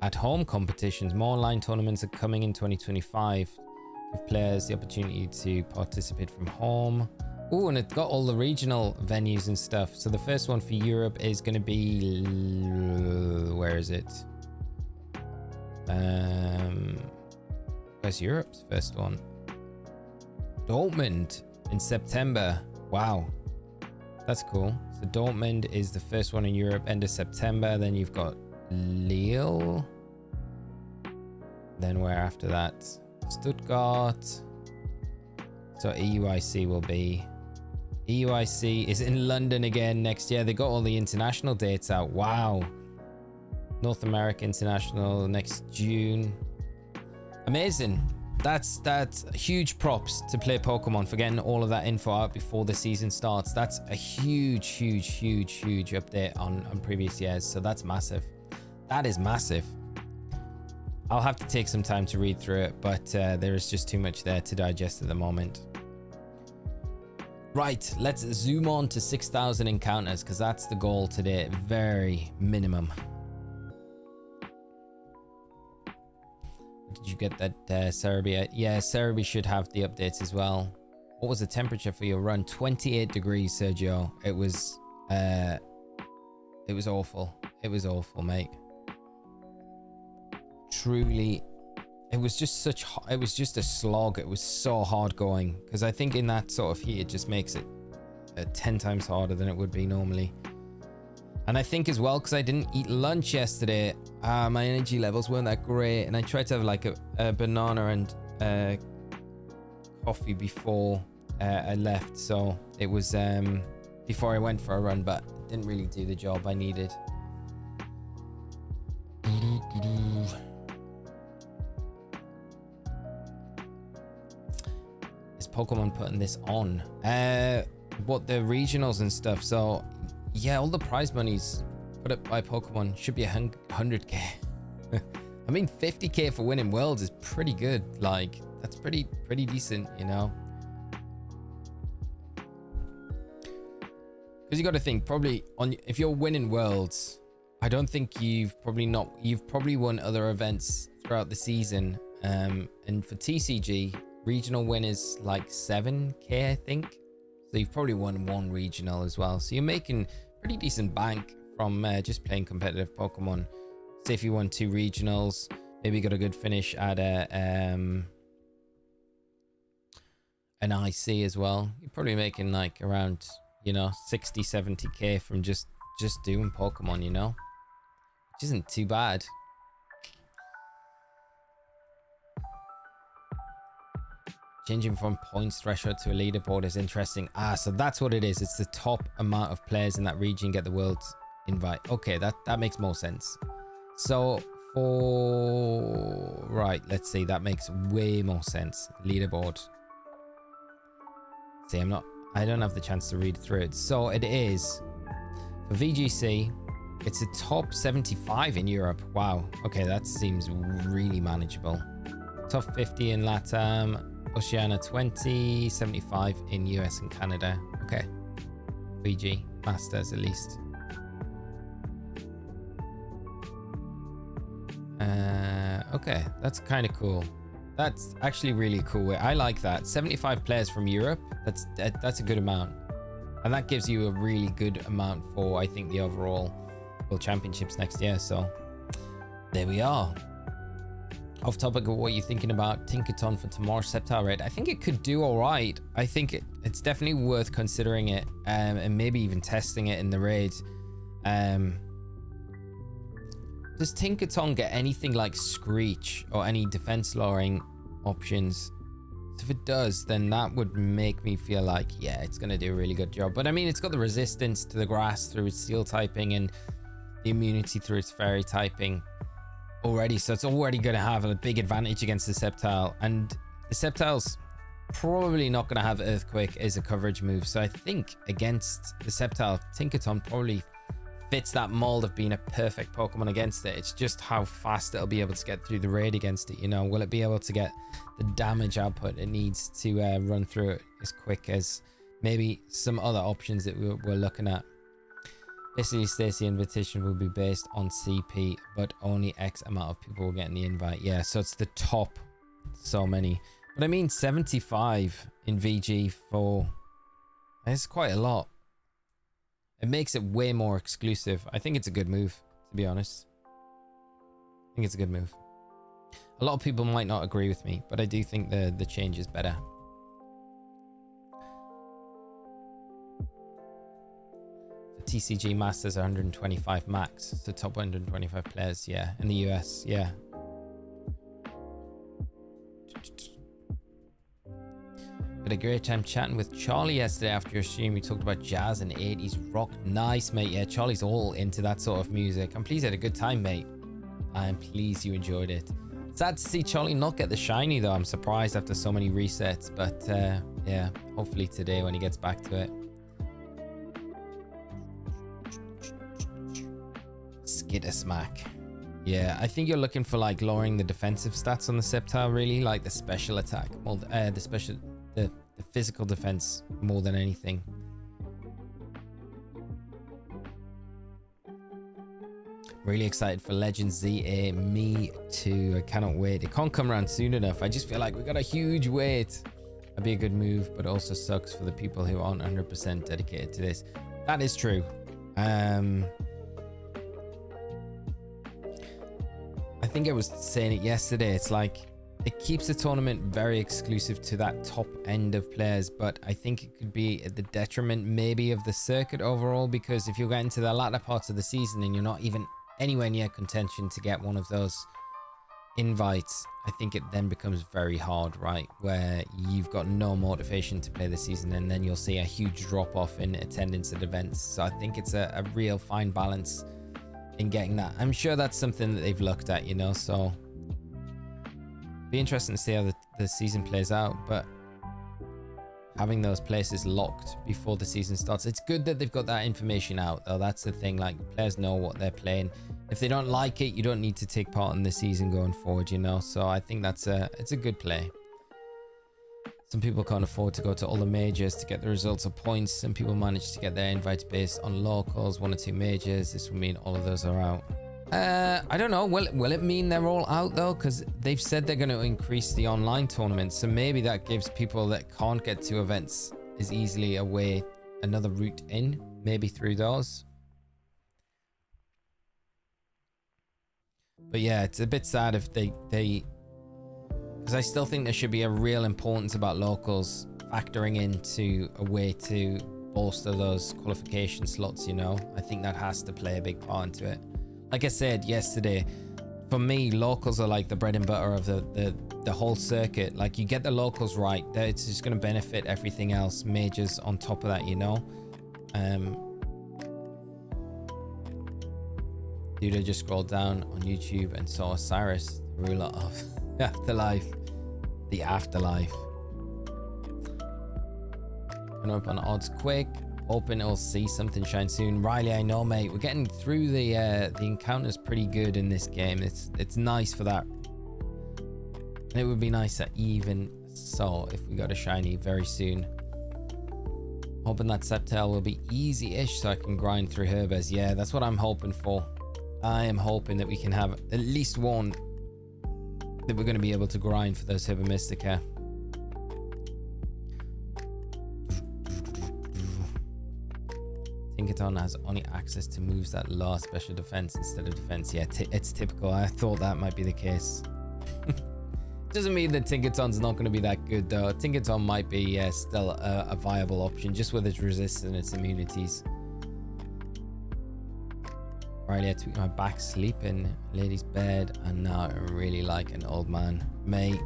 B: At home competitions, more online tournaments are coming in 2025. Give players the opportunity to participate from home. Oh, and it's got all the regional venues and stuff. So the first one for Europe is going to be, where is it? Where's Europe's first one? Dortmund in September. Wow, that's cool. So Dortmund is the first one in Europe, end of September. Then you've got Lille. Then where after that? Stuttgart. So EUIC will be. EUIC is in London again next year. They got all the international dates out. Wow. North America International next June. Amazing. That's huge props to Play Pokemon for getting all of that info out before the season starts. That's a huge update on previous years. So that's massive. That is massive. I'll have to take some time to read through it, but there is just too much there to digest at the moment. Right, let's zoom on to 6,000 encounters because that's the goal today. Very minimum. Did you get that Cerebi? Yeah, Cerebi should have the updates as well. What was the temperature for your run? 28 degrees, Sergio. It was awful. It was awful, mate. Truly, it was just it was just a slog. It was so hard going because I think in that sort of heat it just makes it 10 times harder than it would be normally. And I think as well, because I didn't eat lunch yesterday, my energy levels weren't that great. And I tried to have like a banana and coffee before I left. So it was before I went for a run, but it didn't really do the job I needed. Is Pokemon putting this on? What, the regionals and stuff? So yeah, all the prize monies put up by Pokemon should be 100k. I mean, 50k for winning worlds is pretty good. Like, that's pretty decent, you know. Because you got to think, probably if you're winning worlds, I don't think you've probably won other events throughout the season. And for TCG, regional win is like 7k, I think. So you've probably won one regional as well. So you're making pretty decent bank from just playing competitive Pokemon. Say if you won 2 regionals, maybe you got a good finish at an IC as well. You're probably making like around, you know, 60, 70k from just doing Pokemon, you know, which isn't too bad. Changing from points threshold to a leaderboard is interesting. So that's what it is. It's the top amount of players in that region get the world invite. Okay, that makes more sense. So 4. Right, let's see. That makes way more sense. Leaderboard. See, I don't have the chance to read through it. So it is for VGC. It's a top 75 in Europe. Wow. Okay, that seems really manageable. Top 50 in LATAM. Oceania 20, 75 in US and Canada. Okay. VG Masters at least. Okay, that's kind of cool. That's actually really cool. I like that. 75 players from Europe. That's a good amount. And that gives you a really good amount for, I think, the overall World Championships next year. So there we are. Off topic of what you're thinking about Tinkaton for tomorrow's Sceptile raid. I think it could do all right. I think it's definitely worth considering it, and maybe even testing it in the raid. Does Tinkaton get anything like Screech or any defense lowering options? So if it does, then that would make me feel like, yeah, it's going to do a really good job. But I mean, it's got the resistance to the grass through its steel typing and the immunity through its fairy typing already, so it's already going to have a big advantage against the Sceptile, and the Sceptile's probably not going to have Earthquake as a coverage move. So I think against the Sceptile, Tinkaton probably fits that mold of being a perfect Pokemon against it. It's just how fast it'll be able to get through the raid against it. You know, will it be able to get the damage output it needs to run through it as quick as maybe some other options that we're looking at? Basically, Stacy invitation will be based on CP, but only X amount of people will get in the invite. Yeah, so it's the top so many. But I mean, 75 in VG for... It's quite a lot. It makes it way more exclusive. I think it's a good move, to be honest. I think it's a good move. A lot of people might not agree with me, but I do think the change is better. TCG Masters 125 max, so top 125 players, yeah, in the US, yeah. Had a great time chatting with Charlie yesterday after your stream. We talked about jazz and 80s rock. Nice, mate. Yeah, Charlie's all into that sort of music. I'm pleased you had a good time, mate. I'm pleased you enjoyed it. Sad to see Charlie not get the shiny, though. I'm surprised after so many resets, but yeah, hopefully today when he gets back to it. Skitter Smack. Yeah, I think you're looking for like lowering the defensive stats on the Sceptile, really, like the special attack, more the physical defense more than anything. Really excited for Legends ZA. Me too. I cannot wait. It can't come around soon enough. I just feel like we got a huge wait. That'd be a good move, but also sucks for the people who aren't 100% dedicated to this. That is true. I think I was saying it yesterday. It's like it keeps the tournament very exclusive to that top end of players, but I think it could be at the detriment maybe of the circuit overall, because if you get into the latter parts of the season and you're not even anywhere near contention to get one of those invites, I think it then becomes very hard, right? Where you've got no motivation to play the season, and then you'll see a huge drop off in attendance at events. So I think it's a real fine balance in getting that. I'm sure that's something that they've looked at, you know, so be interesting to see how the season plays out. But having those places locked before the season starts, it's good that they've got that information out, though. That's the thing, like, players know what they're playing. If they don't like it, you don't need to take part in the season going forward, you know. So I think it's a good play. Some people can't afford to go to all the majors to get the results or points. Some people manage to get their invites based on locals, 1 or 2 majors. This will mean all of those are out. I don't know. Will it mean they're all out, though? Because they've said they're going to increase the online tournaments. So maybe that gives people that can't get to events as easily a way, another route in, maybe through those. But yeah, it's a bit sad if they because I still think there should be a real importance about locals factoring into a way to bolster those qualification slots, you know. I think that has to play a big part into it. Like I said yesterday, for me, locals are like the bread and butter of the whole circuit. Like, you get the locals right, it's just going to benefit everything else, majors on top of that, you know. Dude, I just scrolled down on YouTube and saw Osirus, the ruler of afterlife. The afterlife. Coming up on odds quick. Hoping it'll see something shine soon. Riley, I know, mate. We're getting through the encounters pretty good in this game. It's nice for that. And it would be nice that even so if we got a shiny very soon. Hoping that Sceptile will be easy-ish so I can grind through Herbers. Yeah, that's what I'm hoping for. I am hoping that we can have at least one that we're going to be able to grind for those Herba Mystica. Tinkaton has only access to moves that lower special defense instead of defense. Yeah, it's typical. I thought that might be the case. Doesn't mean that Tinkaton's not going to be that good though. Tinkaton might be still a viable option just with its resistance and its immunities. Riley, I took my back sleeping, lady's bed, and now I really like an old man. Mate,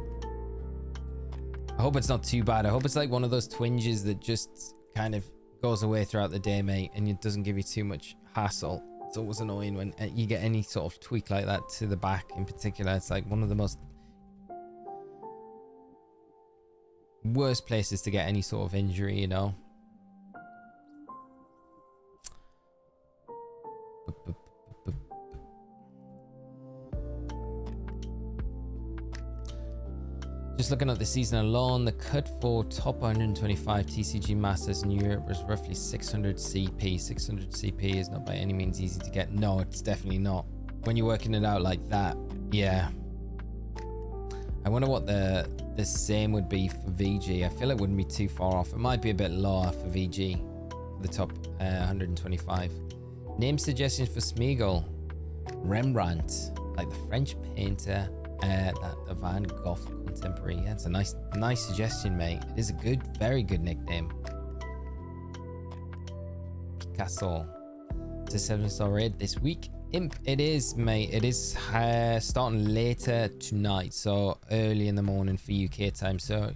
B: I hope it's not too bad. I hope it's like one of those twinges that just kind of goes away throughout the day, mate, and it doesn't give you too much hassle. It's always annoying when you get any sort of tweak like that to the back in particular. It's like one of the most worst places to get any sort of injury, you know. Just looking at the season alone, the cut for top 125 TCG Masters in Europe was roughly 600 CP. 600 CP is not by any means easy to get. No, it's definitely not. When you're working it out like that, yeah. I wonder what the same would be for VG. I feel it wouldn't be too far off. It might be a bit lower for VG, the top 125. Name suggestions for Smeagol. Rembrandt, like the French painter, the Van Gogh contemporary. Yeah, it's a nice suggestion, mate. It is a good, very good nickname. Picasso. It's a 7-star raid this week. Imp, it is, mate. It is starting later tonight, so early in the morning for UK time. So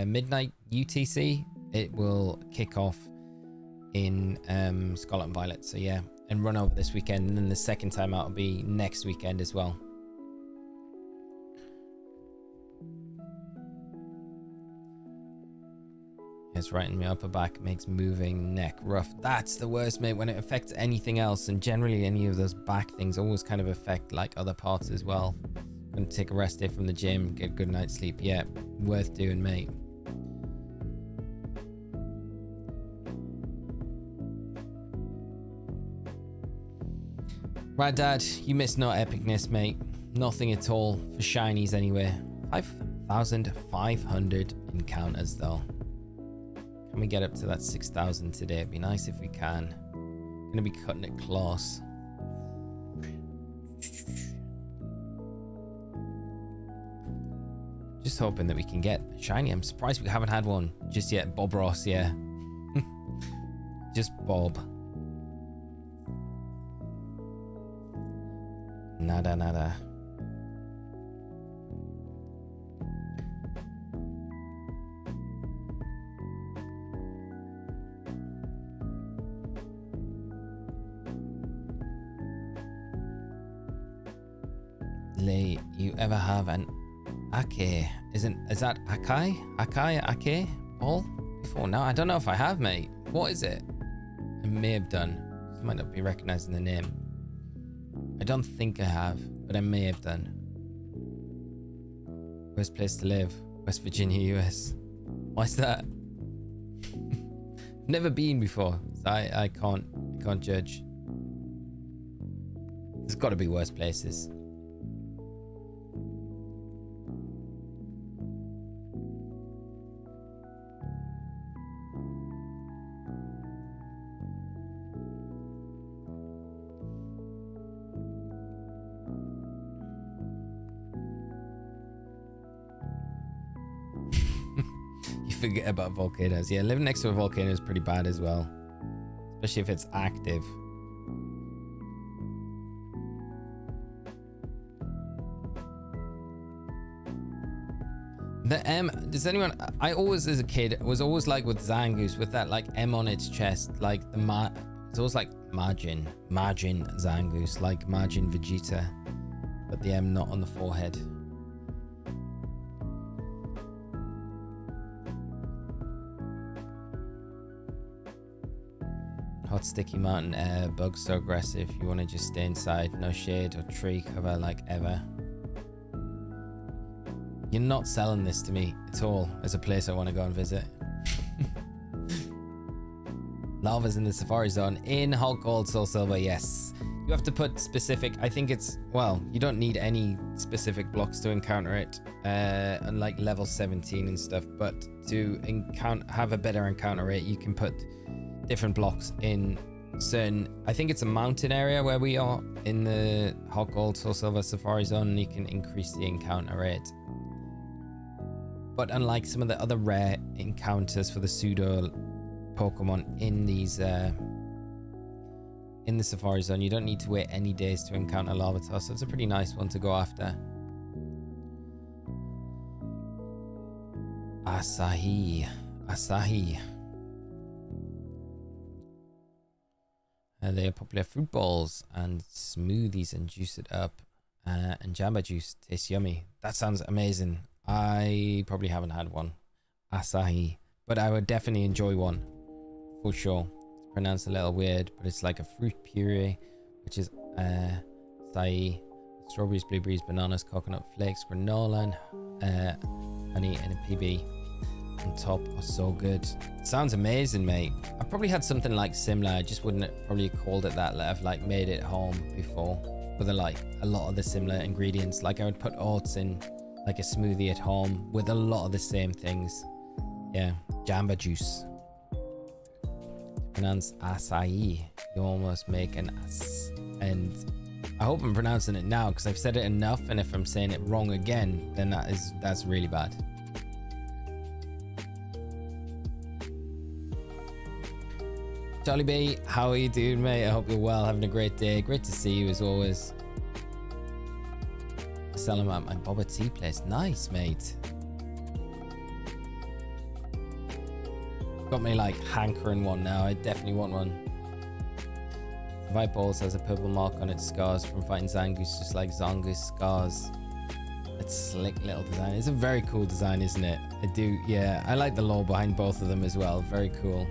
B: midnight UTC, it will kick off in Scarlet and Violet. So yeah, and run over this weekend, and then the second time out will be next weekend as well. It's right in my upper back, makes moving neck rough. That's the worst, mate, when it affects anything else, and generally any of those back things always kind of affect like other parts as well. Gonna take a rest day from the gym, get a good night's sleep. Yeah, worth doing, mate. Right, Dad, you missed no epicness, mate. Nothing at all for shinies anyway. 5,500 encounters though. Can we get up to that 6,000 today? It'd be nice if we can. I'm gonna be cutting it close. Just hoping that we can get a shiny. I'm surprised we haven't had one just yet. Bob Ross, yeah. Just Bob. Nada. You ever have an Ake? Is that Ake all before? No, I don't know if I have, mate. What is it? I may have done. I might not be recognizing the name. I don't think I have, but I may have done. Worst place to live? West Virginia, US. Why's that? Never been before, so I can't judge. There's got to be worse places. Forget about volcanoes. Yeah, living next to a volcano is pretty bad as well, especially if it's active. The M, does anyone, I always as a kid was always like with Zangoose with that like M on its chest, like the It's always like Margin Zangoose, like Margin Vegeta, but the M not on the forehead. Hot sticky mountain air, bugs so aggressive, you want to just stay inside, no shade or tree cover like ever. You're not selling this to me at all as a place I want to go and visit. Lava's in the Safari Zone in Hot Gold Soul Silver, yes. You have to put specific, I think it's, well, you don't need any specific blocks to encounter it, unlike level 17 and stuff, but to have a better encounter rate, you can put different blocks in certain, I think it's a mountain area where we are in the Hot Gold Soul Silver Safari Zone, and you can increase the encounter rate. But unlike some of the other rare encounters for the pseudo Pokemon in these in the Safari Zone, you don't need to wait any days to encounter Larvitar, so it's a pretty nice one to go after. Asahi. They are popular fruit balls and smoothies and juice it up. And Jamba juice tastes yummy. That sounds amazing. I probably haven't had one. Asahi. But I would definitely enjoy one. For sure. It's pronounced a little weird, but it's like a fruit puree, which is acai, strawberries, blueberries, bananas, coconut flakes, granola, and honey, and a PB on top are so good. Sounds amazing, mate. I probably had something like similar. I just wouldn't have probably called it that. I've like made it home before with a lot of the similar ingredients. Like I would put oats in like a smoothie at home with a lot of the same things. Yeah, Jamba juice. Pronounced acai. You almost make an ass. And I hope I'm pronouncing it now because I've said it enough, and if I'm saying it wrong again, then that's really bad. Charlie B, how are you doing, mate? I hope you're well, having a great day. Great to see you as always. Sell them at my Boba Tea place. Nice, mate. Got me like hankering one now. I definitely want one. Vibe Balls has a purple mark on its scars from fighting Zangoose, just like Zangoose scars. It's slick little design. It's a very cool design, isn't it? I do, yeah. I like the lore behind both of them as well. Very cool.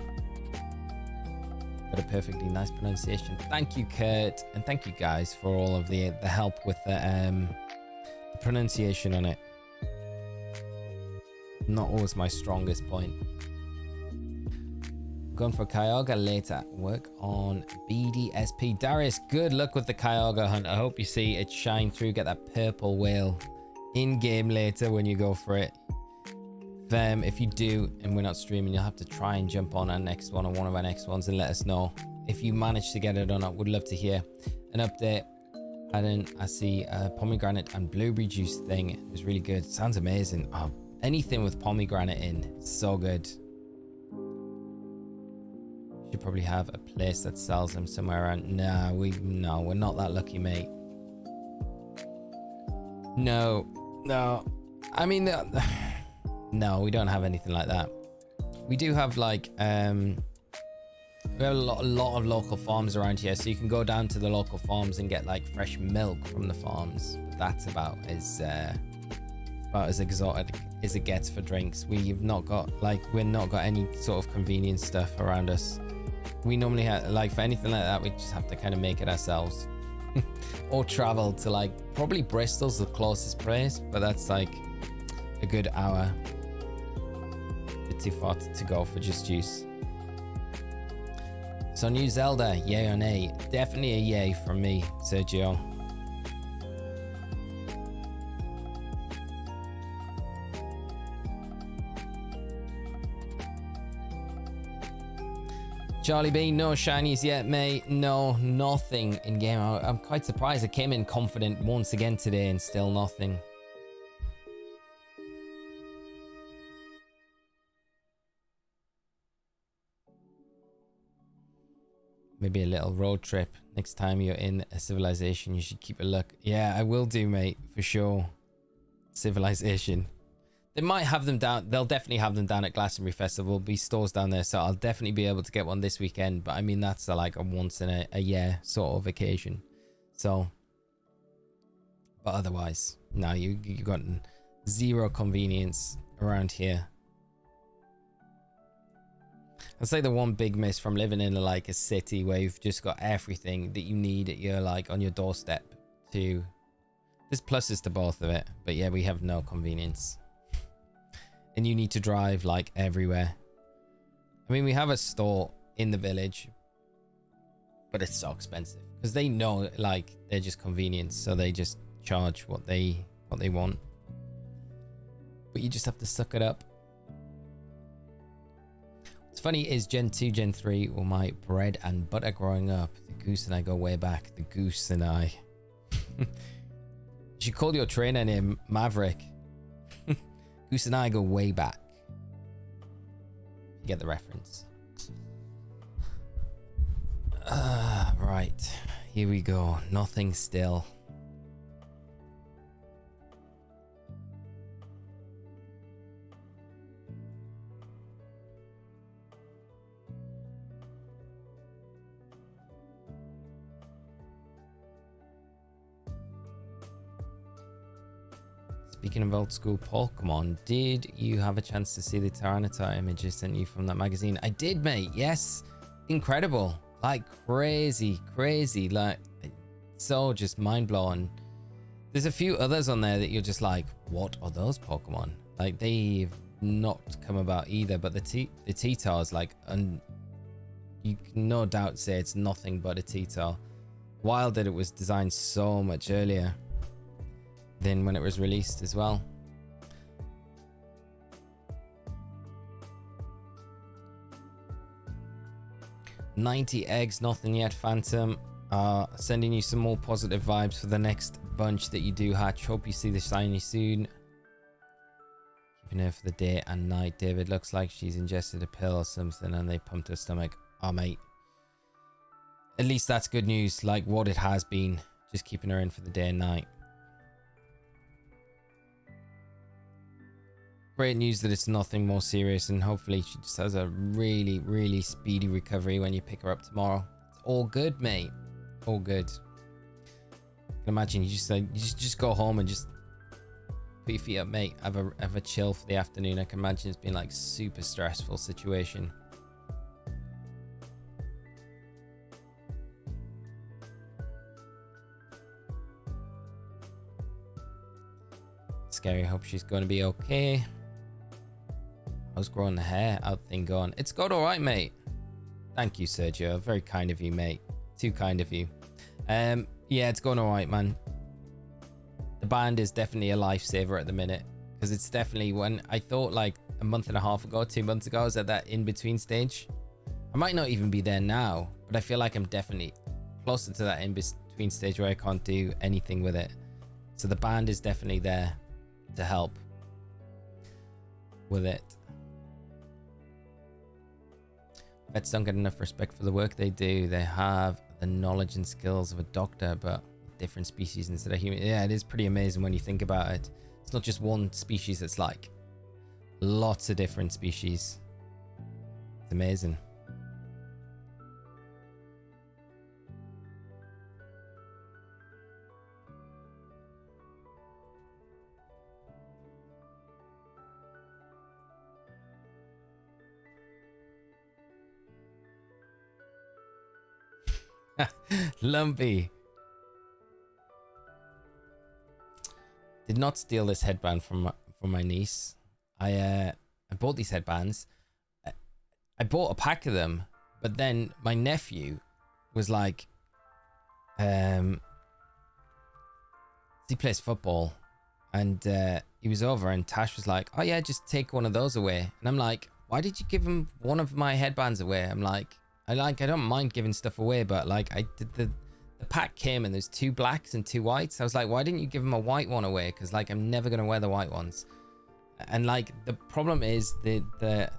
B: Got a perfectly nice pronunciation. Thank you, Kurt, and thank you guys for all of the help with the pronunciation on it. Not always my strongest point. Going for Kyogre later. Work on BDSP. Darius, good luck with the Kyogre hunt. I hope you see it shine through. Get that purple whale in game later when you go for it. If you do and we're not streaming, you'll have to try and jump on our next one or one of our next ones and let us know if you manage to get it or not. Would love to hear an update. I see a pomegranate and blueberry juice thing. It was really good. Sounds amazing. Oh, anything with pomegranate in, so good. Should probably have a place that sells them somewhere around. No, we're not that lucky, mate. No. I mean, no, we don't have anything like that. We do have like we have a lot of local farms around here, so you can go down to the local farms and get like fresh milk from the farms. But that's about as exotic as it gets for drinks. We're not got any sort of convenience stuff around us. We normally have, like, for anything like that, we just have to kind of make it ourselves. Or travel to like probably Bristol's the closest place, but that's like a good hour. Bit too far to go for just juice. So new Zelda, yay or nay? Definitely a yay from me, Sergio. Charlie B, no shinies yet, mate. No, nothing in game. I'm quite surprised. I came in confident once again today and still nothing. Maybe a little road trip. Next time you're in a civilization, you should keep a look. Yeah, I will do, mate, for sure. Civilization. They might have them down. They'll definitely have them down at Glastonbury Festival. There'll be stores down there, so I'll definitely be able to get one this weekend. But I mean, that's like a once in a year sort of occasion. So, but otherwise, no, you got zero convenience around here. That's like the one big miss from living in like a city where you've just got everything that you need at your like on your doorstep. To there's pluses to both of it, but yeah, we have no convenience. And you need to drive like everywhere. I mean, we have a store in the village, but it's so expensive because they know like they're just convenience, so they just charge what they want. But you just have to suck it up. What's funny is Gen 2, Gen 3 were my bread and butter growing up. The goose and I go way back. The goose and I. You should call your trainer name Maverick. Goose and I go way back. You get the reference. Right. Here we go. Nothing still. Speaking of old school Pokemon, did you have a chance to see the Tyranitar image I sent you from that magazine? I did, mate. Yes. Incredible. Like crazy. Like so just mind blowing. There's a few others on there that you're just like, what are those Pokemon? Like they've not come about either, but the T-Tar's like, you can no doubt say it's nothing but a T-Tar. Wild that it was designed so much earlier than when it was released as well. $90 eggs, nothing yet, Phantom. Sending you some more positive vibes for the next bunch that you do hatch. Hope you see the shiny soon. Keeping her for the day and night. David, looks like she's ingested a pill or something and they pumped her stomach. Oh, mate. At least that's good news, like what it has been. Just keeping her in for the day and night. Great news that it's nothing more serious, and hopefully she just has a really speedy recovery when you pick her up tomorrow. It's all good, mate. All good. I can imagine you just go home and just put your feet up, mate. Have a chill for the afternoon. I can imagine it's been like super stressful situation. Scary. Hope she's going to be okay. How's growing the hair out thing going? It's got all right, mate. Thank you, Sergio. Very kind of you, mate. Too kind of you. Yeah, it's going all right, man. The band is definitely a lifesaver at the minute, because it's definitely when I thought like a month and a half ago, 2 months ago, I was at that in-between stage. I might not even be there now, but I feel like I'm definitely closer to that in-between stage where I can't do anything with it. So the band is definitely there to help with it. Vets don't get enough respect for the work they do. They have the knowledge and skills of a doctor, but different species instead of human. Yeah, it is pretty amazing when you think about it. It's not just one species, it's like lots of different species. It's amazing. Lumpy. Did not steal this headband from my niece. I bought these headbands. I bought a pack of them, but then my nephew was like, he plays football, and he was over, and Tash was like, oh yeah, just take one of those away. And I'm like, why did you give him one of my headbands away? I'm like, I don't mind giving stuff away, but like I did the pack came and there's 2 blacks and 2 whites. I was like, why didn't you give him a white one away? Because like I'm never gonna wear the white ones. And like the problem is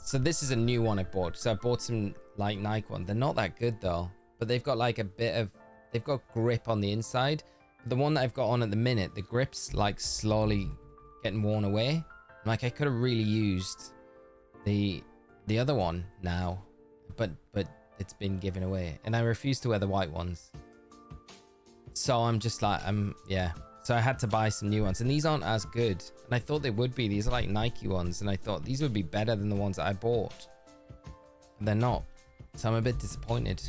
B: so this is a new one I bought. So I bought some like Nike one. They're not that good though, but they've got like they've got grip on the inside. The one that I've got on at the minute, the grip's like slowly getting worn away. Like, I could have really used the other one now, but it's been given away, and I refuse to wear the white ones. So I'm just like, yeah. So I had to buy some new ones, and these aren't as good. And I thought they would be. These are like Nike ones, and I thought these would be better than the ones that I bought. But they're not. So I'm a bit disappointed.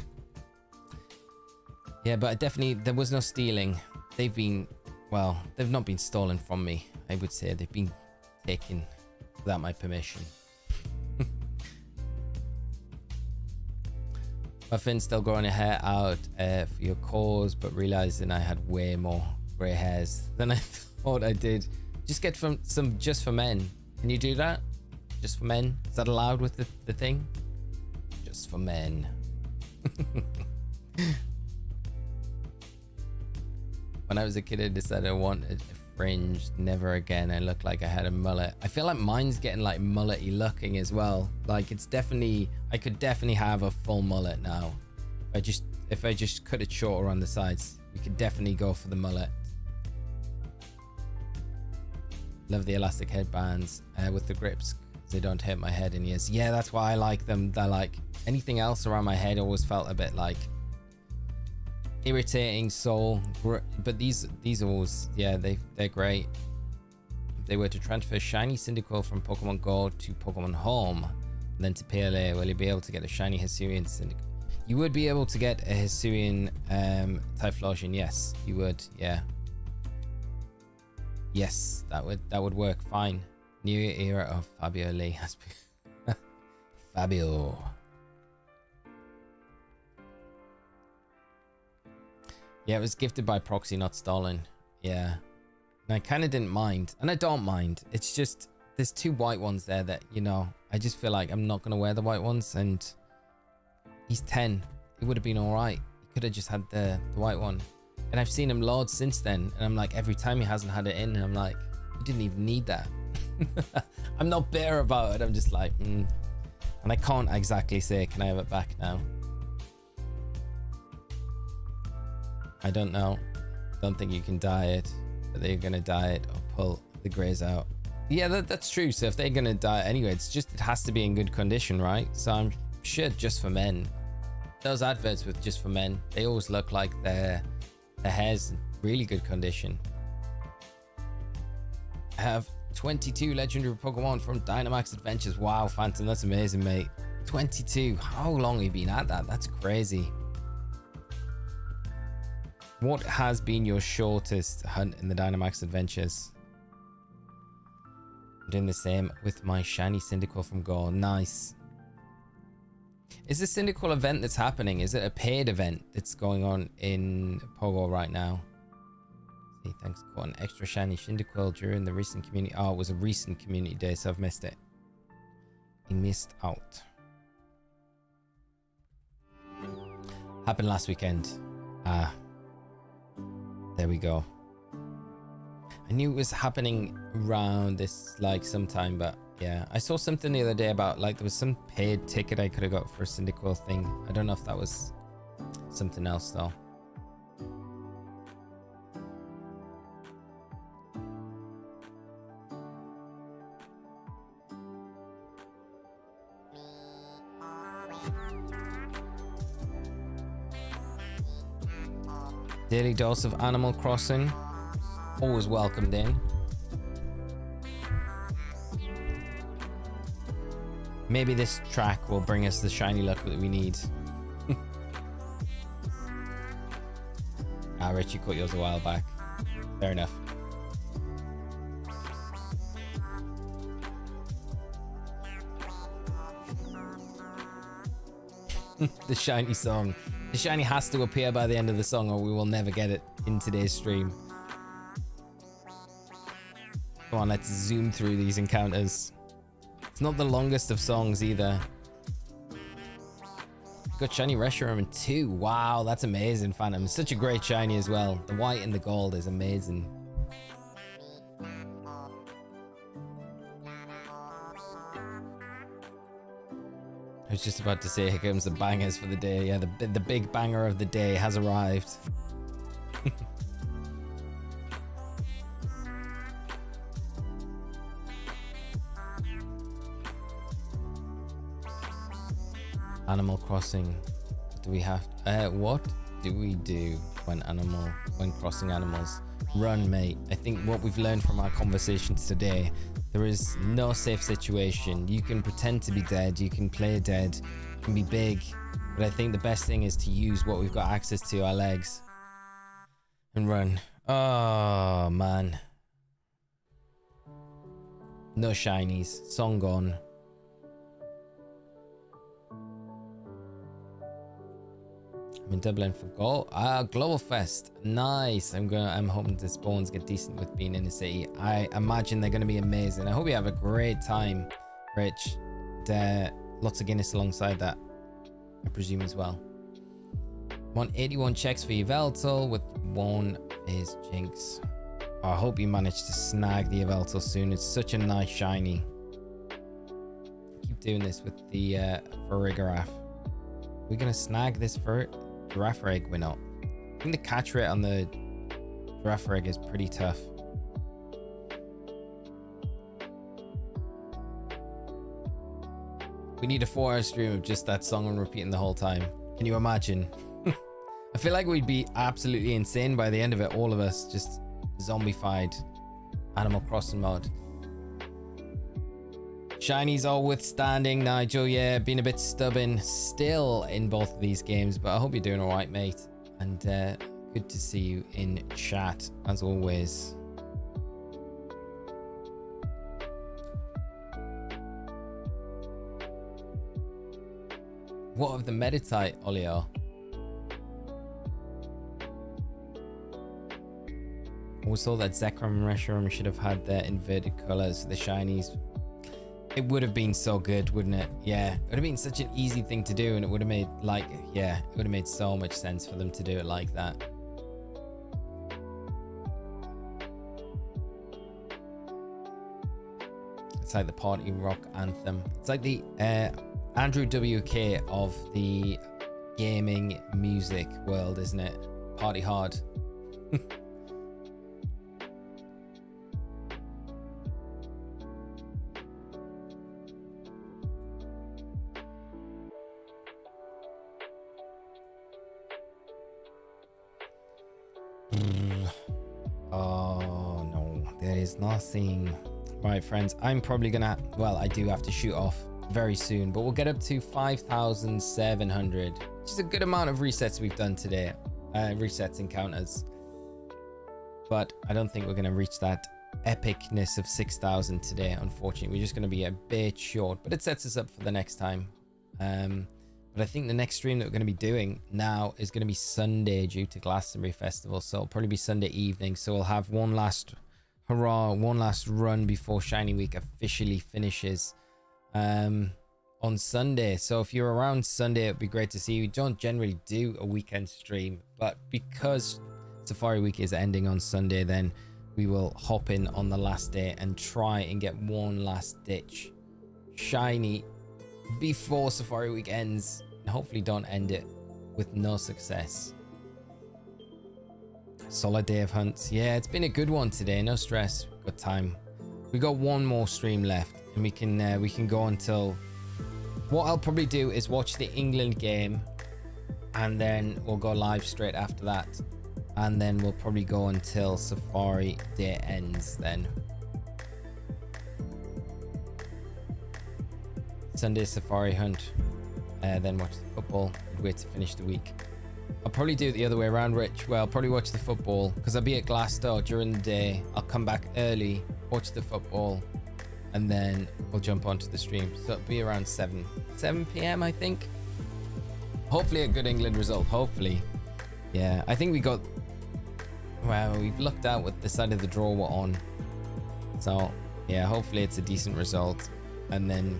B: Yeah, but definitely there was no stealing. They've been, well, they've not been stolen from me. I would say they've been taken without my permission. Muffin still growing your hair out for your cause, but realizing I had way more grey hairs than I thought I did. Just get some just for men. Can you do that? Just for men? Is that allowed with the thing? Just for men. When I was a kid, I decided I wanted a fringe. Never again. I looked like I had a mullet. I feel like mine's getting like mullet-y looking as well. Like it's definitely, I could definitely have a full mullet now. If I just cut it shorter on the sides, we could definitely go for the mullet. Love the elastic headbands with the grips. They don't hit my head and ears. Yeah, that's why I like them. They're like, anything else around my head always felt a bit like irritating. But these always, yeah, they're great. If they were to transfer shiny Cyndaquil from Pokemon Go to Pokemon Home and then to PLA, will you be able to get a shiny Hisuian Cyndaquil? You would be able to get a Hisuian Typhlosion. Yes, you would. Yeah. Yes, that would work fine. New era of Fabio Lee has been Fabio. Yeah, it was gifted by proxy, not stolen. Yeah. And I kind of didn't mind. And I don't mind. It's just, there's two white ones there that, you know, I just feel like I'm not going to wear the white ones. And he's 10. It would have been all right. He could have just had the white one. And I've seen him loads since then. And I'm like, every time he hasn't had it in, I'm like, you didn't even need that. I'm not bitter about it. I'm just like, And I can't exactly say, can I have it back now? I don't know. Don't think you can dye it, but they're gonna dye it or pull the grays out. Yeah, that's true. So if they're gonna dye it anyway, it has to be in good condition, right? So I'm sure just for men. Those adverts with just for men, they always look like their hair's in really good condition. I have 22 legendary Pokemon from Dynamax Adventures. Wow, Phantom, that's amazing, mate. 22. How long have you been at that? That's crazy. What has been your shortest hunt in the Dynamax Adventures? I'm doing the same with my shiny Cyndaquil from Go. Nice. Is the Cyndaquil event that's happening, is it a paid event that's going on in Pogo right now? See, thanks. Got an extra shiny Cyndaquil during the recent community. Oh, it was a recent community day, so I've missed it. I missed out. Happened last weekend. Ah. There we go. I knew it was happening around this like sometime, but yeah. I saw something the other day about like there was some paid ticket I could have got for a Cyndaquil thing. I don't know if that was something else though. Daily dose of Animal Crossing. Always welcomed in. Maybe this track will bring us the shiny luck that we need. Rich, you caught yours a while back. Fair enough. The shiny song. The shiny has to appear by the end of the song or we will never get it in today's stream. Come on, let's zoom through these encounters. It's not the longest of songs either. Got shiny Reshiram in 2. Wow, that's amazing, Phantom. Such a great shiny as well. The white and the gold is amazing. I was just about to say, here comes the bangers for the day. Yeah, the big banger of the day has arrived. Animal Crossing. What do we have? What do we do when crossing animals? Run, mate. I think what we've learned from our conversations today, there is no safe situation. You can pretend to be dead, you can play dead, you can be big, but I think the best thing is to use what we've got access to, our legs, and run. Oh man, no shinies, song gone. I'm in Dublin for Global Fest. Nice. I'm hoping the spawns get decent with being in the city. I imagine they're going to be amazing. I hope you have a great time, Rich. Lots of Guinness alongside that, I presume, as well. Want 81 checks for Yveltal, with one is Jinx. I hope you manage to snag the Yveltal soon. It's such a nice shiny. Keep doing this with the Farigiraf. We're going to snag this for Giraffe egg. We're not. I think the catch rate on the Giraffe egg is pretty tough. We need a 4-hour stream of just that song on repeating the whole time. Can you imagine? I feel like we'd be absolutely insane by the end of it, all of us, just zombified. Animal Crossing mod. Shinies are withstanding, Nigel. Yeah, being a bit stubborn still in both of these games, but I hope you're doing all right, mate. And good to see you in chat, as always. What of the Meditite, Olio? We saw that Zekrom and Reshiram should have had their inverted colors, the shinies. It would have been so good, wouldn't it? Yeah, it would have been such an easy thing to do, and it would have made, like, yeah, it would have made so much sense for them to do it like that. It's like the party rock anthem. It's like the Andrew WK of the gaming music world, isn't it? Party hard. Oh no, there is nothing. Right, friends, I'm probably gonna, well, I do have to shoot off very soon, but we'll get up to 5,700, which is a good amount of resets we've done today. Resets encounters, but I don't think we're gonna reach that epicness of 6,000 today, unfortunately. We're just gonna be a bit short, but it sets us up for the next time. But I think the next stream that we're going to be doing now is going to be Sunday due to Glastonbury Festival. So it'll probably be Sunday evening. So we'll have one last hurrah, one last run before Shiny Week officially finishes on Sunday. So if you're around Sunday, it'd be great to see you. We don't generally do a weekend stream, but because Safari Week is ending on Sunday, then we will hop in on the last day and try and get one last ditch shiny before Safari Week ends, and hopefully don't end it with no success. Solid day of hunts. Yeah, it's been a good one today. No stress. Good time. We got one more stream left, and we can go until. What I'll probably do is watch the England game, and then we'll go live straight after that, and then we'll probably go until Safari Day ends. Then Sunday Safari hunt, then watch the football, wait to finish the week. I'll probably do it the other way around, Rich. Well, I'll probably watch the football because I'll be at Glasgow during the day. I'll come back early, watch the football, and then we'll jump onto the stream. So it'll be around 7 p.m. I think. Hopefully a good England result. Hopefully. Yeah, I think we got, well, we've lucked out with the side of the draw we're on. So yeah, hopefully it's a decent result, and then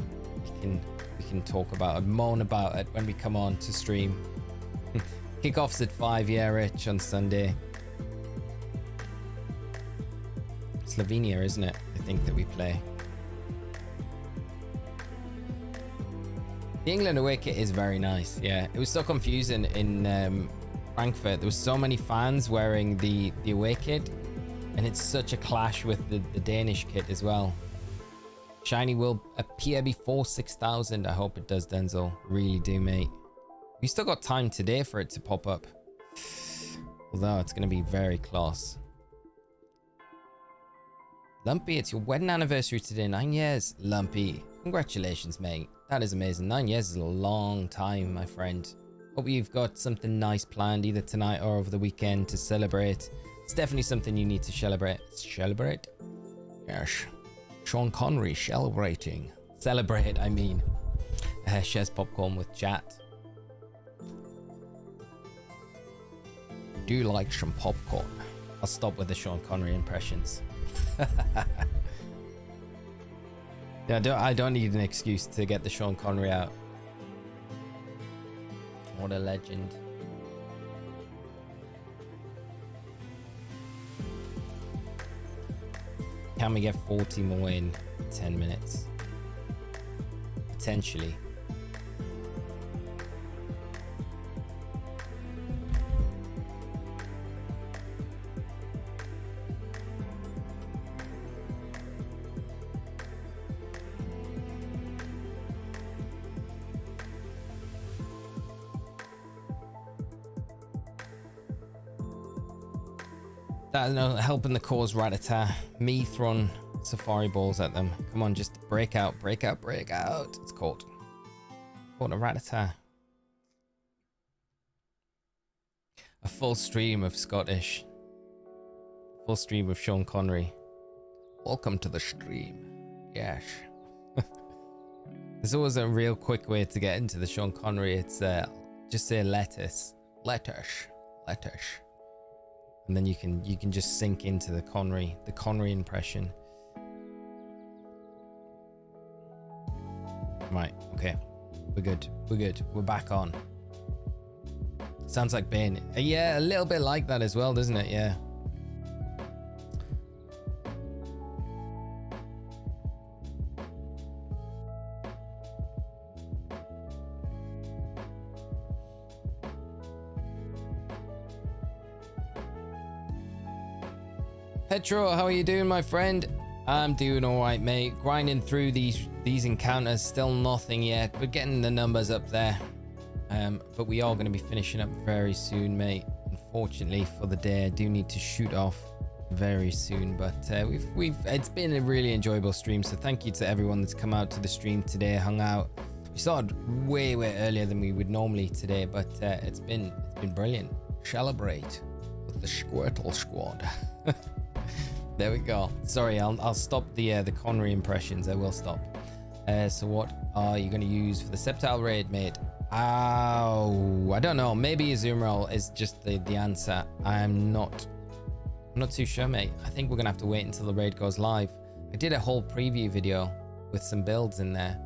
B: we can talk about it, moan about it when we come on to stream. Kickoff's at 5, yeah, Rich, on Sunday. Slovenia, isn't it? I think that we play. The England away kit is very nice. Yeah, it was so confusing in Frankfurt. There was so many fans wearing the away kit, and it's such a clash with the Danish kit as well. Shiny will appear before 6,000. I hope it does, Denzel. Really do, mate. We still got time today for it to pop up. Although it's going to be very close. Lumpy, it's your wedding anniversary today. 9 years, Lumpy. Congratulations, mate. That is amazing. 9 years is a long time, my friend. Hope you've got something nice planned either tonight or over the weekend to celebrate. It's definitely something you need to celebrate. Celebrate? Yes. Sean Connery celebrating. Celebrate, I mean. Shares popcorn with chat. Do you like some popcorn? I'll stop with the Sean Connery impressions. Yeah, I don't need an excuse to get the Sean Connery out. What a legend. Can we get 40 more in 10 minutes? Potentially. That's no helping the cause, Rattata. Me throwing safari balls at them. Come on, just break out, break out, break out. It's caught. Caught a Rattata. A full stream of Scottish. Full stream of Sean Connery. Welcome to the stream. Yes. There's always a real quick way to get into the Sean Connery. It's just say lettuce. Lettuce. Lettuce. And then you can just sink into the Connery impression. Right, okay. We're good. We're good. We're back on. Sounds like Bane. Yeah, a little bit like that as well, doesn't it? Yeah. Petro, how are you doing, my friend? I'm doing all right, mate. Grinding through these encounters. Still nothing yet. We're getting the numbers up there. But we are going to be finishing up very soon, mate. Unfortunately for the day, I do need to shoot off very soon. But it's been a really enjoyable stream. So thank you to everyone that's come out to the stream today, hung out. We started way earlier than we would normally today, but it's been brilliant. Celebrate with the Squirtle Squad. There we go. Sorry, I'll stop the Connery impressions. I will stop. So what are you going to use for the Sceptile raid, mate? Oh, I don't know. Maybe Azumarill is just the answer. I'm not too sure, mate. I think we're going to have to wait until the raid goes live. I did a whole preview video with some builds in there.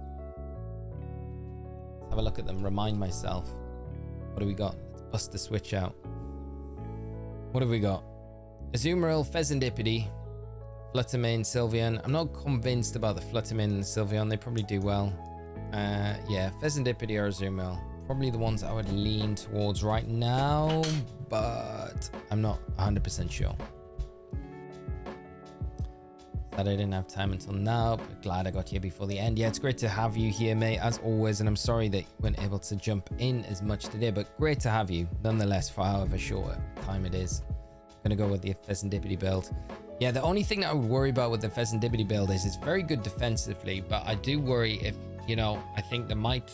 B: Let's have a look at them. Remind myself. What do we got? Let's bust the switch out. What have we got? Azumarill, Fezandipity, Fluttermane, Sylveon. I'm not convinced about the Fluttermane and the Sylveon. They probably do well. Yeah, Fezandipity or Azumarill. Probably the ones I would lean towards right now, but I'm not 100% sure. Sad I didn't have time until now, but glad I got here before the end. Yeah, it's great to have you here, mate, as always, and I'm sorry that you weren't able to jump in as much today, but great to have you, nonetheless, for however short time it is. Gonna go with the Fezandipity build. Yeah, the only thing that I would worry about with the Fezandipity build is it's very good defensively, but I do worry if, you know, I think it might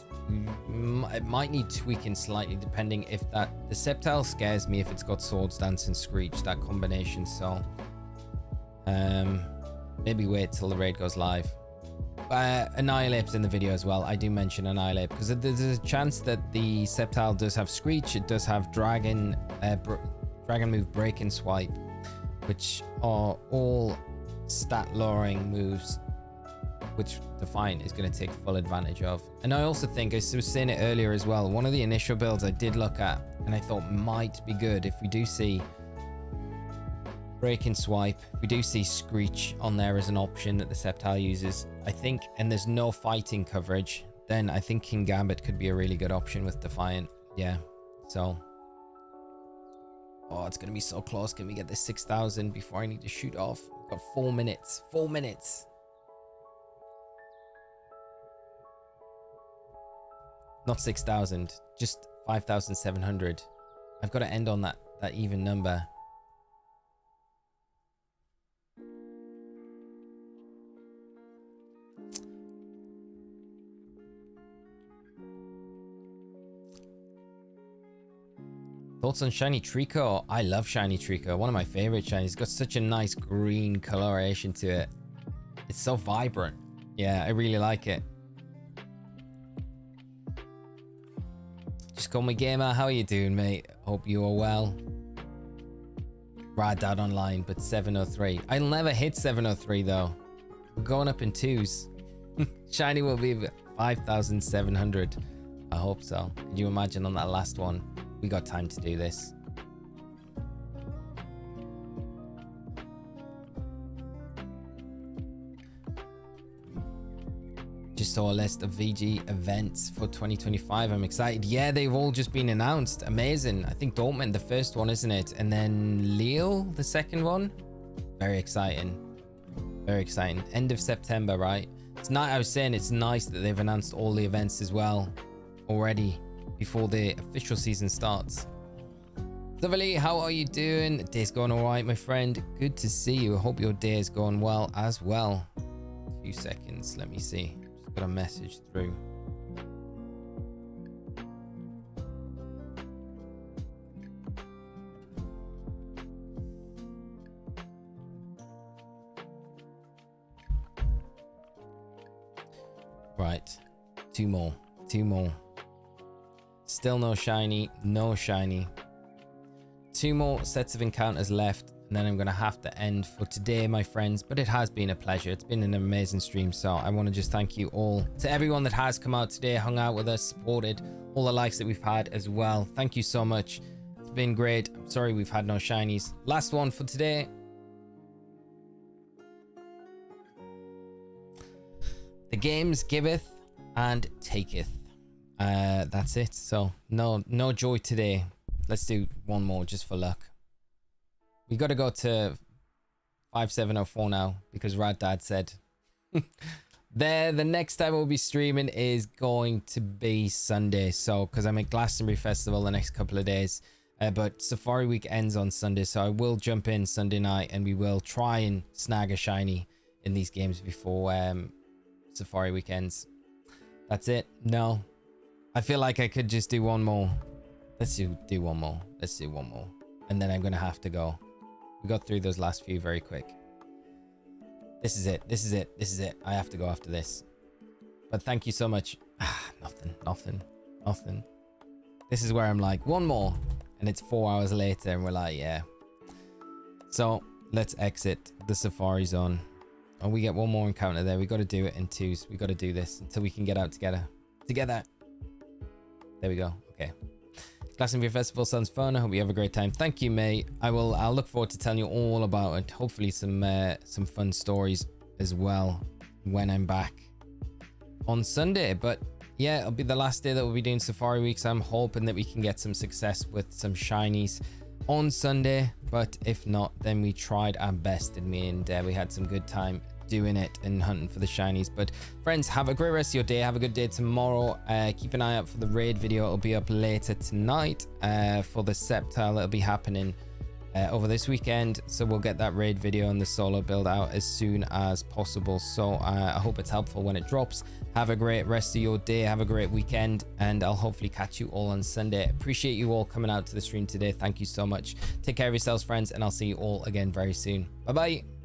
B: need tweaking slightly depending if the Sceptile scares me if it's got Swords Dance and Screech, that combination. So maybe wait till the raid goes live. Annihilate's in the video as well. I do mention Annihilate because there's a chance that the Sceptile does have Screech. It does have Dragon Move, Break and Swipe, which are all stat lowering moves, which Defiant is going to take full advantage of. And I also think, I was saying it earlier as well, one of the initial builds I did look at and I thought might be good if we do see Break and Swipe, if we do see Screech on there as an option that the Sceptile uses, I think, and there's no fighting coverage, then I think King Gambit could be a really good option with Defiant. Yeah, so oh, it's going to be so close. Can we get this 6,000 before I need to shoot off? We've got 4 minutes. 4 minutes. Not 6,000, just 5,700. I've got to end on that even number. Thoughts on shiny Trico? I love shiny Trico. One of my favorite shinies. It's got such a nice green coloration to it. It's so vibrant. Yeah, I really like it. Just call me Gamer. How are you doing, mate? Hope you are well. Rad Dad online, but 703. I'll never hit 703 though. We're going up in twos. Shiny will be 5,700. I hope so. Could you imagine on that last one? We got time to do this. Just saw a list of VG events for 2025. I'm excited. Yeah, they've all just been announced. Amazing. I think Dortmund, the first one, isn't it? And then Lille, the second one. Very exciting. Very exciting. End of September, right? It's not. I was saying it's nice that they've announced all the events as well already before the official season starts. Lovely, how are you doing? Day's going all right, my friend. Good to see you. I hope your day is going well as well. 2 seconds. Let me see. Just got a message through. Right. Two more. Still no shiny. No shiny. 2 more sets of encounters left, and then I'm going to have to end for today, my friends. But it has been a pleasure. It's been an amazing stream. So I want to just thank you all. To everyone that has come out today, hung out with us, supported, all the likes that we've had as well. Thank you so much. It's been great. I'm sorry we've had no shinies. Last one for today. The games giveth and taketh. That's it. So no joy today. Let's do one more just for luck. We got to go to 5704 now because Rad Dad said. The next time we'll be streaming is going to be Sunday. So because I'm at Glastonbury Festival the next couple of days. But Safari Week ends on Sunday. So I will jump in Sunday night and we will try and snag a shiny in these games before Safari Week ends. That's it. No. I feel like I could just do one more. Let's do one more. Let's do one more. And then I'm going to have to go. We got through those last few very quick. This is it. This is it. This is it. I have to go after this. But thank you so much. Nothing. This is where I'm like, one more. And it's 4 hours later and we're like, yeah. So let's exit the Safari Zone. And we get one more encounter there. We got to do it in twos. We got to do this until we can get out together. There we go. Okay. Glastonbury Festival sounds fun. I hope you have a great time. Thank you, mate. I'll look forward to telling you all about it. Hopefully some fun stories as well when I'm back on Sunday. But yeah, it'll be the last day that we'll be doing Safari Week. So I'm hoping that we can get some success with some shinies on Sunday. But if not, then we tried our best, didn't we? And we had some good time doing it and hunting for the shinies. But friends, have a great rest of your day. Have a good day tomorrow. Keep an eye out for the raid video. It'll be up later tonight for the Sceptile. It'll be happening over this weekend, so we'll get that raid video and the solo build out as soon as possible. So I hope it's helpful when it drops. Have a great rest of your day. Have a great weekend, and I'll hopefully catch you all on Sunday. Appreciate you all coming out to the stream today. Thank you so much. Take care of yourselves, friends, and I'll see you all again very soon. Bye bye.